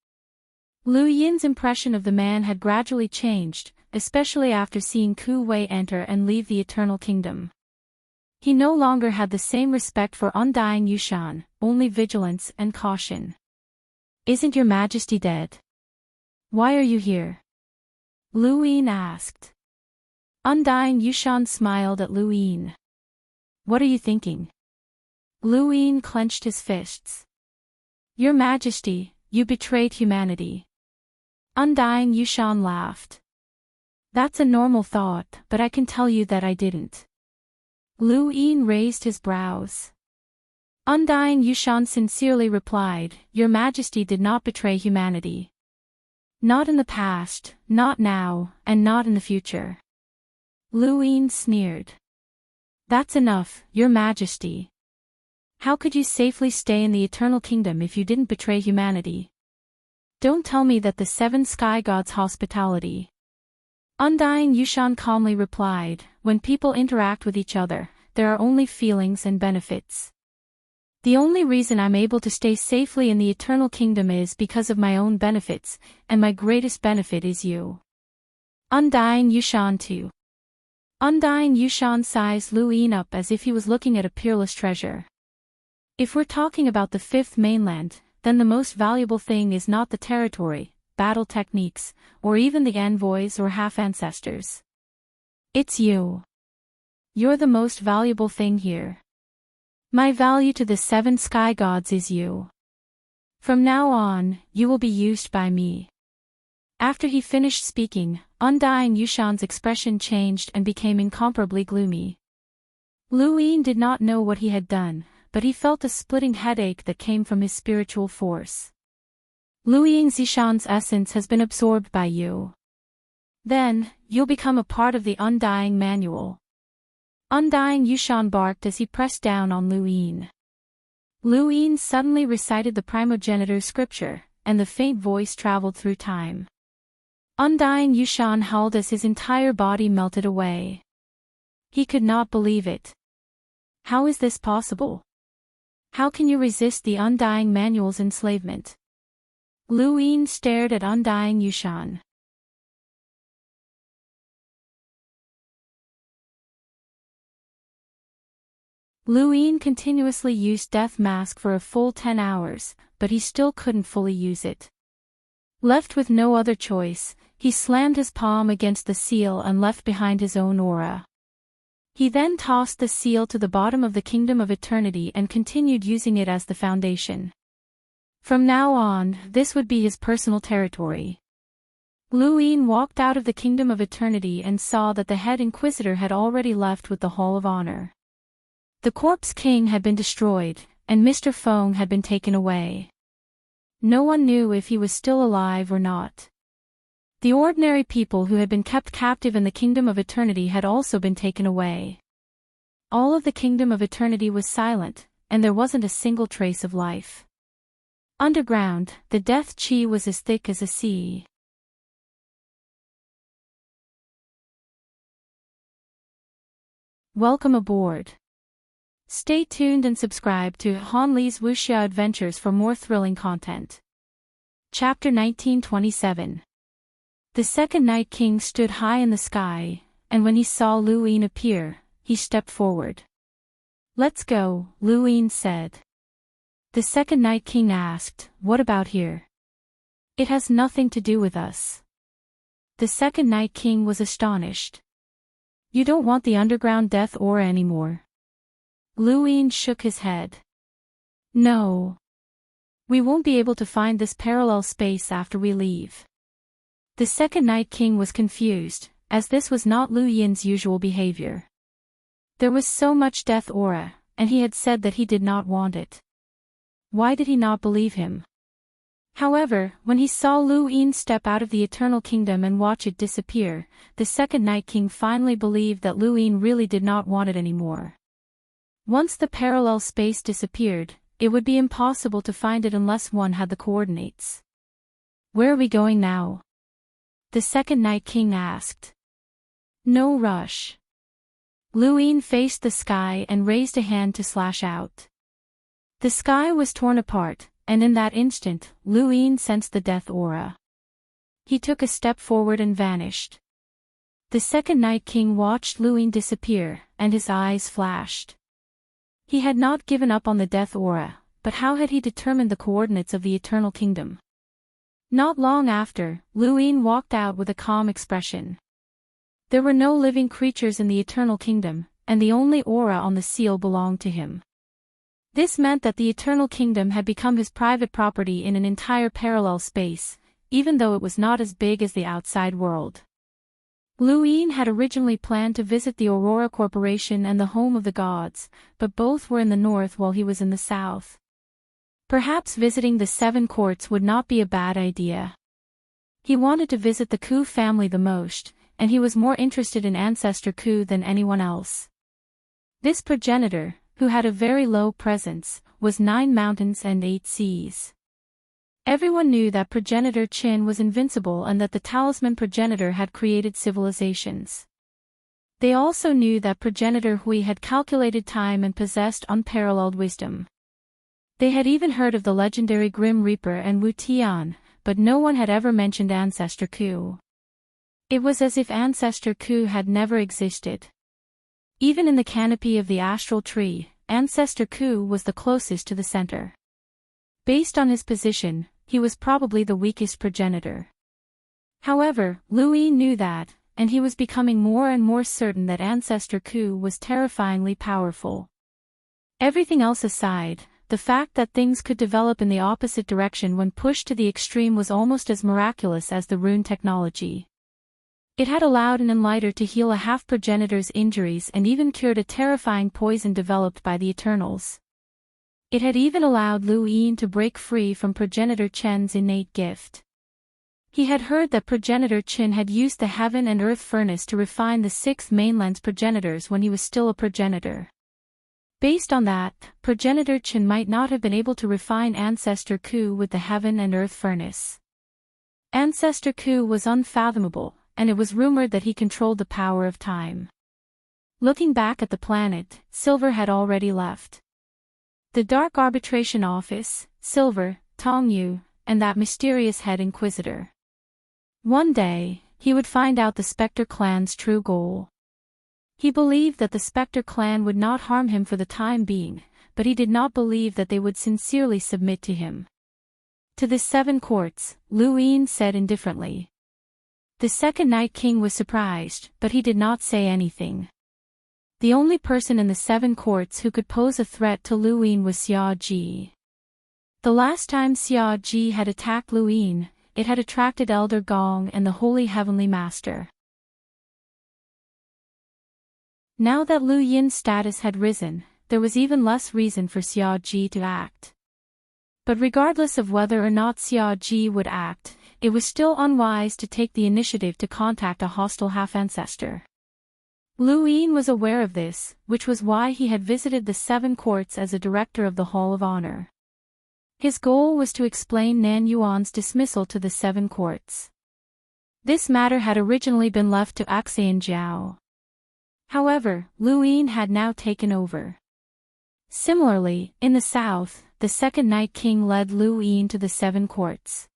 Lu Yin's impression of the man had gradually changed, especially after seeing Ku Wei enter and leave the Eternal Kingdom. He no longer had the same respect for Undying Yushan, only vigilance and caution. "Isn't your Majesty dead? Why are you here?" Lu Yin asked. Undying Yushan smiled at Lu Yin. "What are you thinking?" Lu Yin clenched his fists. "Your Majesty, you betrayed humanity." Undying Yushan laughed. "That's a normal thought, but I can tell you that I didn't." Lu Yin raised his brows. Undying Yushan sincerely replied, "Your Majesty did not betray humanity. Not in the past, not now, and not in the future." Lu Yin sneered. "That's enough, Your Majesty. How could you safely stay in the Eternal Kingdom if you didn't betray humanity? Don't tell me that the 7 sky gods' hospitality." Undying Yushan calmly replied, "When people interact with each other, there are only feelings and benefits. The only reason I'm able to stay safely in the Eternal Kingdom is because of my own benefits, and my greatest benefit is you." Undying Yushan too. Undying Yushan sized Lu Yin up as if he was looking at a peerless treasure. "If we're talking about the 5th mainland, then the most valuable thing is not the territory, battle techniques, or even the envoys or half-ancestors. It's you. You're the most valuable thing here. My value to the 7 sky gods is you. From now on, you will be used by me. After he finished speaking, Undying Yushan's expression changed and became incomparably gloomy. Lu Yin did not know what he had done, but he felt a splitting headache that came from his spiritual force. Lu Ying's Yushan's essence has been absorbed by you. Then, you'll become a part of the Undying Manual. Undying Yushan barked as he pressed down on Lu Yin. Lu Yin suddenly recited the primogenitor scripture, and the faint voice traveled through time. Undying Yushan howled as his entire body melted away. He could not believe it. How is this possible? How can you resist the Undying Manual's enslavement? Lu Yin stared at Undying Yushan. Lu Yin continuously used Death Mask for a full 10 hours, but he still couldn't fully use it. Left with no other choice, he slammed his palm against the seal and left behind his own aura. He then tossed the seal to the bottom of the Kingdom of Eternity and continued using it as the foundation. From now on, this would be his personal territory. Lu Yin walked out of the Kingdom of Eternity and saw that the head Inquisitor had already left with the Hall of Honor. The Corpse King had been destroyed, and Mr. Feng had been taken away. No one knew if he was still alive or not. The ordinary people who had been kept captive in the Kingdom of Eternity had also been taken away. All of the Kingdom of Eternity was silent, and there wasn't a single trace of life. Underground, the death chi was as thick as a sea. Welcome aboard. Stay tuned and subscribe to Han Li's Wuxia Adventures for more thrilling content. Chapter 1927. The second Night King stood high in the sky, and when he saw Lu Yin appear, he stepped forward. "Let's go," Lu Yin said. The second Night King asked, "What about here?" "It has nothing to do with us." The second Night King was astonished. "You don't want the underground death aura anymore?" Lu Yin shook his head. "No. We won't be able to find this parallel space after we leave." The second Night King was confused, as this was not Lu Yin's usual behavior. There was so much death aura, and he had said that he did not want it. Why did he not believe him? However, when he saw Lu Yin step out of the Eternal Kingdom and watch it disappear, the second Night King finally believed that Lu Yin really did not want it anymore. Once the parallel space disappeared, it would be impossible to find it unless one had the coordinates. "Where are we going now?" the second Night King asked. "No rush." Lu Yin faced the sky and raised a hand to slash out. The sky was torn apart, and in that instant, Lu Yin sensed the death aura. He took a step forward and vanished. The second Night King watched Lu Yin disappear, and his eyes flashed. He had not given up on the death aura, but how had he determined the coordinates of the Eternal Kingdom? Not long after, Lu Yin walked out with a calm expression. There were no living creatures in the Eternal Kingdom, and the only aura on the seal belonged to him. This meant that the Eternal Kingdom had become his private property in an entire parallel space, even though it was not as big as the outside world. Lu Yin had originally planned to visit the Aurora Corporation and the home of the gods, but both were in the north while he was in the south. Perhaps visiting the 7 courts would not be a bad idea. He wanted to visit the Ku family the most, and he was more interested in Ancestor Ku than anyone else. This progenitor, who had a very low presence, was 9 mountains and 8 seas. Everyone knew that progenitor Qin was invincible and that the talisman progenitor had created civilizations. They also knew that progenitor Hui had calculated time and possessed unparalleled wisdom. They had even heard of the legendary Grim Reaper and Wu Tian, but no one had ever mentioned Ancestor Ku. It was as if Ancestor Ku had never existed. Even in the canopy of the astral tree, Ancestor Ku was the closest to the center. Based on his position, he was probably the weakest progenitor. However, Lu Yin knew that, and he was becoming more and more certain that Ancestor Ku was terrifyingly powerful. Everything else aside, the fact that things could develop in the opposite direction when pushed to the extreme was almost as miraculous as the rune technology. It had allowed an enlighter to heal a half-progenitor's injuries and even cured a terrifying poison developed by the Eternals. It had even allowed Lu Yin to break free from progenitor Chen's innate gift. He had heard that progenitor Chen had used the heaven and earth furnace to refine the 6 mainland's progenitors when he was still a progenitor. Based on that, progenitor Chen might not have been able to refine Ancestor Ku with the heaven and earth furnace. Ancestor Ku was unfathomable, and it was rumored that he controlled the power of time. Looking back at the planet, Silver had already left. The Dark Arbitration Office, Silver, Tong Yu, and that mysterious head inquisitor. One day, he would find out the Spectre clan's true goal. He believed that the Spectre clan would not harm him for the time being, but he did not believe that they would sincerely submit to him. To the 7 courts, Lu Yin said indifferently. The second Night King was surprised, but he did not say anything. The only person in the 7 courts who could pose a threat to Lu Yin was Xia Ji. The last time Xia Ji had attacked Lu Yin, it had attracted Elder Gong and the Holy Heavenly Master. Now that Lu Yin's status had risen, there was even less reason for Xia Ji to act. But regardless of whether or not Xia Ji would act, it was still unwise to take the initiative to contact a hostile half-ancestor. Lu Yin was aware of this, which was why he had visited the 7 courts as a director of the Hall of Honor. His goal was to explain Nan Yuan's dismissal to the 7 courts. This matter had originally been left to Axayan Jiao. However, Lu Yin had now taken over. Similarly, in the south, the second Night King led Lu Yin to the 7 courts.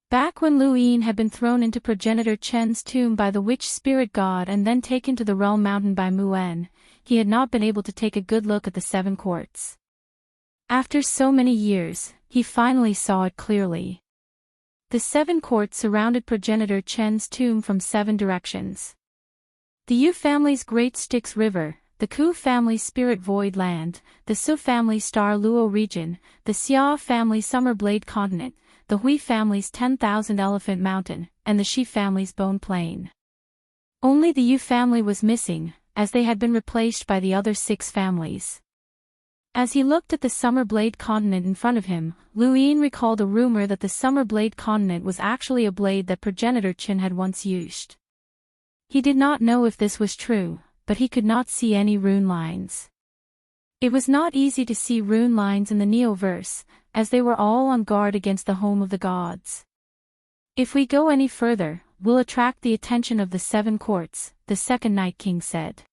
Back when Lu Yin had been thrown into progenitor Chen's tomb by the witch spirit god and then taken to the realm mountain by Muen, he had not been able to take a good look at the 7 courts. After so many years, he finally saw it clearly. The 7 courts surrounded progenitor Chen's tomb from 7 directions. The Yu family's Great Styx River, the Ku family's Spirit Void Land, the Su family's Star Luo region, the Xia family's Summer Blade Continent, the Hui family's 10,000 Elephant Mountain, and the Shi family's Bone Plain. Only the Yu family was missing, as they had been replaced by the other 6 families. As he looked at the Summer Blade Continent in front of him, Lu Yin recalled a rumor that the Summer Blade Continent was actually a blade that progenitor Chen had once used. He did not know if this was true, but he could not see any rune lines. It was not easy to see rune lines in the Neoverse, as they were all on guard against the home of the gods. If we go any further, we'll attract the attention of the 7 courts, the second Night King said.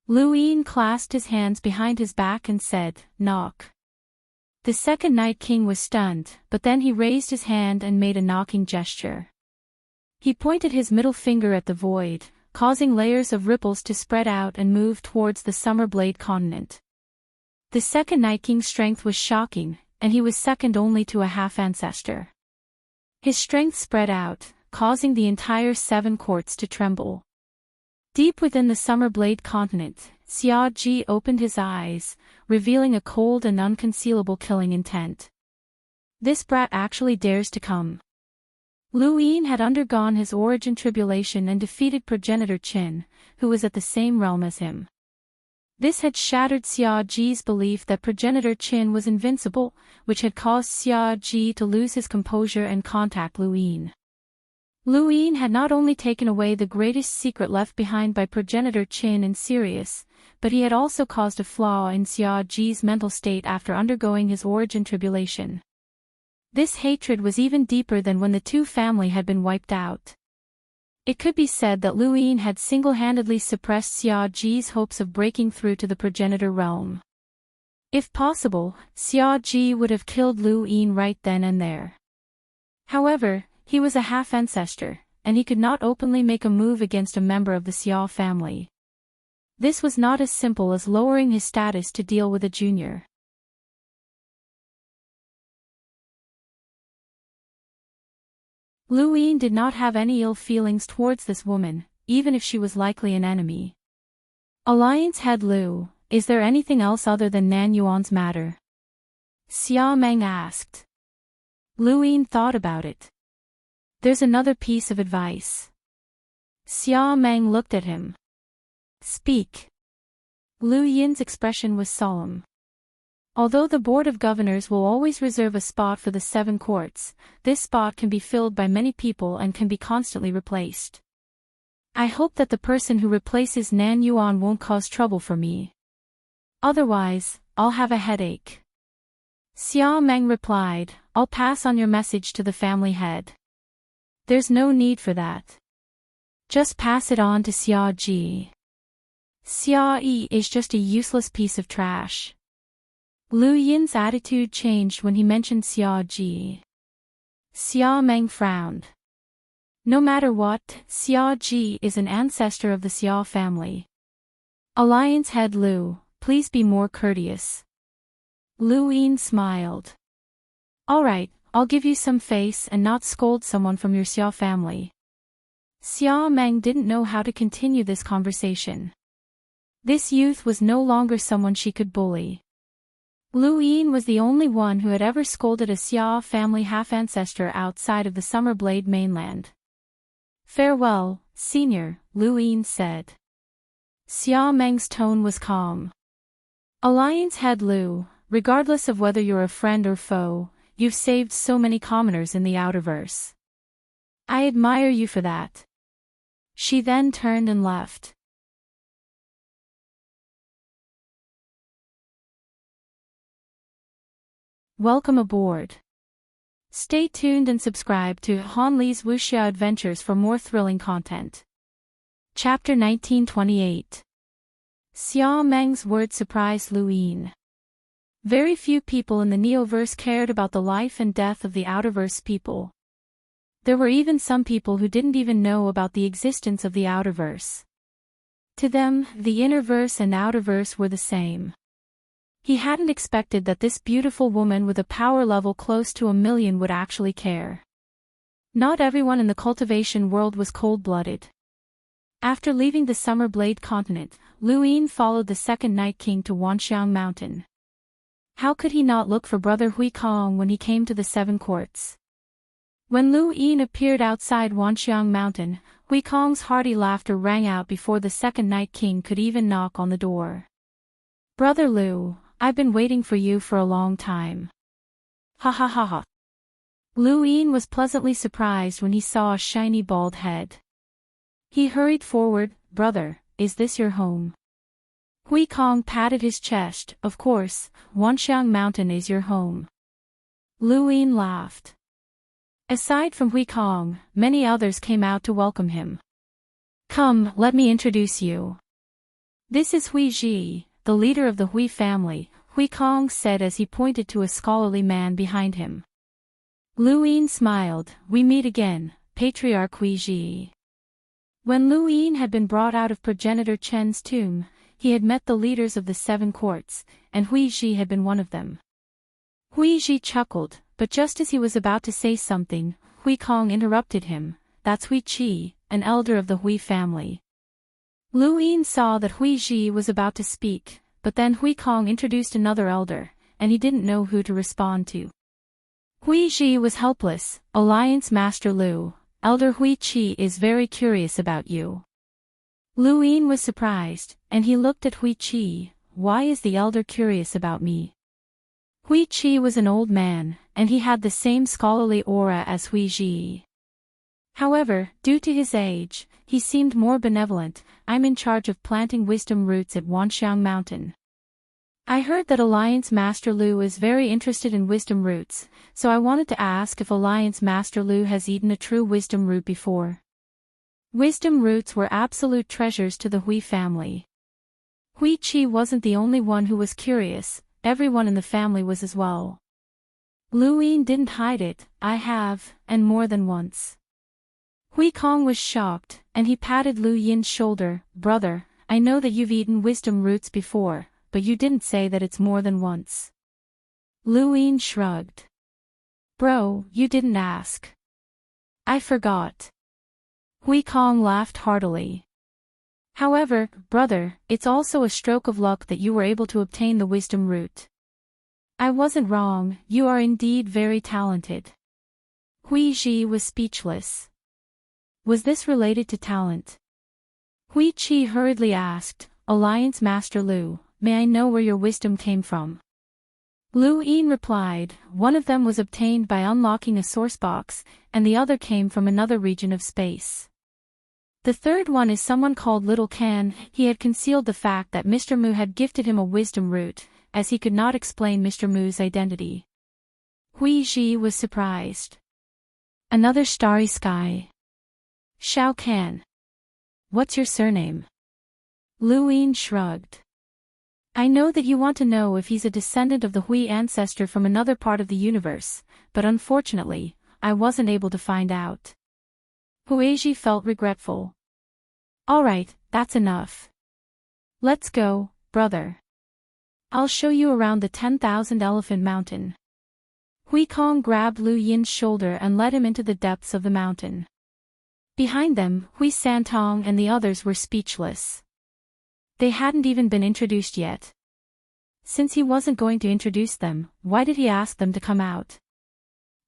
Lu Yin clasped his hands behind his back and said, "Knock." The second Night King was stunned, but then he raised his hand and made a knocking gesture. He pointed his middle finger at the void, causing layers of ripples to spread out and move towards the Summer Blade Continent. The second Night King's strength was shocking, and he was second only to a half-ancestor. His strength spread out, causing the entire 7 courts to tremble. Deep within the Summer Blade Continent, Xia Ji opened his eyes, revealing a cold and unconcealable killing intent. This brat actually dares to come. Lu Yin had undergone his origin tribulation and defeated progenitor Qin, who was at the same realm as him. This had shattered Xia Ji's belief that progenitor Qin was invincible, which had caused Xia Ji to lose his composure and contact Lu Yin. Lu Yin had not only taken away the greatest secret left behind by progenitor Qin in Sirius, but he had also caused a flaw in Xia Ji's mental state after undergoing his origin tribulation. This hatred was even deeper than when the 2 family had been wiped out. It could be said that Lu Yin had single-handedly suppressed Xia Ji's hopes of breaking through to the progenitor realm. If possible, Xia Ji would have killed Lu Yin right then and there. However, he was a half-ancestor, and he could not openly make a move against a member of the Xia family. This was not as simple as lowering his status to deal with a junior. Lu Yin did not have any ill feelings towards this woman, even if she was likely an enemy. Alliance head Lu, is there anything else other than Nan Yuan's matter? Xia Meng asked. Lu Yin thought about it. There's another piece of advice. Xia Meng looked at him. Speak. Lu Yin's expression was solemn. Although the Board of Governors will always reserve a spot for the 7 courts, this spot can be filled by many people and can be constantly replaced. I hope that the person who replaces Nan Yuan won't cause trouble for me. Otherwise, I'll have a headache. Xia Meng replied, I'll pass on your message to the family head. There's no need for that. Just pass it on to Xia Ji. Xia Yi is just a useless piece of trash. Lu Yin's attitude changed when he mentioned Xia Ji. Xia Meng frowned. No matter what, Xia Ji is an ancestor of the Xia family. Alliance head Lu, please be more courteous. Lu Yin smiled. Alright, I'll give you some face and not scold someone from your Xia family. Xia Meng didn't know how to continue this conversation. This youth was no longer someone she could bully. Lu Yin was the only one who had ever scolded a Xia family half-ancestor outside of the Summerblade mainland. Farewell, senior, Lu Yin said. Xia Meng's tone was calm. Alliance head Lu, regardless of whether you're a friend or foe, you've saved so many commoners in the Outerverse. I admire you for that. She then turned and left. Welcome aboard. Stay tuned and subscribe to Han Li's Wuxia Adventures for more thrilling content. Chapter 1928. Xia Meng's words surprised Lu Yin. Very few people in the Neoverse cared about the life and death of the Outerverse people. There were even some people who didn't even know about the existence of the Outerverse. To them, the Innerverse and Outerverse were the same. He hadn't expected that this beautiful woman with a power level close to 1 million would actually care. Not everyone in the cultivation world was cold-blooded. After leaving the Summerblade continent, Lu Yin followed the second Night King to Wanxiang Mountain. How could he not look for Brother Hui Kong when he came to the 7 courts? When Lu Yin appeared outside Wanxiang Mountain, Hui Kong's hearty laughter rang out before the second Night King could even knock on the door. Brother Lu, I've been waiting for you for a long time. Ha ha ha ha. Lu Yin was pleasantly surprised when he saw a shiny bald head. He hurried forward, Brother, is this your home? Hui Kong patted his chest, Of course, Wanxiang Mountain is your home. Lu Yin laughed. Aside from Hui Kong, many others came out to welcome him. Come, let me introduce you. This is Hui Ji, the leader of the Hui family, Hui Kong said as he pointed to a scholarly man behind him. Lu Yin smiled, We meet again, Patriarch Hui Ji. When Lu Yin had been brought out of progenitor Chen's tomb, he had met the leaders of the 7 courts, and Hui Ji had been one of them. Hui Ji chuckled, but just as he was about to say something, Hui Kong interrupted him, That's Hui Qi, an elder of the Hui family. Lu Yin saw that Hui Ji was about to speak, but then Hui Kong introduced another elder, and he didn't know who to respond to. Hui Ji was helpless. Alliance Master Lu, Elder Hui Qi is very curious about you. Lu Yin was surprised, and he looked at Hui Qi, Why is the elder curious about me? Hui Qi was an old man, and he had the same scholarly aura as Hui Ji. However, due to his age, he seemed more benevolent. I'm in charge of planting wisdom roots at Wanxiang Mountain. I heard that Alliance Master Lu is very interested in wisdom roots, so I wanted to ask if Alliance Master Lu has eaten a true wisdom root before. Wisdom roots were absolute treasures to the Hui family. Hui Qi wasn't the only one who was curious, everyone in the family was as well. Lu Yin didn't hide it, I have, and more than once. Hui Kong was shocked, and he patted Lu Yin's shoulder, Brother, I know that you've eaten wisdom roots before, but you didn't say that it's more than once. Lu Yin shrugged. Bro, you didn't ask. I forgot. Hui Kong laughed heartily. However, brother, it's also a stroke of luck that you were able to obtain the wisdom root. I wasn't wrong, you are indeed very talented. Hui Ji was speechless. Was this related to talent? Hui Chi hurriedly asked, Alliance Master Lu, may I know where your wisdom came from? Lu Yin replied, one of them was obtained by unlocking a source box, and the other came from another region of space. The third one is someone called Little Can. He had concealed the fact that Mr. Mu had gifted him a wisdom root, as he could not explain Mr. Mu's identity. Hui Ji was surprised. Another starry sky. Shao Kan. What's your surname? Lu Yin shrugged. I know that you want to know if he's a descendant of the Hui ancestor from another part of the universe, but unfortunately, I wasn't able to find out. Huiji felt regretful. Alright, that's enough. Let's go, brother. I'll show you around the 10,000 Elephant Mountain. Hui Kong grabbed Lu Yin's shoulder and led him into the depths of the mountain. Behind them, Hui Santong and the others were speechless. They hadn't even been introduced yet. Since he wasn't going to introduce them, why did he ask them to come out?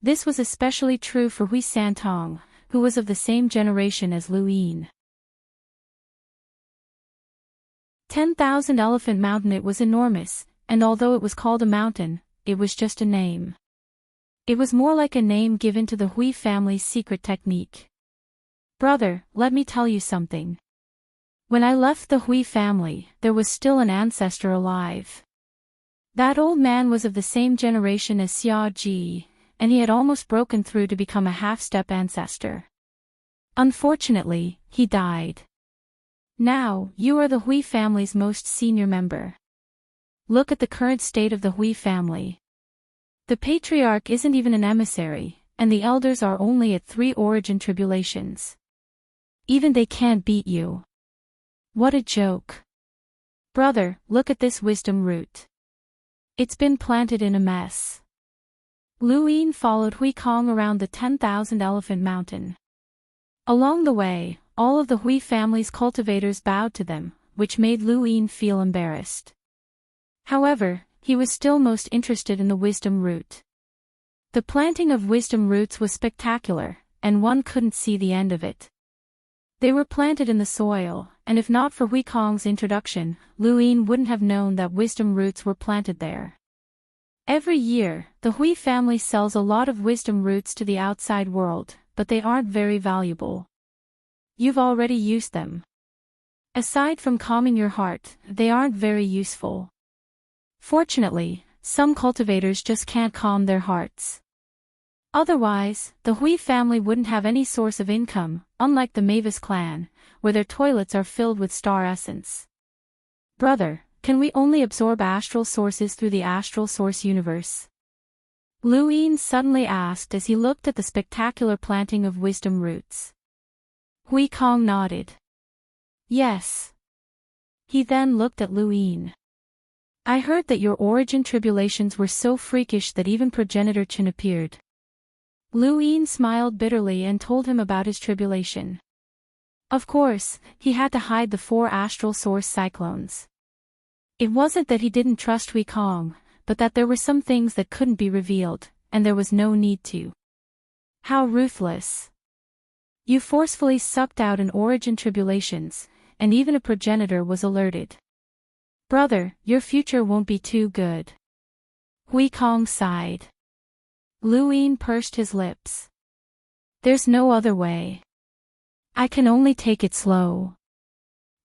This was especially true for Hui Santong, who was of the same generation as Lu Yin. 10,000 Elephant Mountain. It was enormous, and although it was called a mountain, it was just a name. It was more like a name given to the Hui family's secret technique. Brother, let me tell you something. When I left the Hui family, there was still an ancestor alive. That old man was of the same generation as Xia Ji, and he had almost broken through to become a half-step ancestor. Unfortunately, he died. Now, you are the Hui family's most senior member. Look at the current state of the Hui family. The patriarch isn't even an emissary, and the elders are only at 3 origin tribulations. Even they can't beat you. What a joke. Brother, look at this wisdom root. It's been planted in a mess. Lu Yin followed Hui Kong around the 10,000 Elephant Mountain. Along the way, all of the Hui family's cultivators bowed to them, which made Lu Yin feel embarrassed. However, he was still most interested in the wisdom root. The planting of wisdom roots was spectacular, and one couldn't see the end of it. They were planted in the soil, and if not for Hui Kong's introduction, Lu Yin wouldn't have known that wisdom roots were planted there. Every year, the Hui family sells a lot of wisdom roots to the outside world, but they aren't very valuable. You've already used them. Aside from calming your heart, they aren't very useful. Fortunately, some cultivators just can't calm their hearts. Otherwise, the Hui family wouldn't have any source of income, unlike the Mavis clan, where their toilets are filled with star essence. Brother, can we only absorb astral sources through the astral source universe? Lu Yin suddenly asked as he looked at the spectacular planting of wisdom roots. Hui Kong nodded. Yes. He then looked at Lu Yin. I heard that your origin tribulations were so freakish that even progenitor Chen appeared. Lu Yin smiled bitterly and told him about his tribulation. Of course, he had to hide the 4 astral source cyclones. It wasn't that he didn't trust Hui Kong, but that there were some things that couldn't be revealed, and there was no need to. How ruthless. You forcefully sucked out an origin tribulations, and even a progenitor was alerted. Brother, your future won't be too good. Hui Kong sighed. Lu Yin pursed his lips. There's no other way. I can only take it slow.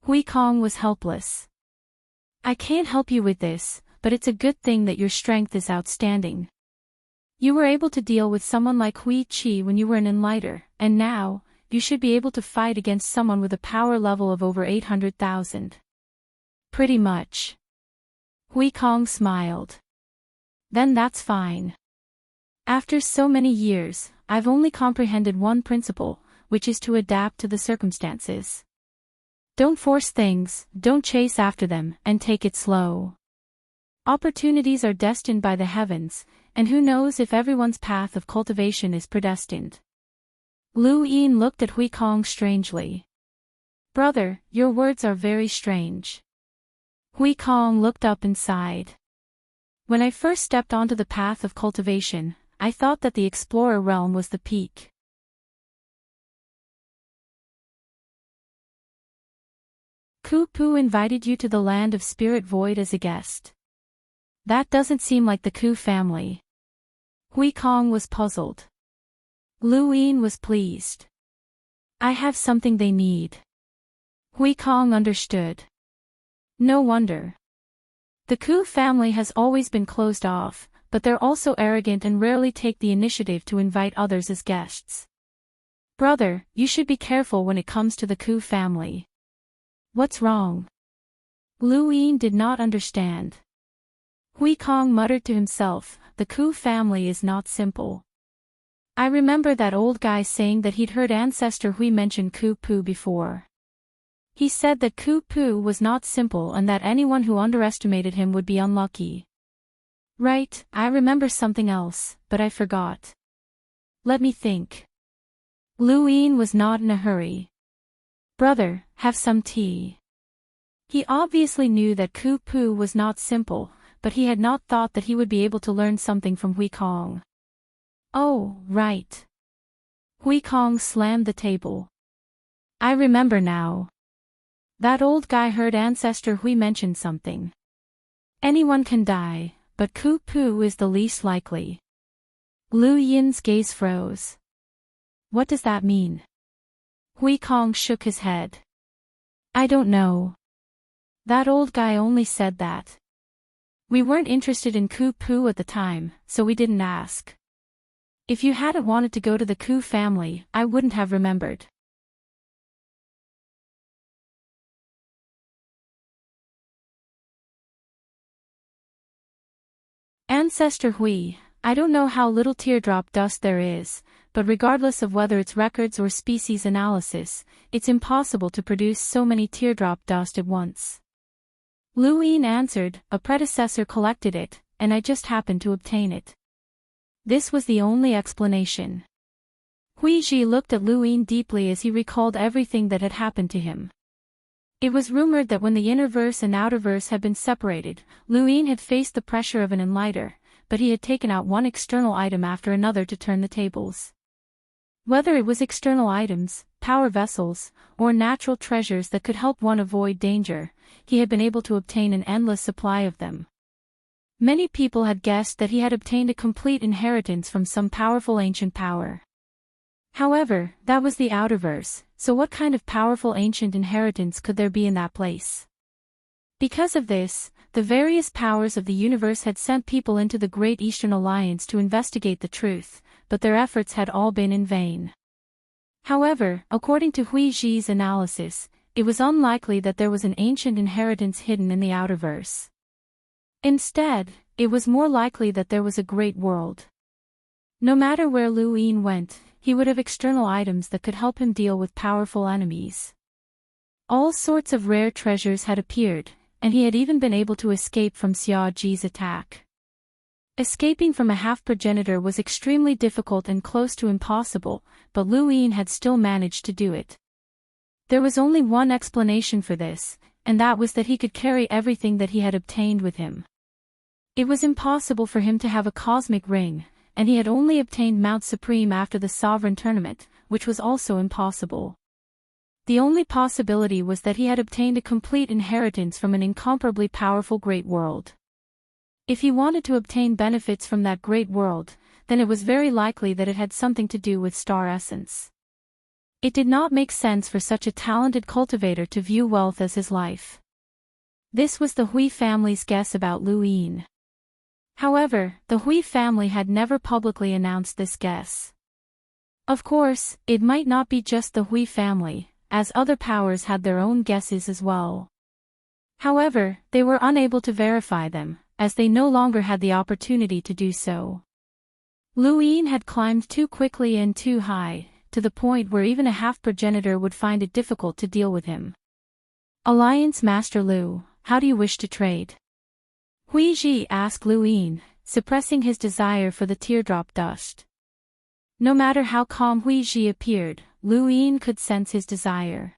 Hui Kong was helpless. I can't help you with this, but it's a good thing that your strength is outstanding. You were able to deal with someone like Hui Chi when you were an enlighter, and now, you should be able to fight against someone with a power level of over 800,000. Pretty much. Hui Kong smiled. Then that's fine. After so many years, I've only comprehended one principle, which is to adapt to the circumstances. Don't force things, don't chase after them, and take it slow. Opportunities are destined by the heavens, and who knows if everyone's path of cultivation is predestined. Lu Yin looked at Hui Kong strangely. Brother, your words are very strange. Hui Kong looked up and sighed. When I first stepped onto the path of cultivation, I thought that the explorer realm was the peak. Ku Pu invited you to the land of spirit void as a guest. That doesn't seem like the Ku family. Hui Kong was puzzled. Lu Yin was pleased. I have something they need. Hui Kong understood. No wonder. The Ku family has always been closed off, but they're also arrogant and rarely take the initiative to invite others as guests. Brother, you should be careful when it comes to the Ku family. What's wrong? Lu Yin did not understand. Hui Kong muttered to himself, the Ku family is not simple. I remember that old guy saying that he'd heard Ancestor Hui mention Ku Pu before. He said that Ku Pu was not simple and that anyone who underestimated him would be unlucky. Right, I remember something else, but I forgot. Let me think. Lu Yin was not in a hurry. Brother, have some tea. He obviously knew that Ku Pu was not simple, but he had not thought that he would be able to learn something from Hui Kong. Oh, right. Hui Kong slammed the table. I remember now. That old guy heard Ancestor Hui mention something. Anyone can die, but Ku Pu is the least likely. Lu Yin's gaze froze. What does that mean? Hui Kong shook his head. I don't know. That old guy only said that. We weren't interested in Ku Pu at the time, so we didn't ask. If you hadn't wanted to go to the Ku family, I wouldn't have remembered. Ancestor Hui, I don't know how little teardrop dust there is, but regardless of whether it's records or species analysis, it's impossible to produce so many teardrop dust at once. Lu Yin answered, a predecessor collected it, and I just happened to obtain it. This was the only explanation. Hui Ji looked at Lu Yin deeply as he recalled everything that had happened to him. It was rumored that when the innerverse and outerverse had been separated, Lu Yin had faced the pressure of an enlighter, but he had taken out one external item after another to turn the tables. Whether it was external items, power vessels, or natural treasures that could help one avoid danger, he had been able to obtain an endless supply of them. Many people had guessed that he had obtained a complete inheritance from some powerful ancient power. However, that was the outerverse, so what kind of powerful ancient inheritance could there be in that place? Because of this, the various powers of the universe had sent people into the Great Eastern Alliance to investigate the truth, but their efforts had all been in vain. However, according to Hui Ji's analysis, it was unlikely that there was an ancient inheritance hidden in the outerverse. Instead, it was more likely that there was a great world. No matter where Lu Yin went, he would have external items that could help him deal with powerful enemies. All sorts of rare treasures had appeared, and he had even been able to escape from Xia Ji's attack. Escaping from a half-progenitor was extremely difficult and close to impossible, but Lu Yin had still managed to do it. There was only one explanation for this, and that was that he could carry everything that he had obtained with him. It was impossible for him to have a cosmic ring, and he had only obtained Mount Supreme after the Sovereign Tournament, which was also impossible. The only possibility was that he had obtained a complete inheritance from an incomparably powerful great world. If he wanted to obtain benefits from that great world, then it was very likely that it had something to do with star essence. It did not make sense for such a talented cultivator to view wealth as his life. This was the Hui family's guess about Lu Yin. However, the Hui family had never publicly announced this guess. Of course, it might not be just the Hui family, as other powers had their own guesses as well. However, they were unable to verify them, as they no longer had the opportunity to do so. Lu Yin had climbed too quickly and too high, to the point where even a half-progenitor would find it difficult to deal with him. Alliance Master Lu, how do you wish to trade? Hui Ji asked Lu Yin, suppressing his desire for the teardrop dust. No matter how calm Hui Ji appeared, Lu Yin could sense his desire.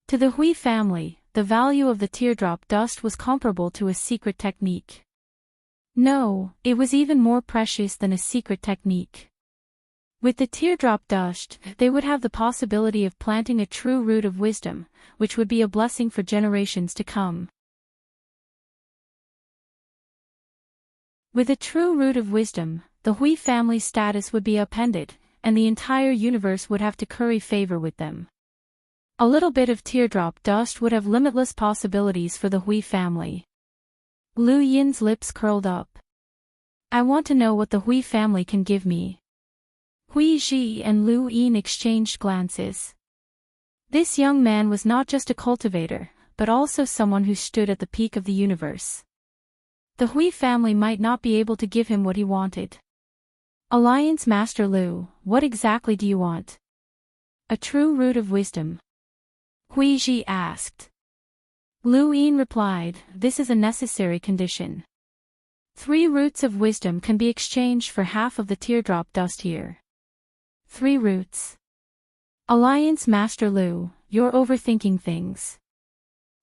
To the Hui family, the value of the teardrop dust was comparable to a secret technique. No, it was even more precious than a secret technique. With the teardrop dust, they would have the possibility of planting a true root of wisdom, which would be a blessing for generations to come. With a true root of wisdom, the Hui family's status would be upended, and the entire universe would have to curry favor with them. A little bit of teardrop dust would have limitless possibilities for the Hui family. Lu Yin's lips curled up. I want to know what the Hui family can give me. Hui Ji and Lu Yin exchanged glances. This young man was not just a cultivator, but also someone who stood at the peak of the universe. The Hui family might not be able to give him what he wanted. Alliance Master Lu, what exactly do you want? A true root of wisdom. Hui Ji asked. Lu Yin replied, this is a necessary condition. 3 roots of wisdom can be exchanged for half of the teardrop dust here. 3 roots. Alliance Master Lu, you're overthinking things.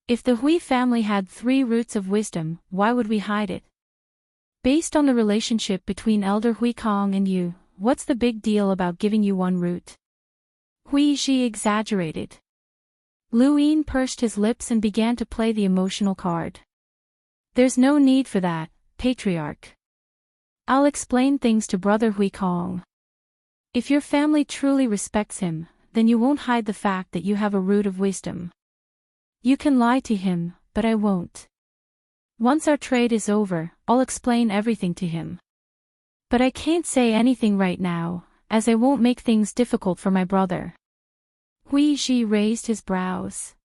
If the Hui family had 3 roots of wisdom, why would we hide it? Based on the relationship between Elder Hui Kong and you, what's the big deal about giving you 1 root? Hui Ji exaggerated. Lu Yin pursed his lips and began to play the emotional card. There's no need for that, patriarch. I'll explain things to Brother Hui Kong. If your family truly respects him, then you won't hide the fact that you have a root of wisdom. You can lie to him, but I won't. Once our trade is over, I'll explain everything to him. But I can't say anything right now, as I won't make things difficult for my brother. Hui Ji raised his brows.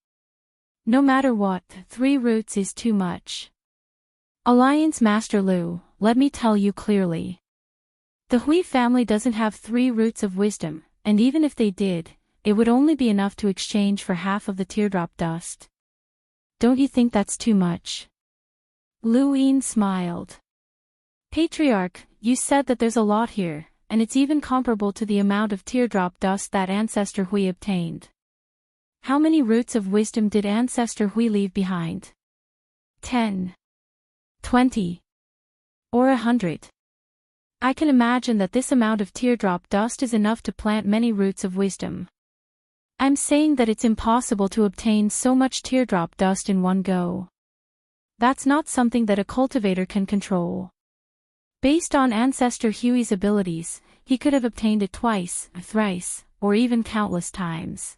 No matter what, 3 roots is too much. Alliance Master Lu, let me tell you clearly. The Hui family doesn't have 3 roots of wisdom, and even if they did, it would only be enough to exchange for half of the teardrop dust. Don't you think that's too much? Lu Yin smiled. Patriarch, you said that there's a lot here, and it's even comparable to the amount of teardrop dust that Ancestor Hui obtained. How many roots of wisdom did Ancestor Hui leave behind? 10. 20. Or 100. I can imagine that this amount of teardrop dust is enough to plant many roots of wisdom. I'm saying that it's impossible to obtain so much teardrop dust in one go. That's not something that a cultivator can control. Based on Ancestor Hui's abilities, he could have obtained it twice, thrice, or even countless times.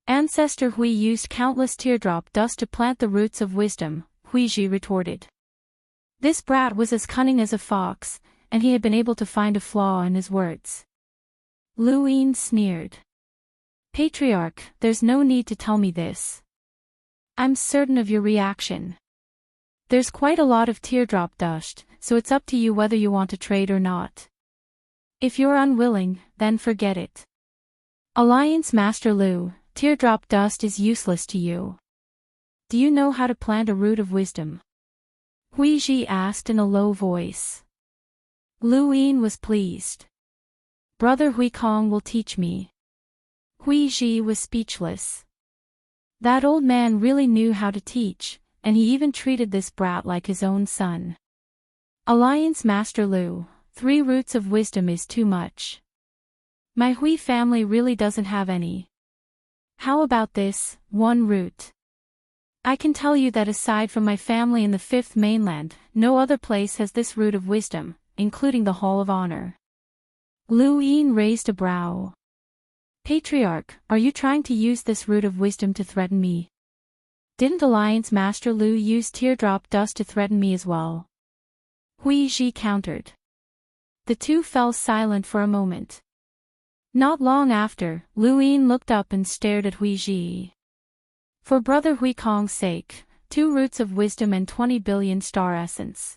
Ancestor Hui used countless teardrop dust to plant the roots of wisdom, Hui Ji retorted. This brat was as cunning as a fox, and he had been able to find a flaw in his words. Lu Yin sneered. Patriarch, there's no need to tell me this. I'm certain of your reaction. There's quite a lot of teardrop dust, so it's up to you whether you want to trade or not. If you're unwilling, then forget it. Alliance Master Lu, teardrop dust is useless to you. Do you know how to plant a root of wisdom? Hui Ji asked in a low voice. Lu Yin was pleased. Brother Hui Kong will teach me. Hui Ji was speechless. That old man really knew how to teach, and he even treated this brat like his own son. Alliance Master Lu, 3 roots of wisdom is too much. My Hui family really doesn't have any. How about this, 1 root? I can tell you that aside from my family in the 5th mainland, no other place has this root of wisdom, including the Hall of Honor. Lu Yin raised a brow. Patriarch, are you trying to use this root of wisdom to threaten me? Didn't Alliance Master Lu use teardrop dust to threaten me as well? Hui Ji countered. The two fell silent for a moment. Not long after, Lu Yin looked up and stared at Hui Ji. For Brother Hui Kong's sake, 2 roots of wisdom and 20 billion star essence.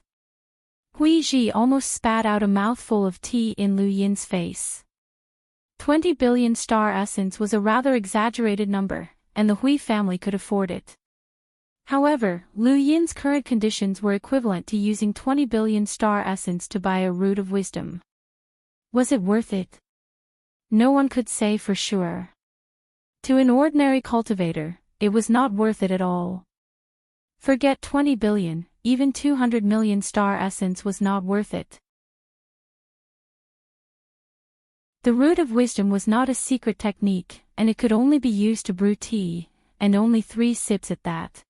Hui Ji almost spat out a mouthful of tea in Lu Yin's face. 20 billion star essence was a rather exaggerated number, and the Hui family could afford it. However, Lu Yin's current conditions were equivalent to using 20 billion star essence to buy a root of wisdom. Was it worth it? No one could say for sure. To an ordinary cultivator, it was not worth it at all. Forget 20 billion, even 200 million star essence was not worth it. The root of wisdom was not a secret technique, and it could only be used to brew tea, and only 3 sips at that.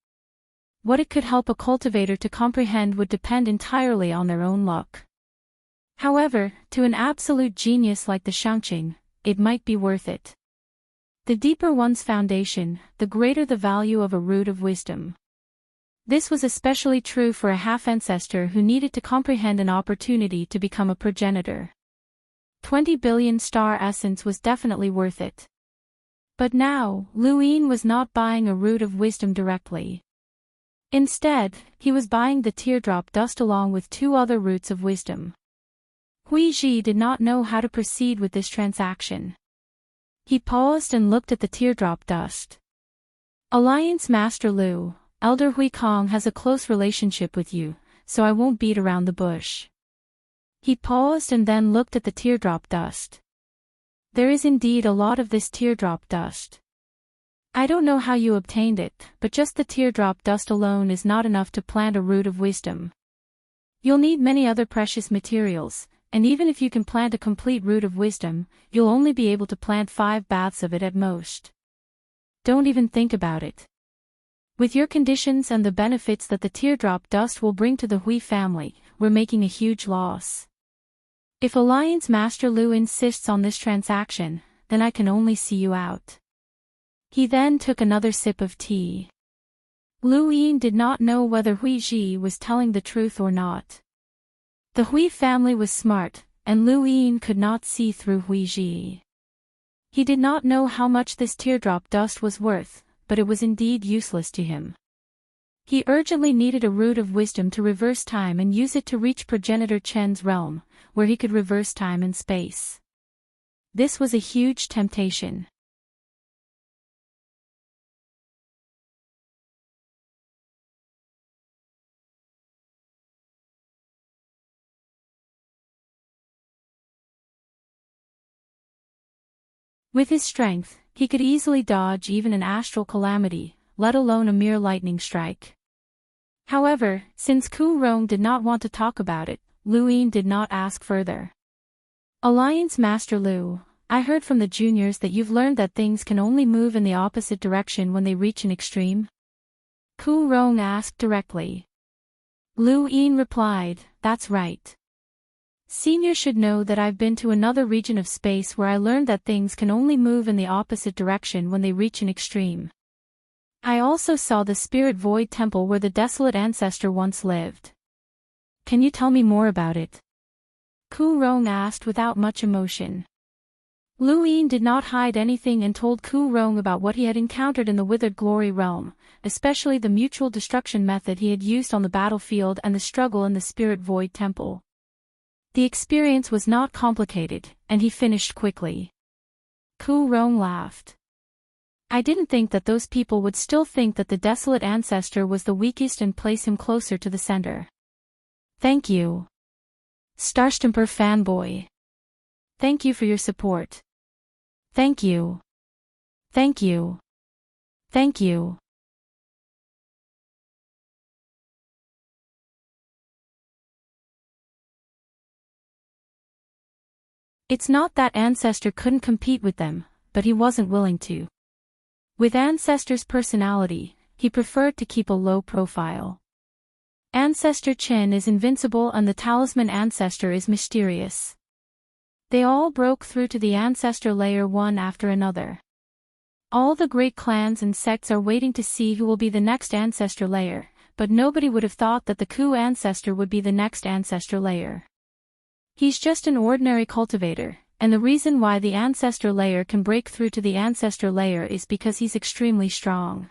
What it could help a cultivator to comprehend would depend entirely on their own luck. However, to an absolute genius like the Shangqing, it might be worth it. The deeper one's foundation, the greater the value of a root of wisdom. This was especially true for a half-ancestor who needed to comprehend an opportunity to become a progenitor. 20 billion star essence was definitely worth it. But now, Lu Yin was not buying a root of wisdom directly. Instead, he was buying the teardrop dust along with 2 other roots of wisdom. Hui Ji did not know how to proceed with this transaction. He paused and looked at the teardrop dust. Alliance Master Lu, Elder Hui Kong has a close relationship with you, so I won't beat around the bush. He paused and then looked at the teardrop dust. There is indeed a lot of this teardrop dust. I don't know how you obtained it, but just the teardrop dust alone is not enough to plant a root of wisdom. You'll need many other precious materials, and even if you can plant a complete root of wisdom, you'll only be able to plant 5 baths of it at most. Don't even think about it. With your conditions and the benefits that the teardrop dust will bring to the Hui family, we're making a huge loss. If Alliance Master Lu insists on this transaction, then I can only see you out. He then took another sip of tea. Lu Yin did not know whether Hui Ji was telling the truth or not. The Hui family was smart, and Lu Yin could not see through Hui Ji. He did not know how much this teardrop dust was worth, but it was indeed useless to him. He urgently needed a root of wisdom to reverse time and use it to reach progenitor Chen's realm, where he could reverse time and space. This was a huge temptation. With his strength, he could easily dodge even an astral calamity, let alone a mere lightning strike. However, since Ku Rong did not want to talk about it, Lu Yin did not ask further. Alliance Master Lu, I heard from the juniors that you've learned that things can only move in the opposite direction when they reach an extreme? Ku Rong asked directly. Lu Yin replied, that's right. Senior should know that I've been to another region of space where I learned that things can only move in the opposite direction when they reach an extreme. I also saw the Spirit Void Temple where the desolate ancestor once lived. Can you tell me more about it? Ku Rong asked without much emotion. Lu Yin did not hide anything and told Ku Rong about what he had encountered in the Withered Glory realm, especially the mutual destruction method he had used on the battlefield and the struggle in the Spirit Void Temple. The experience was not complicated, and he finished quickly. Ku Rong laughed. I didn't think that those people would still think that the desolate ancestor was the weakest and place him closer to the center. Thank you. Starstemper fanboy. Thank you for your support. Thank you. Thank you. Thank you. It's not that Ancestor couldn't compete with them, but he wasn't willing to. With Ancestor's personality, he preferred to keep a low profile. Ancestor Chen is invincible and the Talisman Ancestor is mysterious. They all broke through to the Ancestor layer one after another. All the great clans and sects are waiting to see who will be the next Ancestor layer, but nobody would have thought that the Ku Ancestor would be the next Ancestor layer. He's just an ordinary cultivator, and the reason why the Ancestor layer can break through to the Ancestor layer is because he's extremely strong.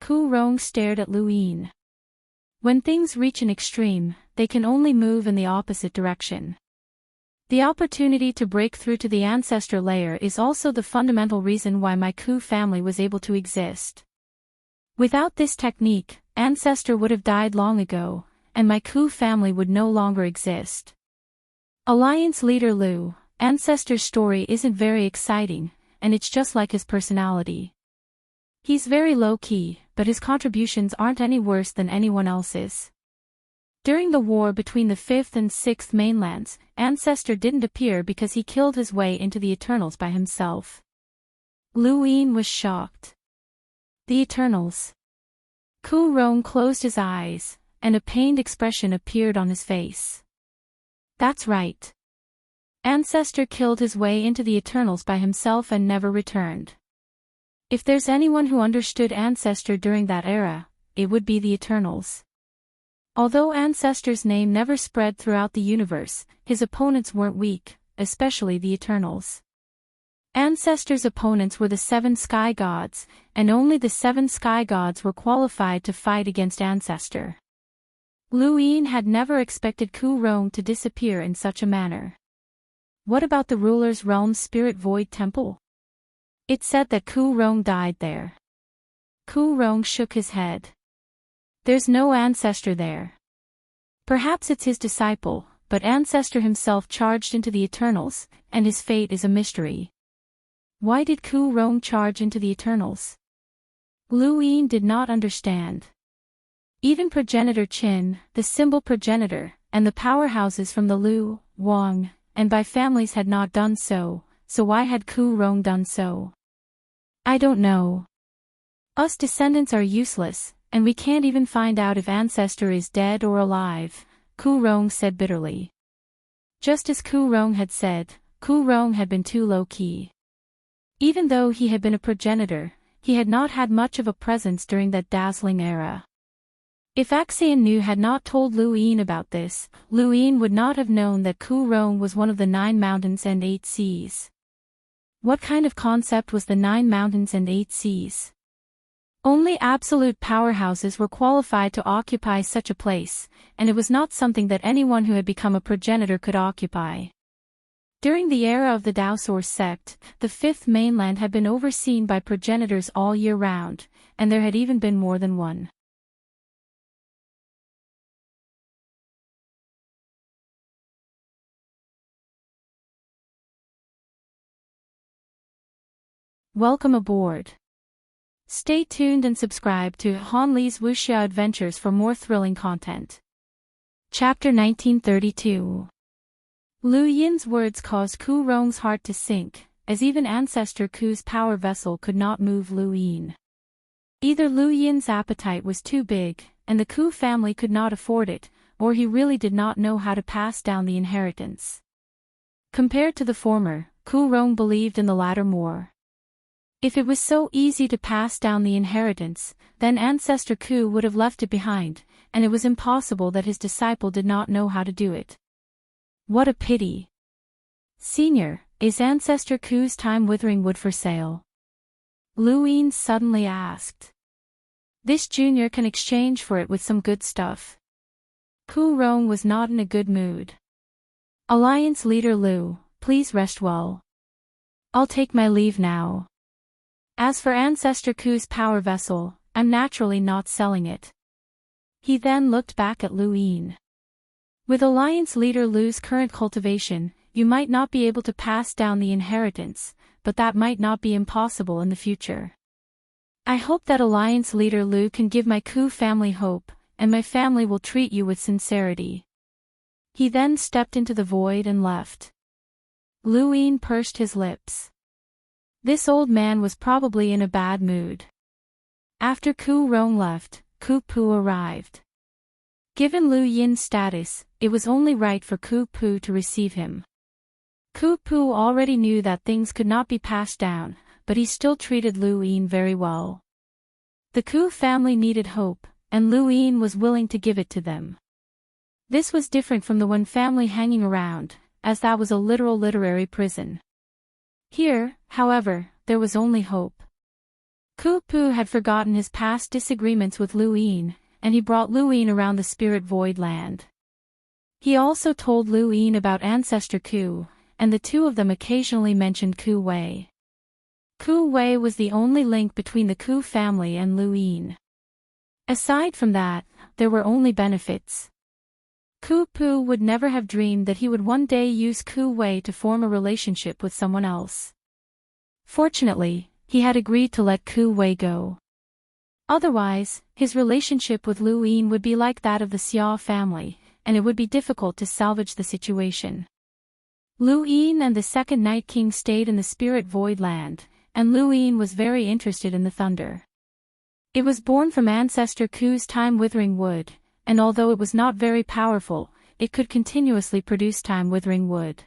Ku Rong stared at Lu Yin. When things reach an extreme, they can only move in the opposite direction. The opportunity to break through to the Ancestor layer is also the fundamental reason why my Ku family was able to exist. Without this technique, Ancestor would have died long ago, and my Ku family would no longer exist. Alliance leader Lu, Ancestor's story isn't very exciting, and it's just like his personality. He's very low-key, but his contributions aren't any worse than anyone else's. During the war between the 5th and 6th mainlands, Ancestor didn't appear because he killed his way into the Eternals by himself. Luin was shocked. The Eternals. Ku Rong closed his eyes, and a pained expression appeared on his face. That's right. Ancestor killed his way into the Eternals by himself and never returned. If there's anyone who understood Ancestor during that era, it would be the Eternals. Although Ancestor's name never spread throughout the universe, his opponents weren't weak, especially the Eternals. Ancestor's opponents were the 7 sky gods, and only the 7 sky gods were qualified to fight against Ancestor. Luin had never expected Ku Rong to disappear in such a manner. What about the ruler's realm's spirit void temple? It said that Ku Rong died there. Ku Rong shook his head. There's no Ancestor there. Perhaps it's his disciple, but Ancestor himself charged into the Eternals, and his fate is a mystery. Why did Ku Rong charge into the Eternals? Luin did not understand. Even Progenitor Qin, the symbol progenitor, and the powerhouses from the Lu, Wang, and Bai families had not done so why had Ku Rong done so? I don't know. Us descendants are useless, and we can't even find out if Ancestor is dead or alive, Ku Rong said bitterly. Just as Ku Rong had said, Ku Rong had been too low-key. Even though he had been a progenitor, he had not had much of a presence during that dazzling era. If Axian Nu had not told Luin about this, Luin would not have known that Ku Rong was one of the 9 mountains and 8 seas. What kind of concept was the 9 mountains and 8 seas? Only absolute powerhouses were qualified to occupy such a place, and it was not something that anyone who had become a progenitor could occupy. During the era of the Daosaur sect, the 5th mainland had been overseen by progenitors all year round, and there had even been more than one. Welcome aboard. Stay tuned and subscribe to Han Li's Wuxia Adventures for more thrilling content. Chapter 1932. Lu Yin's words caused Ku Rong's heart to sink, as even Ancestor Ku's power vessel could not move Lu Yin. Either Lu Yin's appetite was too big, and the Ku family could not afford it, or he really did not know how to pass down the inheritance. Compared to the former, Ku Rong believed in the latter more. If it was so easy to pass down the inheritance, then Ancestor Ku would have left it behind, and it was impossible that his disciple did not know how to do it. What a pity. Senior, is Ancestor Ku's time withering wood for sale? Luin suddenly asked. This junior can exchange for it with some good stuff. Ku Rong was not in a good mood. Alliance leader Lu, please rest well. I'll take my leave now. As for Ancestor Ku's power vessel, I'm naturally not selling it. He then looked back at Luin. With Alliance leader Lu's current cultivation, you might not be able to pass down the inheritance, but that might not be impossible in the future. I hope that Alliance leader Lu can give my Ku family hope, and my family will treat you with sincerity. He then stepped into the void and left. Luin pursed his lips. This old man was probably in a bad mood. After Ku Rong left, Ku Pu arrived. Given Lu Yin's status, it was only right for Ku Pu to receive him. Ku Pu already knew that things could not be passed down, but he still treated Lu Yin very well. The Ku family needed hope, and Lu Yin was willing to give it to them. This was different from the one family hanging around, as that was a literal literary prison. Here, however, there was only hope. Ku Pu had forgotten his past disagreements with Lu Yin, and he brought Lu Yin around the spirit void land. He also told Lu Yin about Ancestor Ku, and the two of them occasionally mentioned Ku Wei. Ku Wei was the only link between the Ku family and Lu Yin. Aside from that, there were only benefits. Ku-pu would never have dreamed that he would one day use Ku-wei to form a relationship with someone else. Fortunately, he had agreed to let Ku-wei go. Otherwise, his relationship with Lu Yin would be like that of the Xia family, and it would be difficult to salvage the situation. Lu Yin and the second Night King stayed in the spirit void land, and Lu Yin was very interested in the thunder. It was born from ancestor Ku's time-withering wood, and although it was not very powerful, it could continuously produce time-withering wood.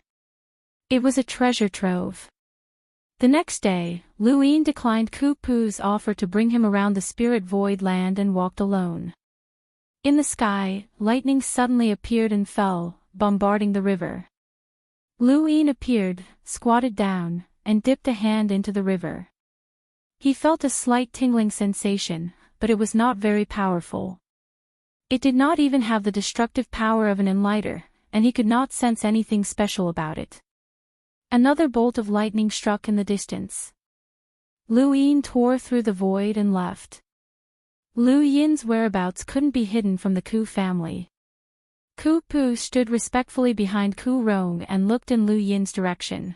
It was a treasure trove. The next day, Lu Yin declined Ku-pu's offer to bring him around the spirit void land and walked alone. In the sky, lightning suddenly appeared and fell, bombarding the river. Lu Yin appeared, squatted down, and dipped a hand into the river. He felt a slight tingling sensation, but it was not very powerful. It did not even have the destructive power of an enlighter, and he could not sense anything special about it. Another bolt of lightning struck in the distance. Lu Yin tore through the void and left. Lu Yin's whereabouts couldn't be hidden from the Ku family. Ku-pu stood respectfully behind Ku-rong and looked in Lu Yin's direction.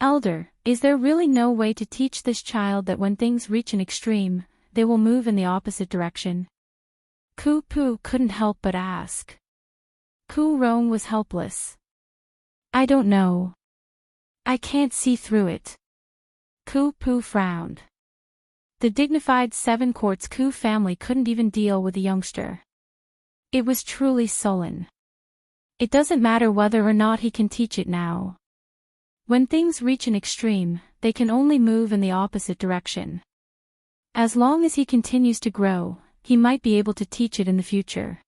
"Elder, is there really no way to teach this child that when things reach an extreme, they will move in the opposite direction?" Ku-pu couldn't help but ask. Ku-rong was helpless. "I don't know. I can't see through it." Ku-pu frowned. The dignified Seven Courts Ku family couldn't even deal with the youngster. It was truly sullen. It doesn't matter whether or not he can teach it now. When things reach an extreme, they can only move in the opposite direction. As long as he continues to grow, he might be able to teach it in the future.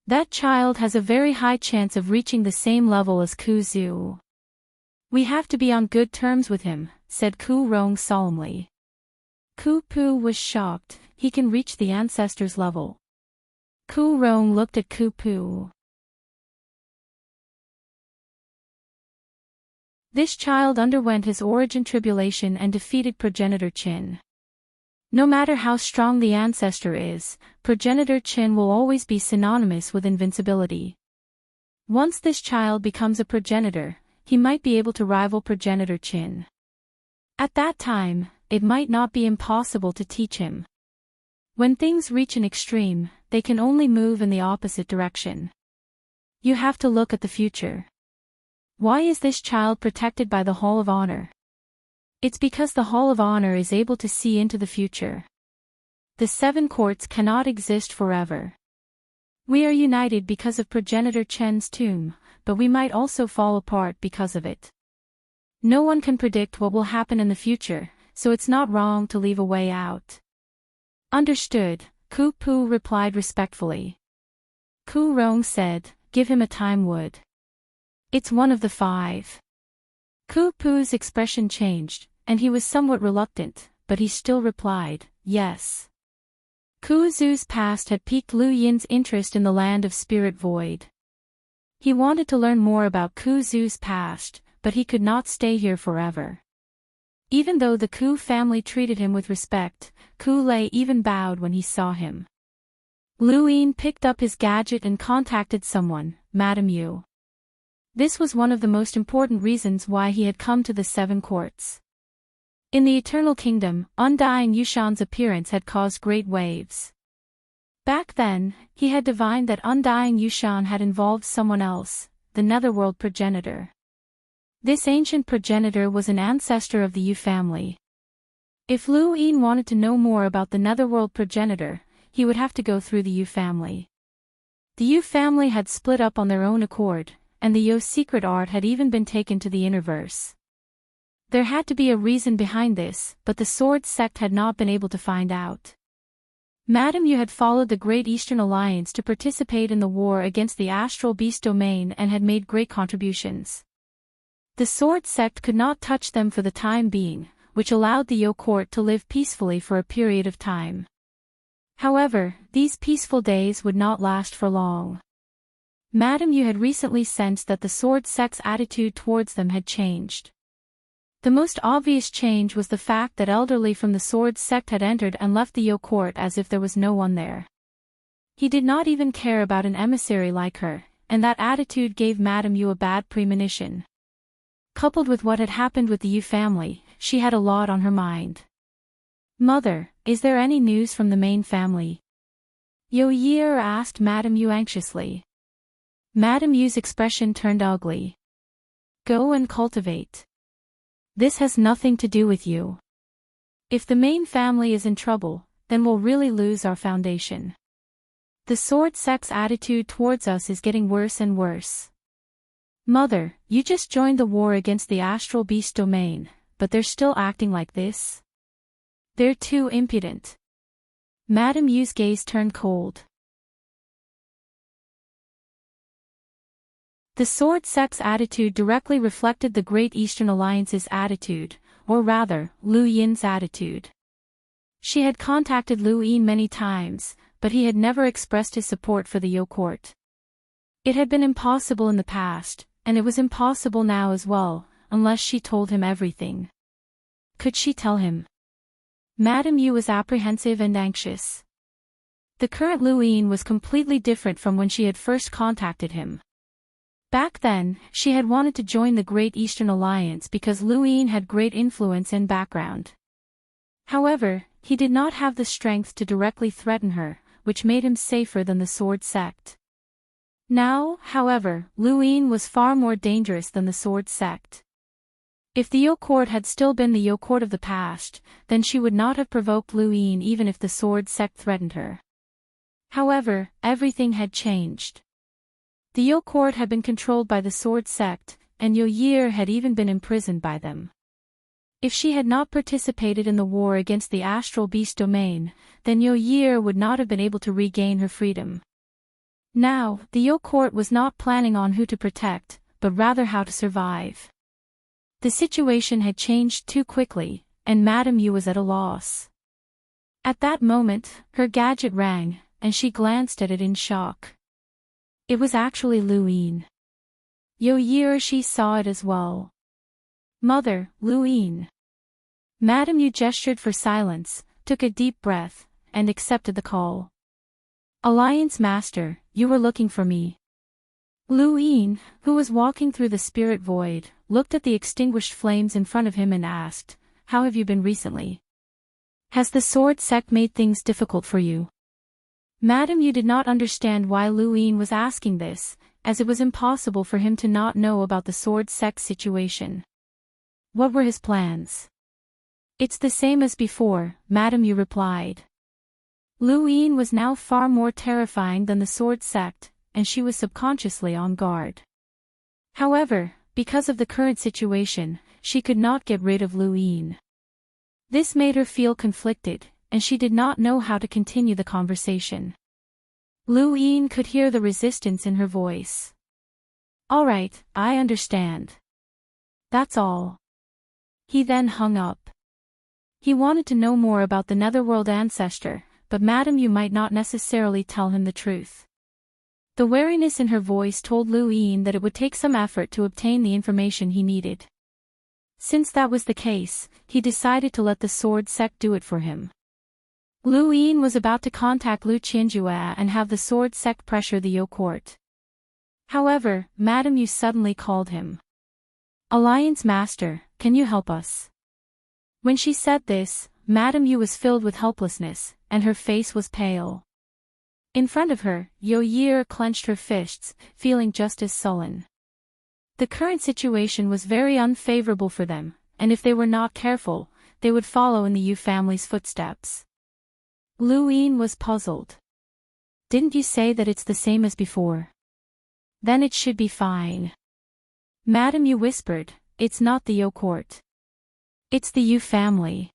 That child has a very high chance of reaching the same level as Ku-zu. "We have to be on good terms with him," said Ku-rong solemnly. Ku-pu was shocked. He can reach the ancestors' level. Ku-rong looked at Ku-pu. This child underwent his origin tribulation and defeated progenitor Qin. No matter how strong the ancestor is, progenitor Qin will always be synonymous with invincibility. Once this child becomes a progenitor, he might be able to rival progenitor Qin. At that time, it might not be impossible to teach him. When things reach an extreme, they can only move in the opposite direction. You have to look at the future. Why is this child protected by the Hall of Honor? It's because the Hall of Honor is able to see into the future. The Seven Courts cannot exist forever. We are united because of progenitor Chen's tomb, but we might also fall apart because of it. No one can predict what will happen in the future, so it's not wrong to leave a way out. Understood, Ku-pu replied respectfully. Ku-rong said, "Give him a time wood. It's one of the 5. Ku-pu's expression changed, and he was somewhat reluctant, but he still replied, "Yes." Ku-zu's past had piqued Lu Yin's interest in the land of spirit void. He wanted to learn more about Ku-zu's past, but he could not stay here forever. Even though the Ku family treated him with respect, Ku-lei even bowed when he saw him. Lu Yin picked up his gadget and contacted someone, Madame Yu. This was one of the most important reasons why he had come to the Seven Courts. In the Eternal Kingdom, Undying Yushan's appearance had caused great waves. Back then, he had divined that Undying Yushan had involved someone else, the Netherworld progenitor. This ancient progenitor was an ancestor of the Yu family. If Lu Yin wanted to know more about the Netherworld progenitor, he would have to go through the Yu family. The Yu family had split up on their own accord, and the Yo secret art had even been taken to the Innerverse. There had to be a reason behind this, but the Sword sect had not been able to find out. Madame Yu had followed the Great Eastern Alliance to participate in the war against the Astral Beast domain and had made great contributions. The Sword sect could not touch them for the time being, which allowed the Yo court to live peacefully for a period of time. However, these peaceful days would not last for long. Madame Yu had recently sensed that the Sword sect's attitude towards them had changed. The most obvious change was the fact that elderly from the Sword sect had entered and left the Yo court as if there was no one there. He did not even care about an emissary like her, and that attitude gave Madame Yu a bad premonition. Coupled with what had happened with the Yu family, she had a lot on her mind. "Mother, is there any news from the main family?" Yo Year asked Madame Yu anxiously. Madame Yu's expression turned ugly. "Go and cultivate. This has nothing to do with you. If the main family is in trouble, then we'll really lose our foundation. The sword sect's attitude towards us is getting worse and worse. Mother, you just joined the war against the astral beast domain, but they're still acting like this? They're too impudent." Madame Yu's gaze turned cold. The Sword Sect's attitude directly reflected the Great Eastern Alliance's attitude, or rather, Lu Yin's attitude. She had contacted Lu Yin many times, but he had never expressed his support for the Yo court. It had been impossible in the past, and it was impossible now as well, unless she told him everything. Could she tell him? Madame Yu was apprehensive and anxious. The current Lu Yin was completely different from when she had first contacted him. Back then, she had wanted to join the Great Eastern Alliance because Lu Yin had great influence and background. However, he did not have the strength to directly threaten her, which made him safer than the Sword Sect. Now, however, Lu Yin was far more dangerous than the Sword Sect. If the Yo court had still been the Yo court of the past, then she would not have provoked Lu Yin even if the Sword Sect threatened her. However, everything had changed. The Yo court had been controlled by the Sword Sect, and Yo Year had even been imprisoned by them. If she had not participated in the war against the astral beast domain, then Yo Year would not have been able to regain her freedom. Now, the Yo court was not planning on who to protect, but rather how to survive. The situation had changed too quickly, and Madame Yu was at a loss. At that moment, her gadget rang, and she glanced at it in shock. It was actually Lu Yin. Yo Year she saw it as well. "Mother, Lu Yin." Madame Yu gestured for silence, took a deep breath, and accepted the call. "Alliance Master, you were looking for me." Lu Yin, who was walking through the spirit void, looked at the extinguished flames in front of him and asked, "How have you been recently? Has the Sword Sect made things difficult for you?" Madame Yu did not understand why Lu Yin was asking this, as it was impossible for him to not know about the Sword Sect's situation. What were his plans? "It's the same as before," Madame Yu replied. Lu Yin was now far more terrifying than the Sword Sect, and she was subconsciously on guard. However, because of the current situation, she could not get rid of Lu Yin. This made her feel conflicted, and she did not know how to continue the conversation. Lu Yin could hear the resistance in her voice. "All right, I understand. That's all." He then hung up. He wanted to know more about the Netherworld ancestor, but Madame Yu might not necessarily tell him the truth. The wariness in her voice told Lu Yin that it would take some effort to obtain the information he needed. Since that was the case, he decided to let the Sword Sect do it for him. Lu Yin was about to contact Lu Qianjue and have the Sword Sect pressure the Yo court. However, Madame Yu suddenly called him. "Alliance Master, can you help us?" When she said this, Madame Yu was filled with helplessness, and her face was pale. In front of her, Yo Year clenched her fists, feeling just as sullen. The current situation was very unfavorable for them, and if they were not careful, they would follow in the Yu family's footsteps. Lu Yin was puzzled. "Didn't you say that it's the same as before? Then it should be fine." Madame Yu whispered, "It's not the Yo court. It's the Yu family."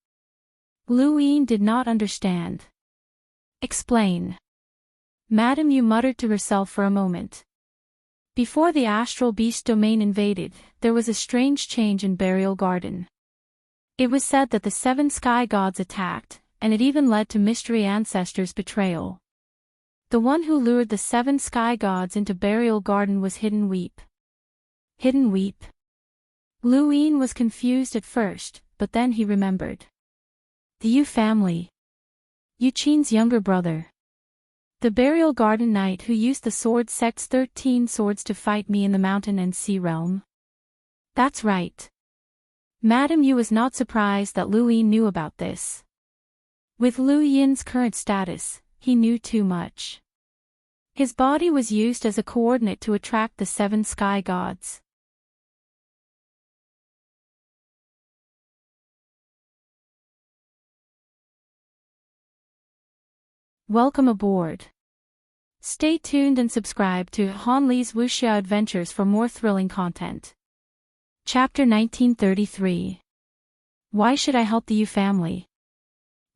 Lu Yin did not understand. "Explain." Madame Yu muttered to herself for a moment. Before the astral beast domain invaded, there was a strange change in Burial Garden. It was said that the 7 sky gods attacked, and it even led to Mystery Ancestor's betrayal. The one who lured the 7 sky gods into Burial Garden was Hidden Weep. Hidden Weep? Lu Yin was confused at first, but then he remembered. The Yu family. Yu Qin's younger brother. The burial garden knight who used the sword sect's 13 swords to fight me in the mountain and sea realm. That's right. Madame Yu was not surprised that Lu Yin knew about this. With Lu Yin's current status, he knew too much. His body was used as a coordinate to attract the 7 sky gods. Welcome aboard. Stay tuned and subscribe to Han Li's Wuxia Adventures for more thrilling content. Chapter 1933. Why should I help the Yu family?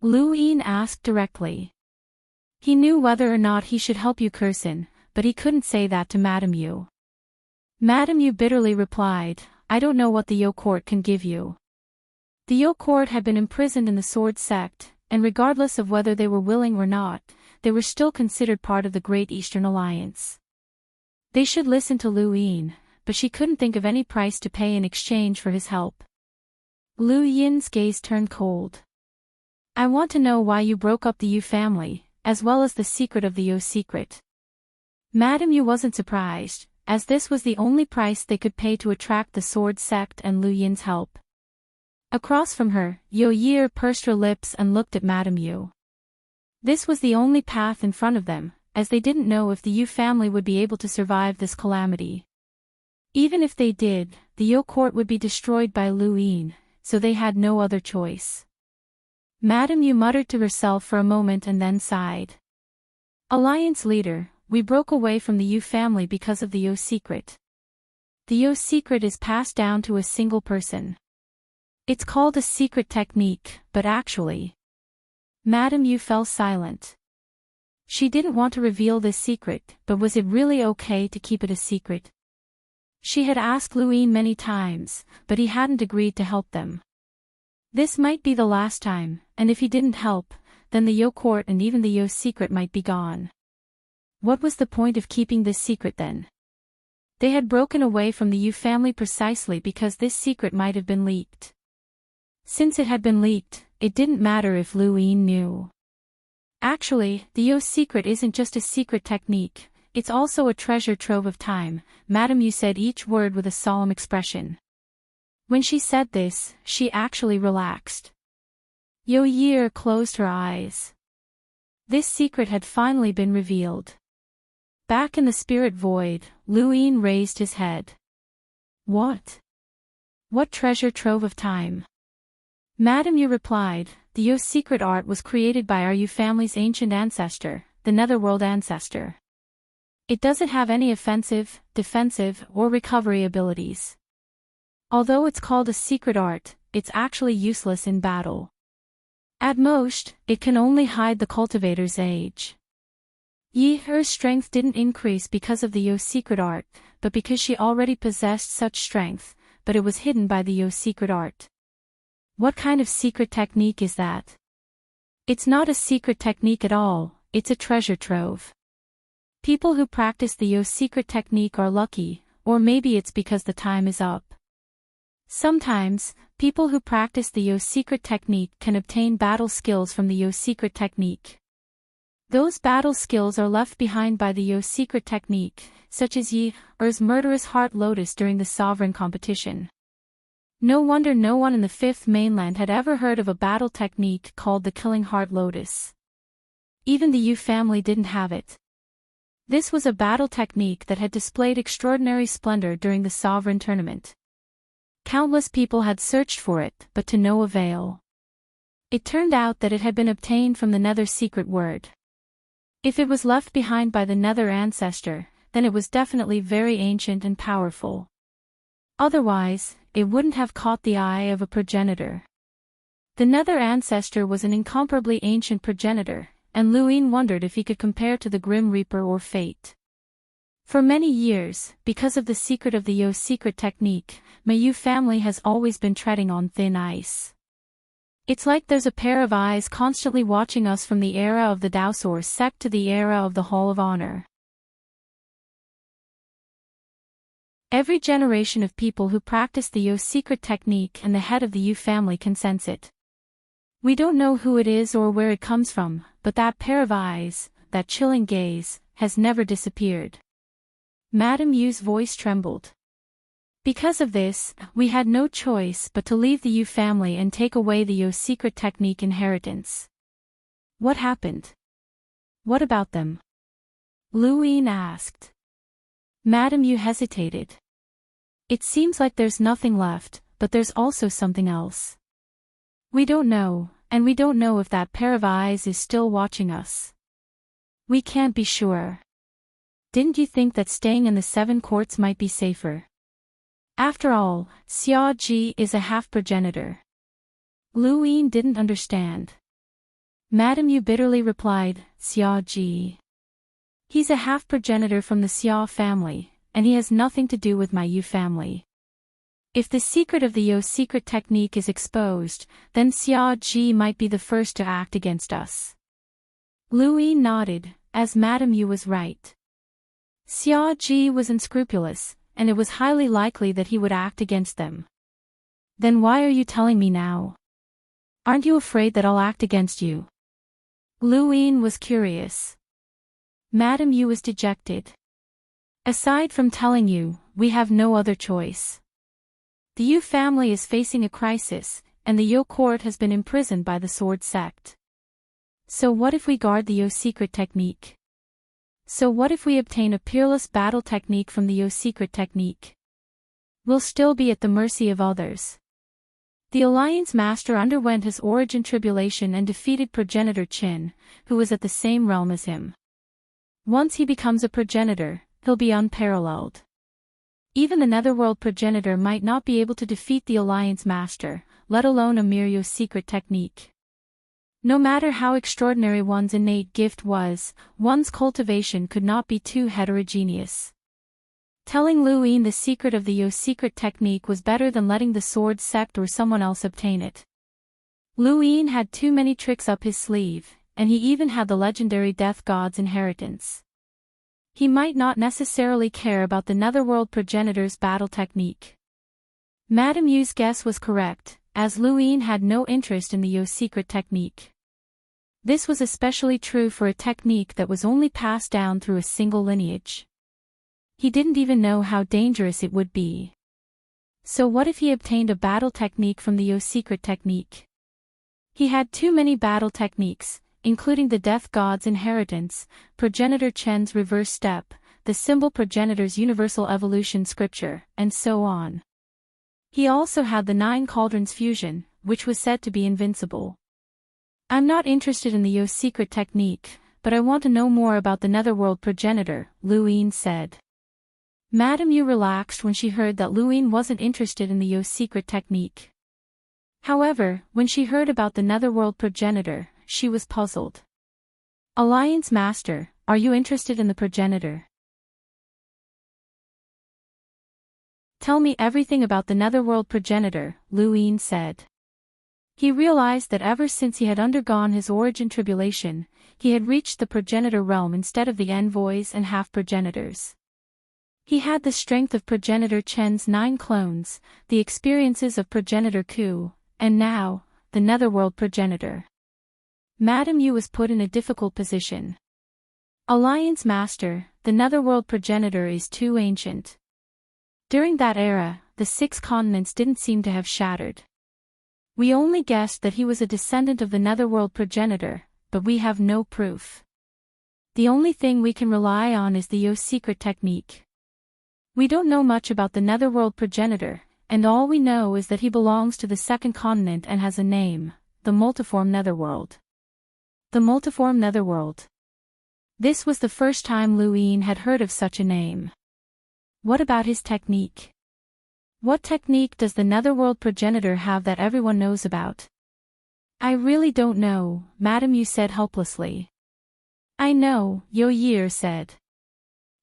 Lu Yin asked directly. He knew whether or not he should help Yu Kursin, but he couldn't say that to Madame Yu. Madame Yu bitterly replied, I don't know what the Yo court can give you. The Yo court had been imprisoned in the sword sect, and regardless of whether they were willing or not, they were still considered part of the Great Eastern Alliance. They should listen to Lu Yin, but she couldn't think of any price to pay in exchange for his help. Lu Yin's gaze turned cold. I want to know why you broke up the Yu family, as well as the secret of the Yo secret. Madame Yu wasn't surprised, as this was the only price they could pay to attract the sword sect and Lu Yin's help. Across from her, Yo Yi pursed her lips and looked at Madame Yu. This was the only path in front of them, as they didn't know if the Yu family would be able to survive this calamity. Even if they did, the Yo court would be destroyed by Lu Yin, so they had no other choice. Madame Yu muttered to herself for a moment and then sighed. Alliance leader, we broke away from the Yu family because of the Yo secret. The Yo secret is passed down to a single person. It's called a secret technique, but actually... Madame Yu fell silent. She didn't want to reveal this secret, but was it really okay to keep it a secret? She had asked Lu Yin many times, but he hadn't agreed to help them. This might be the last time, and if he didn't help, then the Yo court and even the Yo secret might be gone. What was the point of keeping this secret then? They had broken away from the Yu family precisely because this secret might have been leaked. Since it had been leaked, it didn't matter if Lu Yin knew. Actually, the Yo secret isn't just a secret technique, it's also a treasure trove of time, Madame Yu said each word with a solemn expression. When she said this, she actually relaxed. Yo Yi closed her eyes. This secret had finally been revealed. Back in the spirit void, Lu Yin raised his head. What? What treasure trove of time? Madame Yu replied, the Yo secret art was created by our Yu family's ancient ancestor, the Netherworld ancestor. It doesn't have any offensive, defensive, or recovery abilities. Although it's called a secret art, it's actually useless in battle. At most, it can only hide the cultivator's age. Yi's strength didn't increase because of the Yo secret art, but because she already possessed such strength, but it was hidden by the Yo secret art. What kind of secret technique is that? It's not a secret technique at all, it's a treasure trove. People who practice the Yo secret technique are lucky, or maybe it's because the time is up. Sometimes, people who practice the Yo secret technique can obtain battle skills from the Yo secret technique. Those battle skills are left behind by the Yo secret technique, such as Yi's murderous heart lotus during the sovereign competition. No wonder no one in the Fifth Mainland had ever heard of a battle technique called the killing heart lotus. Even the Yu family didn't have it. This was a battle technique that had displayed extraordinary splendor during the sovereign tournament. Countless people had searched for it, but to no avail. It turned out that it had been obtained from the Nether secret word. If it was left behind by the Nether ancestor, then it was definitely very ancient and powerful. Otherwise, it wouldn't have caught the eye of a progenitor. The Nether ancestor was an incomparably ancient progenitor, and Lu Yin wondered if he could compare to the Grim Reaper or Fate. For many years, because of the secret of the Yo secret technique, my Yu family has always been treading on thin ice. It's like there's a pair of eyes constantly watching us from the era of the Daosor sect to the era of the Hall of Honor. Every generation of people who practice the Yo secret technique and the head of the Yu family can sense it. We don't know who it is or where it comes from, but that pair of eyes, that chilling gaze, has never disappeared. Madame Yu's voice trembled. Because of this, we had no choice but to leave the Yu family and take away the Yo secret technique inheritance. What happened? What about them? Lu Yin asked. Madame Yu hesitated. It seems like there's nothing left, but there's also something else. We don't know, and we don't know if that pair of eyes is still watching us. We can't be sure. Didn't you think that staying in the 7 courts might be safer? After all, Xia Ji is a half-progenitor. Lu Yin didn't understand. Madame Yu bitterly replied, Xia Ji. He's a half-progenitor from the Xia family, and he has nothing to do with my Yu family. If the secret of the Yo secret technique is exposed, then Xia Ji might be the first to act against us. Lu Yin nodded, as Madame Yu was right. Xia Ji was unscrupulous, and it was highly likely that he would act against them. Then why are you telling me now? Aren't you afraid that I'll act against you? Lu Yin was curious. Madame Yu was dejected. Aside from telling you, we have no other choice. The Yu family is facing a crisis, and the Yo court has been imprisoned by the sword sect. So what if we guard the Yo secret technique? So what if we obtain a peerless battle technique from the Yo secret technique? We'll still be at the mercy of others. The Alliance Master underwent his origin tribulation and defeated progenitor Qin, who was at the same realm as him. Once he becomes a progenitor, he'll be unparalleled. Even the Netherworld progenitor might not be able to defeat the Alliance Master, let alone a mere Yo secret technique. No matter how extraordinary one's innate gift was, one's cultivation could not be too heterogeneous. Telling Lu Yin the secret of the Yo secret technique was better than letting the sword sect or someone else obtain it. Lu Yin had too many tricks up his sleeve, and he even had the legendary death god's inheritance. He might not necessarily care about the Netherworld progenitor's battle technique. Madame Yu's guess was correct, as Lu Yin had no interest in the Yo secret technique. This was especially true for a technique that was only passed down through a single lineage. He didn't even know how dangerous it would be. So what if he obtained a battle technique from the Yo secret technique? He had too many battle techniques, including the death god's inheritance, progenitor Chen's reverse step, the symbol progenitor's universal evolution scripture, and so on. He also had the 9 cauldrons fusion, which was said to be invincible. I'm not interested in the Yo secret technique, but I want to know more about the Netherworld progenitor, Lu Yin said. Madame Yu relaxed when she heard that Lu Yin wasn't interested in the Yo secret technique. However, when she heard about the Netherworld progenitor, she was puzzled. Alliance Master, are you interested in the progenitor? Tell me everything about the Netherworld progenitor, Lu Yin said. He realized that ever since he had undergone his origin tribulation, he had reached the progenitor realm instead of the envoys and half-progenitors. He had the strength of progenitor Chen's 9 clones, the experiences of progenitor Ku, and now, the Netherworld progenitor. Madame Yu was put in a difficult position. Alliance Master, the Netherworld progenitor is too ancient. During that era, the 6 continents didn't seem to have shattered. We only guessed that he was a descendant of the Netherworld progenitor, but we have no proof. The only thing we can rely on is the Yo secret technique. We don't know much about the Netherworld progenitor, and all we know is that he belongs to the 2nd continent and has a name, the multiform Netherworld. The multiform Netherworld. This was the first time Lu Yin had heard of such a name. What about his technique? What technique does the Netherworld progenitor have that everyone knows about? I really don't know, Madame Yu said helplessly. I know, Yo Year said.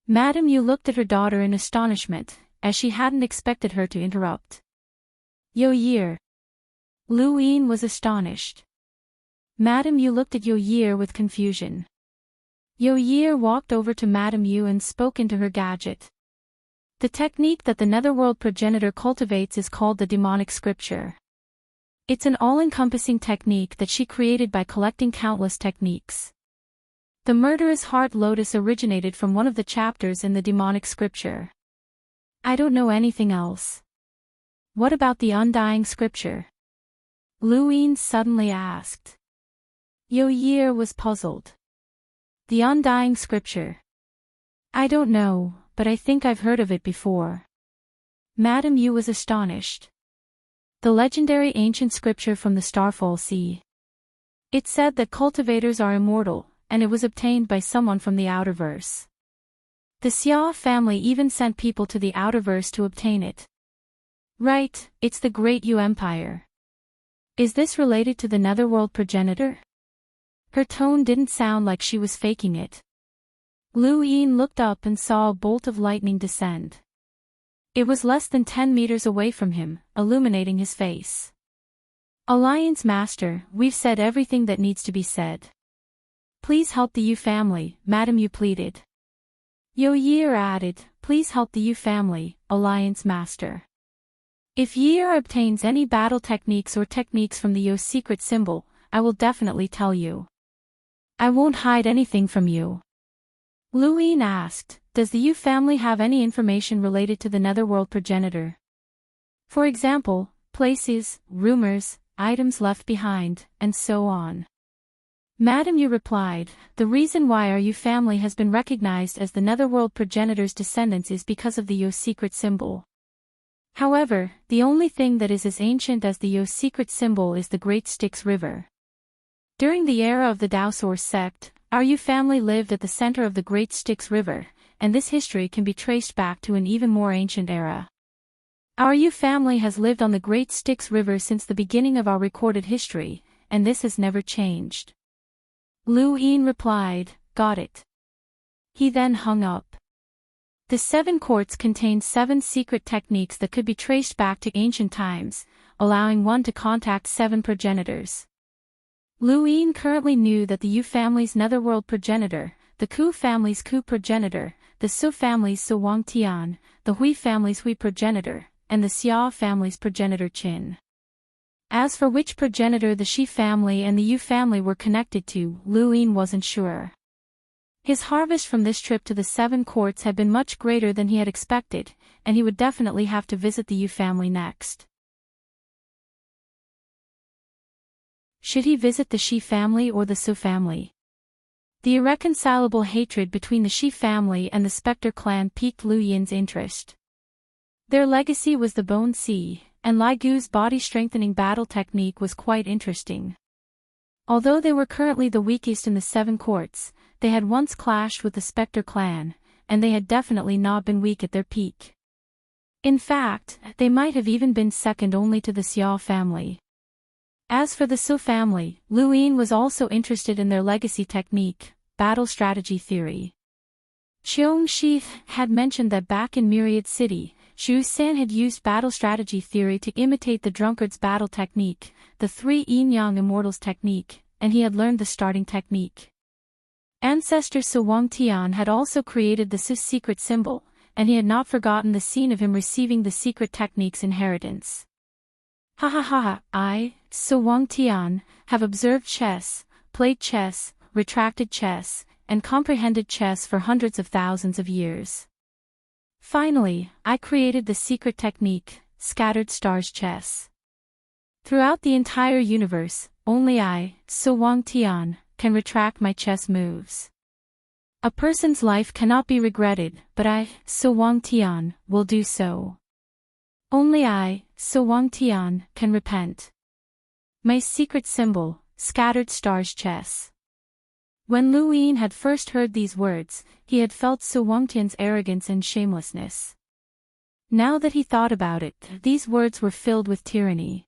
Madame Yu looked at her daughter in astonishment, as she hadn't expected her to interrupt. Yo Year. Lu Yin was astonished. Madame Yu looked at Yo Year with confusion. Yo Year walked over to Madame Yu and spoke into her gadget. The technique that the Netherworld progenitor cultivates is called the demonic scripture. It's an all-encompassing technique that she created by collecting countless techniques. The murderous heart lotus originated from one of the chapters in the demonic scripture. I don't know anything else. What about the undying scripture? Luin suddenly asked. Yo-Year was puzzled. The undying scripture. I don't know, but I think I've heard of it before. Madame Yu was astonished. The legendary ancient scripture from the Starfall Sea. It said that cultivators are immortal, and it was obtained by someone from the outerverse. The Xia family even sent people to the outerverse to obtain it. Right, it's the Great Yu Empire. Is this related to the Netherworld progenitor? Her tone didn't sound like she was faking it. Lu Yin looked up and saw a bolt of lightning descend. It was less than 10 meters away from him, illuminating his face. Alliance Master, we've said everything that needs to be said. Please help the Yu family, Madame Yu pleaded. Yo-Year added, please help the Yu family, Alliance Master. If Year obtains any battle techniques or techniques from the Yo secret symbol, I will definitely tell you. I won't hide anything from you. Luin asked, does the Yu family have any information related to the Netherworld progenitor? For example, places, rumors, items left behind, and so on. Madame Yu replied, the reason why our Yu family has been recognized as the Netherworld progenitor's descendants is because of the Yo secret symbol. However, the only thing that is as ancient as the Yo secret symbol is the Great Styx River. During the era of the Daosaur sect, our Yu family lived at the center of the Great Styx River, and this history can be traced back to an even more ancient era. Our Yu family has lived on the Great Styx River since the beginning of our recorded history, and this has never changed. Lu Yin replied, got it. He then hung up. The 7 courts contained 7 secret techniques that could be traced back to ancient times, allowing one to contact 7 progenitors. Lu Yin currently knew that the Yu family's Netherworld progenitor, the Ku family's Ku progenitor, the Su family's Su Wang Tian, the Hui family's Hui progenitor, and the Xia family's progenitor Qin. As for which progenitor the Shi family and the Yu family were connected to, Lu Yin wasn't sure. His harvest from this trip to the 7 courts had been much greater than he had expected, and he would definitely have to visit the Yu family next. Should he visit the Shi family or the Su family? The irreconcilable hatred between the Shi family and the Spectre clan piqued Lu Yin's interest. Their legacy was the Bone Sea, and Lai Gu's body-strengthening battle technique was quite interesting. Although they were currently the weakest in the 7 courts, they had once clashed with the Spectre clan, and they had definitely not been weak at their peak. In fact, they might have even been second only to the Xia family. As for the Su family, Lu Yin was also interested in their legacy technique, battle strategy theory. Xiong Shi had mentioned that back in Myriad City, Xu San had used battle strategy theory to imitate the drunkard's battle technique, the 3 yin-yang immortals technique, and he had learned the starting technique. Ancestor Su Wang Tian had also created the Su secret symbol, and he had not forgotten the scene of him receiving the secret technique's inheritance. Ha ha ha, I, Su Wang Tian, have observed chess, played chess, retracted chess, and comprehended chess for hundreds of thousands of years. Finally, I created the secret technique, scattered stars chess. Throughout the entire universe, only I, Su Wang Tian, can retract my chess moves. A person's life cannot be regretted, but I, Su Wang Tian, will do so. Only I, Su Wang Tian, can repent. My secret symbol, scattered stars chess. When Lu Yin had first heard these words, he had felt Su Wang Tian's arrogance and shamelessness. Now that he thought about it, these words were filled with tyranny.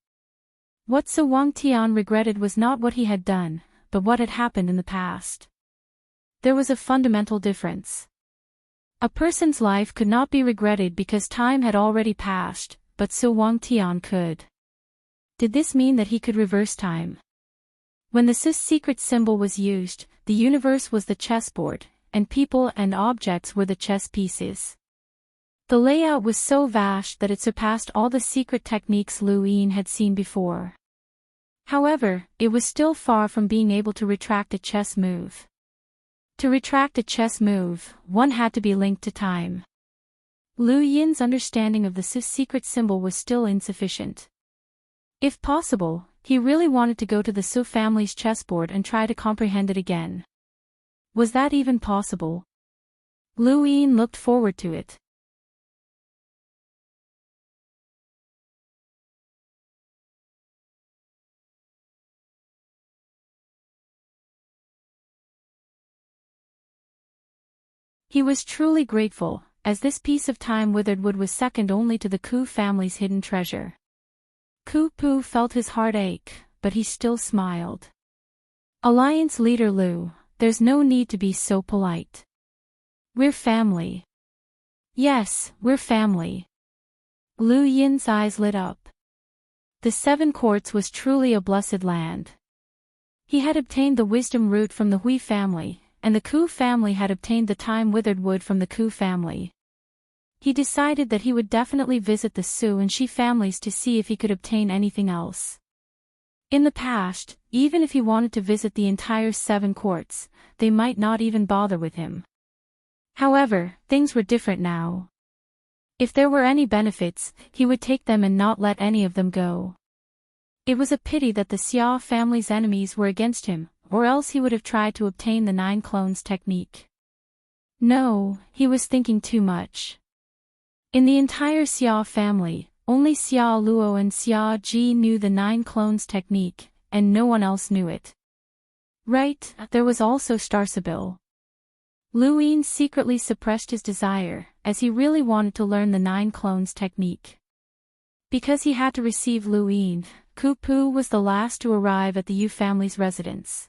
What Su Wang Tian regretted was not what he had done, but what had happened in the past. There was a fundamental difference. A person's life could not be regretted because time had already passed, but Su Wang Tian could. Did this mean that he could reverse time? When the Su secret symbol was used, the universe was the chessboard, and people and objects were the chess pieces. The layout was so vast that it surpassed all the secret techniques Lu Yin had seen before. However, it was still far from being able to retract a chess move. To retract a chess move, one had to be linked to time. Lu Yin's understanding of the secret symbol was still insufficient. If possible, he really wanted to go to the Su family's chessboard and try to comprehend it again. Was that even possible? Lu Yin looked forward to it. He was truly grateful, as this piece of time-withered wood was second only to the Ku family's hidden treasure. Ku Pu felt his heart ache, but he still smiled. Alliance leader Lu, there's no need to be so polite. We're family. Yes, we're family. Lu Yin's eyes lit up. The Seven Courts was truly a blessed land. He had obtained the wisdom root from the Hui family, and the Ku family had obtained the time-withered wood from the Ku family. He decided that he would definitely visit the Su and Shi families to see if he could obtain anything else. In the past, even if he wanted to visit the entire Seven Courts, they might not even bother with him. However, things were different now. If there were any benefits, he would take them and not let any of them go. It was a pity that the Xia family's enemies were against him, or else he would have tried to obtain the 9 clones technique. No, he was thinking too much. In the entire Xia family, only Xia Luo and Xia Ji knew the 9 clones technique, and no one else knew it. Right, there was also Starsabil. Lu Yin secretly suppressed his desire, as he really wanted to learn the 9 clones technique. Because he had to receive Lu Yin, Ku Pu was the last to arrive at the Yu family's residence.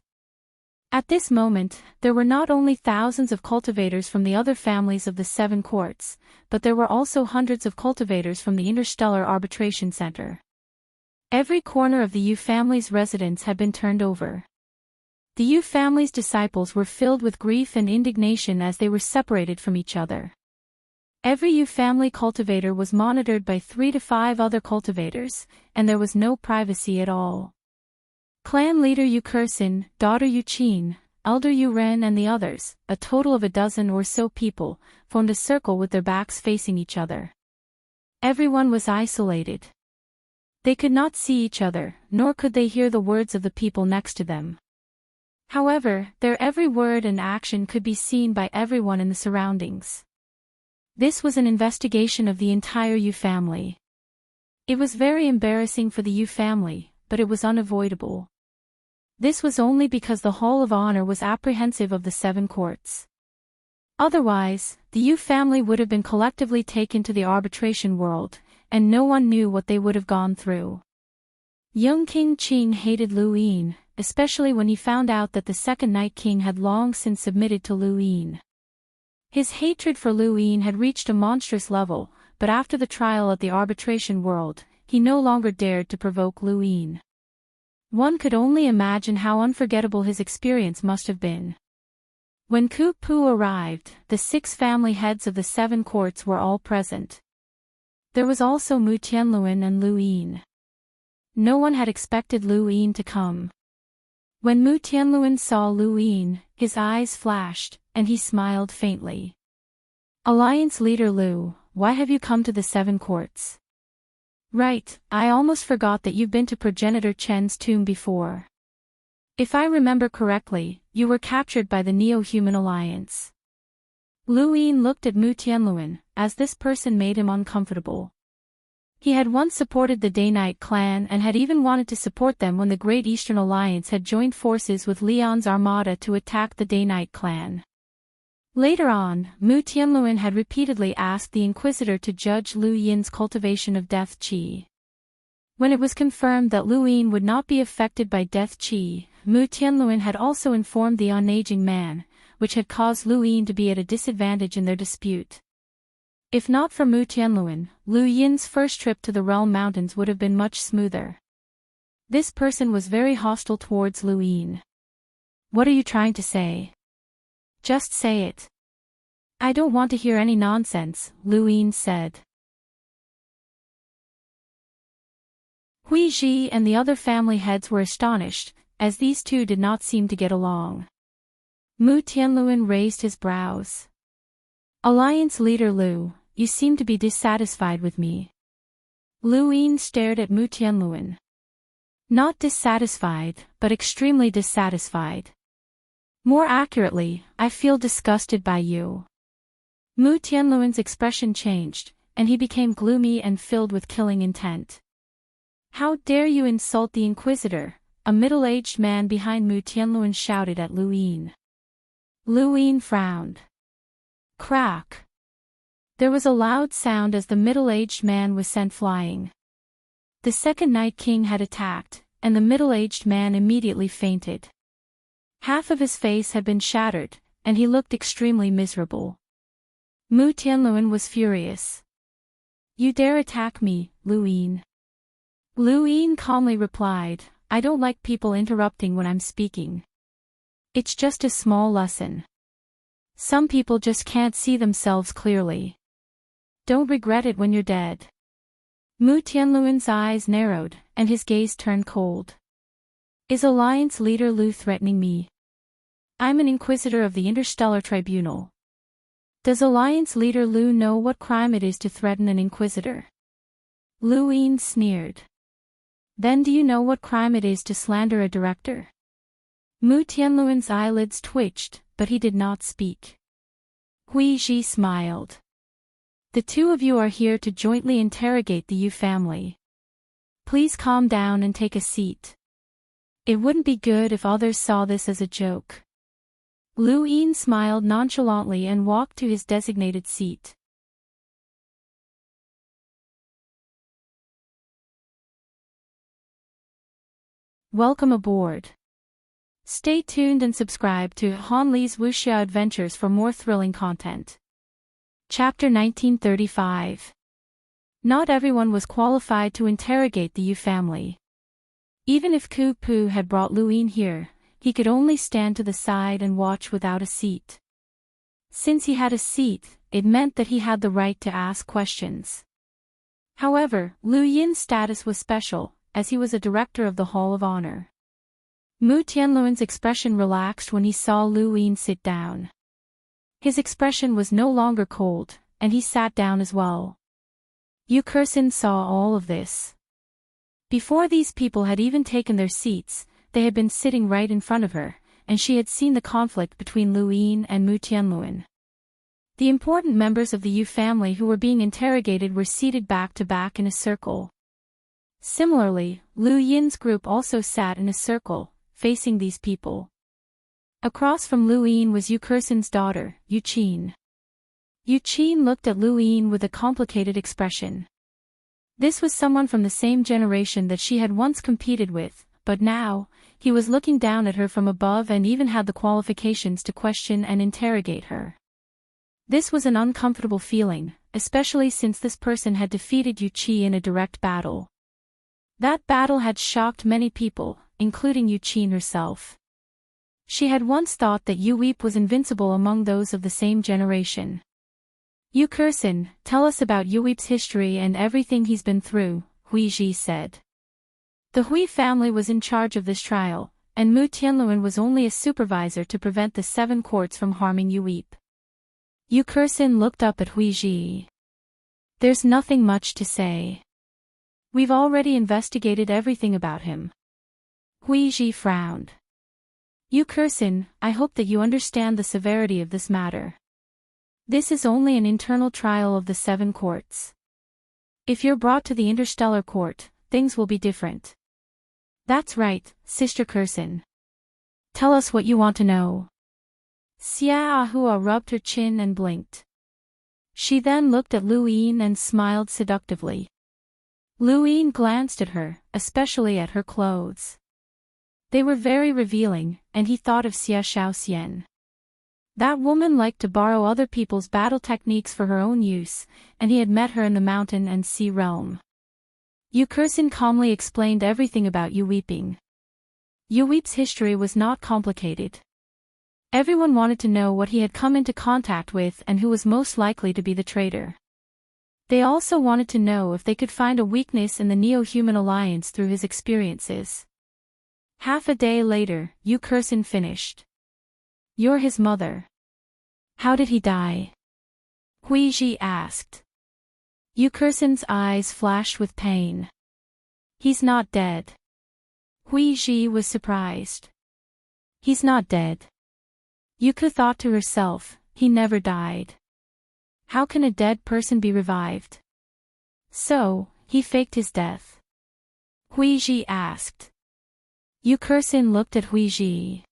At this moment, there were not only thousands of cultivators from the other families of the 7 courts, but there were also hundreds of cultivators from the Interstellar Arbitration Center. Every corner of the Yu family's residence had been turned over. The Yu family's disciples were filled with grief and indignation as they were separated from each other. Every Yu family cultivator was monitored by 3 to 5 other cultivators, and there was no privacy at all. Clan leader Yu Kursin, daughter Yu Qin, elder Yu Ren and the others, a total of a dozen or so people, formed a circle with their backs facing each other. Everyone was isolated. They could not see each other, nor could they hear the words of the people next to them. However, their every word and action could be seen by everyone in the surroundings. This was an investigation of the entire Yu family. It was very embarrassing for the Yu family, but it was unavoidable. This was only because the Hall of Honor was apprehensive of the 7 courts. Otherwise, the Yu family would have been collectively taken to the arbitration world, and no one knew what they would have gone through. Young King Qing hated Lu Yin, especially when he found out that the second Night King had long since submitted to Lu Yin. His hatred for Lu Yin had reached a monstrous level, but after the trial at the arbitration world, he no longer dared to provoke Lu Yin. One could only imagine how unforgettable his experience must have been. When Ku Pu arrived, the 6 family heads of the 7 courts were all present. There was also Mu Tianluan and Lu Yin. No one had expected Lu Yin to come. When Mu Tianluan saw Lu Yin, his eyes flashed, and he smiled faintly. Alliance leader Lu, why have you come to the 7 courts? Right, I almost forgot that you've been to Progenitor Chen's tomb before. If I remember correctly, you were captured by the Neo-Human Alliance. Lu Yin looked at Mu Tianluan, as this person made him uncomfortable. He had once supported the Day-Night clan and had even wanted to support them when the Great Eastern Alliance had joined forces with Leon's armada to attack the Day-Night clan. Later on, Mu Tianluan had repeatedly asked the Inquisitor to judge Lu Yin's cultivation of death qi. When it was confirmed that Lu Yin would not be affected by death qi, Mu Tianluan had also informed the unaging man, which had caused Lu Yin to be at a disadvantage in their dispute. If not for Mu Tianluan, Lu Yin's first trip to the Realm Mountains would have been much smoother. This person was very hostile towards Lu Yin. What are you trying to say? Just say it. I don't want to hear any nonsense, Lu Yin said. Hui Ji and the other family heads were astonished, as these two did not seem to get along. Mu Tianluan raised his brows. Alliance leader Lu, you seem to be dissatisfied with me. Lu Yin stared at Mu Tianluan. Not dissatisfied, but extremely dissatisfied. More accurately, I feel disgusted by you. Mu Tianluan's expression changed, and he became gloomy and filled with killing intent. How dare you insult the Inquisitor? A middle-aged man behind Mu Tianluan shouted at Lu Yin. Lu Yin frowned. Crack. There was a loud sound as the middle-aged man was sent flying. The second Night King had attacked, and the middle-aged man immediately fainted. Half of his face had been shattered, and he looked extremely miserable. Mu Tianluan was furious. You dare attack me, Lu Yin? Lu Yin calmly replied, I don't like people interrupting when I'm speaking. It's just a small lesson. Some people just can't see themselves clearly. Don't regret it when you're dead. Mu Tianluan's eyes narrowed, and his gaze turned cold. Is Alliance leader Lu threatening me? I'm an Inquisitor of the Interstellar Tribunal. Does Alliance leader Lu know what crime it is to threaten an Inquisitor? Lu Yin sneered. Then do you know what crime it is to slander a director? Mu Tianluan's eyelids twitched, but he did not speak. Hui Ji smiled. The two of you are here to jointly interrogate the Yu family. Please calm down and take a seat. It wouldn't be good if others saw this as a joke. Lu Yin smiled nonchalantly and walked to his designated seat. Welcome aboard. Stay tuned and subscribe to Han Li's Wuxia Adventures for more thrilling content. Chapter 1935. Not everyone was qualified to interrogate the Yu family. Even if Ku Pu had brought Lu Yin here, he could only stand to the side and watch without a seat. Since he had a seat, it meant that he had the right to ask questions. However, Lu Yin's status was special, as he was a director of the Hall of Honor. Mu Tianluan's expression relaxed when he saw Lu Yin sit down. His expression was no longer cold, and he sat down as well. Yu Kursin saw all of this. Before these people had even taken their seats, they had been sitting right in front of her, and she had seen the conflict between Lu Yin and Mu Tianluan. The important members of the Yu family who were being interrogated were seated back to back in a circle. Similarly, Lu Yin's group also sat in a circle, facing these people. Across from Lu Yin was Yu Kursin's daughter, Yu Qin. Yu Qin looked at Lu Yin with a complicated expression. This was someone from the same generation that she had once competed with, but now, he was looking down at her from above and even had the qualifications to question and interrogate her. This was an uncomfortable feeling, especially since this person had defeated Yu Qi in a direct battle. That battle had shocked many people, including Yu Qin herself. She had once thought that Yu Weep was invincible among those of the same generation. Yu Kursin, tell us about Yu Weep's history and everything he's been through, Hui Ji said. The Hui family was in charge of this trial, and Mu Tianluan was only a supervisor to prevent the 7 courts from harming Yu Weep. Yu Kursin looked up at Hui Ji. There's nothing much to say. We've already investigated everything about him. Hui Ji frowned. Yu Kursin, I hope that you understand the severity of this matter. This is only an internal trial of the 7 courts. If you're brought to the Interstellar Court, things will be different. That's right, Sister Kursin. Tell us what you want to know. Xia Ahua rubbed her chin and blinked. She then looked at Lu Yin and smiled seductively. Lu Yin glanced at her, especially at her clothes. They were very revealing, and he thought of Xia Shaoxian. That woman liked to borrow other people's battle techniques for her own use, and he had met her in the mountain and sea realm. Yu Kursin calmly explained everything about Yu Weeping. Yu Weep's history was not complicated. Everyone wanted to know what he had come into contact with and who was most likely to be the traitor. They also wanted to know if they could find a weakness in the Neo-Human Alliance through his experiences. Half a day later, Yu Kursin finished. You're his mother. How did he die? Huiji asked. Yukersen's eyes flashed with pain. He's not dead. Huiji was surprised. He's not dead. Yuka thought to herself, he never died. How can a dead person be revived? So, he faked his death? Huiji asked. Yukersen looked at Huiji.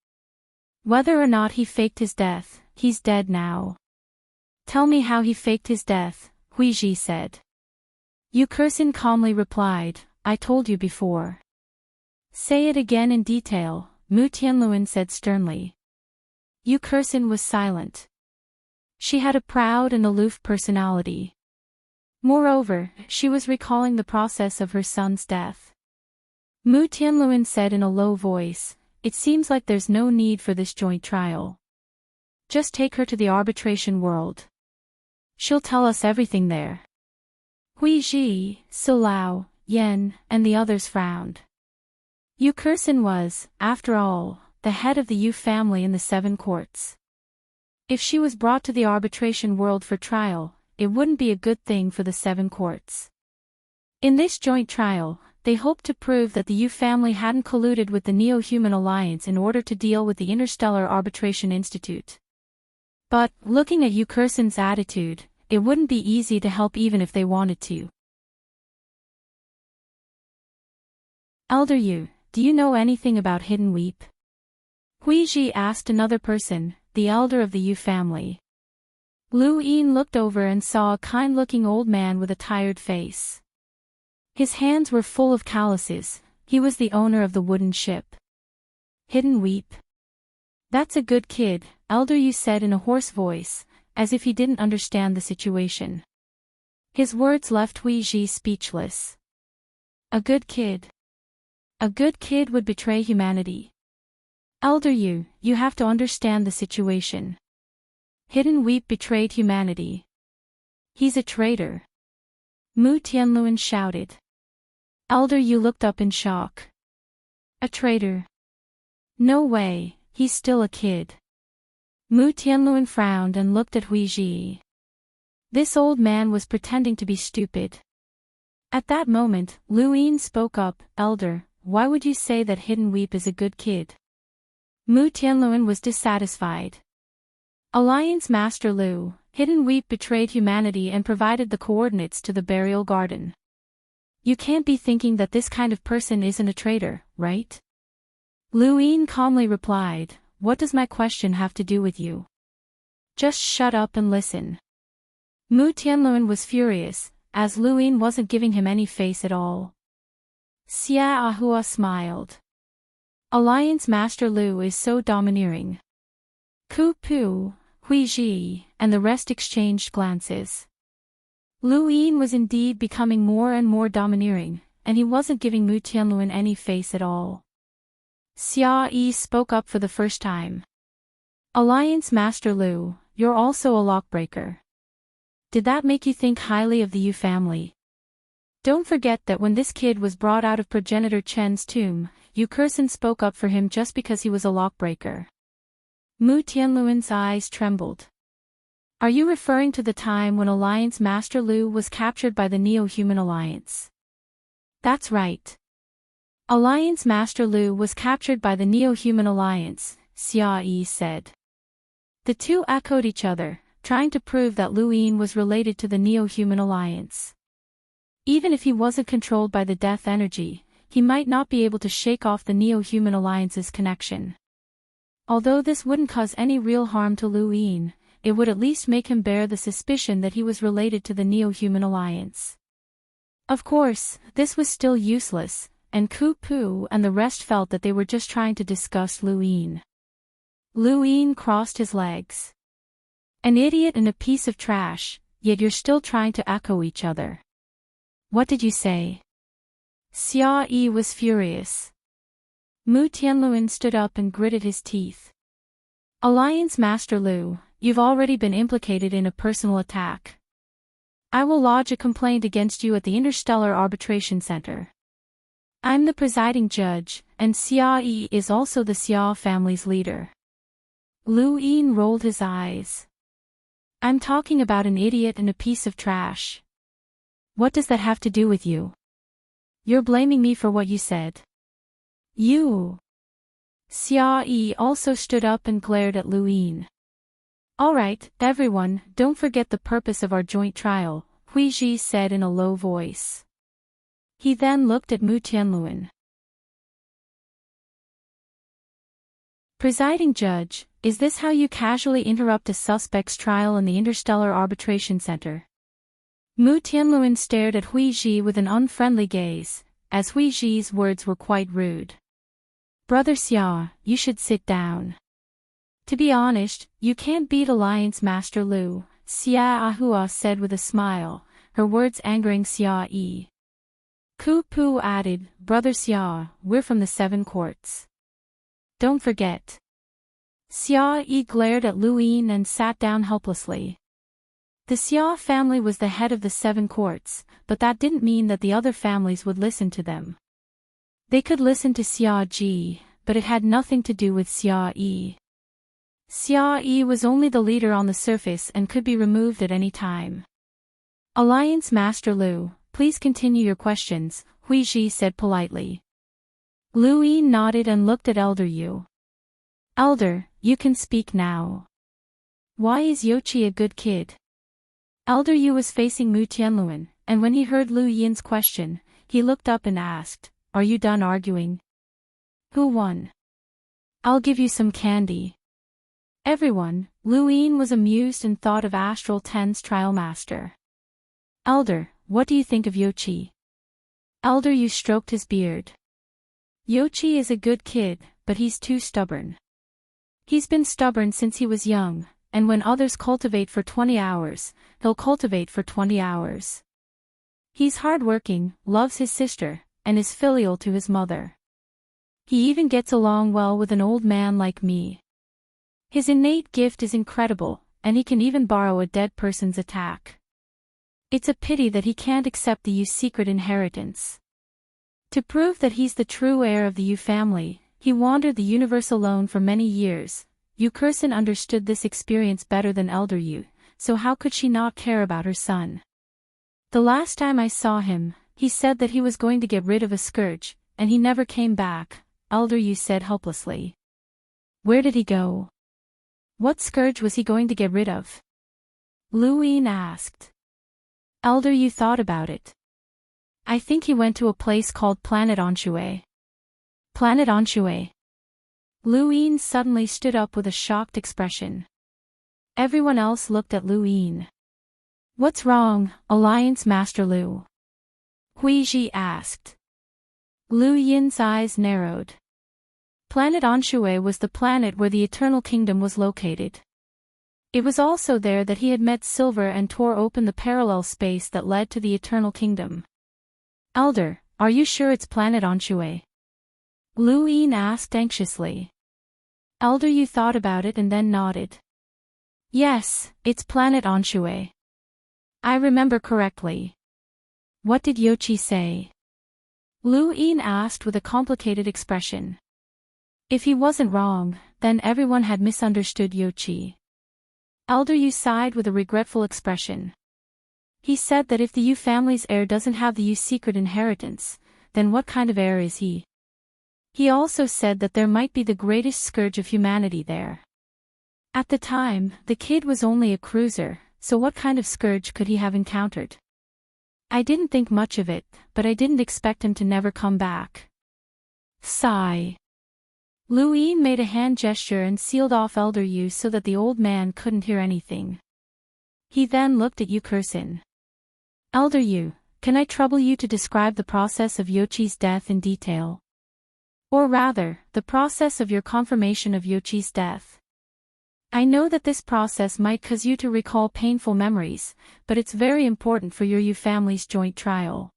Whether or not he faked his death, he's dead now. Tell me how he faked his death, Huiji said. Yukersen calmly replied, I told you before. Say it again in detail, Mu Tianluan said sternly. Yukersen was silent. She had a proud and aloof personality. Moreover, she was recalling the process of her son's death. Mu Tianluan said in a low voice, it seems like there's no need for this joint trial. Just take her to the arbitration world. She'll tell us everything there. Huiji, Silao, Yen, and the others frowned. Yukersen was, after all, the head of the Yu family in the 7 courts. If she was brought to the arbitration world for trial, it wouldn't be a good thing for the 7 courts. In this joint trial, they hoped to prove that the Yu family hadn't colluded with the Neo-Human Alliance in order to deal with the Interstellar Arbitration Institute. But, looking at Yukersen's attitude, it wouldn't be easy to help even if they wanted to. Elder Yu, do you know anything about Hidden Weep? Huiji asked another person, the elder of the Yu family. Lu Yin looked over and saw a kind-looking old man with a tired face. His hands were full of calluses. He was the owner of the wooden ship. Hidden Weep. That's a good kid, Elder Yu said in a hoarse voice, as if he didn't understand the situation. His words left Huiji speechless. A good kid. A good kid would betray humanity. Elder Yu, you have to understand the situation. Hidden Weep betrayed humanity. He's a traitor. Mu Tianluan shouted. Elder Yu looked up in shock. A traitor? No way, he's still a kid. Mu Tianluan frowned and looked at Huiji. This old man was pretending to be stupid. At that moment, Lu Yin spoke up, Elder, why would you say that Hidden Weep is a good kid? Mu Tianluan was dissatisfied. Alliance Master Lu, Hidden Weep betrayed humanity and provided the coordinates to the burial garden. You can't be thinking that this kind of person isn't a traitor, right? Lu Yin calmly replied, what does my question have to do with you? Just shut up and listen. Mu Tianluan was furious, as Lu Yin wasn't giving him any face at all. Xia Ahua smiled. Alliance Master Lu is so domineering. Ku Pu, Huiji, and the rest exchanged glances. Lu Yin was indeed becoming more and more domineering, and he wasn't giving Mu Tianluan any face at all. Xia Yi spoke up for the first time. Alliance Master Lu, you're also a lockbreaker. Did that make you think highly of the Yu family? Don't forget that when this kid was brought out of progenitor Chen's tomb, Yukersen spoke up for him just because he was a lockbreaker. Mu Tianluan's eyes trembled. Are you referring to the time when Alliance Master Lu was captured by the Neo-Human Alliance? That's right. Alliance Master Lu was captured by the Neo-Human Alliance, Xia Yi said. The two echoed each other, trying to prove that Lu Yin was related to the Neo-Human Alliance. Even if he wasn't controlled by the death energy, he might not be able to shake off the Neo-Human Alliance's connection. Although this wouldn't cause any real harm to Lu Yin, it would at least make him bear the suspicion that he was related to the Neo-Human Alliance. Of course, this was still useless, and Ku Pu and the rest felt that they were just trying to disgust Lu Yin. Lu Yin crossed his legs. An idiot and a piece of trash, yet you're still trying to echo each other. What did you say? Xia Yi was furious. Mu Tianluan stood up and gritted his teeth. Alliance Master Lu, you've already been implicated in a personal attack. I will lodge a complaint against you at the Interstellar Arbitration Center. I'm the presiding judge, and Xia Yi is also the Xia family's leader. Lu Yin rolled his eyes. I'm talking about an idiot and a piece of trash. What does that have to do with you? You're blaming me for what you said. You. Xia Yi also stood up and glared at Lu Yin. Alright, everyone, don't forget the purpose of our joint trial, Hui Ji said in a low voice. He then looked at Mu Tianluan. Presiding judge, is this how you casually interrupt a suspect's trial in the Interstellar Arbitration Center? Mu Tianluan stared at Hui Ji with an unfriendly gaze, as Hui Ji's words were quite rude. Brother Xia, you should sit down. To be honest, you can't beat Alliance Master Lu, Xia Ahua said with a smile, her words angering Xia Yi. Ku Pu added, Brother Xia, we're from the 7 courts. Don't forget. Xia Yi glared at Lu Yin and sat down helplessly. The Xia family was the head of the 7 courts, but that didn't mean that the other families would listen to them. They could listen to Xia Ji, but it had nothing to do with Xia Yi. Xia Yi was only the leader on the surface and could be removed at any time. Alliance Master Lu, please continue your questions, Hui Ji said politely. Lu Yin nodded and looked at Elder Yu. Elder, you can speak now. Why is Yochi a good kid? Elder Yu was facing Mu Tianluan, and when he heard Lu Yin's question, he looked up and asked, Are you done arguing? Who won? I'll give you some candy. Everyone, Lu Yin was amused and thought of Astral 10's trial master. Elder, what do you think of Yochi? Elder Yu stroked his beard. Yochi is a good kid, but he's too stubborn. He's been stubborn since he was young, and when others cultivate for 20 hours, he'll cultivate for 20 hours. He's hardworking, loves his sister, and is filial to his mother. He even gets along well with an old man like me. His innate gift is incredible, and he can even borrow a dead person's attack. It's a pity that he can't accept the Yu secret inheritance. To prove that he's the true heir of the Yu family, he wandered the universe alone for many years. Yu Kursin understood this experience better than Elder Yu, so how could she not care about her son? The last time I saw him, he said that he was going to get rid of a scourge, and he never came back, Elder Yu said helplessly. Where did he go? What scourge was he going to get rid of? Lu Yin asked. Elder Yu thought about it. I think he went to a place called Planet Anshue. Planet Anshue. Lu Yin suddenly stood up with a shocked expression. Everyone else looked at Lu Yin. What's wrong, Alliance Master Lu? Hui Ji asked. Lu Yin's eyes narrowed. Planet Anshue was the planet where the Eternal Kingdom was located. It was also there that he had met Silver and tore open the parallel space that led to the Eternal Kingdom. Elder, are you sure it's Planet Anshue? Lu Yin asked anxiously. Elder Yu thought about it and then nodded. Yes, it's Planet Anshue. I remember correctly. What did Yochi say? Lu Yin asked with a complicated expression. If he wasn't wrong, then everyone had misunderstood Yochi. Elder Yu sighed with a regretful expression. He said that if the Yu family's heir doesn't have the Yu secret inheritance, then what kind of heir is he? He also said that there might be the greatest scourge of humanity there. At the time, the kid was only a cruiser, so what kind of scourge could he have encountered? I didn't think much of it, but I didn't expect him to never come back. Sigh. Lu Yin made a hand gesture and sealed off Elder Yu so that the old man couldn't hear anything. He then looked at Yu Kursin. Elder Yu, can I trouble you to describe the process of Yochi's death in detail? Or rather, the process of your confirmation of Yochi's death. I know that this process might cause you to recall painful memories, but it's very important for your Yu family's joint trial.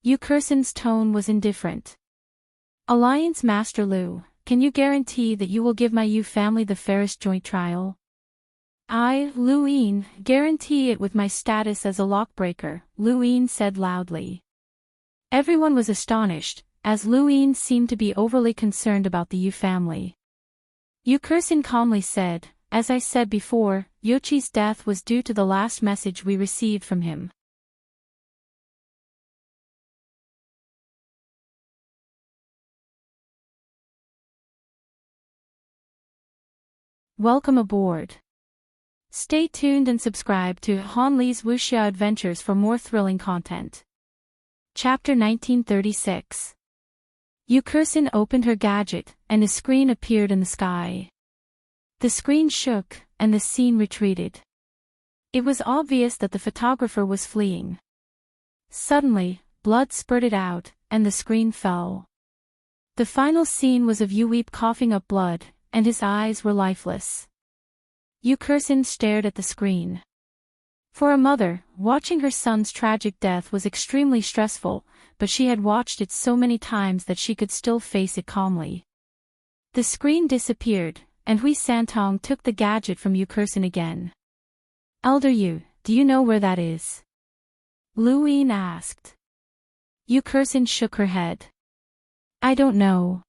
Yu Kursin's tone was indifferent. Alliance Master Lu, can you guarantee that you will give my Yu family the fairest joint trial? I, Lu Yin, guarantee it with my status as a lockbreaker, Lu Yin said loudly. Everyone was astonished, as Lu Yin seemed to be overly concerned about the Yu family. Yukursin calmly said, "As I said before, Yochi's death was due to the last message we received from him." Welcome aboard. Stay tuned and subscribe to Han Li's Wuxia Adventures for more thrilling content. Chapter 1936. Yukursin opened her gadget, and a screen appeared in the sky. The screen shook, and the scene retreated. It was obvious that the photographer was fleeing. Suddenly, blood spurted out, and the screen fell. The final scene was of Yuweep coughing up blood, and his eyes were lifeless. Yukursin stared at the screen. For a mother, watching her son's tragic death was extremely stressful, but she had watched it so many times that she could still face it calmly. The screen disappeared, and Hui Santong took the gadget from Yukursin again. "Elder Yu, do you know where that is?" Lu Yin asked. Yukursin shook her head. "I don't know.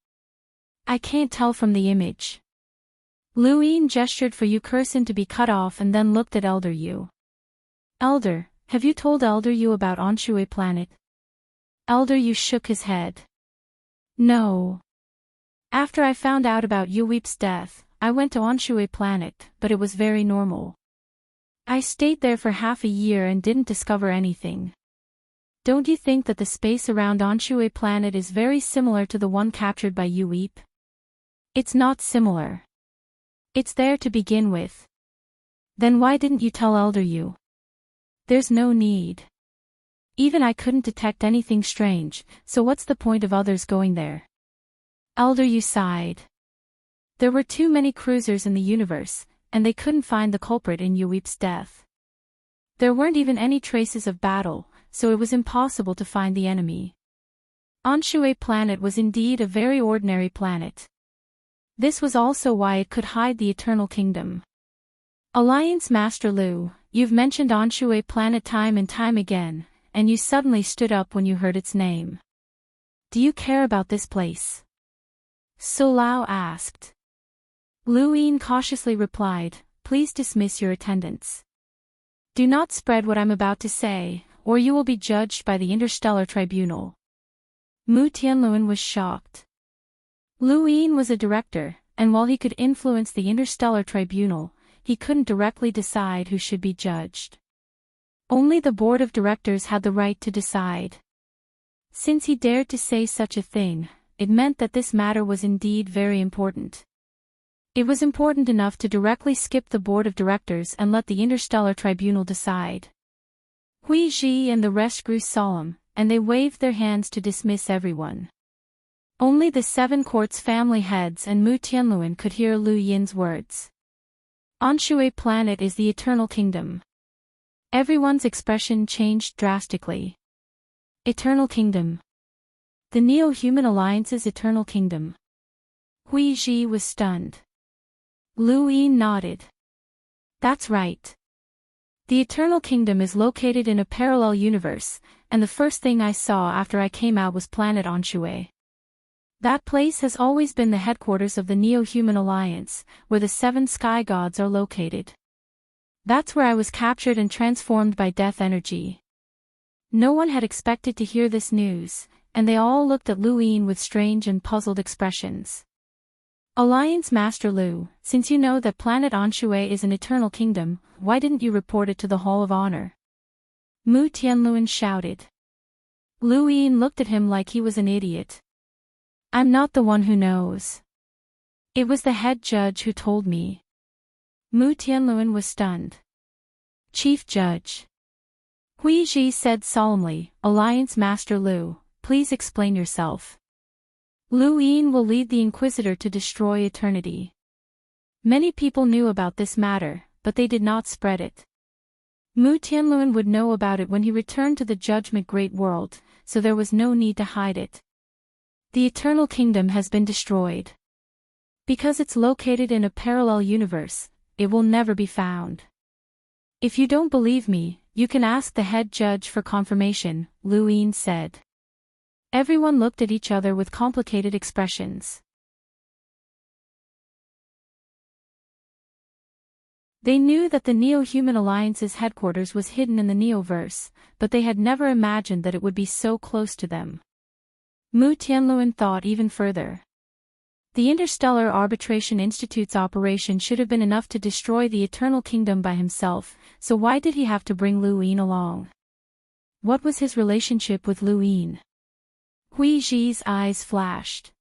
I can't tell from the image." Lu Yin gestured for Yukursin to be cut off and then looked at Elder Yu. "Elder, have you told Elder Yu about Anshui planet?" Elder Yu shook his head. "No. After I found out about Yuweep's death, I went to Anshui planet, but it was very normal. I stayed there for half a year and didn't discover anything. Don't you think that the space around Anshui planet is very similar to the one captured by Yuweep?" "It's not similar. It's there to begin with." "Then why didn't you tell Elder Yu?" "There's no need. Even I couldn't detect anything strange, so what's the point of others going there?" Elder Yu sighed. There were too many cruisers in the universe, and they couldn't find the culprit in Yuweep's death. There weren't even any traces of battle, so it was impossible to find the enemy. Anshui planet was indeed a very ordinary planet. This was also why it could hide the Eternal Kingdom. "Alliance Master Lu, you've mentioned Anshui planet time and time again, and you suddenly stood up when you heard its name. Do you care about this place?" So Lao asked. Lu Yin cautiously replied, "Please dismiss your attendants. Do not spread what I'm about to say, or you will be judged by the Interstellar Tribunal." Mu Tianluan was shocked. Lu Yin was a director, and while he could influence the Interstellar Tribunal, he couldn't directly decide who should be judged. Only the board of directors had the right to decide. Since he dared to say such a thing, it meant that this matter was indeed very important. It was important enough to directly skip the board of directors and let the Interstellar Tribunal decide. Hui Ji and the rest grew solemn, and they waved their hands to dismiss everyone. Only the 7 courts' family heads and Mu Tianluan could hear Lu Yin's words. Anshui planet is the Eternal Kingdom. Everyone's expression changed drastically. Eternal Kingdom. The Neo-Human Alliance's Eternal Kingdom. Hui Ji was stunned. Lu Yin nodded. "That's right. The Eternal Kingdom is located in a parallel universe, and the first thing I saw after I came out was planet Anshui. That place has always been the headquarters of the Neo-Human Alliance, where the 7 sky gods are located. That's where I was captured and transformed by death energy." No one had expected to hear this news, and they all looked at Lu Yin with strange and puzzled expressions. "Alliance Master Lu, since you know that planet Anshui is an eternal kingdom, why didn't you report it to the Hall of Honor?" Mu Tianluan shouted. Lu Yin looked at him like he was an idiot. "I'm not the one who knows. It was the head judge who told me." Mu Tianluan was stunned. "Chief Judge." Hui Ji said solemnly, "Alliance Master Lu, please explain yourself." Lu Yin will lead the Inquisitor to destroy eternity. Many people knew about this matter, but they did not spread it. Mu Tianluan would know about it when he returned to the Judgment Great World, so there was no need to hide it. The Eternal Kingdom has been destroyed. Because it's located in a parallel universe, it will never be found. If you don't believe me, you can ask the head judge for confirmation, Lu Yin said. Everyone looked at each other with complicated expressions. They knew that the Neo-Human Alliance's headquarters was hidden in the Neoverse, but they had never imagined that it would be so close to them. Mu Tianluan thought even further. The Interstellar Arbitration Institute's operation should have been enough to destroy the Eternal Kingdom by himself, so why did he have to bring Lu Yin along? What was his relationship with Lu Yin? Hui Ji's eyes flashed.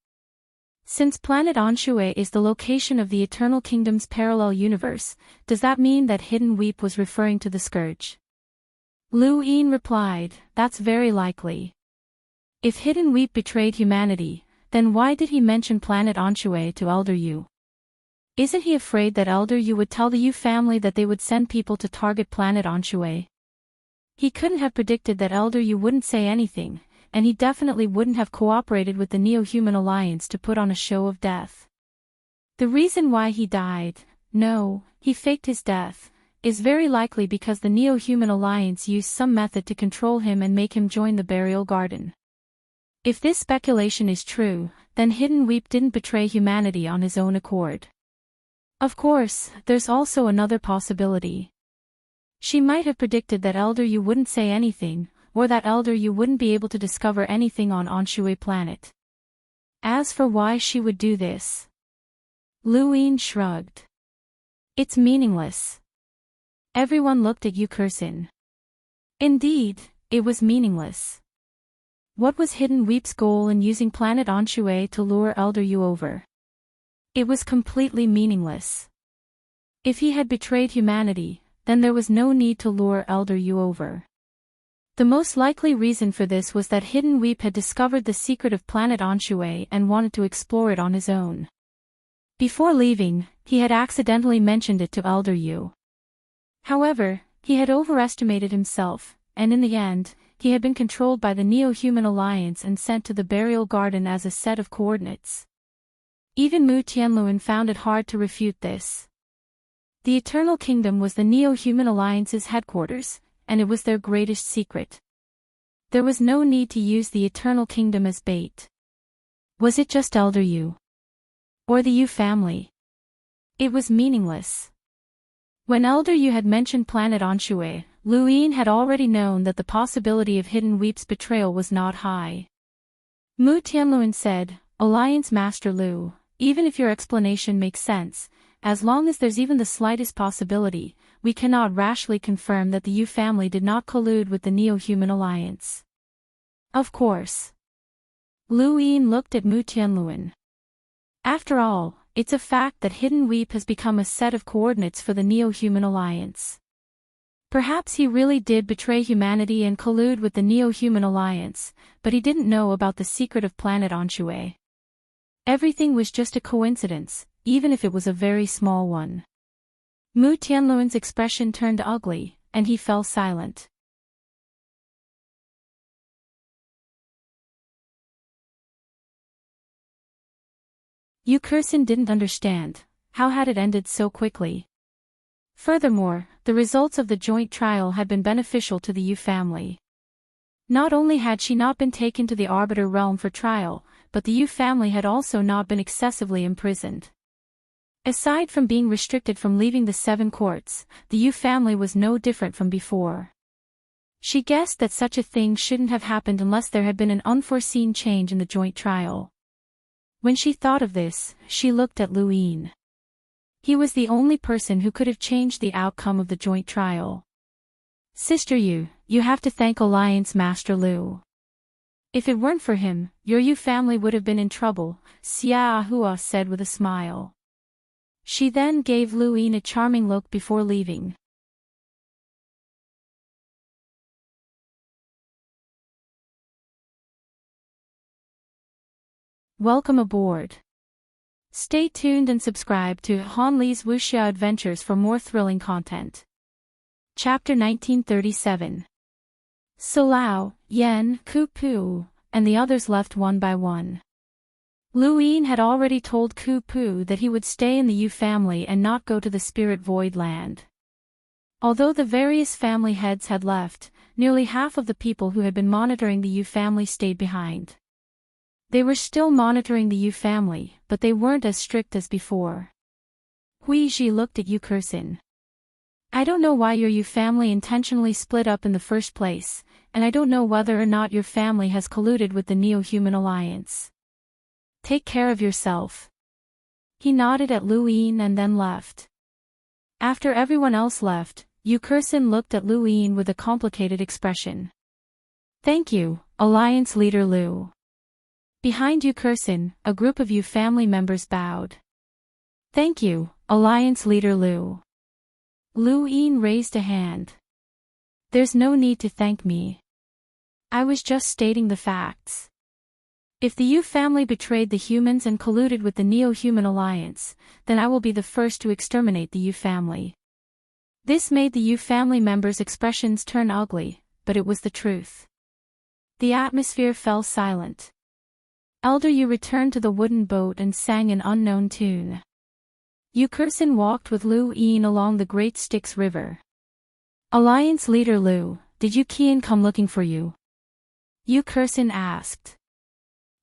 Since planet Anshui is the location of the Eternal Kingdom's parallel universe, does that mean that Hidden Weep was referring to the Scourge? Lu Yin replied, that's very likely. If Hidden Weep betrayed humanity, then why did he mention planet Anshui to Elder Yu? Isn't he afraid that Elder Yu would tell the Yu family that they would send people to target planet Anshui? He couldn't have predicted that Elder Yu wouldn't say anything, and he definitely wouldn't have cooperated with the Neo-Human Alliance to put on a show of death. The reason why he died, no, he faked his death, is very likely because the Neo-Human Alliance used some method to control him and make him join the burial garden. If this speculation is true, then Hidden Weep didn't betray humanity on his own accord. Of course, there's also another possibility. She might have predicted that Elder Yu wouldn't say anything, or that Elder Yu wouldn't be able to discover anything on Anshui planet. As for why she would do this, Lu Yin shrugged. It's meaningless. Everyone looked at Yu Kursin. Indeed, it was meaningless. What was Hidden Weep's goal in using planet Anshui to lure Elder Yu over? It was completely meaningless. If he had betrayed humanity, then there was no need to lure Elder Yu over. The most likely reason for this was that Hidden Weep had discovered the secret of planet Anshui and wanted to explore it on his own. Before leaving, he had accidentally mentioned it to Elder Yu. However, he had overestimated himself, and in the end, he had been controlled by the Neo-Human Alliance and sent to the burial garden as a set of coordinates. Even Mu Tianluan found it hard to refute this. The Eternal Kingdom was the Neo-Human Alliance's headquarters, and it was their greatest secret. There was no need to use the Eternal Kingdom as bait. Was it just Elder Yu? Or the Yu family? It was meaningless. When Elder Yu had mentioned planet Anshui, Lu Yin had already known that the possibility of Hidden Weep's betrayal was not high. Mu Tianluan said, Alliance Master Lu, even if your explanation makes sense, as long as there's even the slightest possibility, we cannot rashly confirm that the Yu family did not collude with the Neo-Human Alliance. Of course. Lu Yin looked at Mu Tianluan. After all, it's a fact that Hidden Weep has become a set of coordinates for the Neo-Human Alliance. Perhaps he really did betray humanity and collude with the Neo-Human Alliance, but he didn't know about the secret of planet Anshui. Everything was just a coincidence, even if it was a very small one. Mu Tianluan's expression turned ugly, and he fell silent. Yu Kursin didn't understand. How had it ended so quickly? Furthermore, the results of the joint trial had been beneficial to the Yu family. Not only had she not been taken to the Arbiter realm for trial, but the Yu family had also not been excessively imprisoned. Aside from being restricted from leaving the 7 courts, the Yu family was no different from before. She guessed that such a thing shouldn't have happened unless there had been an unforeseen change in the joint trial. When she thought of this, she looked at Lu Yin. He was the only person who could have changed the outcome of the joint trial. Sister Yu, you have to thank Alliance Master Lu. If it weren't for him, your Yu family would have been in trouble, Xia Ahua said with a smile. She then gave Lu Yin a charming look before leaving. Welcome aboard. Stay tuned and subscribe to Han Li's Wuxia Adventures for more thrilling content. Chapter 1937. Silao, Yen, Ku Pu, and the others left one by one. Lu Yin had already told Ku Pu that he would stay in the Yu family and not go to the Spirit Void Land. Although the various family heads had left, nearly half of the people who had been monitoring the Yu family stayed behind. They were still monitoring the Yu family, but they weren't as strict as before. Hui Ji looked at Yu Kursin. I don't know why your family intentionally split up in the first place, and I don't know whether or not your family has colluded with the Neo-Human Alliance. Take care of yourself. He nodded at Luin and then left. After everyone else left, Yukursin looked at Luin with a complicated expression. Thank you, Alliance Leader Lu. Behind Yukursin, a group of family members bowed. Thank you, Alliance Leader Lu. Luin raised a hand. There's no need to thank me. I was just stating the facts. If the Yu family betrayed the humans and colluded with the Neo-Human Alliance, then I will be the first to exterminate the Yu family. This made the Yu family members' expressions turn ugly, but it was the truth. The atmosphere fell silent. Elder Yu returned to the wooden boat and sang an unknown tune. Yukursin walked with Lu Yin along the Great Styx River. Alliance Leader Lu, did Yu Qian come looking for you? Yukursin asked.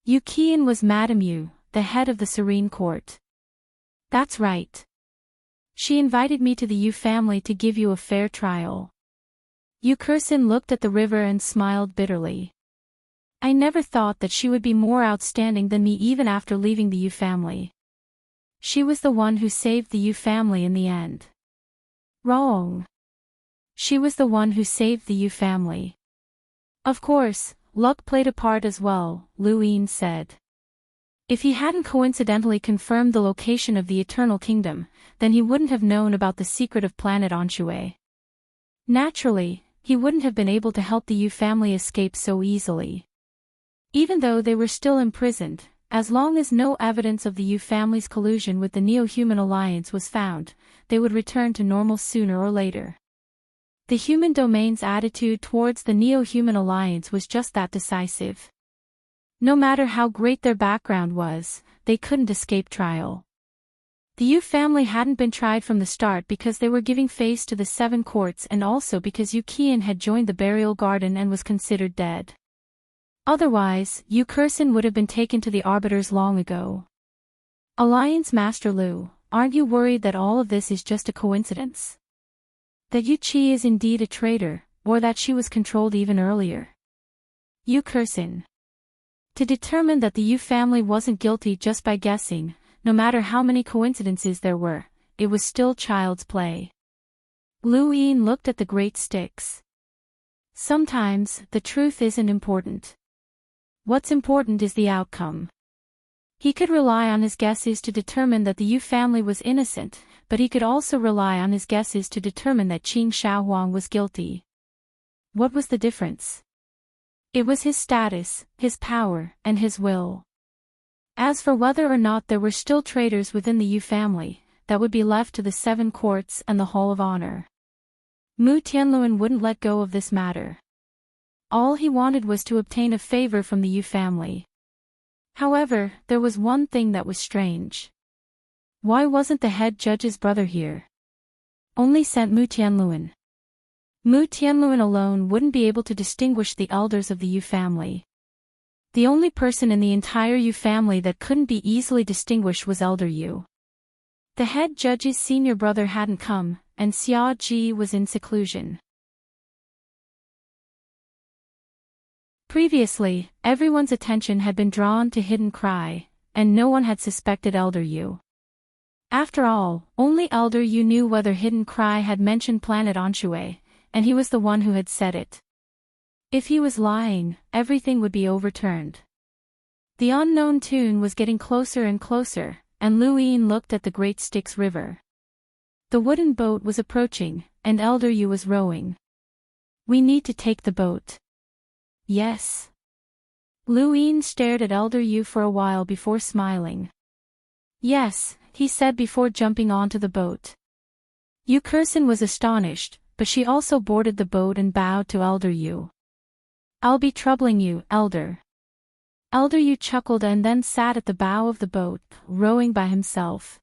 Yu Qian was Madame Yu, the head of the Serene Court. That's right. She invited me to the Yu family to give you a fair trial. Yukursin looked at the river and smiled bitterly. I never thought that she would be more outstanding than me even after leaving the Yu family. She was the one who saved the Yu family in the end. Wrong. She was the one who saved the Yu family. Of course, luck played a part as well, Lu Yin said. If he hadn't coincidentally confirmed the location of the Eternal Kingdom, then he wouldn't have known about the secret of planet Anshue. Naturally, he wouldn't have been able to help the Yu family escape so easily. Even though they were still imprisoned, as long as no evidence of the Yu family's collusion with the Neo-Human Alliance was found, they would return to normal sooner or later. The human domain's attitude towards the Neo-Human Alliance was just that decisive. No matter how great their background was, they couldn't escape trial. The Yu family hadn't been tried from the start because they were giving face to the Seven Courts and also because Yu Qian had joined the burial garden and was considered dead. Otherwise, Yukursin would have been taken to the arbiters long ago. Alliance Master Lu, aren't you worried that all of this is just a coincidence? That Yu Qi is indeed a traitor, or that she was controlled even earlier? Yukursin. To determine that the Yu family wasn't guilty just by guessing, no matter how many coincidences there were, it was still child's play. Lu Yin looked at the Great Styx. Sometimes, the truth isn't important. What's important is the outcome. He could rely on his guesses to determine that the Yu family was innocent, but he could also rely on his guesses to determine that Qing Shaohuang was guilty. What was the difference? It was his status, his power, and his will. As for whether or not there were still traitors within the Yu family, that would be left to the Seven Courts and the Hall of Honor. Mu Tianluan wouldn't let go of this matter. All he wanted was to obtain a favor from the Yu family. However, there was one thing that was strange. Why wasn't the head judge's brother here? Only sent Mu Tianluan. Mu Tianluan alone wouldn't be able to distinguish the elders of the Yu family. The only person in the entire Yu family that couldn't be easily distinguished was Elder Yu. The head judge's senior brother hadn't come, and Xia Ji was in seclusion. Previously, everyone's attention had been drawn to Hidden Cry, and no one had suspected Elder Yu. After all, only Elder Yu knew whether Hidden Cry had mentioned planet Anshue, and he was the one who had said it. If he was lying, everything would be overturned. The unknown tune was getting closer and closer, and Lu Yin looked at the Great Styx River. The wooden boat was approaching, and Elder Yu was rowing. We need to take the boat. Yes. Lu Yin stared at Elder Yu for a while before smiling. Yes, he said before jumping onto the boat. Yukursin was astonished, but she also boarded the boat and bowed to Elder Yu. I'll be troubling you, Elder. Elder Yu chuckled and then sat at the bow of the boat, rowing by himself.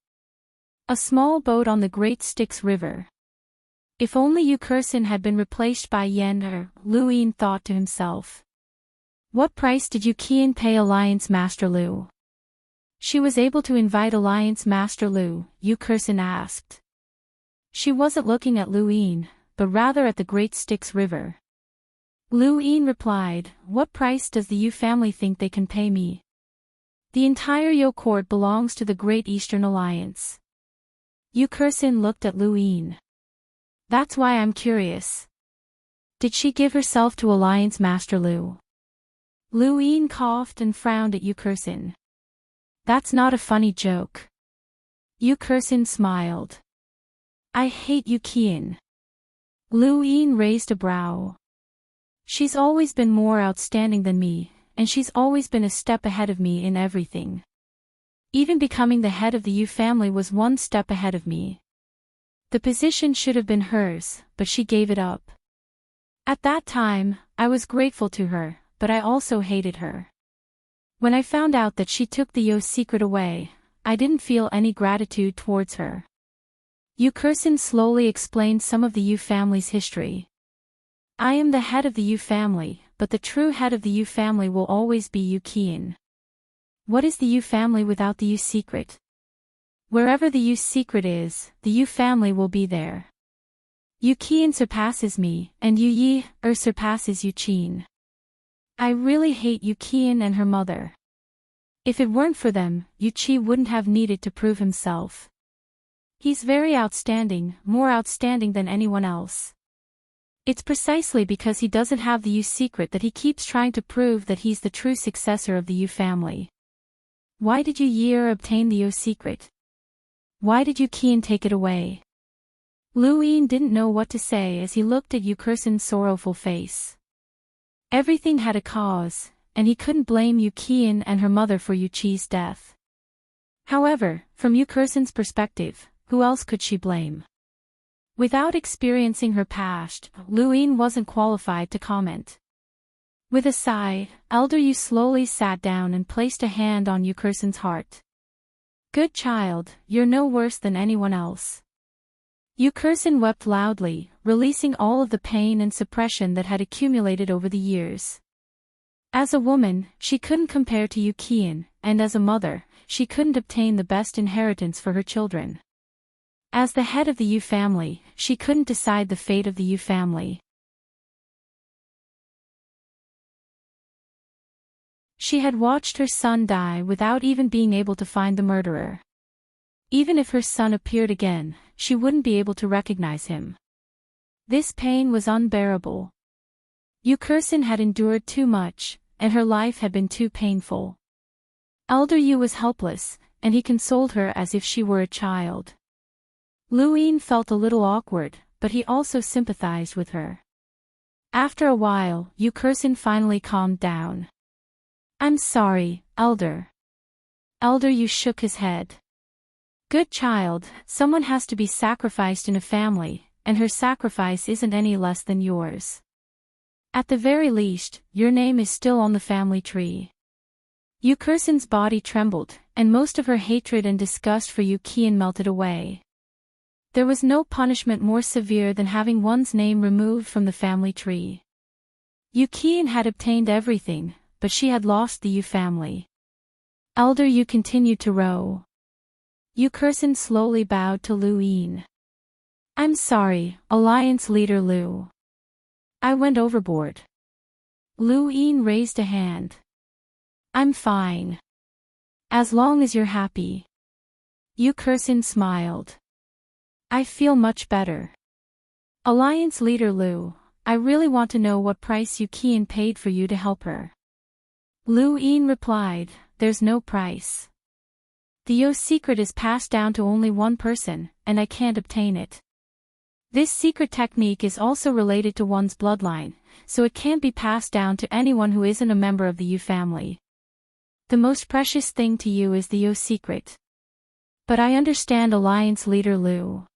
A small boat on the Great Styx River. If only Yukursin had been replaced by Yen, Lu Yin thought to himself. What price did Yu Qian pay Alliance Master Lu? She was able to invite Alliance Master Lu, Yukursin asked. She wasn't looking at Luin, but rather at the Great Styx River. Luin replied, "What price does the Yu family think they can pay me? The entire Yu court belongs to the Great Eastern Alliance." Yu Kursin looked at Luin. "That's why I'm curious. Did she give herself to Alliance Master Lu?" Luin coughed and frowned at Yu Kursin. "That's not a funny joke." Yu Kursin smiled. "I hate Yu Qian." Luin raised a brow. "She's always been more outstanding than me, and she's always been a step ahead of me in everything. Even becoming the head of the Yu family was one step ahead of me. The position should have been hers, but she gave it up. At that time, I was grateful to her, but I also hated her. When I found out that she took the Yu secret away, I didn't feel any gratitude towards her." Yu Kursin slowly explained some of the Yu family's history. "I am the head of the Yu family, but the true head of the Yu family will always be Yu Qian. What is the Yu family without the Yu secret? Wherever the Yu secret is, the Yu family will be there. Yu Qian surpasses me, and Yu Yi surpasses Yu Qin. I really hate Yu Qian and her mother. If it weren't for them, Yu Qi wouldn't have needed to prove himself. He's very outstanding, more outstanding than anyone else. It's precisely because he doesn't have the Yu secret that he keeps trying to prove that he's the true successor of the Yu family. Why did Yu Yi obtain the Yu secret? Why did Yu Qian take it away?" Luin didn't know what to say as he looked at Yu Kursin's sorrowful face. Everything had a cause, and he couldn't blame Yu Qian and her mother for Yu Qi's death. However, from Yu Kursin's perspective, who else could she blame? Without experiencing her past, Luin wasn't qualified to comment. With a sigh, Elder Yu slowly sat down and placed a hand on Yu Kursin's heart. "Good child, you're no worse than anyone else." Yu Kursin wept loudly, releasing all of the pain and suppression that had accumulated over the years. As a woman, she couldn't compare to Yu Qian, and as a mother, she couldn't obtain the best inheritance for her children. As the head of the Yu family, she couldn't decide the fate of the Yu family. She had watched her son die without even being able to find the murderer. Even if her son appeared again, she wouldn't be able to recognize him. This pain was unbearable. Yu Kursin had endured too much, and her life had been too painful. Elder Yu was helpless, and he consoled her as if she were a child. Luin felt a little awkward, but he also sympathized with her. After a while, Yu Kursin finally calmed down. "I'm sorry, Elder." Elder Yu shook his head. "Good child, someone has to be sacrificed in a family, and her sacrifice isn't any less than yours. At the very least, your name is still on the family tree." Yu Kursin's body trembled, and most of her hatred and disgust for Yu Qian melted away. There was no punishment more severe than having one's name removed from the family tree. Yu Qian had obtained everything, but she had lost the Yu family. Elder Yu continued to row. Yu Kursin slowly bowed to Luin. "I'm sorry, Alliance Leader Lu. I went overboard." Luin raised a hand. "I'm fine. As long as you're happy." Yu Kursin smiled. "I feel much better. Alliance Leader Lu, I really want to know what price Yu Qian paid for you to help her." Luin replied, "There's no price. The Yu secret is passed down to only one person, and I can't obtain it. This secret technique is also related to one's bloodline, so it can't be passed down to anyone who isn't a member of the Yu family. The most precious thing to you is the Yu secret. But I understand Alliance Leader Lu.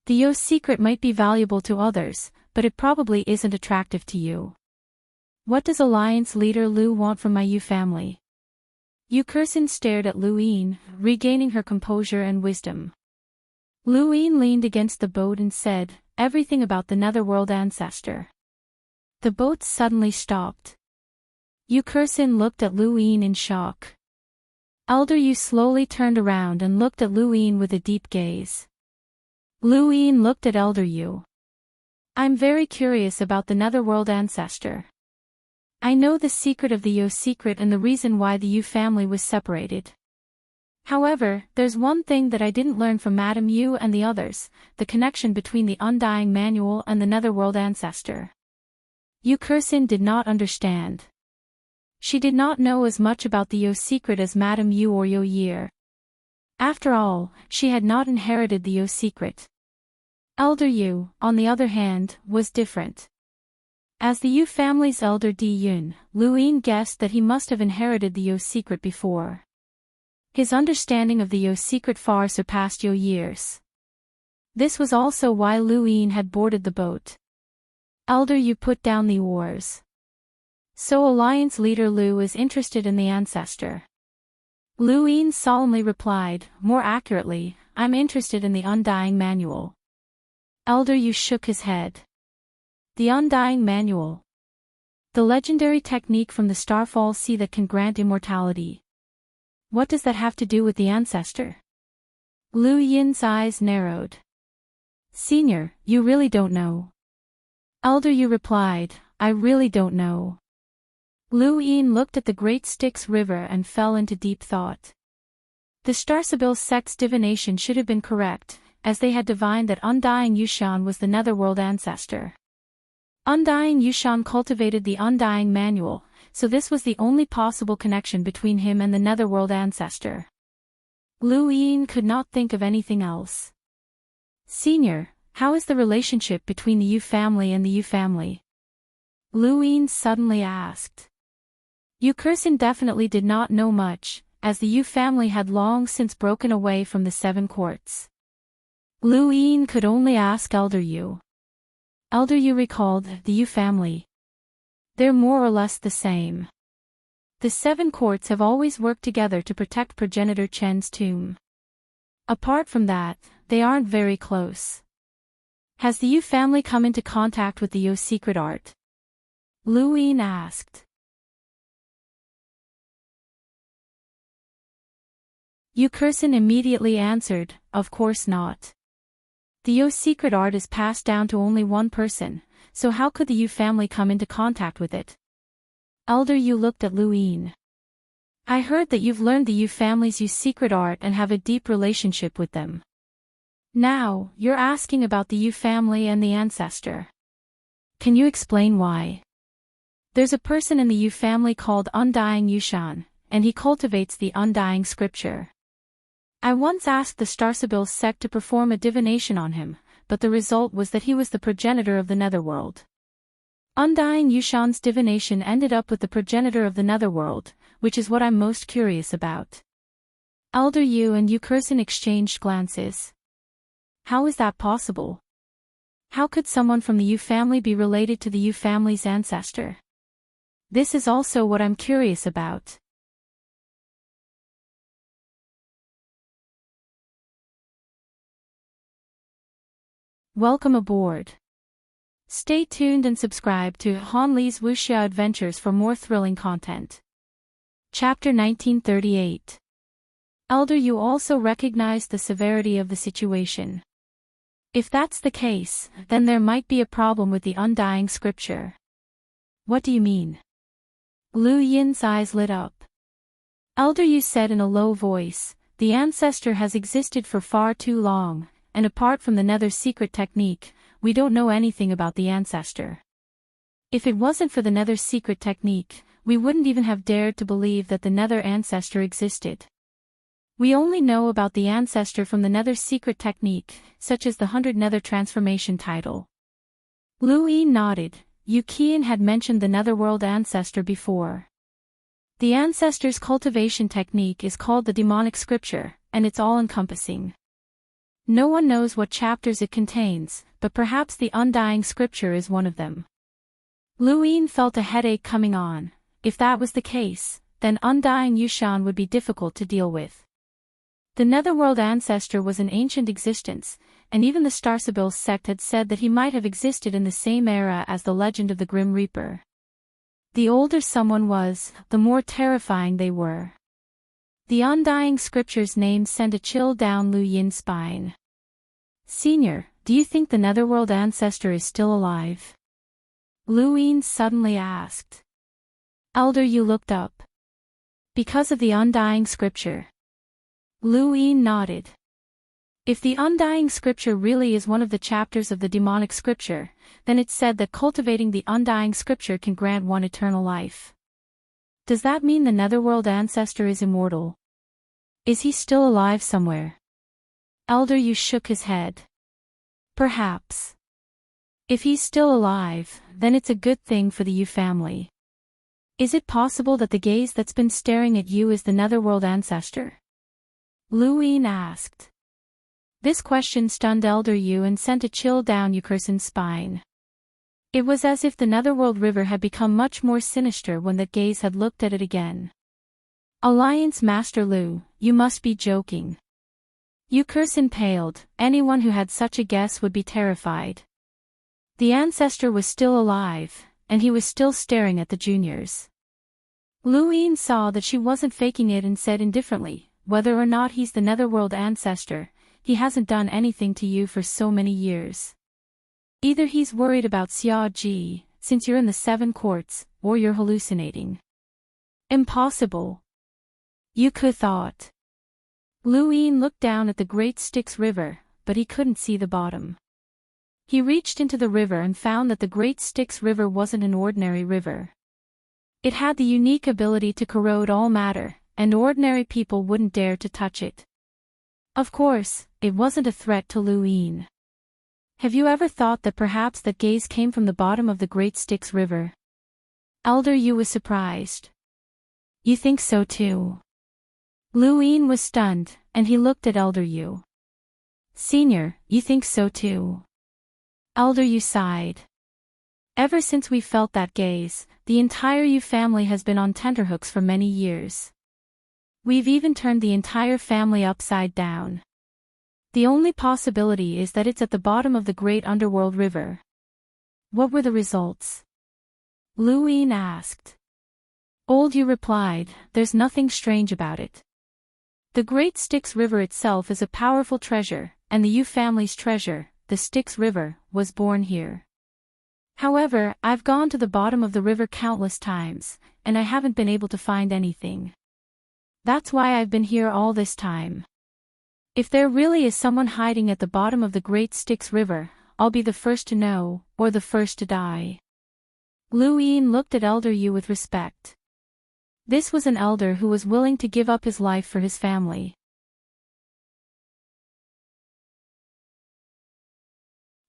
The Yu secret might be valuable to others, but it probably isn't attractive to you. What does Alliance Leader Lu want from my Yu family?" Yu Kursin stared at Luin, regaining her composure and wisdom. Luin leaned against the boat and said, "Everything about the netherworld ancestor." The boat suddenly stopped. Yu Kursin looked at Luin in shock. Elder Yu slowly turned around and looked at Luin with a deep gaze. Lu Yin looked at Elder Yu. I'm very curious about the netherworld ancestor. I know the secret of the Yu secret and the reason why the Yu family was separated. However, there's one thing that I didn't learn from Madame Yu and the others, the connection between the Undying Manual and the netherworld ancestor. Yu Kursin did not understand. She did not know as much about the Yu secret as Madame Yu or Yu Year. After all, she had not inherited the Yu secret. Elder Yu, on the other hand, was different. As the Yu family's elder Di Yun, Lu Yin guessed that he must have inherited the Yu secret before. His understanding of the Yu secret far surpassed Yu Year's. This was also why Lu Yin had boarded the boat. Elder Yu put down the oars. So Alliance leader Lu is interested in the ancestor. Lu Yin solemnly replied, more accurately, I'm interested in the Undying Manual. Elder Yu shook his head. The Undying Manual. The legendary technique from the Starfall Sea that can grant immortality. What does that have to do with the ancestor? Lu Yin's eyes narrowed. Senior, you really don't know. Elder Yu replied, I really don't know. Lu Yin looked at the Great Styx River and fell into deep thought. The Starsabil sect's divination should have been correct, as they had divined that Undying Yushan was the netherworld ancestor. Undying Yushan cultivated the Undying Manual, so this was the only possible connection between him and the netherworld ancestor. Lu Yin could not think of anything else. Senior, how is the relationship between the Yu family and the Yu family? Lu Yin suddenly asked. Yu Kursin definitely did not know much, as the Yu family had long since broken away from the Seven Courts. Lu Yin could only ask Elder Yu. Elder Yu recalled the Yu family. They're more or less the same. The Seven Courts have always worked together to protect progenitor Chen's tomb. Apart from that, they aren't very close. Has the Yu family come into contact with the Yu secret art? Lu Yin asked. Yu Kursin immediately answered, of course not. The Yu secret art is passed down to only one person, so how could the Yu family come into contact with it? Elder Yu looked at Lu Yin. I heard that you've learned the Yu family's Yu secret art and have a deep relationship with them. Now, you're asking about the Yu family and the ancestor. Can you explain why? There's a person in the Yu family called Undying Yushan, and he cultivates the Undying Scripture. I once asked the Starsabil sect to perform a divination on him, but the result was that he was the progenitor of the netherworld. Undying Yushan's divination ended up with the progenitor of the netherworld, which is what I'm most curious about. Elder Yu and Yu Kursin exchanged glances. How is that possible? How could someone from the Yu family be related to the Yu family's ancestor? This is also what I'm curious about. Welcome aboard. Stay tuned and subscribe to Han Li's Wuxia Adventures for more thrilling content. Chapter 1938. Elder Yu also recognized the severity of the situation. If that's the case, then there might be a problem with the Undying Scripture. What do you mean? Lu Yin's eyes lit up. Elder Yu said in a low voice, the ancestor has existed for far too long, and apart from the nether secret technique, we don't know anything about the ancestor. If it wasn't for the nether secret technique, we wouldn't even have dared to believe that the nether ancestor existed. We only know about the ancestor from the nether secret technique, such as the 100 nether transformation title. Lu Yin nodded. Yu Qian had mentioned the netherworld ancestor before. The ancestor's cultivation technique is called the demonic scripture, and it's all-encompassing. No one knows what chapters it contains, but perhaps the Undying Scripture is one of them. Lu Yin felt a headache coming on. If that was the case, then Undying Yushan would be difficult to deal with. The netherworld ancestor was an ancient existence, and even the Starsabil sect had said that he might have existed in the same era as the legend of the Grim Reaper. The older someone was, the more terrifying they were. The Undying Scripture's name sent a chill down Lu Yin's spine. Senior, do you think the netherworld ancestor is still alive? Luin suddenly asked. Elder Yu looked up. Because of the undying scripture. Luin nodded. If the undying scripture really is one of the chapters of the demonic scripture, then it's said that cultivating the undying scripture can grant one eternal life. Does that mean the netherworld ancestor is immortal? Is he still alive somewhere? Elder Yu shook his head. Perhaps. If he's still alive, then it's a good thing for the Yu family. Is it possible that the gaze that's been staring at you is the netherworld ancestor? Luin asked. This question stunned Elder Yu and sent a chill down Yukurson's spine. It was as if the netherworld river had become much more sinister when that gaze had looked at it again. Alliance Master Lu, you must be joking. Yukurson paled. Anyone who had such a guess would be terrified. The ancestor was still alive, and he was still staring at the juniors. Luin saw that she wasn't faking it and said indifferently, whether or not he's the netherworld ancestor, he hasn't done anything to you for so many years. Either he's worried about Xia Ji, since you're in the 7 courts, or you're hallucinating. Impossible. Yuku thought. Luin looked down at the Great Styx River, but he couldn't see the bottom. He reached into the river and found that the Great Styx River wasn't an ordinary river. It had the unique ability to corrode all matter, and ordinary people wouldn't dare to touch it. Of course, it wasn't a threat to Luin. Have you ever thought that perhaps that gaze came from the bottom of the Great Styx River? Elder Yu was surprised. You think so too? Luin was stunned, and he looked at Elder Yu. Senior, you think so too? Elder Yu sighed. Ever since we felt that gaze, the entire Yu family has been on tenterhooks for many years. We've even turned the entire family upside down. The only possibility is that it's at the bottom of the great underworld river. What were the results? Luin asked. Old Yu replied, there's nothing strange about it. The Great Styx River itself is a powerful treasure, and the Yu family's treasure, the Styx River, was born here. However, I've gone to the bottom of the river countless times, and I haven't been able to find anything. That's why I've been here all this time. If there really is someone hiding at the bottom of the Great Styx River, I'll be the first to know, or the first to die. Luin looked at Elder Yu with respect. This was an elder who was willing to give up his life for his family.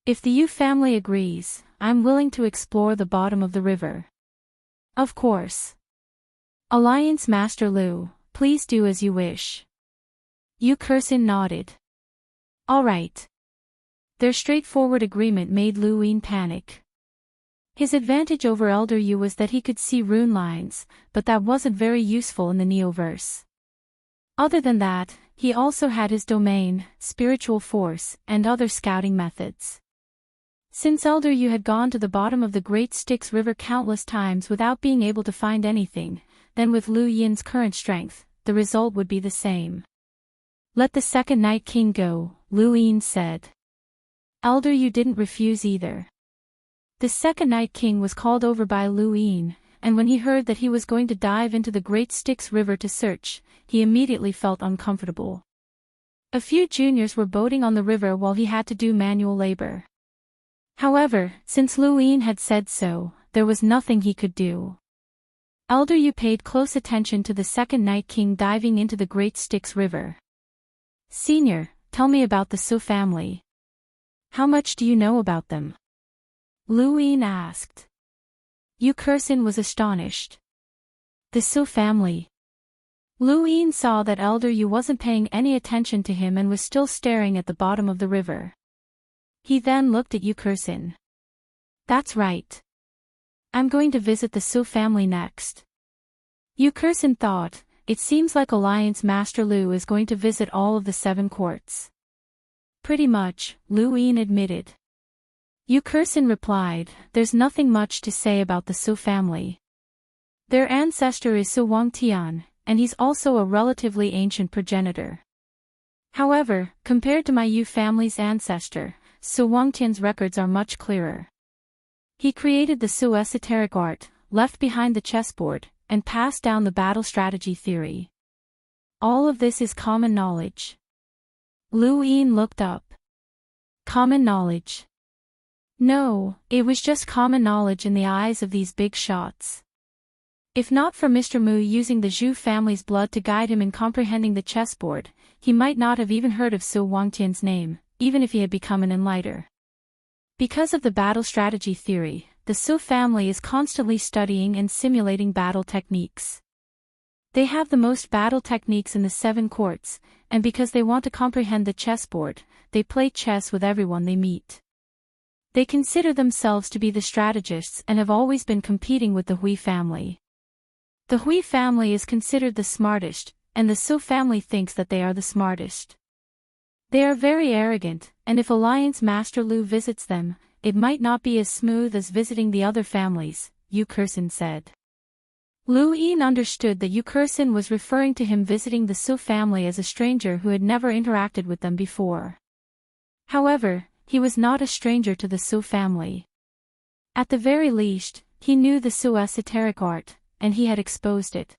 If the Yu family agrees, I'm willing to explore the bottom of the river. Of course. Alliance Master Lu, please do as you wish. Yukurson nodded. All right. Their straightforward agreement made Luin panic. His advantage over Elder Yu was that he could see rune lines, but that wasn't very useful in the Neoverse. Other than that, he also had his domain, spiritual force, and other scouting methods. Since Elder Yu had gone to the bottom of the Great Styx River countless times without being able to find anything, then with Lu Yin's current strength, the result would be the same. Let the second Night King go, Luin said. Elder Yu didn't refuse either. The second Night King was called over by Luin, and when he heard that he was going to dive into the Great Styx River to search, he immediately felt uncomfortable. A few juniors were boating on the river while he had to do manual labor. However, since Luin had said so, there was nothing he could do. Elder Yu paid close attention to the second Night King diving into the Great Styx River. Senior, tell me about the Su family. How much do you know about them? Luin asked. Yukurson was astonished. The Su family. Luin saw that Elder Yu wasn't paying any attention to him and was still staring at the bottom of the river. He then looked at Yukurson. That's right. I'm going to visit the Su family next. Yukurson thought, it seems like Alliance Master Lu is going to visit all of the 7 courts. Pretty much, Luin admitted. Yukurson replied, there's nothing much to say about the Su family. Their ancestor is Su Wangtian, and he's also a relatively ancient progenitor. However, compared to my Yu family's ancestor, Su Wangtian's records are much clearer. He created the Su esoteric art, left behind the chessboard, and passed down the battle strategy theory. All of this is common knowledge. Lu Yin looked up. Common knowledge. No, it was just common knowledge in the eyes of these big shots. If not for Mr. Mu using the Zhu family's blood to guide him in comprehending the chessboard, he might not have even heard of Su Wangtian's name, even if he had become an enlighter. Because of the battle strategy theory, the Su family is constantly studying and simulating battle techniques. They have the most battle techniques in the 7 courts, and because they want to comprehend the chessboard, they play chess with everyone they meet. They consider themselves to be the strategists and have always been competing with the Hui family. The Hui family is considered the smartest, and the Su family thinks that they are the smartest. They are very arrogant, and if Alliance Master Lu visits them, it might not be as smooth as visiting the other families, Yu Kursin said. Lu Yin understood that Yu Kursin was referring to him visiting the Su family as a stranger who had never interacted with them before. However, he was not a stranger to the Su family. At the very least, he knew the Su esoteric art, and he had exposed it.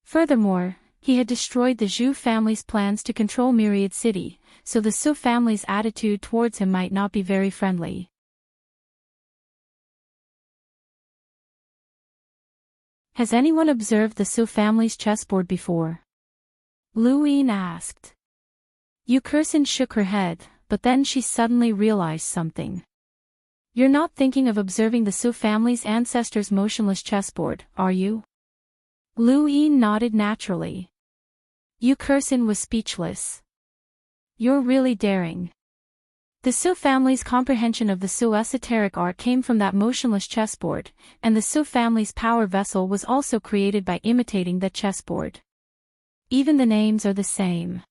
Furthermore, he had destroyed the Zhu family's plans to control Myriad City, so the Su family's attitude towards him might not be very friendly. Has anyone observed the Su family's chessboard before? Lu Yin asked. Yu Kursin shook her head, but then she suddenly realized something. You're not thinking of observing the Su family's ancestors' motionless chessboard, are you? Lu Yin nodded naturally. Yu Kursin was speechless. You're really daring. The Su family's comprehension of the Su esoteric art came from that motionless chessboard, and the Su family's power vessel was also created by imitating that chessboard. Even the names are the same.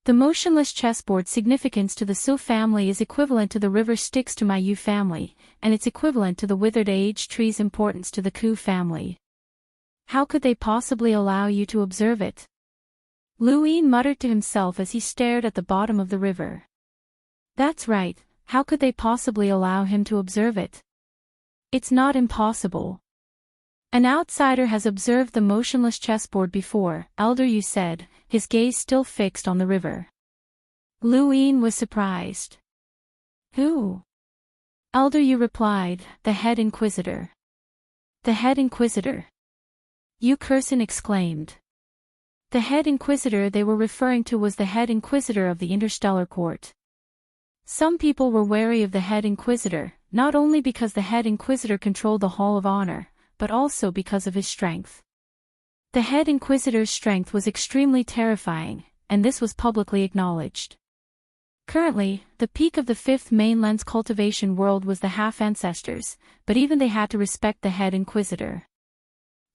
The motionless chessboard's significance to the Su family is equivalent to the river Styx to my Yu family, and it's equivalent to the withered age tree's importance to the Ku family. How could they possibly allow you to observe it? Lu Yin muttered to himself as he stared at the bottom of the river. That's right, how could they possibly allow him to observe it? It's not impossible. An outsider has observed the motionless chessboard before, Elder Yu said, his gaze still fixed on the river. Lu Yin was surprised. Who? Elder Yu replied, the head inquisitor. The head inquisitor? Yu Kursin exclaimed. The head inquisitor they were referring to was the head inquisitor of the Interstellar court. Some people were wary of the head inquisitor, not only because the head inquisitor controlled the Hall of Honor, but also because of his strength. The head inquisitor's strength was extremely terrifying, and this was publicly acknowledged. Currently, the peak of the 5th mainland's cultivation world was the half-ancestors, but even they had to respect the head inquisitor.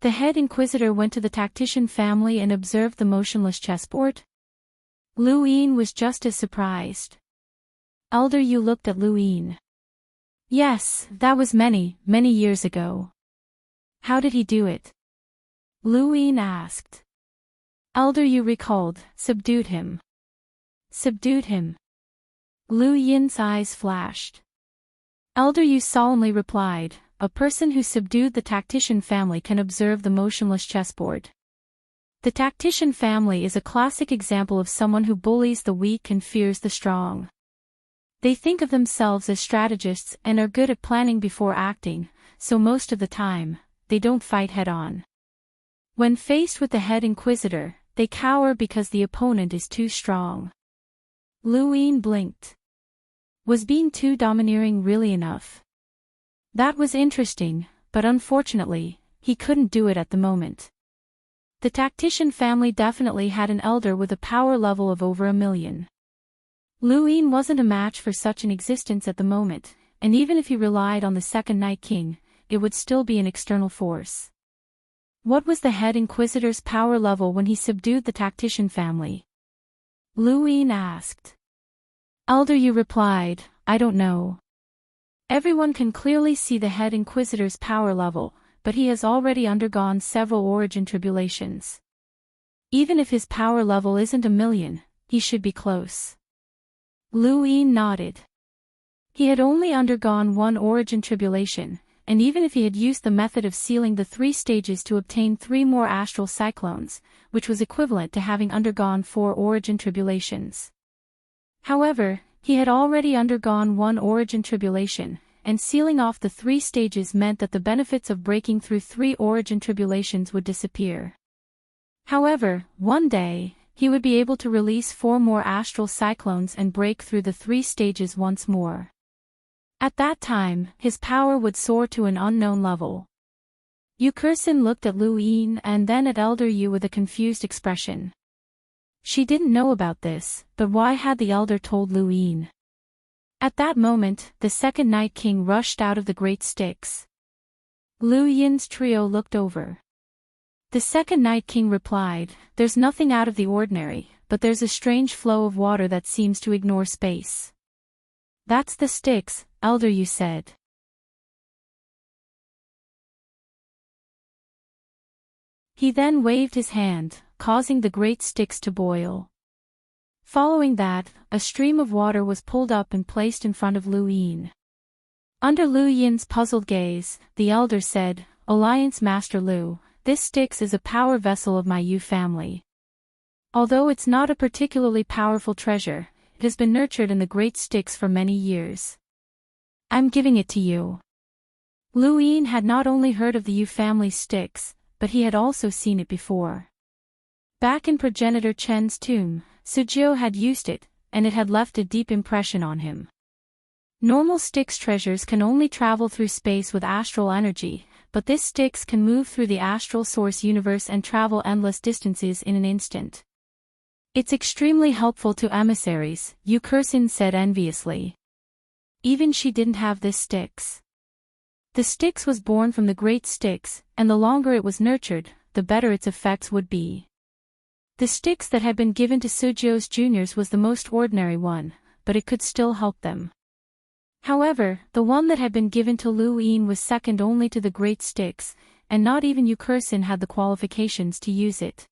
The head inquisitor went to the tactician family and observed the motionless chessboard? Lu Yin was just as surprised. Elder Yu looked at Lu Yin. Yes, that was many, many years ago. How did he do it? Lu Yin asked. Elder Yu recalled, subdued him. Subdued him. Lu Yin's eyes flashed. Elder Yu solemnly replied, a person who subdued the tactician family can observe the motionless chessboard. The tactician family is a classic example of someone who bullies the weak and fears the strong. They think of themselves as strategists and are good at planning before acting, so most of the time, they don't fight head-on. When faced with the head inquisitor, they cower because the opponent is too strong. Lu Yin blinked. Was being too domineering really enough? That was interesting, but unfortunately, he couldn't do it at the moment. The tactician family definitely had an elder with a power level of over 1,000,000. Lu Yin wasn't a match for such an existence at the moment, and even if he relied on the second Night King, it would still be an external force. What was the head inquisitor's power level when he subdued the tactician family? Lu Yin asked. Elder Yu replied, I don't know. Everyone can clearly see the head inquisitor's power level, but he has already undergone several origin tribulations. Even if his power level isn't 1,000,000, he should be close. Lu Yin nodded. He had only undergone one origin tribulation, and even if he had used the method of sealing the 3 stages to obtain 3 more astral cyclones, which was equivalent to having undergone 4 origin tribulations. However, he had already undergone one origin tribulation, and sealing off the 3 stages meant that the benefits of breaking through 3 origin tribulations would disappear. However, one day, he would be able to release 4 more astral cyclones and break through the 3 stages once more. At that time, his power would soar to an unknown level. Yu Kursin looked at Lu Yin and then at Elder Yu with a confused expression. She didn't know about this, but why had the elder told Lu Yin? At that moment, the second Night King rushed out of the great sticks. Lu Yin's trio looked over. The second Night King replied, "There's nothing out of the ordinary, but there's a strange flow of water that seems to ignore space." "That's the sticks," Elder Yu said. He then waved his hand, causing the great sticks to boil. Following that, a stream of water was pulled up and placed in front of Lu Yin. Under Lu Yin's puzzled gaze, the elder said, "Alliance Master Lu, this Styx is a power vessel of my Yu family. Although it's not a particularly powerful treasure, it has been nurtured in the great Styx for many years. I'm giving it to you." Lu Yin had not only heard of the Yu family's Styx, but he had also seen it before. Back in progenitor Chen's tomb, Sujio had used it, and it had left a deep impression on him. Normal Styx treasures can only travel through space with astral energy, but this Styx can move through the astral source universe and travel endless distances in an instant. "It's extremely helpful to emissaries," Yu Kursin said enviously. Even she didn't have this Styx. The Styx was born from the great Styx, and the longer it was nurtured, the better its effects would be. The Styx that had been given to Sujio's juniors was the most ordinary one, but it could still help them. However, the one that had been given to Lu Yin was second only to the great Styx, and not even Yu Kursin had the qualifications to use it.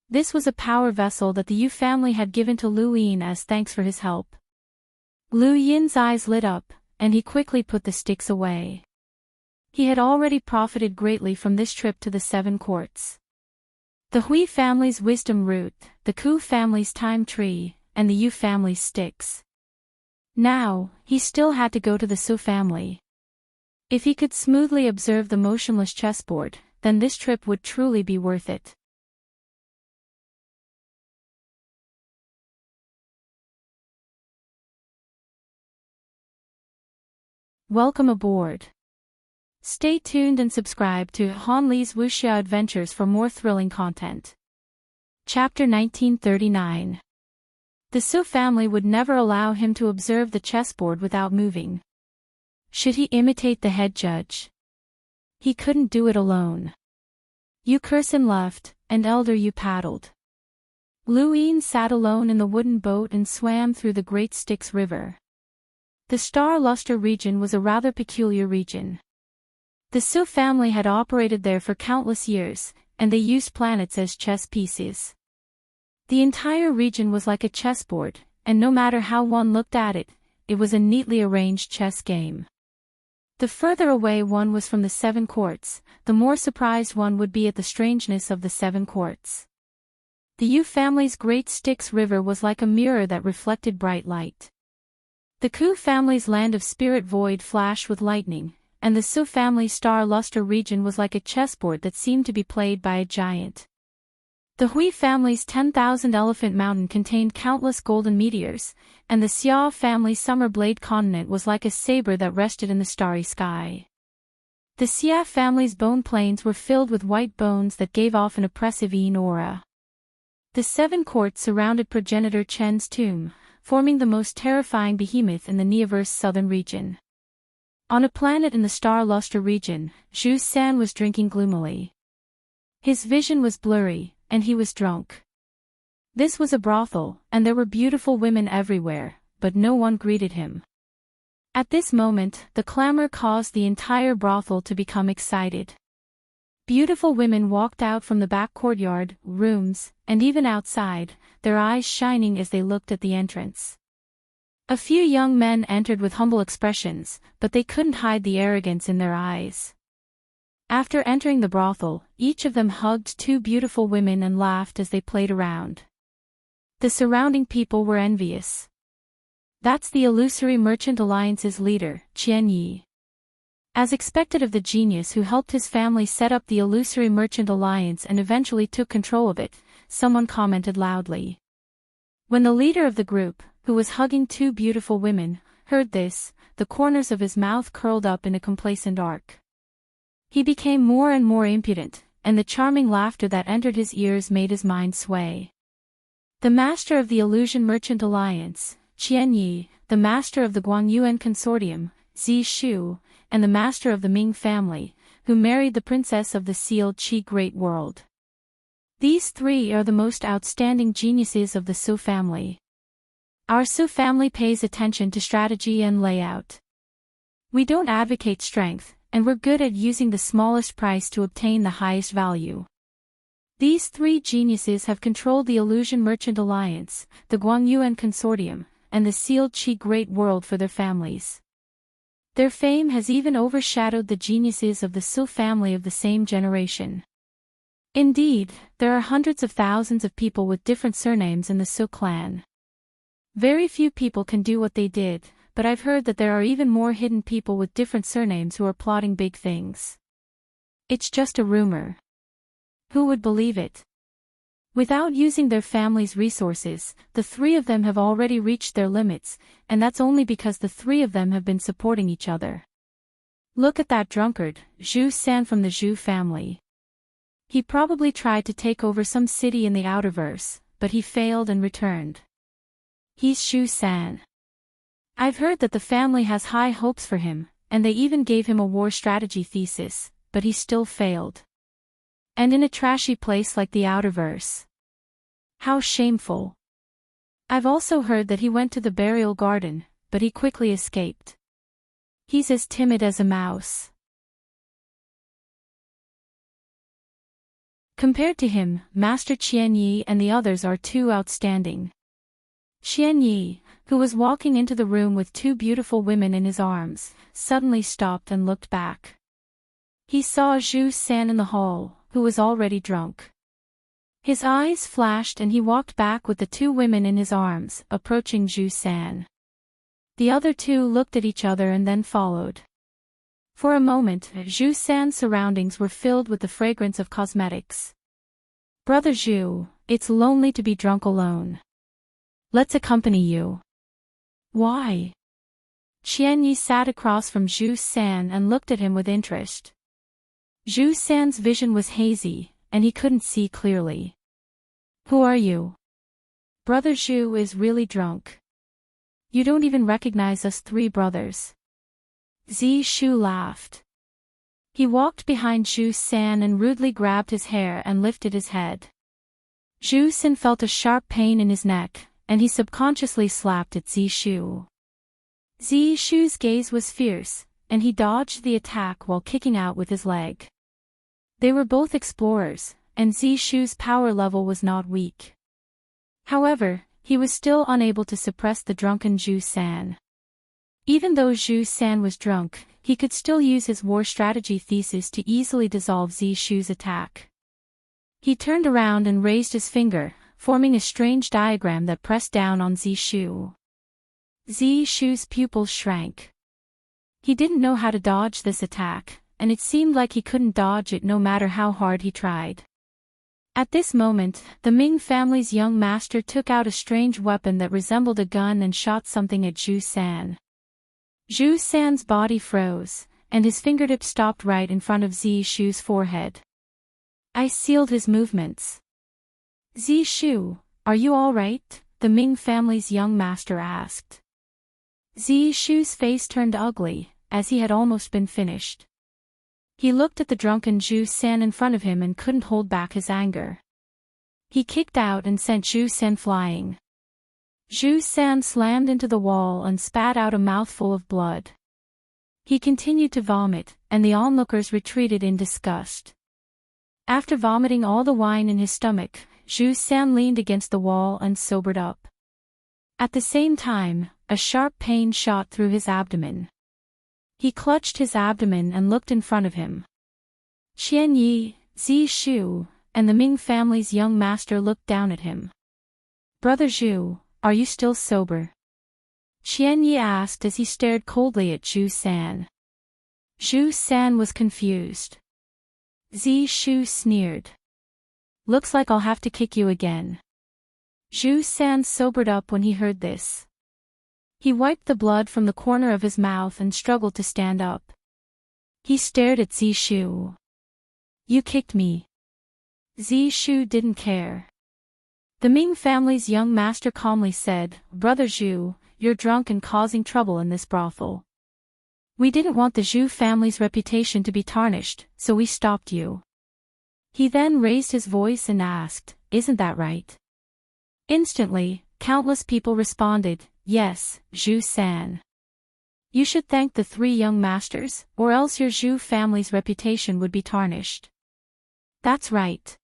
This was a power vessel that the Yu family had given to Lu Yin as thanks for his help. Lu Yin's eyes lit up, and he quickly put the Styx away. He had already profited greatly from this trip to the 7 courts. The Hui family's wisdom root, the Ku family's time tree, and the Yu family's Styx. Now, he still had to go to the Su family. If he could smoothly observe the motionless chessboard, then this trip would truly be worth it. Welcome aboard. Stay tuned and subscribe to Han Li's Wuxia Adventures for more thrilling content. Chapter 1939. The Su family would never allow him to observe the chessboard without moving. Should he imitate the head judge? He couldn't do it alone. Yu Kursin left, and Elder Yu paddled. Lu Yin sat alone in the wooden boat and swam through the Great Styx River. The Star Luster region was a rather peculiar region. The Su family had operated there for countless years, and they used planets as chess pieces. The entire region was like a chessboard, and no matter how one looked at it, it was a neatly arranged chess game. The further away one was from the 7 courts, the more surprised one would be at the strangeness of the 7 courts. The Yu family's Great Styx River was like a mirror that reflected bright light. The Ku family's land of spirit void flashed with lightning, and the Su family's Star Luster region was like a chessboard that seemed to be played by a giant. The Hui family's 10,000 Elephant Mountain contained countless golden meteors, and the Xia family's Summer Blade continent was like a saber that rested in the starry sky. The Xia family's bone plains were filled with white bones that gave off an oppressive Yin aura. The 7 courts surrounded progenitor Chen's tomb, forming the most terrifying behemoth in the Neoverse southern region. On a planet in the Star Luster region, Zhu San was drinking gloomily. His vision was blurry, and he was drunk. This was a brothel, and there were beautiful women everywhere, but no one greeted him. At this moment, the clamor caused the entire brothel to become excited. Beautiful women walked out from the back courtyard, rooms, and even outside, their eyes shining as they looked at the entrance. A few young men entered with humble expressions, but they couldn't hide the arrogance in their eyes. After entering the brothel, each of them hugged two beautiful women and laughed as they played around. The surrounding people were envious. That's the Illusory Merchant Alliance's leader, Qian Yi. As expected of the genius who helped his family set up the Illusory Merchant Alliance and eventually took control of it, someone commented loudly. When the leader of the group, who was hugging two beautiful women, heard this, the corners of his mouth curled up in a complacent arc. He became more and more impudent, and the charming laughter that entered his ears made his mind sway. The master of the Illusion Merchant Alliance, Qian Yi, the master of the Guangyuan Consortium, Zi Shu, and the master of the Ming family, who married the princess of the sealed Qi Great World. These three are the most outstanding geniuses of the Su family. Our Su family pays attention to strategy and layout. We don't advocate strength, and we're good at using the smallest price to obtain the highest value. These three geniuses have controlled the Illusion Merchant Alliance, the Guangyuan Consortium, and the sealed Qi Great World for their families. Their fame has even overshadowed the geniuses of the Su family of the same generation. Indeed, there are hundreds of thousands of people with different surnames in the Su clan. Very few people can do what they did, but I've heard that there are even more hidden people with different surnames who are plotting big things. It's just a rumor. Who would believe it? Without using their family's resources, the three of them have already reached their limits, and that's only because the three of them have been supporting each other. Look at that drunkard, Zhu San from the Zhu family. He probably tried to take over some city in the Outerverse, but he failed and returned. He's Zhu San. I've heard that the family has high hopes for him, and they even gave him a war strategy thesis, but he still failed. And in a trashy place like the Outerverse. How shameful. I've also heard that he went to the burial garden, but he quickly escaped. He's as timid as a mouse. Compared to him, Master Qian Yi and the others are too outstanding. Qian Yi, who was walking into the room with two beautiful women in his arms, suddenly stopped and looked back. He saw Zhu San in the hall, who was already drunk. His eyes flashed and he walked back with the two women in his arms, approaching Zhu San. The other two looked at each other and then followed. For a moment, Zhu San's surroundings were filled with the fragrance of cosmetics. Brother Zhu, it's lonely to be drunk alone. Let's accompany you. Why? Qian Yi sat across from Zhu San and looked at him with interest. Zhu San's vision was hazy, and he couldn't see clearly. Who are you? Brother Zhu is really drunk. You don't even recognize us three brothers. Zi Shu laughed. He walked behind Zhu San and rudely grabbed his hair and lifted his head. Zhu San felt a sharp pain in his neck, and he subconsciously slapped at Zi Shu. Zi Shu's gaze was fierce, and he dodged the attack while kicking out with his leg. They were both explorers, and Zi Shu's power level was not weak. However, he was still unable to suppress the drunken Zhu San. Even though Zhu San was drunk, he could still use his war strategy thesis to easily dissolve Zi Shu's attack. He turned around and raised his finger, forming a strange diagram that pressed down on Zi Shu. Zi Shu's pupils shrank. He didn't know how to dodge this attack, and it seemed like he couldn't dodge it no matter how hard he tried. At this moment, the Ming family's young master took out a strange weapon that resembled a gun and shot something at Zhu San. Zhu San's body froze, and his fingertip stopped right in front of Zi Shu's forehead. I sealed his movements. Zi Shu, are you all right? The Ming family's young master asked. Zi Shu's face turned ugly, as he had almost been finished. He looked at the drunken Zhu San in front of him and couldn't hold back his anger. He kicked out and sent Zhu San flying. Zhu San slammed into the wall and spat out a mouthful of blood. He continued to vomit, and the onlookers retreated in disgust. After vomiting all the wine in his stomach, Zhu San leaned against the wall and sobered up. At the same time, a sharp pain shot through his abdomen. He clutched his abdomen and looked in front of him. Qian Yi, Zi Shu, and the Ming family's young master looked down at him. "Brother Zhu, are you still sober?" Qian Yi asked as he stared coldly at Zhu San. Zhu San was confused. Zi Shu sneered. "Looks like I'll have to kick you again." Zhu San sobered up when he heard this. He wiped the blood from the corner of his mouth and struggled to stand up. He stared at Zi Shu. "You kicked me." Zi Shu didn't care. The Ming family's young master calmly said, "Brother Zhu, you're drunk and causing trouble in this brothel. We didn't want the Zhu family's reputation to be tarnished, so we stopped you." He then raised his voice and asked, "Isn't that right?" Instantly, countless people responded, "Yes, Zhu San. You should thank the three young masters, or else your Zhu family's reputation would be tarnished." "That's right.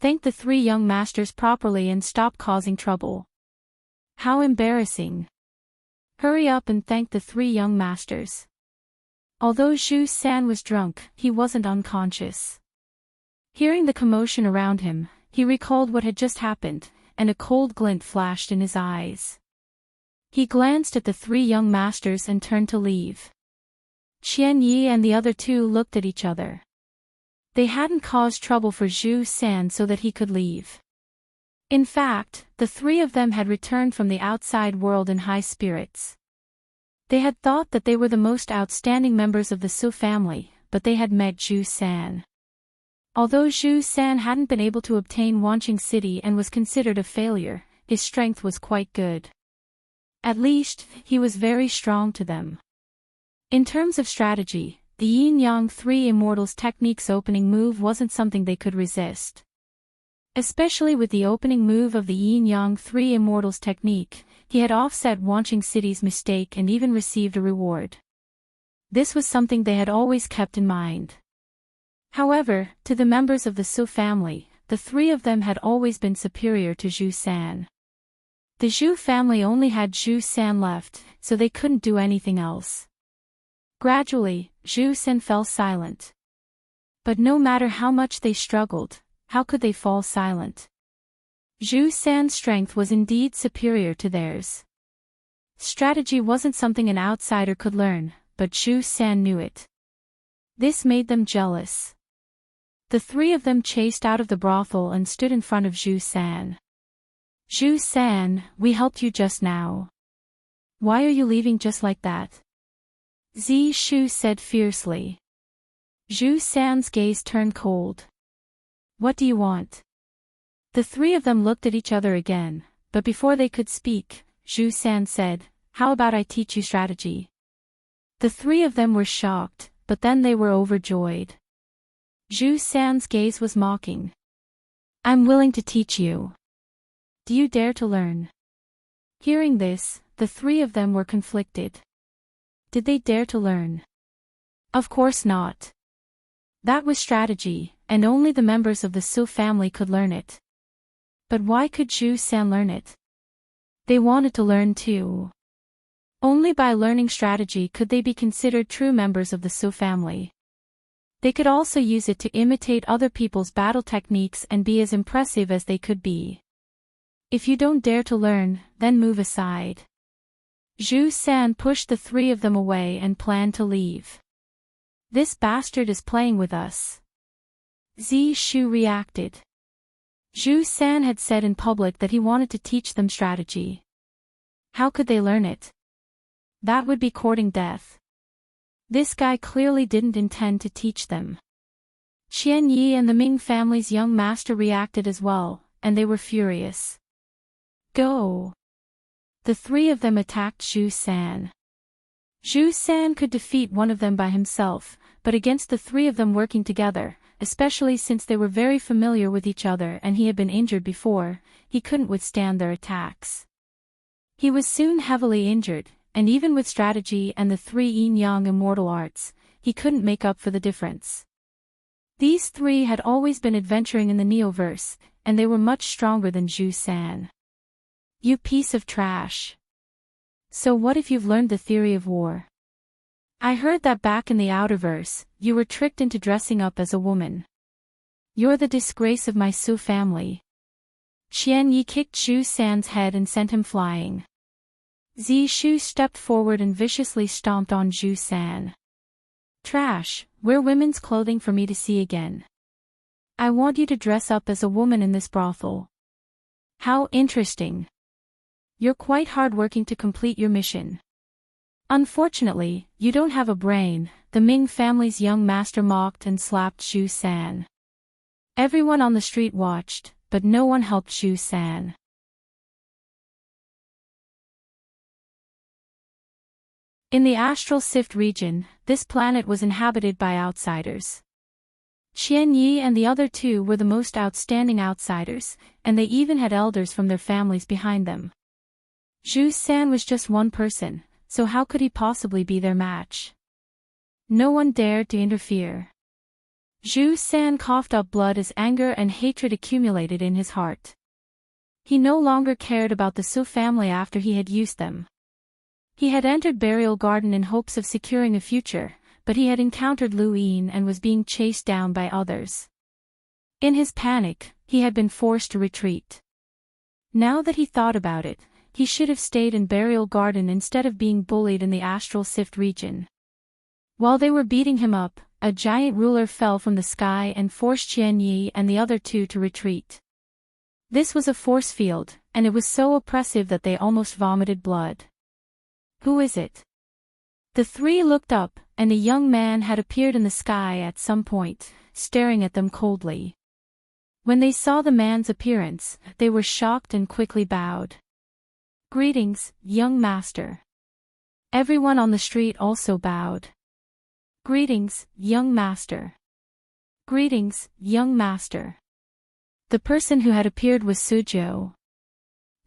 Thank the three young masters properly and stop causing trouble." "How embarrassing. Hurry up and thank the three young masters." Although Zhu San was drunk, he wasn't unconscious. Hearing the commotion around him, he recalled what had just happened, and a cold glint flashed in his eyes. He glanced at the three young masters and turned to leave. Qian Yi and the other two looked at each other. They hadn't caused trouble for Zhu San so that he could leave. In fact, the three of them had returned from the outside world in high spirits. They had thought that they were the most outstanding members of the Su family, but they had met Zhu San. Although Zhu San hadn't been able to obtain Wanqing City and was considered a failure, his strength was quite good. At least, he was very strong to them. In terms of strategy, the Yin-Yang Three Immortals technique's opening move wasn't something they could resist. Especially with the opening move of the Yin-Yang Three Immortals technique, he had offset Wanqing City's mistake and even received a reward. This was something they had always kept in mind. However, to the members of the Su family, the three of them had always been superior to Zhu San. The Zhu family only had Zhu San left, so they couldn't do anything else. Gradually, Zhu San fell silent. But no matter how much they struggled, how could they fall silent? Zhu San's strength was indeed superior to theirs. Strategy wasn't something an outsider could learn, but Zhu San knew it. This made them jealous. The three of them chased out of the brothel and stood in front of Zhu San. "Zhu San, we helped you just now. Why are you leaving just like that?" Zi Shu said fiercely. Zhu San's gaze turned cold. "What do you want?" The three of them looked at each other again, but before they could speak, Zhu San said, "How about I teach you strategy?" The three of them were shocked, but then they were overjoyed. Zhu San's gaze was mocking. "I'm willing to teach you. Do you dare to learn?" Hearing this, the three of them were conflicted. Did they dare to learn? Of course not. That was strategy, and only the members of the Su family could learn it. But why could Zhu San learn it? They wanted to learn too. Only by learning strategy could they be considered true members of the Su family. They could also use it to imitate other people's battle techniques and be as impressive as they could be. If you don't dare to learn, then move aside. Zhu San pushed the three of them away and planned to leave. "This bastard is playing with us." Zi Shu reacted. Zhu San had said in public that he wanted to teach them strategy. How could they learn it? That would be courting death. This guy clearly didn't intend to teach them. Qian Yi and the Ming family's young master reacted as well, and they were furious. "Go!" The three of them attacked Zhu San. Zhu San could defeat one of them by himself, but against the three of them working together, especially since they were very familiar with each other and he had been injured before, he couldn't withstand their attacks. He was soon heavily injured, and even with strategy and the three yin-yang immortal arts, he couldn't make up for the difference. These three had always been adventuring in the Neoverse, and they were much stronger than Zhu San. You piece of trash. So what if you've learned the theory of war? I heard that back in the Outerverse, you were tricked into dressing up as a woman. You're the disgrace of my Su family. Qian Yi kicked Zhu San's head and sent him flying. Zishu stepped forward and viciously stomped on Zhu San. Trash, wear women's clothing for me to see again. I want you to dress up as a woman in this brothel. How interesting. You're quite hardworking to complete your mission. Unfortunately, you don't have a brain, the Ming family's young master mocked and slapped Zhu San. Everyone on the street watched, but no one helped Zhu San. In the astral sift region, this planet was inhabited by outsiders. Qian Yi and the other two were the most outstanding outsiders, and they even had elders from their families behind them. Zhu San was just one person, so how could he possibly be their match? No one dared to interfere. Zhu San coughed up blood as anger and hatred accumulated in his heart. He no longer cared about the Su family after he had used them. He had entered Burial Garden in hopes of securing a future, but he had encountered Lu Yin and was being chased down by others. In his panic, he had been forced to retreat. Now that he thought about it, he should have stayed in Burial Garden instead of being bullied in the astral sift region. While they were beating him up, a giant ruler fell from the sky and forced Qian Yi and the other two to retreat. This was a force field, and it was so oppressive that they almost vomited blood. Who is it? The three looked up, and a young man had appeared in the sky at some point, staring at them coldly. When they saw the man's appearance, they were shocked and quickly bowed. Greetings, young master. Everyone on the street also bowed. Greetings, young master. Greetings, young master. The person who had appeared was Suzhou.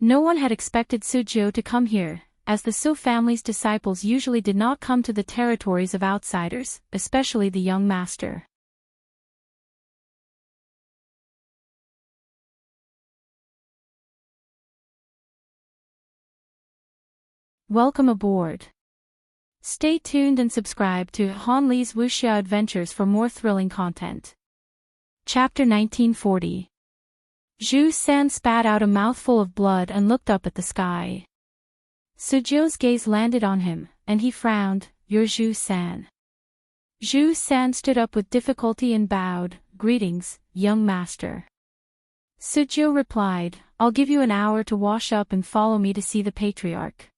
No one had expected Suzhou to come here, as the Su family's disciples usually did not come to the territories of outsiders, especially the young master. Welcome aboard. Stay tuned and subscribe to Han Li's Wuxia Adventures for more thrilling content. Chapter 1940. Zhu San spat out a mouthful of blood and looked up at the sky. Suzhou's gaze landed on him, and he frowned. You're Zhu San. Zhu San stood up with difficulty and bowed. Greetings, young master. Suzhou replied, I'll give you an hour to wash up and follow me to see the patriarch.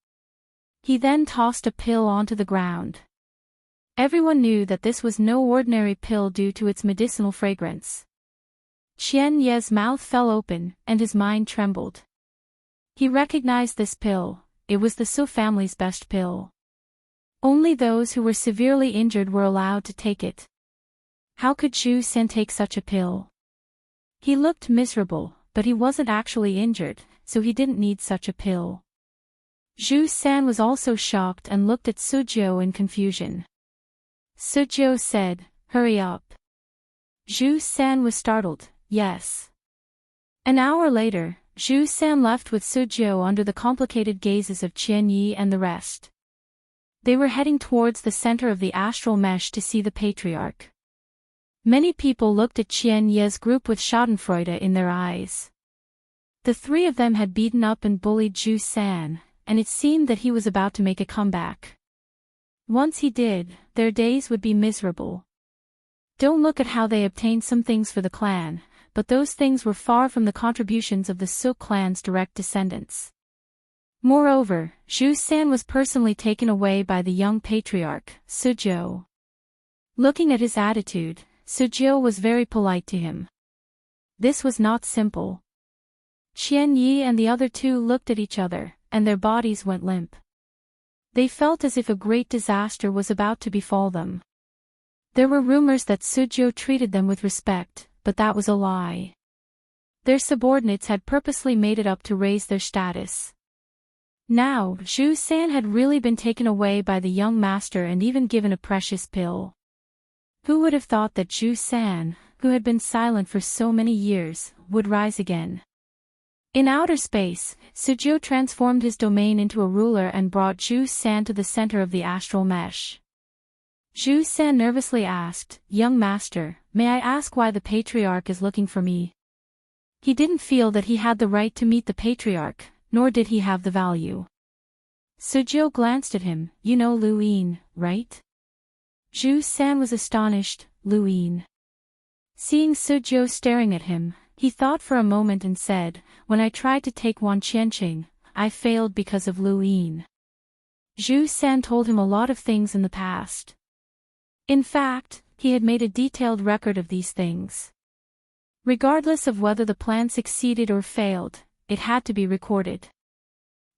He then tossed a pill onto the ground. Everyone knew that this was no ordinary pill due to its medicinal fragrance. Qian Ye's mouth fell open, and his mind trembled. He recognized this pill. It was the Su family's best pill. Only those who were severely injured were allowed to take it. How could Zhu San take such a pill? He looked miserable, but he wasn't actually injured, so he didn't need such a pill. Zhu San was also shocked and looked at Suzhou in confusion. Suzhou said, Hurry up. Zhu San was startled, Yes. An hour later, Zhu San left with Suzhou under the complicated gazes of Qian Yi and the rest. They were heading towards the center of the astral mesh to see the patriarch. Many people looked at Qian Yi's group with schadenfreude in their eyes. The three of them had beaten up and bullied Zhu San, and it seemed that he was about to make a comeback. Once he did, their days would be miserable. Don't look at how they obtained some things for the clan, but those things were far from the contributions of the Su clan's direct descendants. Moreover, Zhu San was personally taken away by the young patriarch, Suzhou. Looking at his attitude, Suzhou was very polite to him. This was not simple. Qian Yi and the other two looked at each other, and their bodies went limp. They felt as if a great disaster was about to befall them. There were rumors that Suzhou treated them with respect, but that was a lie. Their subordinates had purposely made it up to raise their status. Now, Zhu San had really been taken away by the young master and even given a precious pill. Who would have thought that Zhu San, who had been silent for so many years, would rise again? In outer space, Suzhou transformed his domain into a ruler and brought Zhu San to the center of the astral mesh. Zhu San nervously asked, "Young master, may I ask why the patriarch is looking for me?" He didn't feel that he had the right to meet the patriarch, nor did he have the value. Suzhou glanced at him. "You know Lu Yin, right?" Zhu San was astonished. "Lu Yin?" Seeing Suzhou staring at him, he thought for a moment and said, "When I tried to take Wan Qianqing, I failed because of Lu Yin." Zhu San told him a lot of things in the past. In fact, he had made a detailed record of these things. Regardless of whether the plan succeeded or failed, it had to be recorded.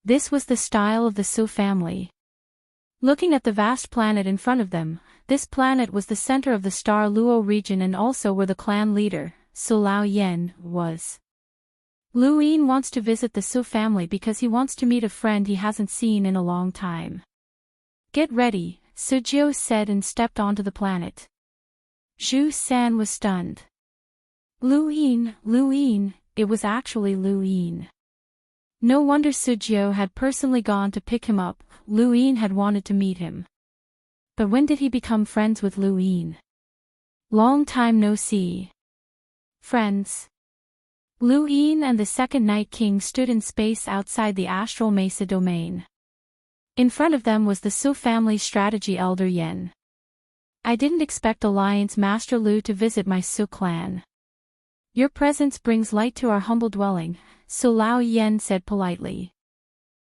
This was the style of the Su family. Looking at the vast planet in front of them, this planet was the center of the star Luo region and also where the clan leader, Su Lao Yen, was. Lu Yin wants to visit the Su family because he wants to meet a friend he hasn't seen in a long time. "Get ready," Suzhou said and stepped onto the planet. Zhu San was stunned. Lu Yin, it was actually Lu Yin. No wonder Suzhou had personally gone to pick him up. Lu Yin had wanted to meet him. But when did he become friends with Lu Yin? Long time no see. Friends. Lu Yin and the second Night King stood in space outside the astral mesa domain. In front of them was the Su family strategy elder Yen. "I didn't expect Alliance Master Lu to visit my Su clan. Your presence brings light to our humble dwelling," Su Lao Yen said politely.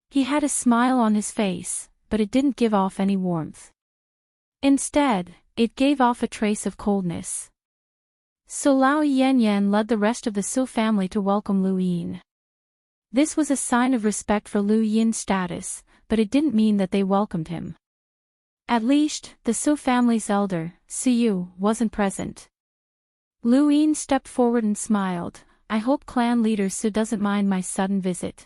He had a smile on his face, but it didn't give off any warmth. Instead, it gave off a trace of coldness. Su Lao Yen led the rest of the Su family to welcome Lu Yin. This was a sign of respect for Lu Yin's status, but it didn't mean that they welcomed him. At least, the Su family's elder, Su Yu, wasn't present. Lu Yin stepped forward and smiled. "I hope clan leader Su doesn't mind my sudden visit."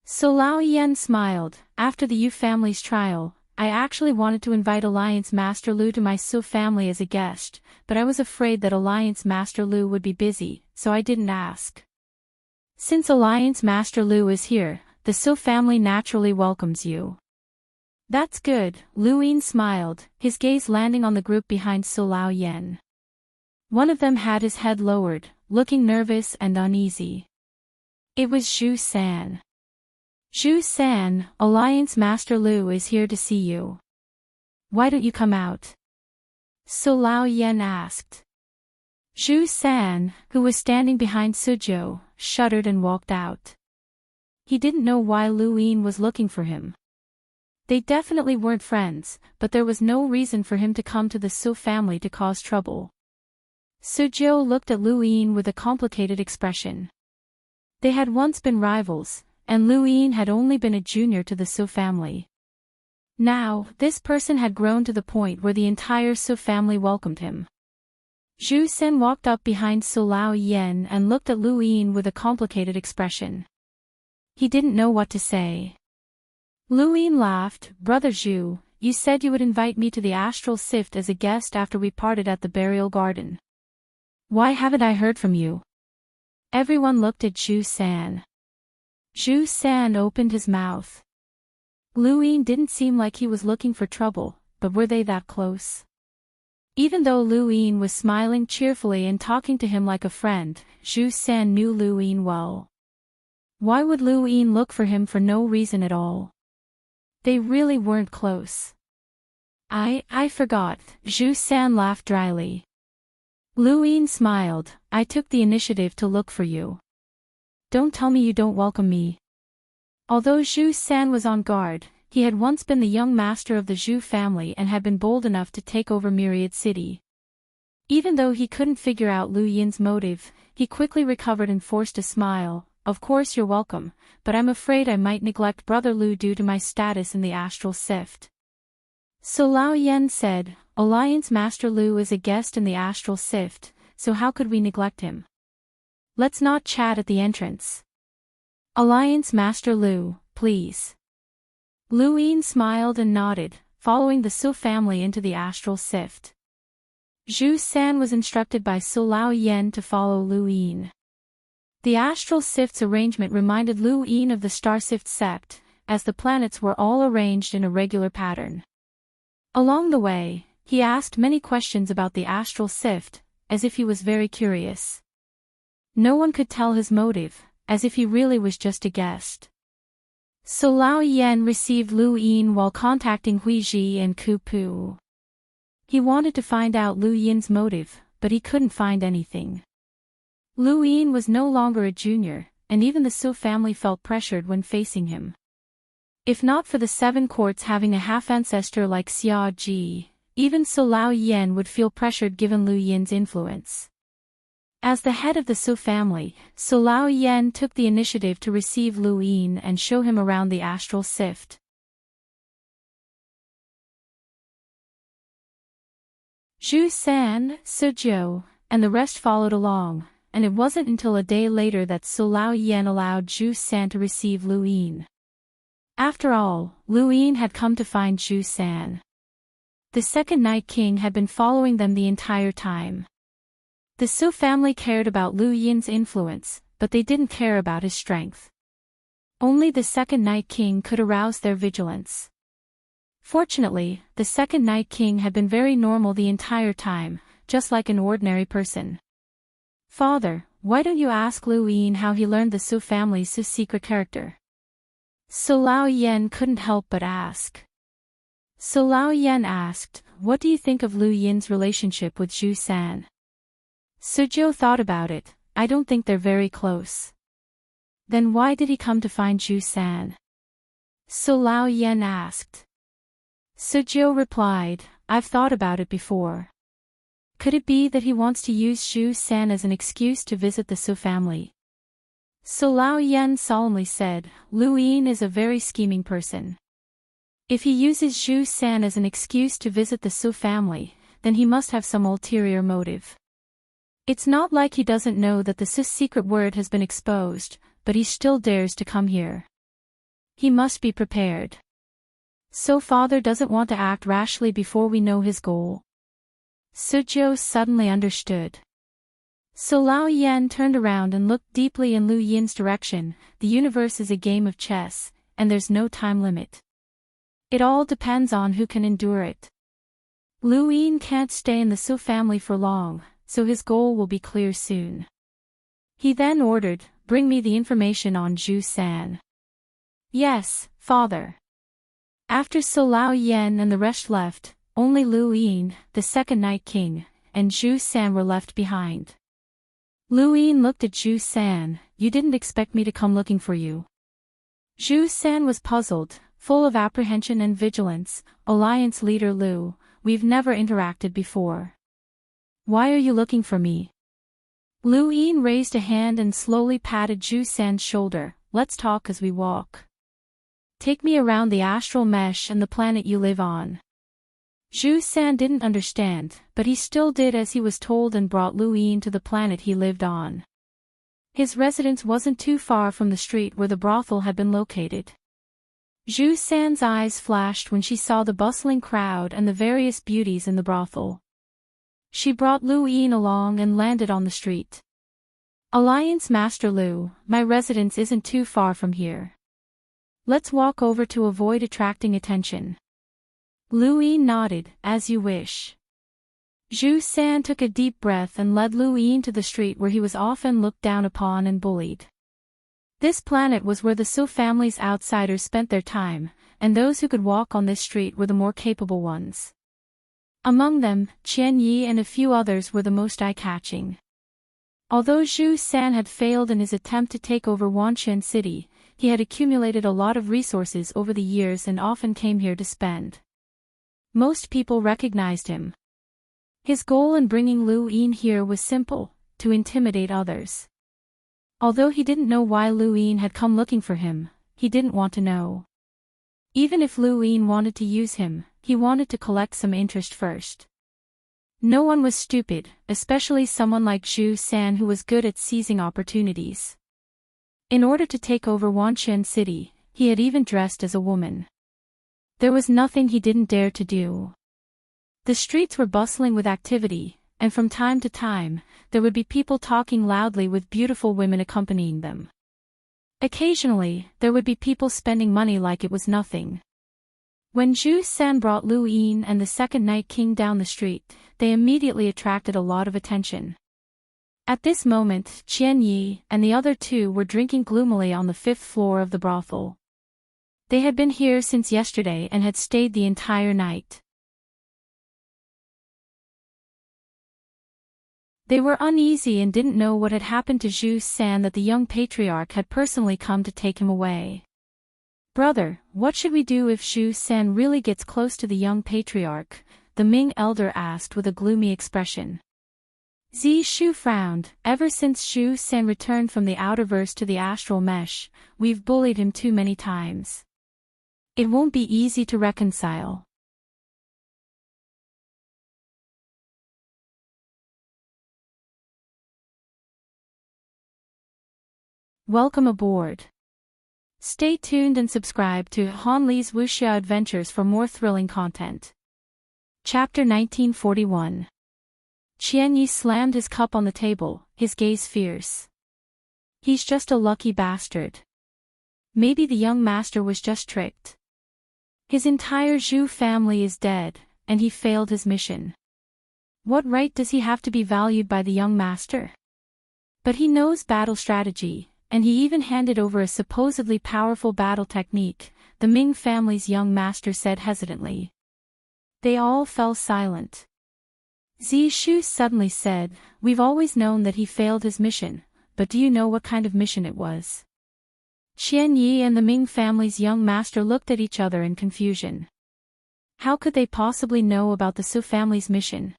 Su Lao Yen smiled. "After the Yu family's trial, I actually wanted to invite Alliance Master Lu to my Su family as a guest, but I was afraid that Alliance Master Lu would be busy, so I didn't ask. Since Alliance Master Lu is here, the Su family naturally welcomes you." "That's good," Lu Yin smiled, his gaze landing on the group behind Su Lao Yen. One of them had his head lowered, looking nervous and uneasy. It was Zhu San. "Zhu San, Alliance Master Lu is here to see you. Why don't you come out?" Su Lao Yen asked. Zhu San, who was standing behind Suzhou, shuddered and walked out. He didn't know why Lu Yin was looking for him. They definitely weren't friends, but there was no reason for him to come to the Su family to cause trouble. Suzhou looked at Lu Yin with a complicated expression. They had once been rivals, and Lu Yin had only been a junior to the Su family. Now, this person had grown to the point where the entire Su family welcomed him. Zhu San walked up behind Su Lao Yen and looked at Lu Yin with a complicated expression. He didn't know what to say. Lu Yin laughed. "Brother Zhu, you said you would invite me to the astral sift as a guest after we parted at the burial garden. Why haven't I heard from you?" Everyone looked at Zhu San. Zhu San opened his mouth. Lu Yin didn't seem like he was looking for trouble, but were they that close? Even though Lu Yin was smiling cheerfully and talking to him like a friend, Zhu San knew Lu Yin well. Why would Lu Yin look for him for no reason at all? They really weren't close. I forgot, Zhu San laughed dryly. Lu Yin smiled. "I took the initiative to look for you. Don't tell me you don't welcome me." Although Zhu San was on guard, he had once been the young master of the Zhu family and had been bold enough to take over Myriad City. Even though he couldn't figure out Lu Yin's motive, he quickly recovered and forced a smile. "Of course you're welcome, but I'm afraid I might neglect Brother Lu due to my status in the astral sift." Su Lao Yen said, "Alliance Master Lu is a guest in the astral sift, so how could we neglect him?" Let's not chat at the entrance. Alliance Master Lu, please. Lu Yin smiled and nodded, following the Su family into the astral sift. Zhu San was instructed by Su Lao Yen to follow Lu Yin. The astral sift's arrangement reminded Lu Yin of the star sift sept, as the planets were all arranged in a regular pattern. Along the way, he asked many questions about the astral sift, as if he was very curious. No one could tell his motive, as if he really was just a guest. Su Lao Yen received Lu Yin while contacting Hui Ji and Ku Pu. He wanted to find out Lu Yin's motive, but he couldn't find anything. Lu Yin was no longer a junior, and even the Su family felt pressured when facing him. If not for the 7 courts having a half-ancestor like Xia Ji, even Su Lao Yen would feel pressured given Lu Yin's influence. As the head of the Su family, Su Lao Yen took the initiative to receive Lu Yin and show him around the astral sift. Zhu San, Su Jiu, and the rest followed along, and it wasn't until a day later that Su Lao Yen allowed Zhu San to receive Lu Yin. After all, Lu Yin had come to find Zhu San. The second Night King had been following them the entire time. The Su family cared about Lu Yin's influence, but they didn't care about his strength. Only the second Night King could arouse their vigilance. Fortunately, the second Night King had been very normal the entire time, just like an ordinary person. Father, why don't you ask Lu Yin how he learned the Su family's secret character? Su Lao Yen couldn't help but ask. Su Lao Yen asked, what do you think of Lu Yin's relationship with Zhu San? Su Jiu thought about it. I don't think they're very close. Then why did he come to find Zhu San? Su Lao Yen asked. Su Jiu replied, I've thought about it before. Could it be that he wants to use Zhu San as an excuse to visit the Su family? Su Lao Yen solemnly said, Lu Yin is a very scheming person. If he uses Zhu San as an excuse to visit the Su family, then he must have some ulterior motive. It's not like he doesn't know that the Su's secret word has been exposed, but he still dares to come here. He must be prepared. So father doesn't want to act rashly before we know his goal. Su Jiu suddenly understood. Su Lao Yen turned around and looked deeply in Lu Yin's direction. The universe is a game of chess, and there's no time limit. It all depends on who can endure it. Lu Yin can't stay in the Su family for long, so his goal will be clear soon. He then ordered, bring me the information on Zhu San. Yes, father. After Su Lao Yen and the rest left, only Lu Yin, the second Night King, and Zhu San were left behind. Lu Yin looked at Zhu San, you didn't expect me to come looking for you. Zhu San was puzzled, full of apprehension and vigilance. Alliance leader Lu, we've never interacted before. Why are you looking for me? Lu Yin raised a hand and slowly patted Zhu San's shoulder, let's talk as we walk. Take me around the astral mesh and the planet you live on. Zhu San didn't understand, but he still did as he was told and brought Lu Yin to the planet he lived on. His residence wasn't too far from the street where the brothel had been located. Zhu San's eyes flashed when she saw the bustling crowd and the various beauties in the brothel. She brought Lu Yin along and landed on the street. Alliance Master Lu, my residence isn't too far from here. Let's walk over to avoid attracting attention. Lu Yin nodded, as you wish. Zhu San took a deep breath and led Lu Yin to the street where he was often looked down upon and bullied. This planet was where the Su family's outsiders spent their time, and those who could walk on this street were the more capable ones. Among them, Qian Yi and a few others were the most eye-catching. Although Zhu San had failed in his attempt to take over Wanqian City, he had accumulated a lot of resources over the years and often came here to spend. Most people recognized him. His goal in bringing Lu Yin here was simple, to intimidate others. Although he didn't know why Lu Yin had come looking for him, he didn't want to know. Even if Lu Yin wanted to use him, he wanted to collect some interest first. No one was stupid, especially someone like Zhu San who was good at seizing opportunities. In order to take over Wanqian City, he had even dressed as a woman. There was nothing he didn't dare to do. The streets were bustling with activity, and from time to time, there would be people talking loudly with beautiful women accompanying them. Occasionally, there would be people spending money like it was nothing. When Zhu San brought Lu Yin and the second Night King down the street, they immediately attracted a lot of attention. At this moment, Qian Yi and the other two were drinking gloomily on the 5th floor of the brothel. They had been here since yesterday and had stayed the entire night. They were uneasy and didn't know what had happened to Zhu San, that the young patriarch had personally come to take him away. "Brother, what should we do if Zhu San really gets close to the young patriarch?" the Ming elder asked with a gloomy expression. Zishu frowned. "Ever since Zhu San returned from the outerverse to the astral mesh, we've bullied him too many times. It won't be easy to reconcile." Welcome aboard. Stay tuned and subscribe to Han Li's Wuxia Adventures for more thrilling content. Chapter 1941. Qian Yi slammed his cup on the table, his gaze fierce. "He's just a lucky bastard. Maybe the young master was just tricked. His entire Zhu family is dead, and he failed his mission. What right does he have to be valued by the young master? But he knows battle strategy, and he even handed over a supposedly powerful battle technique," the Ming family's young master said hesitantly. They all fell silent. Zishu suddenly said, "We've always known that he failed his mission, but do you know what kind of mission it was?" Qian Yi and the Ming family's young master looked at each other in confusion. How could they possibly know about the Su family's mission?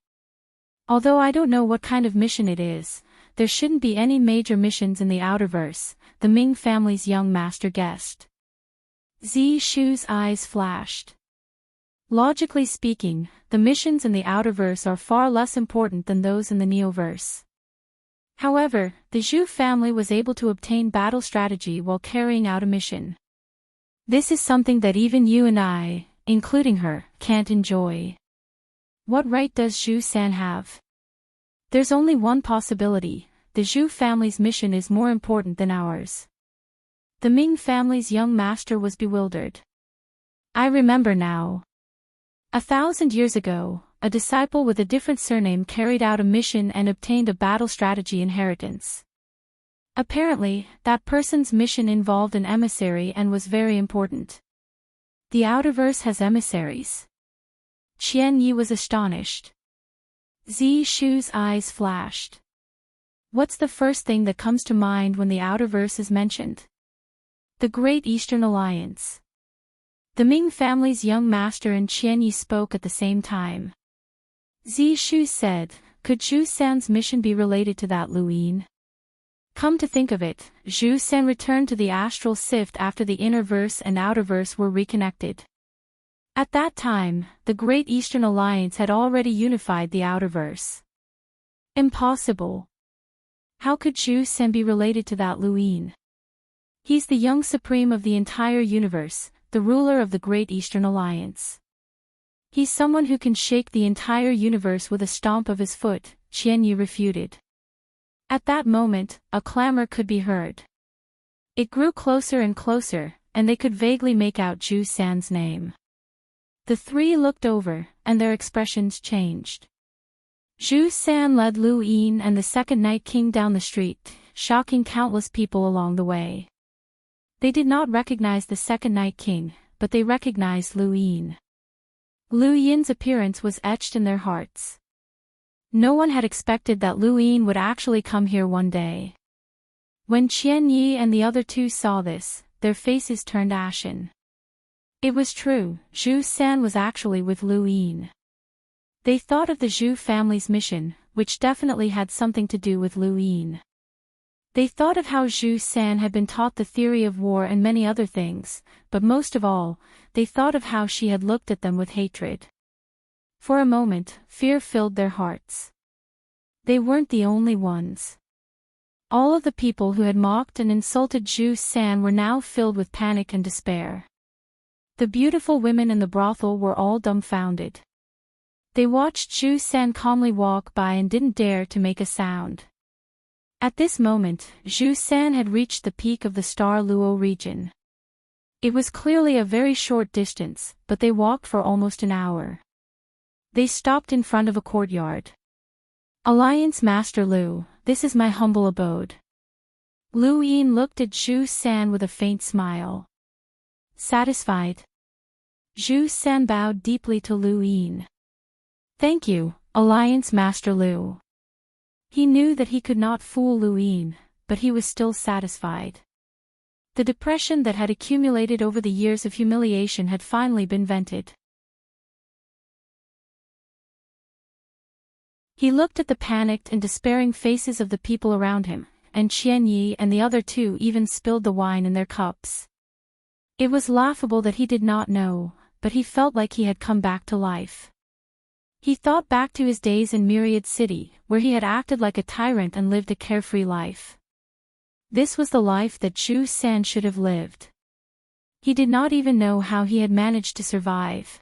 "Although I don't know what kind of mission it is, there shouldn't be any major missions in the outerverse," the Ming family's young master guessed. Zishu's eyes flashed. Logically speaking, the missions in the outerverse are far less important than those in the neoverse. However, the Zhu family was able to obtain battle strategy while carrying out a mission. This is something that even you and I, including her, can't enjoy. What right does Zhu San have? There's only one possibility: the Zhu family's mission is more important than ours. The Ming family's young master was bewildered. "I remember now. 1,000 years ago, a disciple with a different surname carried out a mission and obtained a battle strategy inheritance. Apparently, that person's mission involved an emissary and was very important. The outerverse has emissaries?" Qian Yi was astonished. Zishu's eyes flashed. "What's the first thing that comes to mind when the outerverse is mentioned?" "The Great Eastern Alliance." The Ming family's young master and Qian Yi spoke at the same time. Zishu said, "Could Zhu San's mission be related to that, Lu Yin? Come to think of it, Zhu San returned to the astral sift after the innerverse and outerverse were reconnected. At that time, the Great Eastern Alliance had already unified the outerverse. Impossible. How could Zhu San be related to that Lu Yin? He's the young supreme of the entire universe, the ruler of the Great Eastern Alliance. He's someone who can shake the entire universe with a stomp of his foot," Qian Yi refuted. At that moment, a clamor could be heard. It grew closer and closer, and they could vaguely make out Zhu San's name. The three looked over, and their expressions changed. Zhu San led Lu Yin and the second Night King down the street, shocking countless people along the way. They did not recognize the second Night King, but they recognized Lu Yin. Lu Yin's appearance was etched in their hearts. No one had expected that Lu Yin would actually come here one day. When Qian Yi and the other two saw this, their faces turned ashen. It was true, Zhu San was actually with Lu Yin. They thought of the Zhu family's mission, which definitely had something to do with Lu Yin. They thought of how Zhu San had been taught the theory of war and many other things, but most of all, they thought of how she had looked at them with hatred. For a moment, fear filled their hearts. They weren't the only ones. All of the people who had mocked and insulted Zhu San were now filled with panic and despair. The beautiful women in the brothel were all dumbfounded. They watched Zhu San calmly walk by and didn't dare to make a sound. At this moment, Zhu San had reached the peak of the Star Luo region. It was clearly a very short distance, but they walked for almost an hour. They stopped in front of a courtyard. "Alliance Master Lu, this is my humble abode." Lu Yin looked at Zhu San with a faint smile. Satisfied? Zhu San bowed deeply to Lu Yin. "Thank you, Alliance Master Lu." He knew that he could not fool Lu Yin, but he was still satisfied. The depression that had accumulated over the years of humiliation had finally been vented. He looked at the panicked and despairing faces of the people around him, and Qian Yi and the other two even spilled the wine in their cups. It was laughable that he did not know, but he felt like he had come back to life. He thought back to his days in Myriad City, where he had acted like a tyrant and lived a carefree life. This was the life that Zhu San should have lived. He did not even know how he had managed to survive.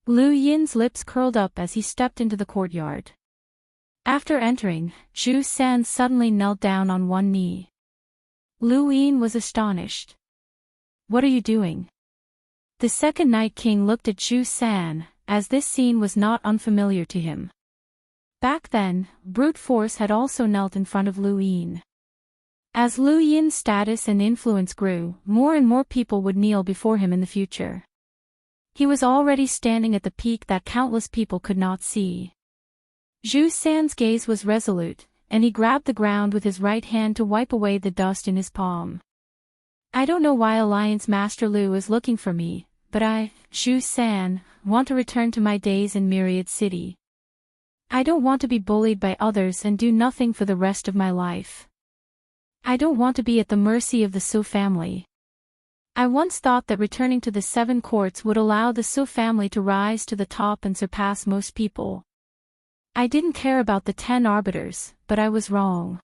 Lu Yin's lips curled up as he stepped into the courtyard. After entering, Zhu San suddenly knelt down on one knee. Lu Yin was astonished. "What are you doing?" The second Night King looked at Zhu San, as this scene was not unfamiliar to him. Back then, brute force had also knelt in front of Lu Yin. As Lu Yin's status and influence grew, more and more people would kneel before him in the future. He was already standing at the peak that countless people could not see. Zhu San's gaze was resolute, and he grabbed the ground with his right hand to wipe away the dust in his palm. "I don't know why Alliance Master Lu is looking for me, but I, Zhu San, want to return to my days in Myriad City. I don't want to be bullied by others and do nothing for the rest of my life. I don't want to be at the mercy of the Su family. I once thought that returning to the 7 courts would allow the Su family to rise to the top and surpass most people. I didn't care about the 10 arbiters, but I was wrong.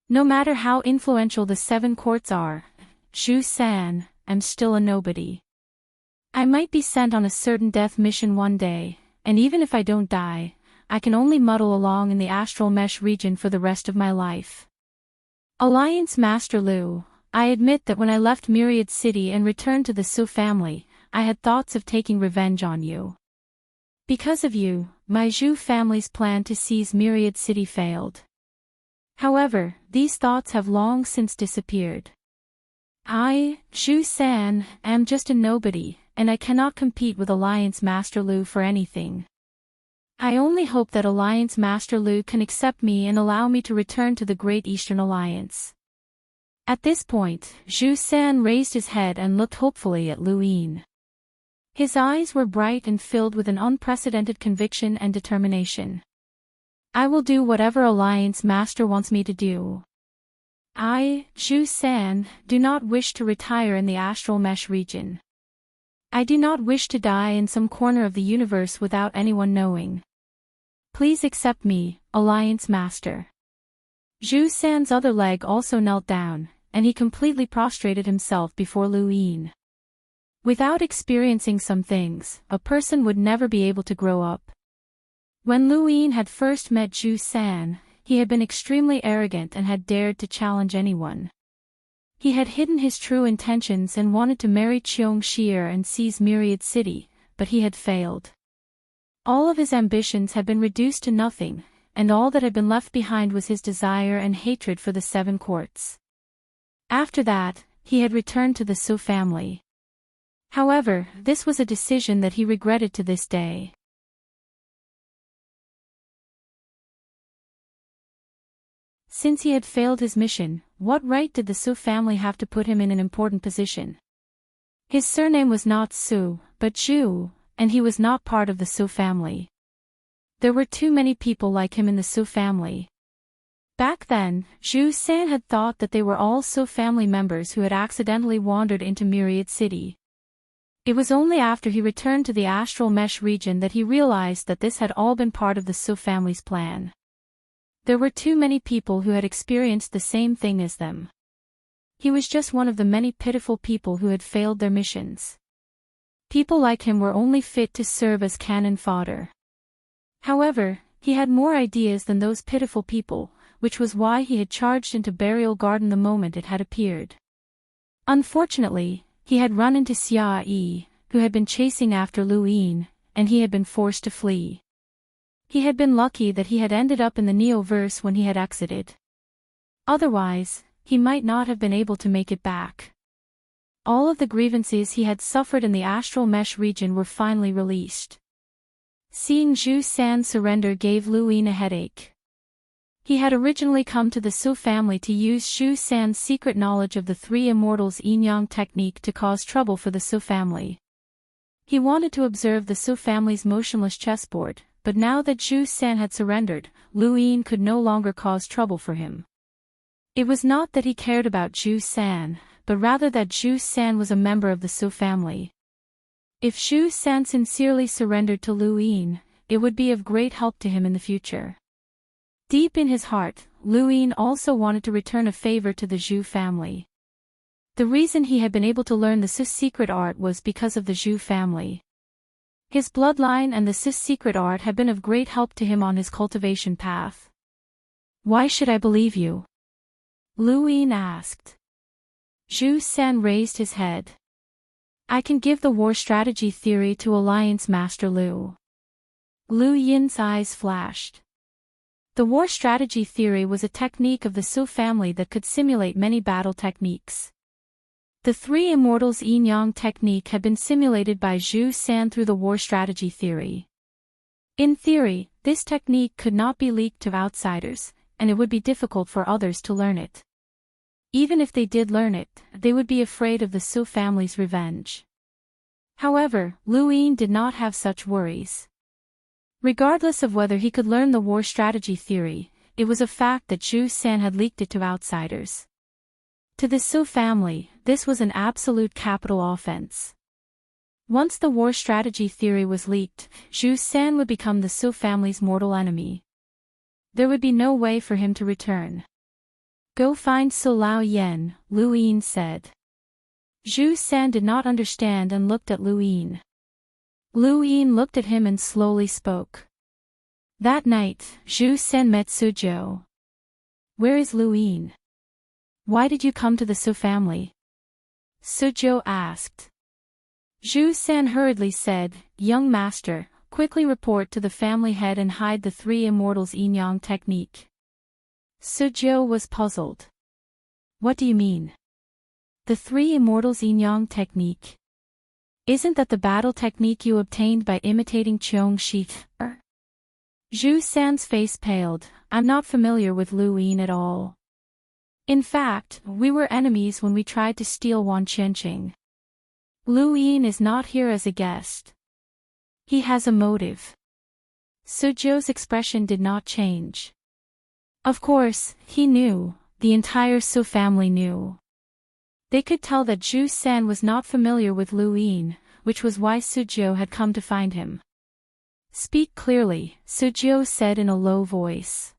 No matter how influential the 7 courts are, Zhu San, I'm still a nobody. I might be sent on a certain death mission one day, and even if I don't die, I can only muddle along in the astral mesh region for the rest of my life. Alliance Master Lu, I admit that when I left Myriad City and returned to the Su family, I had thoughts of taking revenge on you. Because of you, my Zhu family's plan to seize Myriad City failed. However, these thoughts have long since disappeared. I, Zhu San, am just a nobody, and I cannot compete with Alliance Master Lu for anything. I only hope that Alliance Master Lu can accept me and allow me to return to the Great Eastern Alliance." At this point, Zhu San raised his head and looked hopefully at Lu Yin. His eyes were bright and filled with an unprecedented conviction and determination. "I will do whatever Alliance Master wants me to do. I, Zhu San, do not wish to retire in the astral mesh region. I do not wish to die in some corner of the universe without anyone knowing. Please accept me, Alliance Master." Zhu San's other leg also knelt down, and he completely prostrated himself before Lu Yin. Without experiencing some things, a person would never be able to grow up. When Lu Yin had first met Zhu San, he had been extremely arrogant and had dared to challenge anyone. He had hidden his true intentions and wanted to marry Qiong Shir and seize Myriad City, but he had failed. All of his ambitions had been reduced to nothing, and all that had been left behind was his desire and hatred for the 7 courts. After that, he had returned to the Su family. However, this was a decision that he regretted to this day. Since he had failed his mission, what right did the Su family have to put him in an important position? His surname was not Su, but Zhu, and he was not part of the Su family. There were too many people like him in the Su family. Back then, Zhu San had thought that they were all Su family members who had accidentally wandered into Myriad City. It was only after he returned to the astral mesh region that he realized that this had all been part of the Su family's plan. There were too many people who had experienced the same thing as them. He was just one of the many pitiful people who had failed their missions. People like him were only fit to serve as cannon fodder. However, he had more ideas than those pitiful people, which was why he had charged into Burial Garden the moment it had appeared. Unfortunately, he had run into Xia Yi, who had been chasing after Lu Yin, and he had been forced to flee. He had been lucky that he had ended up in the Neo-verse when he had exited. Otherwise, he might not have been able to make it back. All of the grievances he had suffered in the astral mesh region were finally released. Seeing Zhu San surrender gave Lu Yin a headache. He had originally come to the Su family to use Zhu San's secret knowledge of the three immortals yin-yang technique to cause trouble for the Su family. He wanted to observe the Su family's motionless chessboard, but now that Zhu San had surrendered, Lu Yin could no longer cause trouble for him. It was not that he cared about Zhu San, but rather that Zhu San was a member of the Su family. If Zhu San sincerely surrendered to Lu Yin, it would be of great help to him in the future. Deep in his heart, Lu Yin also wanted to return a favor to the Zhu family. The reason he had been able to learn the Su secret art was because of the Zhu family. His bloodline and the Su secret art had been of great help to him on his cultivation path. "Why should I believe you?" Lu Yin asked. Zhu San raised his head. "I can give the war strategy theory to Alliance Master Lu." Lu Yin's eyes flashed. The war strategy theory was a technique of the Su family that could simulate many battle techniques. The three immortals yin-yang technique had been simulated by Zhu San through the war strategy theory. In theory, this technique could not be leaked to outsiders, and it would be difficult for others to learn it. Even if they did learn it, they would be afraid of the Su family's revenge. However, Lu Yin did not have such worries. Regardless of whether he could learn the war strategy theory, it was a fact that Zhu San had leaked it to outsiders. To the Su family, this was an absolute capital offense. Once the war strategy theory was leaked, Zhu San would become the Su family's mortal enemy. There would be no way for him to return. "Go find Su Lao Yen," Lu Yin said. Zhu San did not understand and looked at Lu Yin. Lu Yin looked at him and slowly spoke. That night, Zhu San met Suzhou. "Where is Lu Yin? Why did you come to the Su family?" Suzhou asked. Zhu San hurriedly said, "Young master, quickly report to the family head and hide the three immortals yin-yang technique." Suzhou was puzzled. "What do you mean? The three immortals yin-yang technique? Isn't that the battle technique you obtained by imitating Qiong Shi? Zhu San's face paled. "I'm not familiar with Lu Yin at all. In fact, we were enemies when we tried to steal Wan Qianqing. Lu Yin is not here as a guest. He has a motive." Suzhou's expression did not change. Of course, he knew, the entire Su family knew. They could tell that Zhu San was not familiar with Lu Yin, which was why Suzhou had come to find him. "Speak clearly," Suzhou said in a low voice.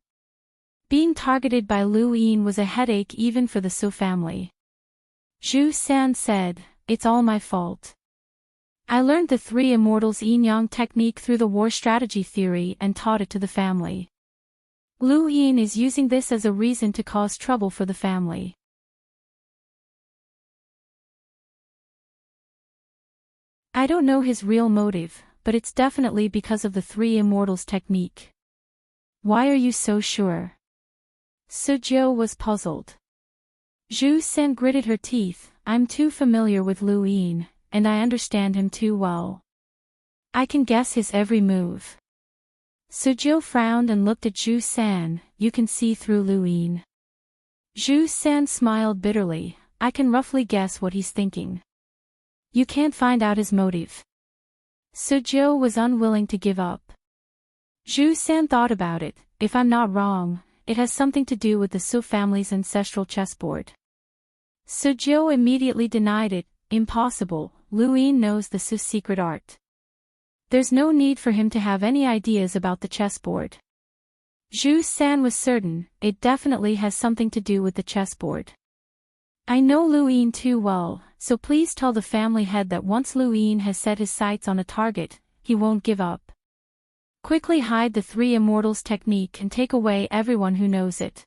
Being targeted by Lu Yin was a headache even for the Su family. Zhu San said, "It's all my fault. I learned the three immortals yin-yang technique through the war strategy theory and taught it to the family. Lu Yin is using this as a reason to cause trouble for the family. I don't know his real motive, but it's definitely because of the three immortals technique." "Why are you so sure?" Suzhou was puzzled. Zhu San gritted her teeth. "I'm too familiar with Lu Yin, and I understand him too well. I can guess his every move." Suzhou frowned and looked at Zhu San. "You can see through Lu Yin." Zhu San smiled bitterly. "I can roughly guess what he's thinking. You can't find out his motive." Suzhou was unwilling to give up. Zhu San thought about it. "If I'm not wrong, it has something to do with the Su family's ancestral chessboard." Suzhou immediately denied it. "Impossible, Lu Yin knows the Su's secret art. There's no need for him to have any ideas about the chessboard. Zhu San was certain, it definitely has something to do with the chessboard. I know Lu Yin too well, so please tell the family head that once Lu Yin has set his sights on a target, he won't give up. Quickly hide the three immortals technique and take away everyone who knows it.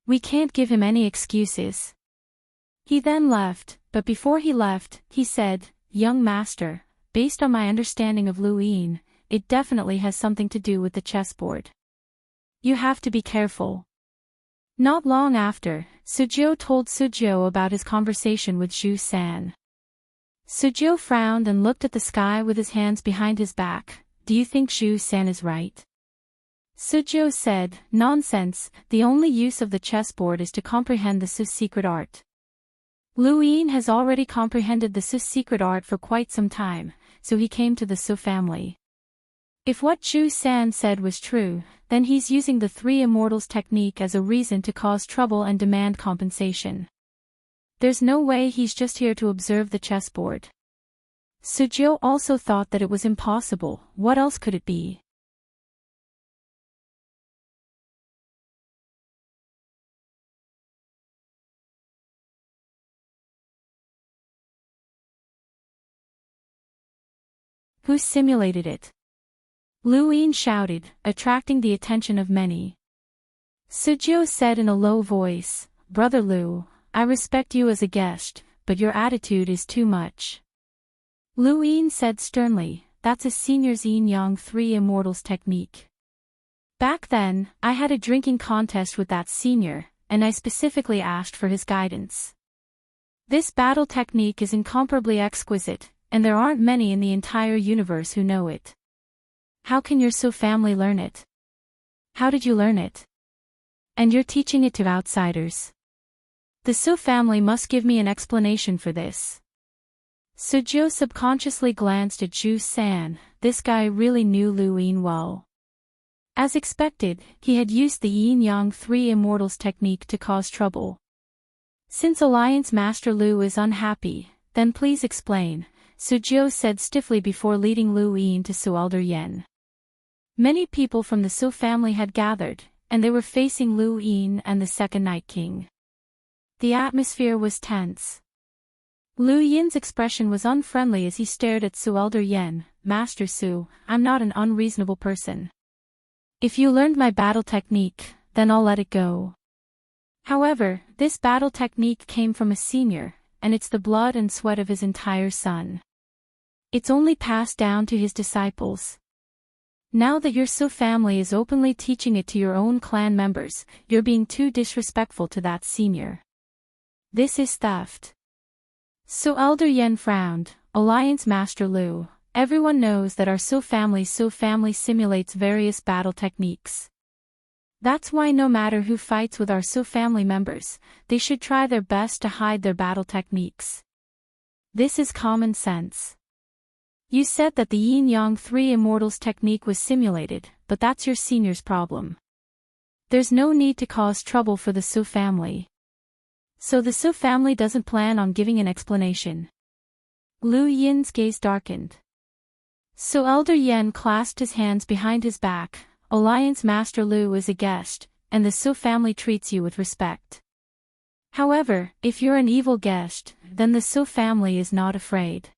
We can't give him any excuses. He then left, but before he left, he said, "Young master, based on my understanding of Lu Yin, it definitely has something to do with the chessboard. You have to be careful." Not long after, Suzhou told Suzhou about his conversation with Zhu San. Suzhou frowned and looked at the sky with his hands behind his back. "Do you think Zhu San is right?" Suzhou said, "Nonsense, the only use of the chessboard is to comprehend the Su's secret art. Lu Yin has already comprehended the Su's secret art for quite some time, so he came to the Su family. If what Zhu San said was true, then he's using the three immortals technique as a reason to cause trouble and demand compensation. There's no way he's just here to observe the chessboard." Suzhou also thought that it was impossible. What else could it be? Who simulated it? Lu Yin shouted, attracting the attention of many. Suzhou said in a low voice, "Brother Lu, I respect you as a guest, but your attitude is too much." Lu Yin said sternly, "That's a senior's yin-yang three immortals technique. Back then, I had a drinking contest with that senior, and I specifically asked for his guidance. This battle technique is incomparably exquisite, and there aren't many in the entire universe who know it. How can your Su family learn it? How did you learn it? And you're teaching it to outsiders. The Su family must give me an explanation for this." Suzhou subconsciously glanced at Zhu San. This guy really knew Lu Yin well. As expected, he had used the yin-yang three immortals technique to cause trouble. "Since Alliance Master Lu is unhappy, then please explain," Suzhou said stiffly before leading Lu Yin to Su Elder Yen. Many people from the Su family had gathered, and they were facing Lu Yin and the Second Night King. The atmosphere was tense. Lu Yin's expression was unfriendly as he stared at Su Elder Yen. "Master Su, I'm not an unreasonable person. If you learned my battle technique, then I'll let it go. However, this battle technique came from a senior, and it's the blood and sweat of his entire son. It's only passed down to his disciples. Now that your Su family is openly teaching it to your own clan members, you're being too disrespectful to that senior. This is theft." Su Elder Yen frowned. "Alliance Master Lu, everyone knows that our Su family simulates various battle techniques. That's why no matter who fights with our Su family members, they should try their best to hide their battle techniques. This is common sense. You said that the yin-yang three immortals technique was simulated, but that's your senior's problem. There's no need to cause trouble for the Su family. So the Su family doesn't plan on giving an explanation." Lu Yin's gaze darkened. Su Elder Yen clasped his hands behind his back. "Alliance Master Lu is a guest, and the Su family treats you with respect. However, if you're an evil guest, then the Su family is not afraid."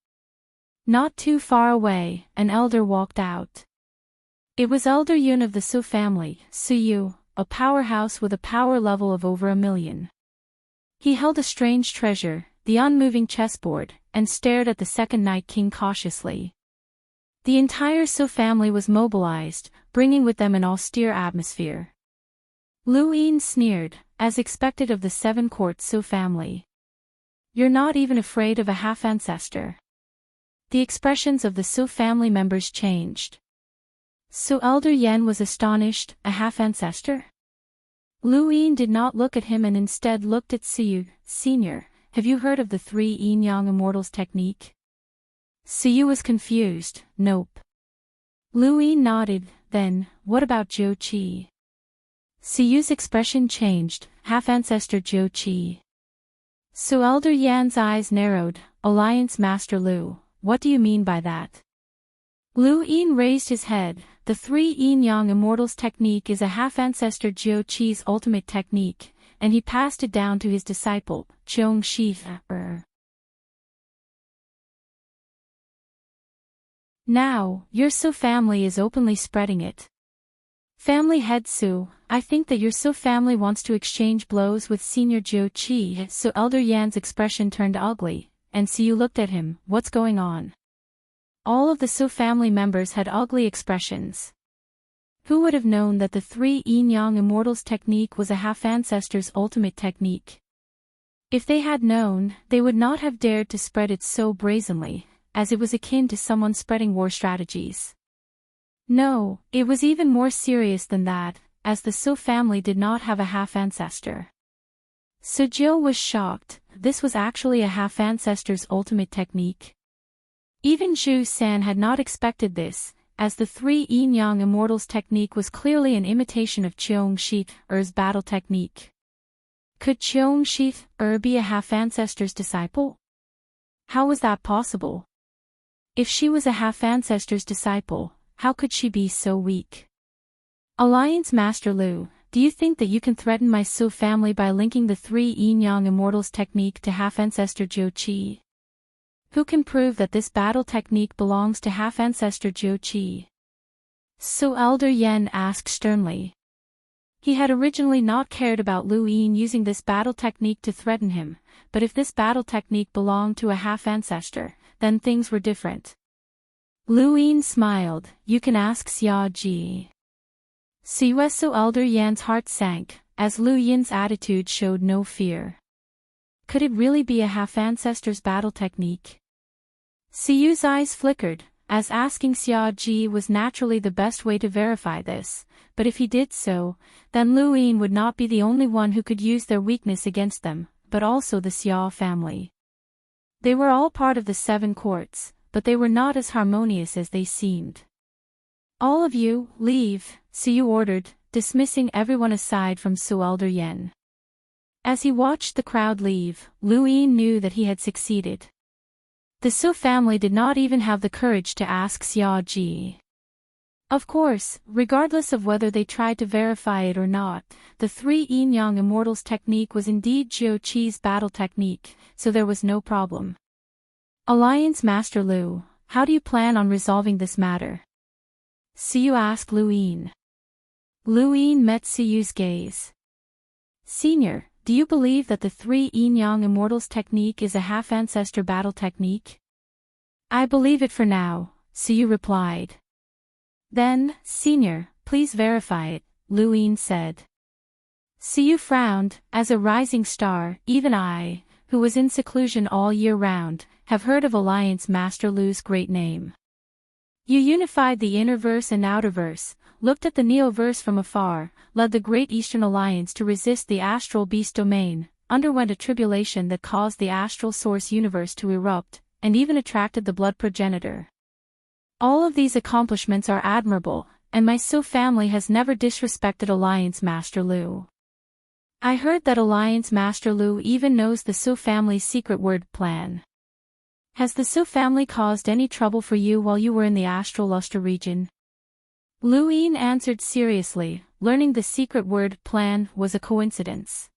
Not too far away, an elder walked out. It was Elder Yun of the Su family, Su Yu, a powerhouse with a power level of over 1,000,000. He held a strange treasure, the unmoving chessboard, and stared at the Second Night King cautiously. The entire Su family was mobilized, bringing with them an austere atmosphere. Lu Yin sneered, as expected of the seven-court Su family. "You're not even afraid of a half-ancestor." The expressions of the Su family members changed. Su Elder Yen was astonished. "A half-ancestor?" Lu Yin did not look at him and instead looked at Su. "Senior, have you heard of the three yin-yang immortals technique?" Su was confused. "Nope." Lu Yin nodded. "Then, what about Zhou Qi?" Su's expression changed. "Half-ancestor Zhou Qi." Su Elder Yan's eyes narrowed. Alliance Master Lu, what do you mean by that? Lu Yin raised his head. The three yin-yang immortals technique is a half-ancestor Jiu Qi's ultimate technique, and he passed it down to his disciple, Zhong Shi. Now, your Su family is openly spreading it. Family head Su, I think that your Su family wants to exchange blows with Senior Jiu Qi. So Elder Yan's expression turned ugly, and Siyu looked at him. What's going on? All of the Su family members had ugly expressions. Who would have known that the three yin-yang immortals technique was a half-ancestor's ultimate technique? If they had known, they would not have dared to spread it so brazenly, as it was akin to someone spreading war strategies. No, it was even more serious than that, as the Su family did not have a half-ancestor. Sujio was shocked. This was actually a half-ancestor's ultimate technique. Even Zhu San had not expected this, as the three yin-yang immortals technique was clearly an imitation of Qiong Shi Er's battle technique. Could Qiong Shi Er be a half-ancestor's disciple? How was that possible? If she was a half-ancestor's disciple, how could she be so weak? Alliance Master Lu, do you think that you can threaten my Su family by linking the three yin-yang immortals technique to half-ancestor Jiu Qi? Who can prove that this battle technique belongs to half-ancestor Jiu Qi? Su Elder Yan asked sternly. He had originally not cared about Lu Yin using this battle technique to threaten him, but if this battle technique belonged to a half-ancestor, then things were different. Lu Yin smiled. You can ask Xia Ji. Su Elder Yan's heart sank, as Lu Yin's attitude showed no fear. Could it really be a half-ancestor's battle technique? Siyu's eyes flickered, as asking Xia Ji was naturally the best way to verify this, but if he did so, then Lu Yin would not be the only one who could use their weakness against them, but also the Xia family. They were all part of the seven courts, but they were not as harmonious as they seemed. All of you, leave, Siyu ordered, dismissing everyone aside from Su Elder Yan. As he watched the crowd leave, Lu Yin knew that he had succeeded. The Su family did not even have the courage to ask Xia Ji. Of course, regardless of whether they tried to verify it or not, the three yin-yang immortals technique was indeed Jiu Qi's battle technique, so there was no problem. Alliance Master Lu, how do you plan on resolving this matter? Siyu asked Lu Yin. Lu Yin met Siyu's gaze. Senior, do you believe that the three yin-yang immortals technique is a half-ancestor battle technique? I believe it for now, Siyu replied. Then, Senior, please verify it, Lu Yin said. Siyu frowned. As a rising star, even I, who was in seclusion all year round, have heard of Alliance Master Lu's great name. You unified the inner-verse and outer-verse, looked at the neo-verse from afar, led the Great Eastern Alliance to resist the astral beast domain, underwent a tribulation that caused the astral source universe to erupt, and even attracted the blood progenitor. All of these accomplishments are admirable, and my Su family has never disrespected Alliance Master Lu. I heard that Alliance Master Lu even knows the Su family's secret word plan. Has the Su family caused any trouble for you while you were in the astral luster region? Lu Yin answered seriously, learning the secret word plan was a coincidence.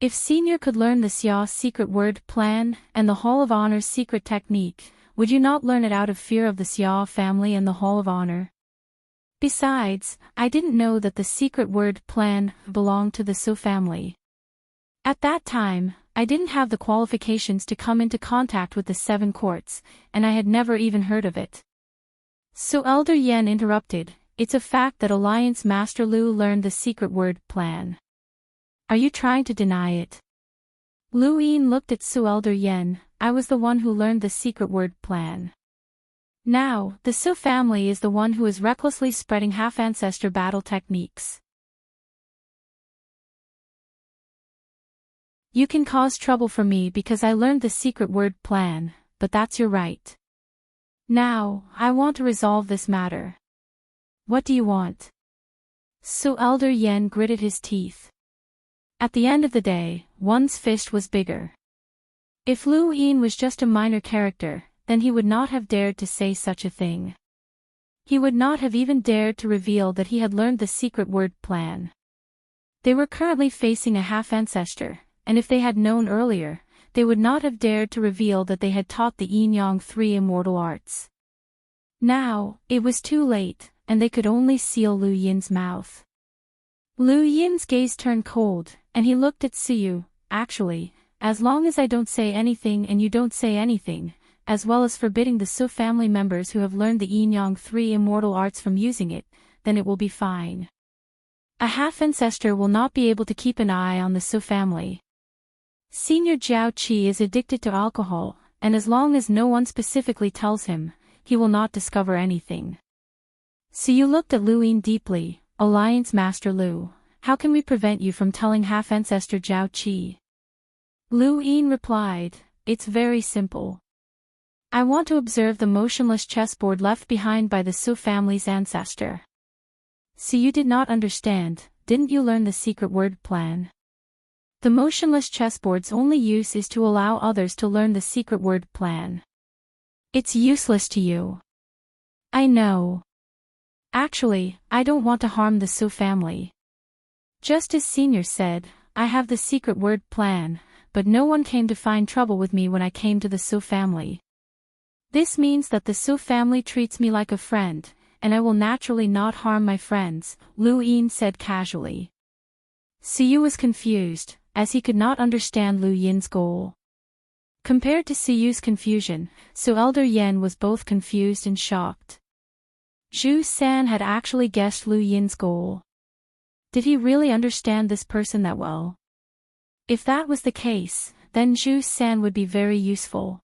If Senior could learn the Xia's secret word plan and the Hall of Honor's secret technique, would you not learn it out of fear of the Xia family and the Hall of Honor? Besides, I didn't know that the secret word plan belonged to the Su family. At that time, I didn't have the qualifications to come into contact with the seven courts, and I had never even heard of it. Su Elder Yan interrupted. It's a fact that Alliance Master Lu learned the secret word plan. Are you trying to deny it? Lu Yin looked at Su Elder Yan. I was the one who learned the secret word plan. Now, the Su family is the one who is recklessly spreading half-ancestor battle techniques. You can cause trouble for me because I learned the secret word plan, but that's your right. Now, I want to resolve this matter. What do you want? Su Elder Yan gritted his teeth. At the end of the day, one's fist was bigger. If Lu Yin was just a minor character, then he would not have dared to say such a thing. He would not have even dared to reveal that he had learned the secret word plan. They were currently facing a half-ancestor, and if they had known earlier, they would not have dared to reveal that they had taught the yin-yang 3 immortal arts. Now, it was too late, and they could only seal Lu Yin's mouth. Lu Yin's gaze turned cold, and he looked at Siyu. Actually, as long as I don't say anything and you don't say anything, as well as forbidding the Su family members who have learned the yin-yang 3 immortal arts from using it, then it will be fine. A half-ancestor will not be able to keep an eye on the Su family. Senior Jiao Qi is addicted to alcohol, and as long as no one specifically tells him, he will not discover anything. Siyu looked at Lu Yin deeply. Alliance Master Lu, how can we prevent you from telling half-ancestor Jiao Qi? Lu Yin replied, it's very simple. I want to observe the motionless chessboard left behind by the Su family's ancestor. Siyu did not understand. Didn't you learn the secret word plan? The motionless chessboard's only use is to allow others to learn the secret word plan. It's useless to you. I know. Actually, I don't want to harm the Su family. Just as Senior said, I have the secret word plan, but no one came to find trouble with me when I came to the Su family. This means that the Su family treats me like a friend, and I will naturally not harm my friends, Lu Yin said casually. Siyu was confused, as he could not understand Lu Yin's goal. Compared to Siyu's confusion, Su Elder Yen was both confused and shocked. Zhu San had actually guessed Lu Yin's goal. Did he really understand this person that well? If that was the case, then Zhu San would be very useful.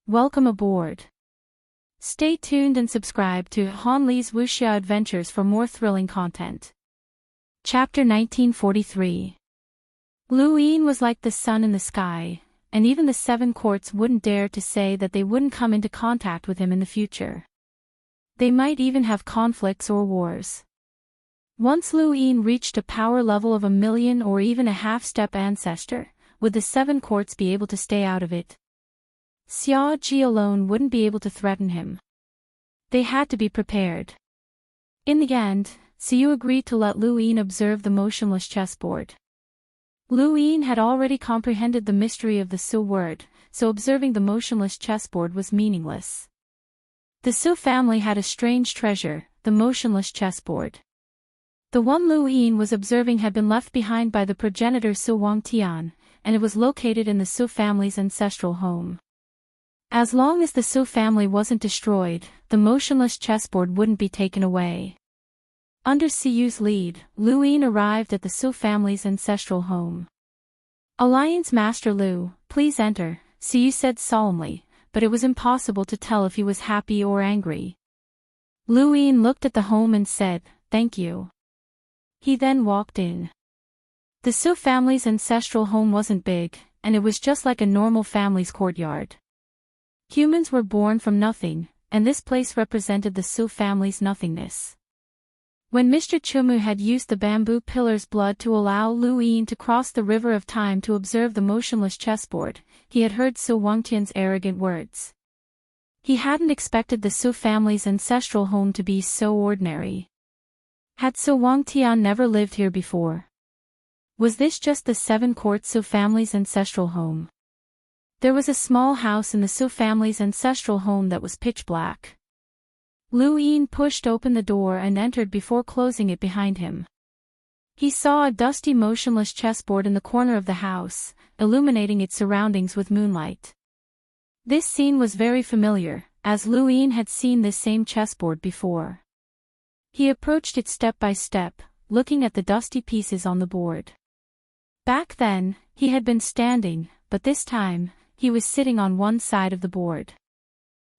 Welcome aboard. Stay tuned and subscribe to Han Li's Wuxia Adventures for more thrilling content. Chapter 1943. Lu Yin was like the sun in the sky, and even the 7 courts wouldn't dare to say that they wouldn't come into contact with him in the future. They might even have conflicts or wars. Once Lu Yin reached a power level of 1,000,000 or even a half-step ancestor, would the 7 courts be able to stay out of it? Xia Ji alone wouldn't be able to threaten him. They had to be prepared. In the end, Siyu agreed to let Lu Yin observe the motionless chessboard. Lu Yin had already comprehended the mystery of the Su word, so observing the motionless chessboard was meaningless. The Su family had a strange treasure, the motionless chessboard. The one Lu Yin was observing had been left behind by the progenitor Su Wangtian, and it was located in the Su family's ancestral home. As long as the Su family wasn't destroyed, the motionless chessboard wouldn't be taken away. Under Siyu's lead, Lu Yin arrived at the Su family's ancestral home. Alliance Master Lu, please enter, Siyu said solemnly, but it was impossible to tell if he was happy or angry. Lu Yin looked at the home and said, thank you. He then walked in. The Su family's ancestral home wasn't big, and it was just like a normal family's courtyard. Humans were born from nothing, and this place represented the Su family's nothingness. When Mr. Chumu had used the bamboo pillar's blood to allow Lu Yin to cross the river of time to observe the motionless chessboard, he had heard Su Wangtian's arrogant words. He hadn't expected the Su family's ancestral home to be so ordinary. Had Su Wangtian never lived here before? Was this just the 7 courts Su family's ancestral home? There was a small house in the Su family's ancestral home that was pitch black. Lu Yin pushed open the door and entered before closing it behind him. He saw a dusty motionless chessboard in the corner of the house, illuminating its surroundings with moonlight. This scene was very familiar, as Lu Yin had seen this same chessboard before. He approached it step by step, looking at the dusty pieces on the board. Back then, he had been standing, but this time, he was sitting on one side of the board.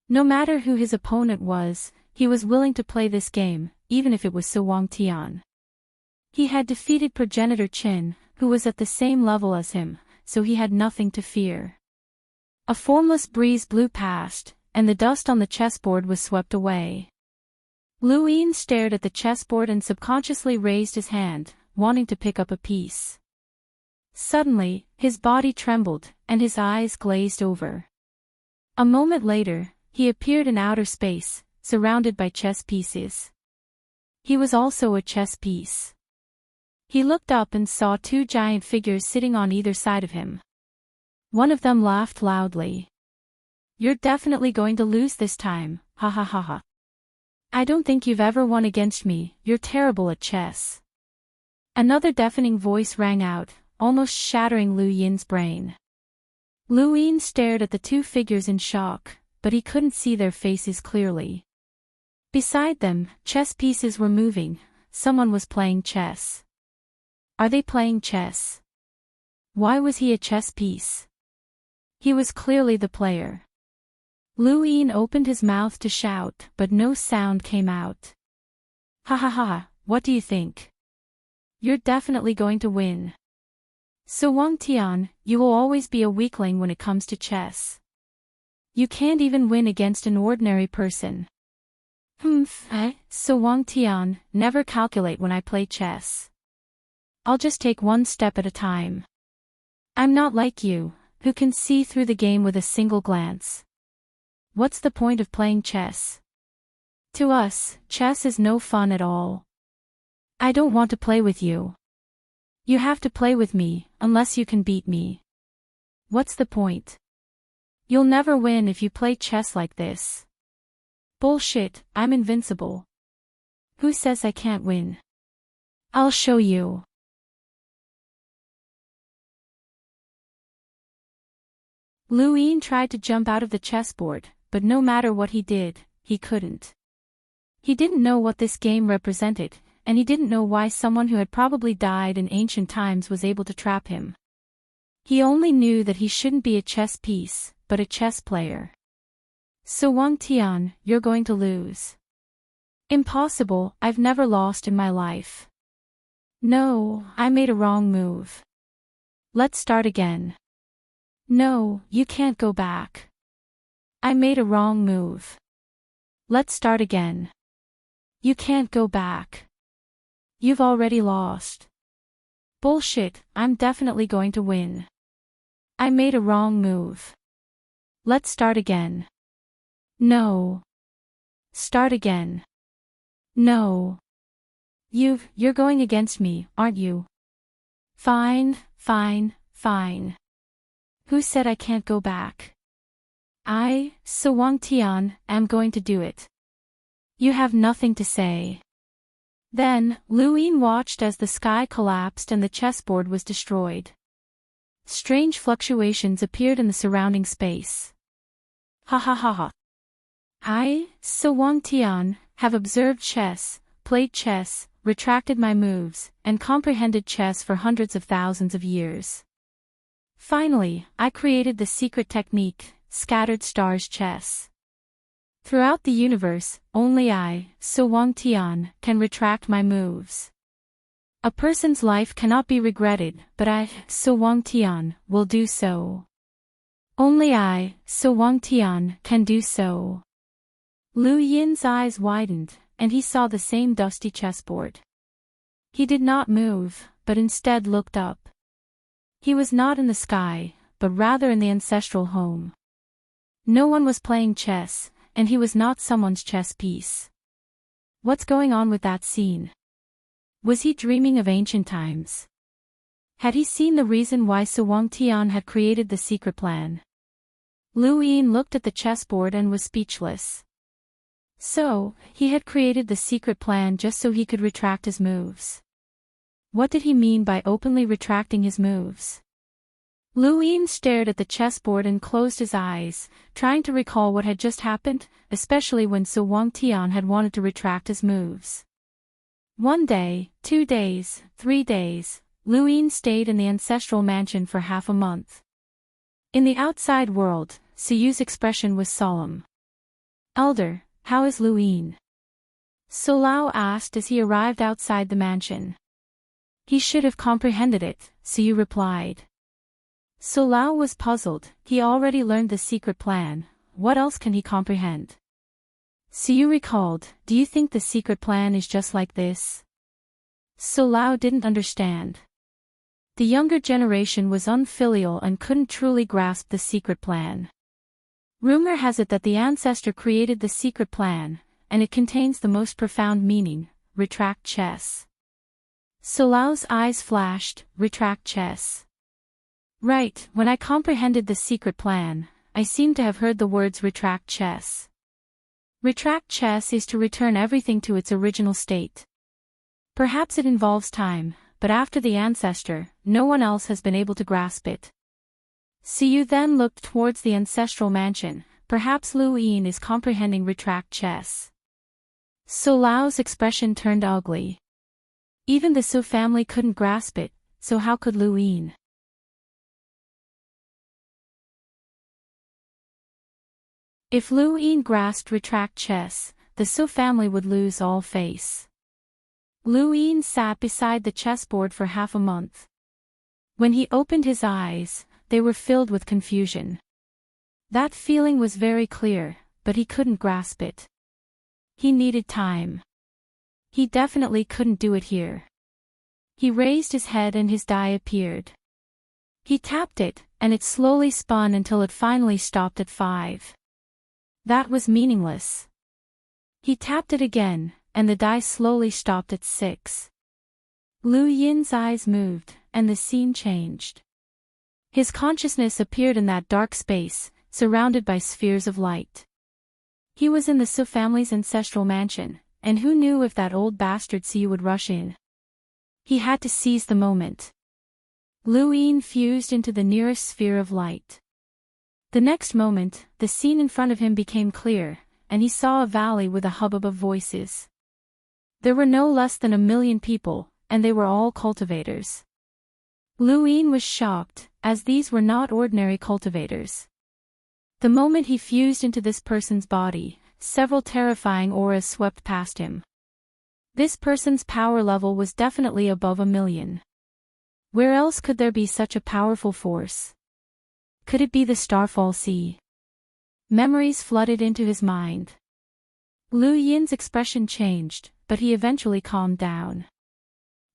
No matter who his opponent was, he was willing to play this game, even if it was Su Wangtian. He had defeated progenitor Qin, who was at the same level as him, so he had nothing to fear. A formless breeze blew past, and the dust on the chessboard was swept away. Lu Yin stared at the chessboard and subconsciously raised his hand, wanting to pick up a piece. Suddenly, his body trembled, and his eyes glazed over. A moment later, he appeared in outer space, surrounded by chess pieces. He was also a chess piece. He looked up and saw two giant figures sitting on either side of him. One of them laughed loudly. "You're definitely going to lose this time, ha ha ha ha. I don't think you've ever won against me, you're terrible at chess." Another deafening voice rang out, almost shattering Lu Yin's brain. Lu Yin stared at the two figures in shock, but he couldn't see their faces clearly. Beside them, chess pieces were moving. Someone was playing chess. Are they playing chess? Why was he a chess piece? He was clearly the player. Lu Yin opened his mouth to shout, but no sound came out. "Ha ha ha, what do you think? You're definitely going to win. So Wang Tian, you will always be a weakling when it comes to chess. You can't even win against an ordinary person." So Wang Tian, never calculate when I play chess. I'll just take one step at a time. I'm not like you, who can see through the game with a single glance. What's the point of playing chess? To us, chess is no fun at all. I don't want to play with you. You have to play with me, unless you can beat me. What's the point? You'll never win if you play chess like this. Bullshit, I'm invincible. Who says I can't win? I'll show you. Lu Yin tried to jump out of the chessboard, but no matter what he did, he couldn't. He didn't know what this game represented, and he didn't know why someone who had probably died in ancient times was able to trap him. He only knew that he shouldn't be a chess piece, but a chess player. "So Wang Tian, you're going to lose." "Impossible, I've never lost in my life." "No, I made a wrong move. Let's start again." "No, you can't go back. I made a wrong move. Let's start again." "You can't go back. You've already lost." "Bullshit, I'm definitely going to win. I made a wrong move. Let's start again." "No." "Start again." "No." You're going against me, aren't you?" Fine. Who said I can't go back? So Wang Tian, am going to do it. You have nothing to say. Then, Lu Yin watched as the sky collapsed and the chessboard was destroyed. Strange fluctuations appeared in the surrounding space. Ha ha ha ha. So Wang Tian, have observed chess, played chess, retracted my moves, and comprehended chess for hundreds of thousands of years. Finally, I created the secret technique, scattered stars chess. Throughout the universe, only I, so Wang Tian, can retract my moves. A person's life cannot be regretted, but I, so Wang Tian, will do so. Only I, so Wang Tian, can do so. Lu Yin's eyes widened, and he saw the same dusty chessboard. He did not move, but instead looked up. He was not in the sky, but rather in the ancestral home. No one was playing chess, and he was not someone's chess piece. What's going on with that scene? Was he dreaming of ancient times? Had he seen the reason why So Wang Tian had created the secret plan? Lu Yin looked at the chessboard and was speechless. So, he had created the secret plan just so he could retract his moves. What did he mean by openly retracting his moves? Lu Yin stared at the chessboard and closed his eyes, trying to recall what had just happened, especially when So Wang Tian had wanted to retract his moves. 1 day, 2 days, 3 days, Lu Yin stayed in the ancestral mansion for half a month. In the outside world, Suyu's expression was solemn. "Elder, how is Lu Yin?" So Lao asked as he arrived outside the mansion. "He should have comprehended it," Suyu replied. So Lao was puzzled. He already learned the secret plan. What else can he comprehend? Siyu recalled, "Do you think the secret plan is just like this?" So Lao didn't understand. The younger generation was unfilial and couldn't truly grasp the secret plan. Rumor has it that the ancestor created the secret plan, and it contains the most profound meaning: retract chess. So Lao's eyes flashed, retract chess. Right, when I comprehended the secret plan, I seem to have heard the words retract chess. Retract chess is to return everything to its original state. Perhaps it involves time, but after the ancestor, no one else has been able to grasp it. Siyu then looked towards the ancestral mansion. Perhaps Lu Yin is comprehending retract chess. So Lao's expression turned ugly. Even the Su family couldn't grasp it, so how could Lu Yin? If Lu Yin grasped retract chess, the Su family would lose all face. Lu Yin sat beside the chessboard for half a month. When he opened his eyes, they were filled with confusion. That feeling was very clear, but he couldn't grasp it. He needed time. He definitely couldn't do it here. He raised his head and his die appeared. He tapped it, and it slowly spun until it finally stopped at 5. That was meaningless. He tapped it again, and the die slowly stopped at 6. Lu Yin's eyes moved, and the scene changed. His consciousness appeared in that dark space, surrounded by spheres of light. He was in the Su family's ancestral mansion, and who knew if that old bastard Siyu would rush in. He had to seize the moment. Lu Yin fused into the nearest sphere of light. The next moment, the scene in front of him became clear, and he saw a valley with a hubbub of voices. There were no less than 1,000,000 people, and they were all cultivators. Lu Yin was shocked, as these were not ordinary cultivators. The moment he fused into this person's body, several terrifying auras swept past him. This person's power level was definitely above 1,000,000. Where else could there be such a powerful force? Could it be the Starfall Sea? Memories flooded into his mind. Lu Yin's expression changed, but he eventually calmed down.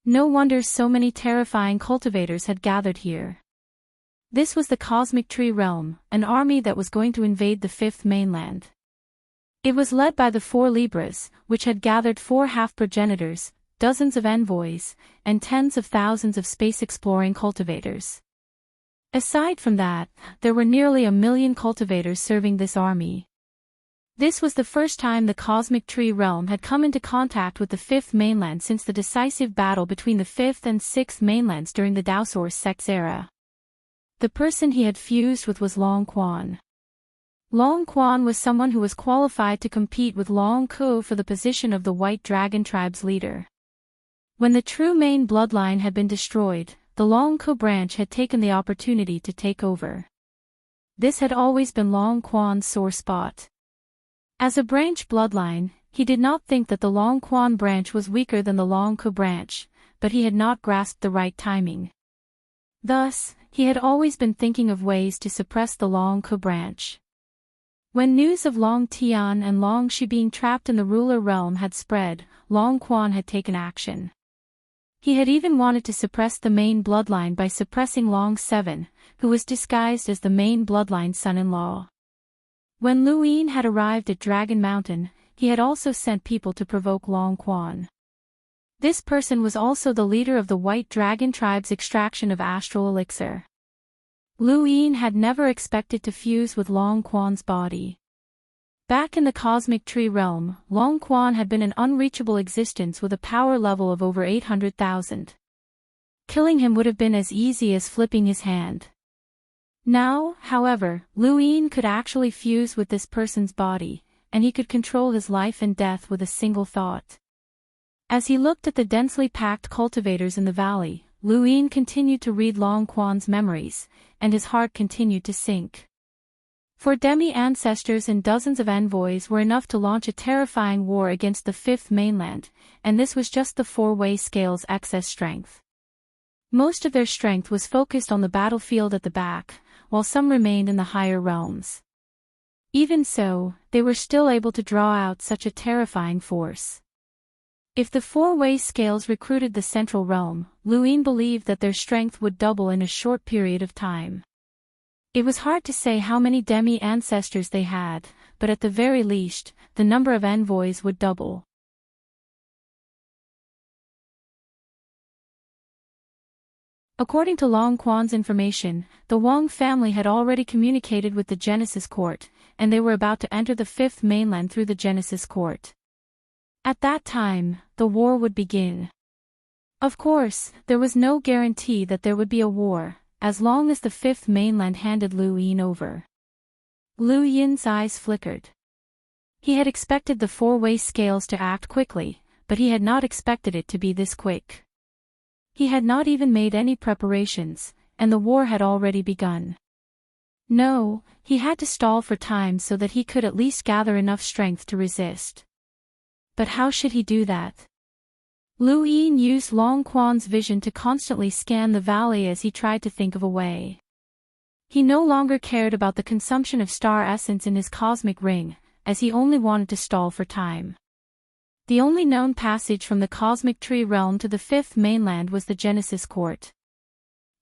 No wonder so many terrifying cultivators had gathered here. This was the Cosmic Tree Realm, an army that was going to invade the 5th mainland. It was led by the 4 Libras, which had gathered 4 half-progenitors, dozens of envoys, and tens of thousands of space-exploring cultivators. Aside from that, there were nearly 1,000,000 cultivators serving this army. This was the first time the Cosmic Tree Realm had come into contact with the 5th mainland since the decisive battle between the 5th and 6th mainlands during the Daosaur Sex era. The person he had fused with was Long Quan. Long Quan was someone who was qualified to compete with Long Ku for the position of the White Dragon tribe's leader. When the true main bloodline had been destroyed, the Long Ku branch had taken the opportunity to take over. This had always been Long Quan's sore spot. As a branch bloodline, he did not think that the Long Quan branch was weaker than the Long Ku branch, but he had not grasped the right timing. Thus, he had always been thinking of ways to suppress the Long Ku branch. When news of Long Tian and Long Shi being trapped in the ruler realm had spread, Long Quan had taken action. He had even wanted to suppress the main bloodline by suppressing Long 7, who was disguised as the main bloodline's son-in-law. When Lu Yin had arrived at Dragon Mountain, he had also sent people to provoke Long Quan. This person was also the leader of the White Dragon tribe's extraction of astral elixir. Lu Yin had never expected to fuse with Long Quan's body. Back in the Cosmic Tree Realm, Long Quan had been an unreachable existence with a power level of over 800,000. Killing him would have been as easy as flipping his hand. Now, however, Lu Yin could actually fuse with this person's body, and he could control his life and death with a single thought. As he looked at the densely packed cultivators in the valley, Lu Yin continued to read Long Quan's memories, and his heart continued to sink. 4 demi-ancestors and dozens of envoys were enough to launch a terrifying war against the 5th mainland, and this was just the 4-way scale's excess strength. Most of their strength was focused on the battlefield at the back, while some remained in the higher realms. Even so, they were still able to draw out such a terrifying force. If the four-way scales recruited the central realm, Luin believed that their strength would double in a short period of time. It was hard to say how many demi-ancestors they had, but at the very least, the number of envoys would double. According to Long Quan's information, the Wang family had already communicated with the Genesis Court, and they were about to enter the fifth mainland through the Genesis Court. At that time, the war would begin. Of course, there was no guarantee that there would be a war, as long as the fifth mainland handed Lu Yin over. Lu Yin's eyes flickered. He had expected the four-way scales to act quickly, but he had not expected it to be this quick. He had not even made any preparations, and the war had already begun. No, he had to stall for time so that he could at least gather enough strength to resist. But how should he do that? Lu Yin used Long Quan's vision to constantly scan the valley as he tried to think of a way. He no longer cared about the consumption of star essence in his cosmic ring, as he only wanted to stall for time. The only known passage from the cosmic tree realm to the fifth mainland was the Genesis Court.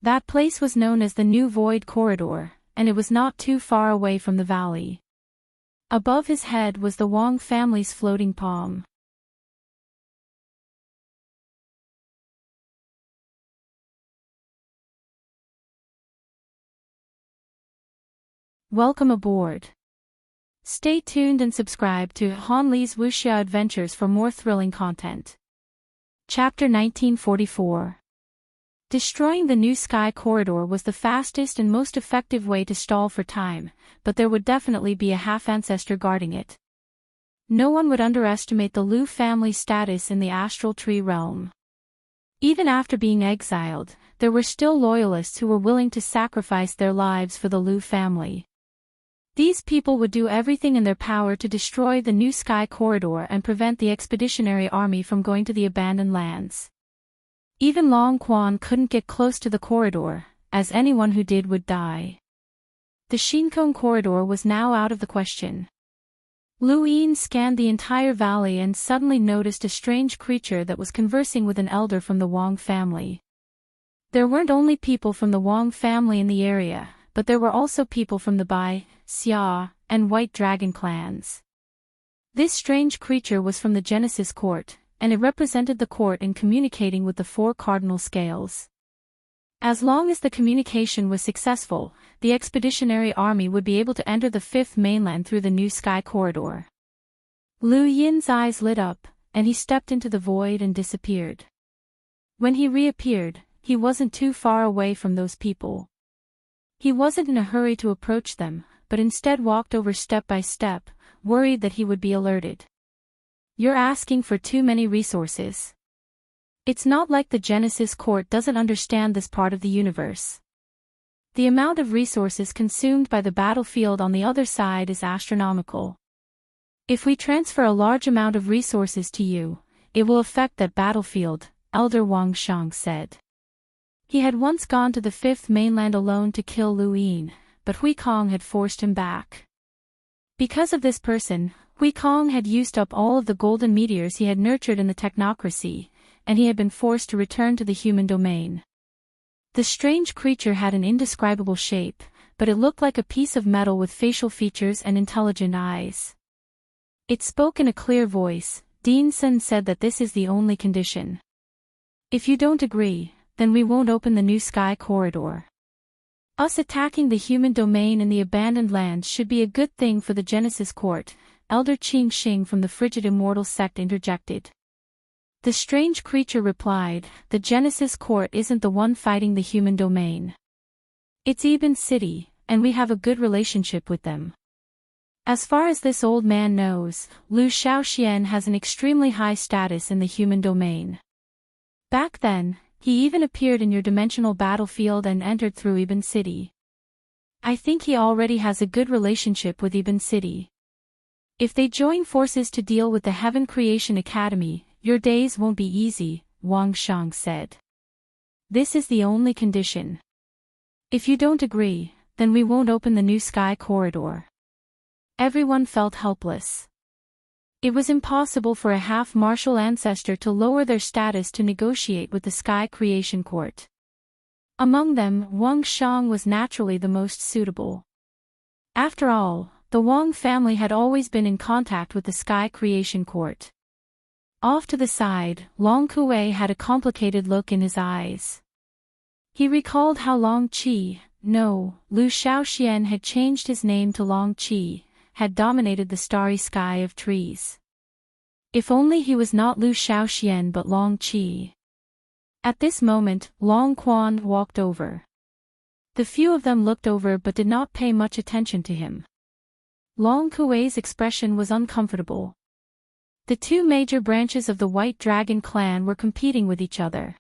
That place was known as the New Void Corridor, and it was not too far away from the valley. Above his head was the Wang family's floating palm. Welcome aboard. Stay tuned and subscribe to Han Li's Wuxia Adventures for more thrilling content. Chapter 1944. Destroying the New Sky Corridor was the fastest and most effective way to stall for time, but there would definitely be a half-ancestor guarding it. No one would underestimate the Lu family's status in the astral tree realm. Even after being exiled, there were still loyalists who were willing to sacrifice their lives for the Lu family. These people would do everything in their power to destroy the New Sky Corridor and prevent the expeditionary army from going to the abandoned lands. Even Long Quan couldn't get close to the corridor, as anyone who did would die. The Shinkong corridor was now out of the question. Lu Yin scanned the entire valley and suddenly noticed a strange creature that was conversing with an elder from the Wang family. There weren't only people from the Wang family in the area, but there were also people from the Bai, Xia, and White Dragon clans. This strange creature was from the Genesis Court, and it represented the court in communicating with the four cardinal scales. As long as the communication was successful, the expeditionary army would be able to enter the fifth mainland through the New Sky Corridor. Lu Yin's eyes lit up, and he stepped into the void and disappeared. When he reappeared, he wasn't too far away from those people. He wasn't in a hurry to approach them, but instead walked over step by step, worried that he would be alerted. You're asking for too many resources. It's not like the Genesis Court doesn't understand this part of the universe. The amount of resources consumed by the battlefield on the other side is astronomical. If we transfer a large amount of resources to you, it will affect that battlefield, Elder Wang Shang said. He had once gone to the fifth mainland alone to kill Lu Yin, but Hui Kong had forced him back. Because of this person, Hui Kong had used up all of the golden meteors he had nurtured in the technocracy, and he had been forced to return to the human domain. The strange creature had an indescribable shape, but it looked like a piece of metal with facial features and intelligent eyes. It spoke in a clear voice. Dean Sun said that this is the only condition. If you don't agree, then we won't open the New Sky Corridor. Us attacking the human domain in the abandoned lands should be a good thing for the Genesis Court, Elder Qing Xing from the Frigid Immortal sect interjected. The strange creature replied, the Genesis Court isn't the one fighting the human domain. It's Ibn City, and we have a good relationship with them. As far as this old man knows, Lu Shaoxian has an extremely high status in the human domain. Back then, he even appeared in your dimensional battlefield and entered through Ibn City. I think he already has a good relationship with Ibn City. If they join forces to deal with the Heaven Creation Academy, your days won't be easy, Wang Shang said. This is the only condition. If you don't agree, then we won't open the New Sky Corridor. Everyone felt helpless. It was impossible for a half-martial ancestor to lower their status to negotiate with the Sky Creation Court. Among them, Wang Shang was naturally the most suitable. After all, the Wang family had always been in contact with the Sky Creation Court. Off to the side, Long Kuei had a complicated look in his eyes. He recalled how Long Lu Shaoxian had changed his name to Long Qi, had dominated the starry sky of trees. If only he was not Lu Shaoxian but Long Qi. At this moment, Long Quan walked over. The few of them looked over but did not pay much attention to him. Long Kuei's expression was uncomfortable. The two major branches of the White Dragon clan were competing with each other.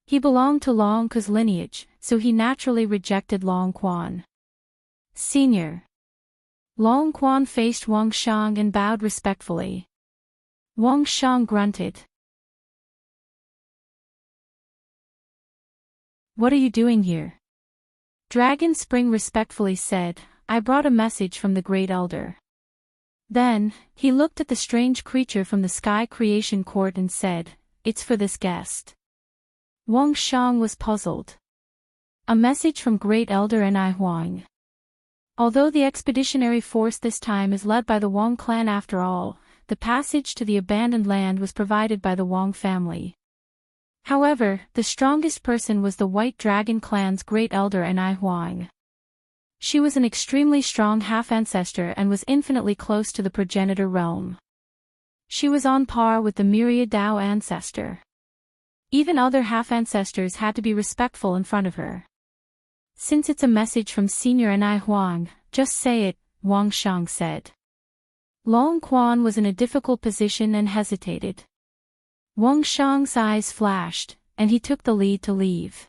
He belonged to Long Ku's lineage, so he naturally rejected Long Quan. Senior. Long Quan faced Wang Shang and bowed respectfully. Wang Shang grunted. What are you doing here? Dragon Spring respectfully said, I brought a message from the Great Elder. Then, he looked at the strange creature from the Sky Creation Court and said, it's for this guest. Wang Shang was puzzled. A message from Great Elder Ni Huang. Although the expeditionary force this time is led by the Wang clan after all, the passage to the abandoned land was provided by the Wang family. However, the strongest person was the White Dragon clan's Great Elder Ni Huang. She was an extremely strong half-ancestor and was infinitely close to the progenitor realm. She was on par with the Myriad Dao ancestor. Even other half-ancestors had to be respectful in front of her. Since it's a message from Senior Ni Huang, just say it, Wang Shang said. Long Quan was in a difficult position and hesitated. Wang Shang's eyes flashed, and he took the lead to leave.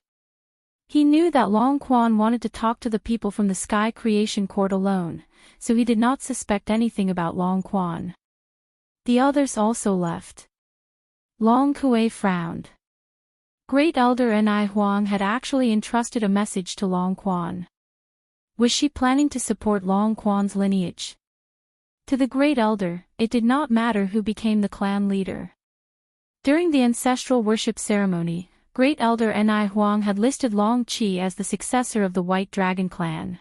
He knew that Long Quan wanted to talk to the people from the Sky Creation Court alone, so he did not suspect anything about Long Quan. The others also left. Long Kuei frowned. Great Elder Ni Huang had actually entrusted a message to Long Quan. Was she planning to support Long Quan's lineage? To the Great Elder, it did not matter who became the clan leader. During the ancestral worship ceremony, Great Elder Ni Huang had listed Long Qi as the successor of the White Dragon clan.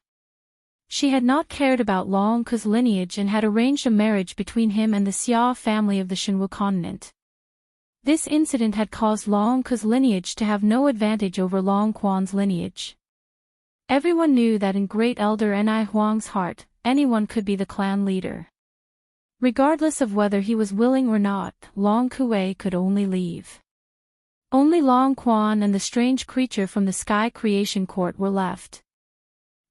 She had not cared about Long Ku's lineage and had arranged a marriage between him and the Xia family of the Shenwu continent. This incident had caused Long Ku's lineage to have no advantage over Long Quan's lineage. Everyone knew that in Great Elder Ni Huang's heart, anyone could be the clan leader. Regardless of whether he was willing or not, Long Kuei could only leave. Only Long Quan and the strange creature from the Sky Creation Court were left.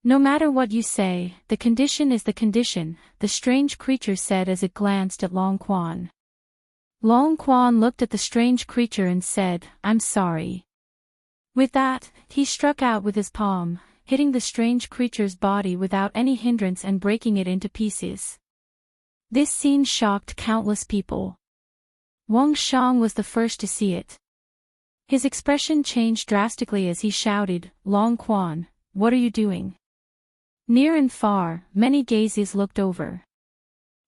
No matter what you say, the condition is the condition, the strange creature said as it glanced at Long Quan. Long Quan looked at the strange creature and said, I'm sorry. With that, he struck out with his palm, hitting the strange creature's body without any hindrance and breaking it into pieces. This scene shocked countless people. Wang Shang was the first to see it. His expression changed drastically as he shouted, Long Quan, what are you doing? Near and far, many gazes looked over.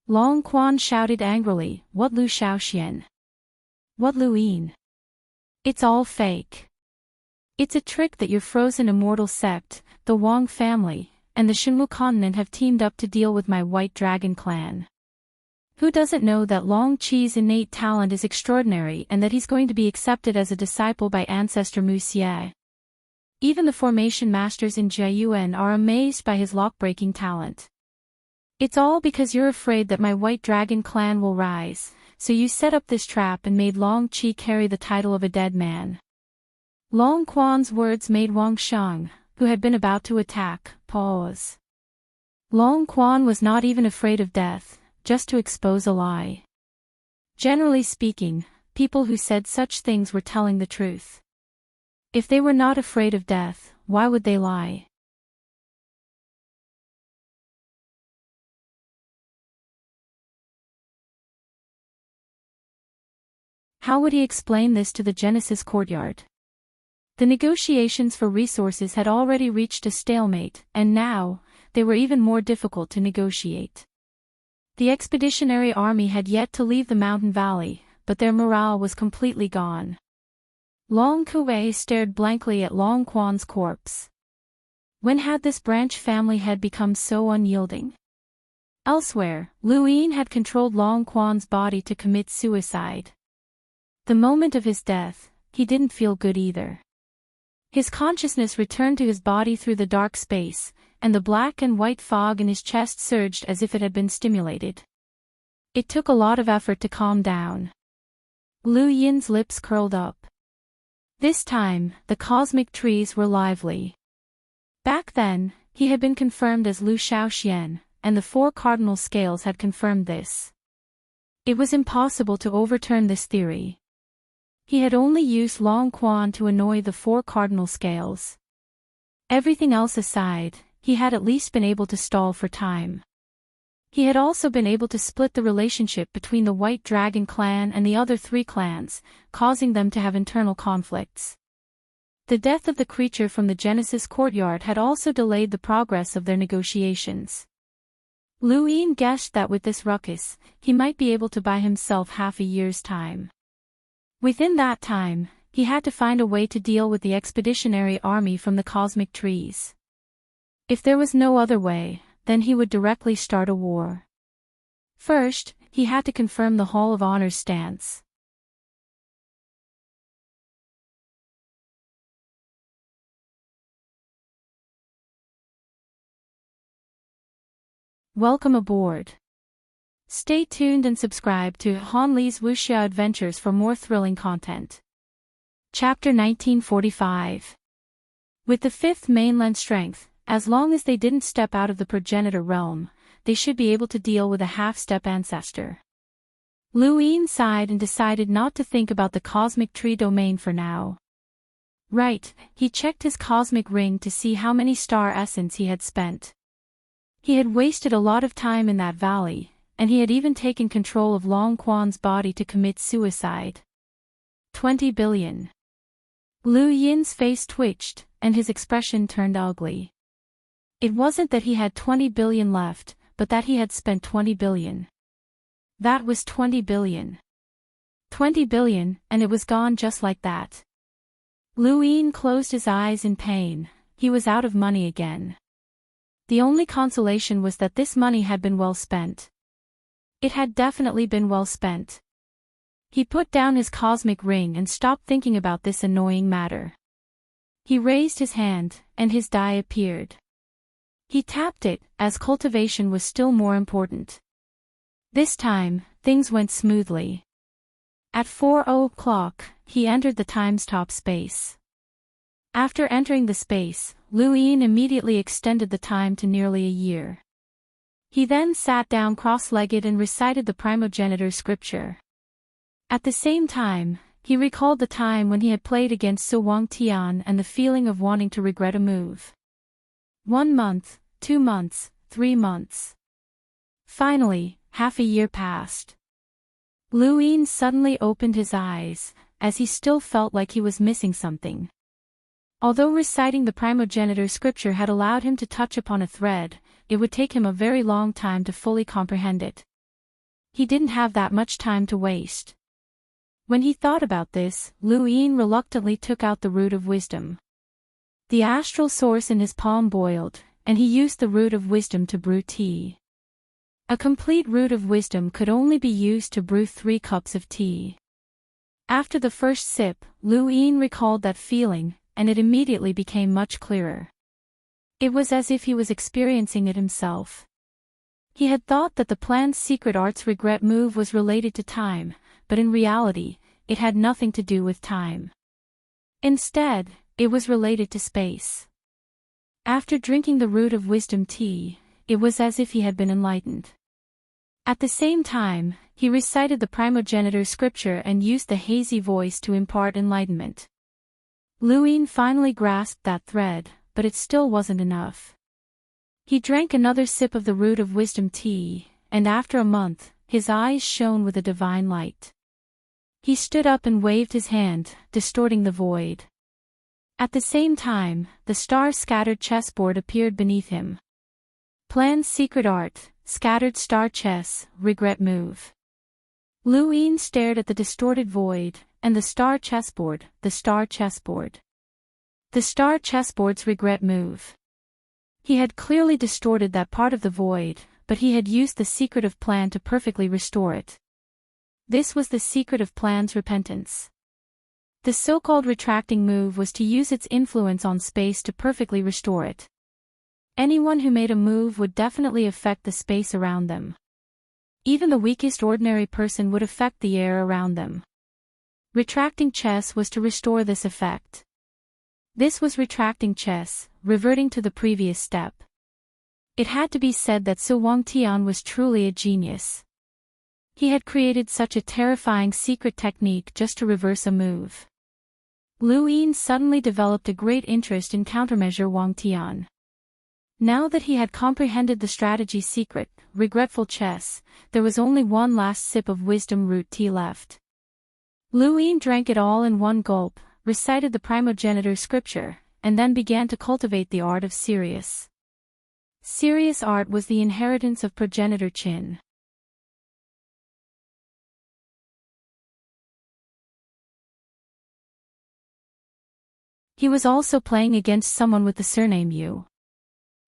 Long Quan shouted angrily, what Lu Shaoxian? What Lu Yin? It's all fake. It's a trick that your frozen immortal sect, the Wang family, and the Shenwu continent have teamed up to deal with my White Dragon clan. Who doesn't know that Long Qi's innate talent is extraordinary and that he's going to be accepted as a disciple by ancestor Mu Xie? Even the formation masters in Jiayuan are amazed by his lock-breaking talent. It's all because you're afraid that my White Dragon clan will rise, so you set up this trap and made Long Qi carry the title of a dead man. Long Quan's words made Wang Shang, who had been about to attack, pause. Long Quan was not even afraid of death, just to expose a lie. Generally speaking, people who said such things were telling the truth. If they were not afraid of death, why would they lie? How would he explain this to the Genesis courtyard? The negotiations for resources had already reached a stalemate, and now, they were even more difficult to negotiate. The expeditionary army had yet to leave the mountain valley, but their morale was completely gone. Long Kuei stared blankly at Long Quan's corpse. When had this branch family head become so unyielding? Elsewhere, Lu Yin had controlled Long Quan's body to commit suicide. The moment of his death, he didn't feel good either. His consciousness returned to his body through the dark space, and the black and white fog in his chest surged as if it had been stimulated. It took a lot of effort to calm down. Lu Yin's lips curled up. This time, the cosmic trees were lively. Back then, he had been confirmed as Lu Shaoxian, and the 4 cardinal scales had confirmed this. It was impossible to overturn this theory. He had only used Long Quan to annoy the 4 cardinal scales. Everything else aside, he had at least been able to stall for time. He had also been able to split the relationship between the White Dragon clan and the other 3 clans, causing them to have internal conflicts. The death of the creature from the Genesis courtyard had also delayed the progress of their negotiations. Lu Yin guessed that with this ruckus, he might be able to buy himself half a year's time. Within that time, he had to find a way to deal with the expeditionary army from the cosmic trees. If there was no other way, then he would directly start a war. First, he had to confirm the Hall of Honor's stance. Welcome aboard. Stay tuned and subscribe to Han Li's Wuxia Adventures for more thrilling content. Chapter 1945. With the 5th mainland strength, as long as they didn't step out of the progenitor realm, they should be able to deal with a half-step ancestor. Lu Yin sighed and decided not to think about the cosmic tree domain for now. Right, he checked his cosmic ring to see how many star essence he had spent. He had wasted a lot of time in that valley, and he had even taken control of Long Quan's body to commit suicide. 20 billion. Lu Yin's face twitched, and his expression turned ugly. It wasn't that he had 20 billion left, but that he had spent 20 billion. That was 20 billion. 20 billion, and it was gone just like that. Lu Yin closed his eyes in pain. He was out of money again. The only consolation was that this money had been well spent. It had definitely been well spent. He put down his cosmic ring and stopped thinking about this annoying matter. He raised his hand, and his die appeared. He tapped it, as cultivation was still more important. This time, things went smoothly. At 4:00, he entered the time-stop space. After entering the space, Lu Yin immediately extended the time to nearly a year. He then sat down cross-legged and recited the primogenitor scripture. At the same time, he recalled the time when he had played against Su Wangtian and the feeling of wanting to regret a move. 1 month, 2 months, 3 months. Finally, half a year passed. Lu Yin suddenly opened his eyes, as he still felt like he was missing something. Although reciting the primogenitor scripture had allowed him to touch upon a thread, it would take him a very long time to fully comprehend it. He didn't have that much time to waste. When he thought about this, Lu Yin reluctantly took out the root of wisdom. The astral source in his palm boiled, and he used the root of wisdom to brew tea. A complete root of wisdom could only be used to brew 3 cups of tea. After the first sip, Lu Yin recalled that feeling, and it immediately became much clearer. It was as if he was experiencing it himself. He had thought that the planned secret arts regret move was related to time, but in reality, it had nothing to do with time. Instead, it was related to space. After drinking the root of wisdom tea, it was as if he had been enlightened. At the same time, he recited the primogenitor scripture and used the hazy voice to impart enlightenment. Lu Yin finally grasped that thread, but it still wasn't enough. He drank another sip of the root of wisdom tea, and after a month, his eyes shone with a divine light. He stood up and waved his hand, distorting the void. At the same time, the star-scattered chessboard appeared beneath him. Plan's secret art, scattered star chess, regret move. Lu Yin stared at the distorted void, and the star chessboard, the star chessboard. The star chessboard's regret move. He had clearly distorted that part of the void, but he had used the secret of Plan to perfectly restore it. This was the secret of Plan's repentance. The so-called retracting move was to use its influence on space to perfectly restore it. Anyone who made a move would definitely affect the space around them. Even the weakest ordinary person would affect the air around them. Retracting chess was to restore this effect. This was retracting chess, reverting to the previous step. It had to be said that Su Wangtian was truly a genius. He had created such a terrifying secret technique just to reverse a move. Lu Yin suddenly developed a great interest in countermeasure Wangtian. Now that he had comprehended the strategy secret, regretful chess, there was only one last sip of wisdom root tea left. Lu Yin drank it all in one gulp, recited the primogenitor scripture, and then began to cultivate the art of serious. Serious art was the inheritance of progenitor Qin. He was also playing against someone with the surname Yu.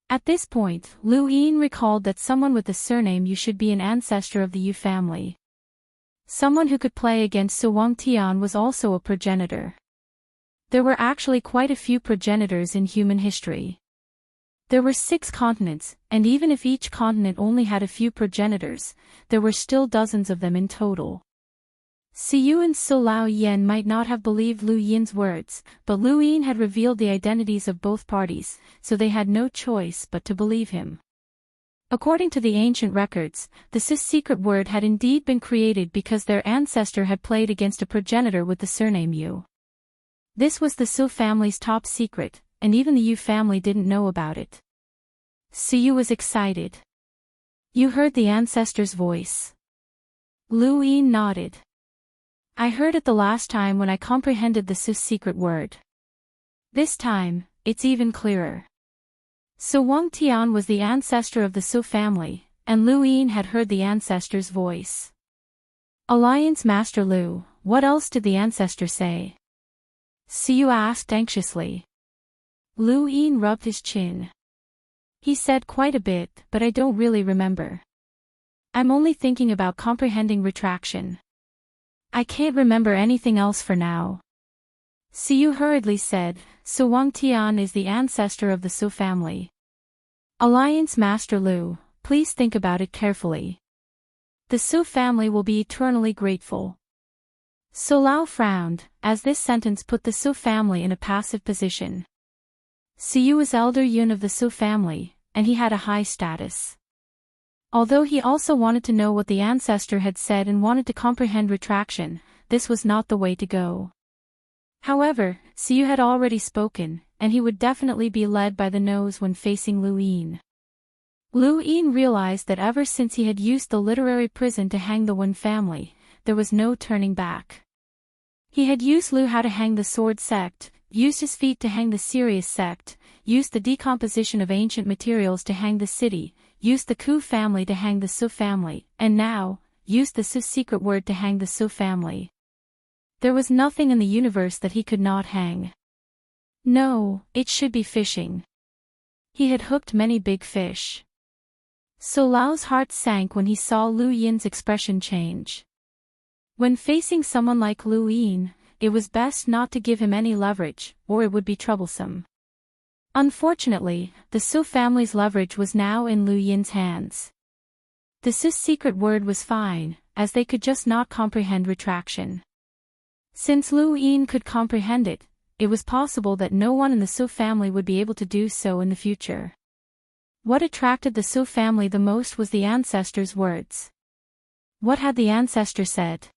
At this point, Lu Yin recalled that someone with the surname Yu should be an ancestor of the Yu family. Someone who could play against Su Wangtian was also a progenitor. There were actually quite a few progenitors in human history. There were 6 continents, and even if each continent only had a few progenitors, there were still dozens of them in total. Si Yu and Su Lao Yen might not have believed Lu Yin's words, but Lu Yin had revealed the identities of both parties, so they had no choice but to believe him. According to the ancient records, the Su secret word had indeed been created because their ancestor had played against a progenitor with the surname Yu. This was the Su family's top secret, and even the Yu family didn't know about it. Si Yu was excited. You heard the ancestor's voice. Lu Yin nodded. I heard it the last time when I comprehended the Su secret word. This time, it's even clearer. Su Wangtian was the ancestor of the Su family, and Lu Yin had heard the ancestor's voice. Alliance Master Lu, what else did the ancestor say? Si Yu asked anxiously. Lu Yin rubbed his chin. He said quite a bit, but I don't really remember. I'm only thinking about comprehending retraction. I can't remember anything else for now. Si Yu hurriedly said, Su Wangtian is the ancestor of the Su family. Alliance Master Lu, please think about it carefully. The Su family will be eternally grateful. Su Lao frowned, as this sentence put the Su family in a passive position. Si Yu was elder Yun of the Su family, and he had a high status. Although he also wanted to know what the ancestor had said and wanted to comprehend retraction, this was not the way to go. However, Si Yu had already spoken, and he would definitely be led by the nose when facing Lu Yin. Lu Yin realized that ever since he had used the literary prison to hang the Wen family, there was no turning back. He had used Lu how to hang the sword sect, used his feet to hang the serious sect, used the decomposition of ancient materials to hang the city, used the Ku family to hang the Su family, and now, used the Su secret word to hang the Su family. There was nothing in the universe that he could not hang. No, it should be fishing. He had hooked many big fish. Su Lao's heart sank when he saw Lu Yin's expression change. When facing someone like Lu Yin, it was best not to give him any leverage, or it would be troublesome. Unfortunately, the Su family's leverage was now in Lu Yin's hands. The Su secret word was fine, as they could just not comprehend retraction. Since Lu Yin could comprehend it, it was possible that no one in the Su family would be able to do so in the future. What attracted the Su family the most was the ancestor's words. What had the ancestor said?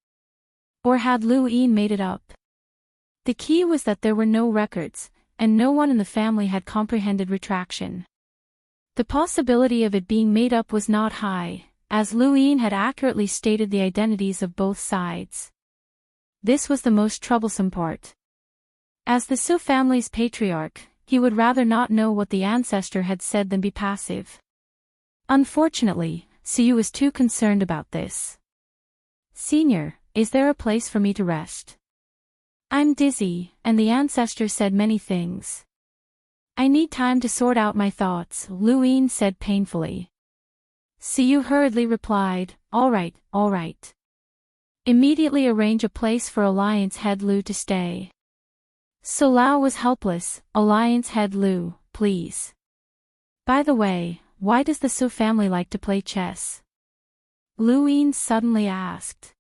Or had Lu Yin made it up? The key was that there were no records, and no one in the family had comprehended retraction. The possibility of it being made up was not high, as Lu Yin had accurately stated the identities of both sides. This was the most troublesome part. As the Su family's patriarch, he would rather not know what the ancestor had said than be passive. Unfortunately, Siyu was too concerned about this. Senior, is there a place for me to rest? I'm dizzy, and the ancestor said many things. I need time to sort out my thoughts, Luin said painfully. Siyu hurriedly replied, all right. Immediately arrange a place for Alliance Head Lu to stay. Solao was helpless. Alliance Head Lu, please. By the way, why does the Su family like to play chess? Luin suddenly asked.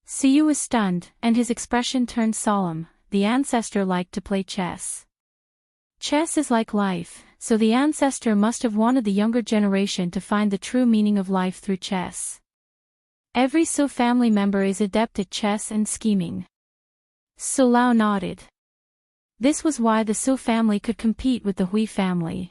Siyu was stunned, and his expression turned solemn. The ancestor liked to play chess. Chess is like life, so the ancestor must have wanted the younger generation to find the true meaning of life through chess. Every Su family member is adept at chess and scheming. Solao nodded. This was why the Su family could compete with the Hui family.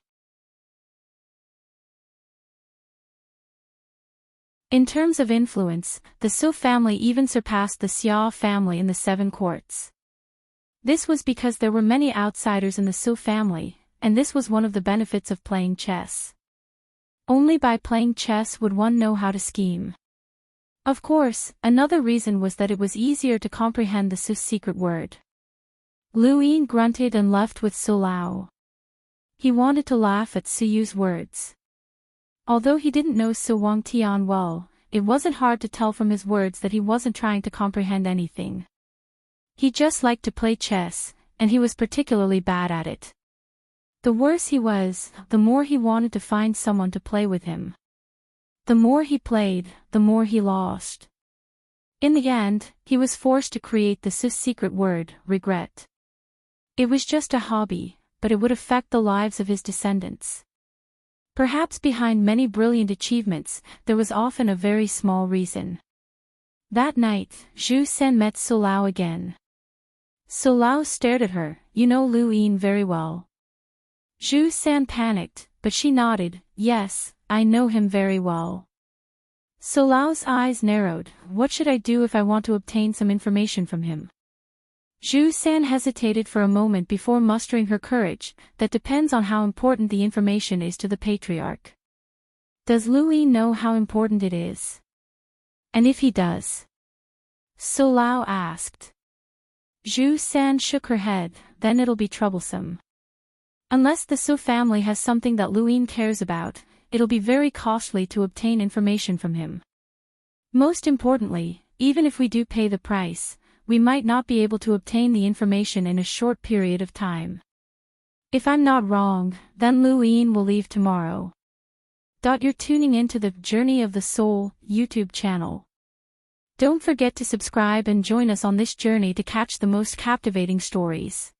In terms of influence, the Su family even surpassed the Xia family in the Seven Courts. This was because there were many outsiders in the Su family, and this was one of the benefits of playing chess. Only by playing chess would one know how to scheme. Of course, another reason was that it was easier to comprehend the Su's secret word. Luin grunted and left with Solao. He wanted to laugh at Siyu's words. Although he didn't know Su Wangtian well, it wasn't hard to tell from his words that he wasn't trying to comprehend anything. He just liked to play chess, and he was particularly bad at it. The worse he was, the more he wanted to find someone to play with him. The more he played, the more he lost. In the end, he was forced to create the Su's secret word, regret. It was just a hobby, but it would affect the lives of his descendants. Perhaps behind many brilliant achievements, there was often a very small reason. That night, Zhu Sen met Solao again. Solao stared at her. You know Luin very well. Zhu Sen panicked, but she nodded. Yes, I know him very well. Solao's eyes narrowed. What should I do if I want to obtain some information from him? Zhu San hesitated for a moment before mustering her courage. That depends on how important the information is to the patriarch. Does Luin know how important it is? And if he does? Solao asked. Zhu San shook her head. Then it'll be troublesome. Unless the Su family has something that Luin cares about, it'll be very costly to obtain information from him. Most importantly, even if we do pay the price, we might not be able to obtain the information in a short period of time. If I'm not wrong, then Luin will leave tomorrow. You're tuning into the Journey of the Soul YouTube channel. Don't forget to subscribe and join us on this journey to catch the most captivating stories.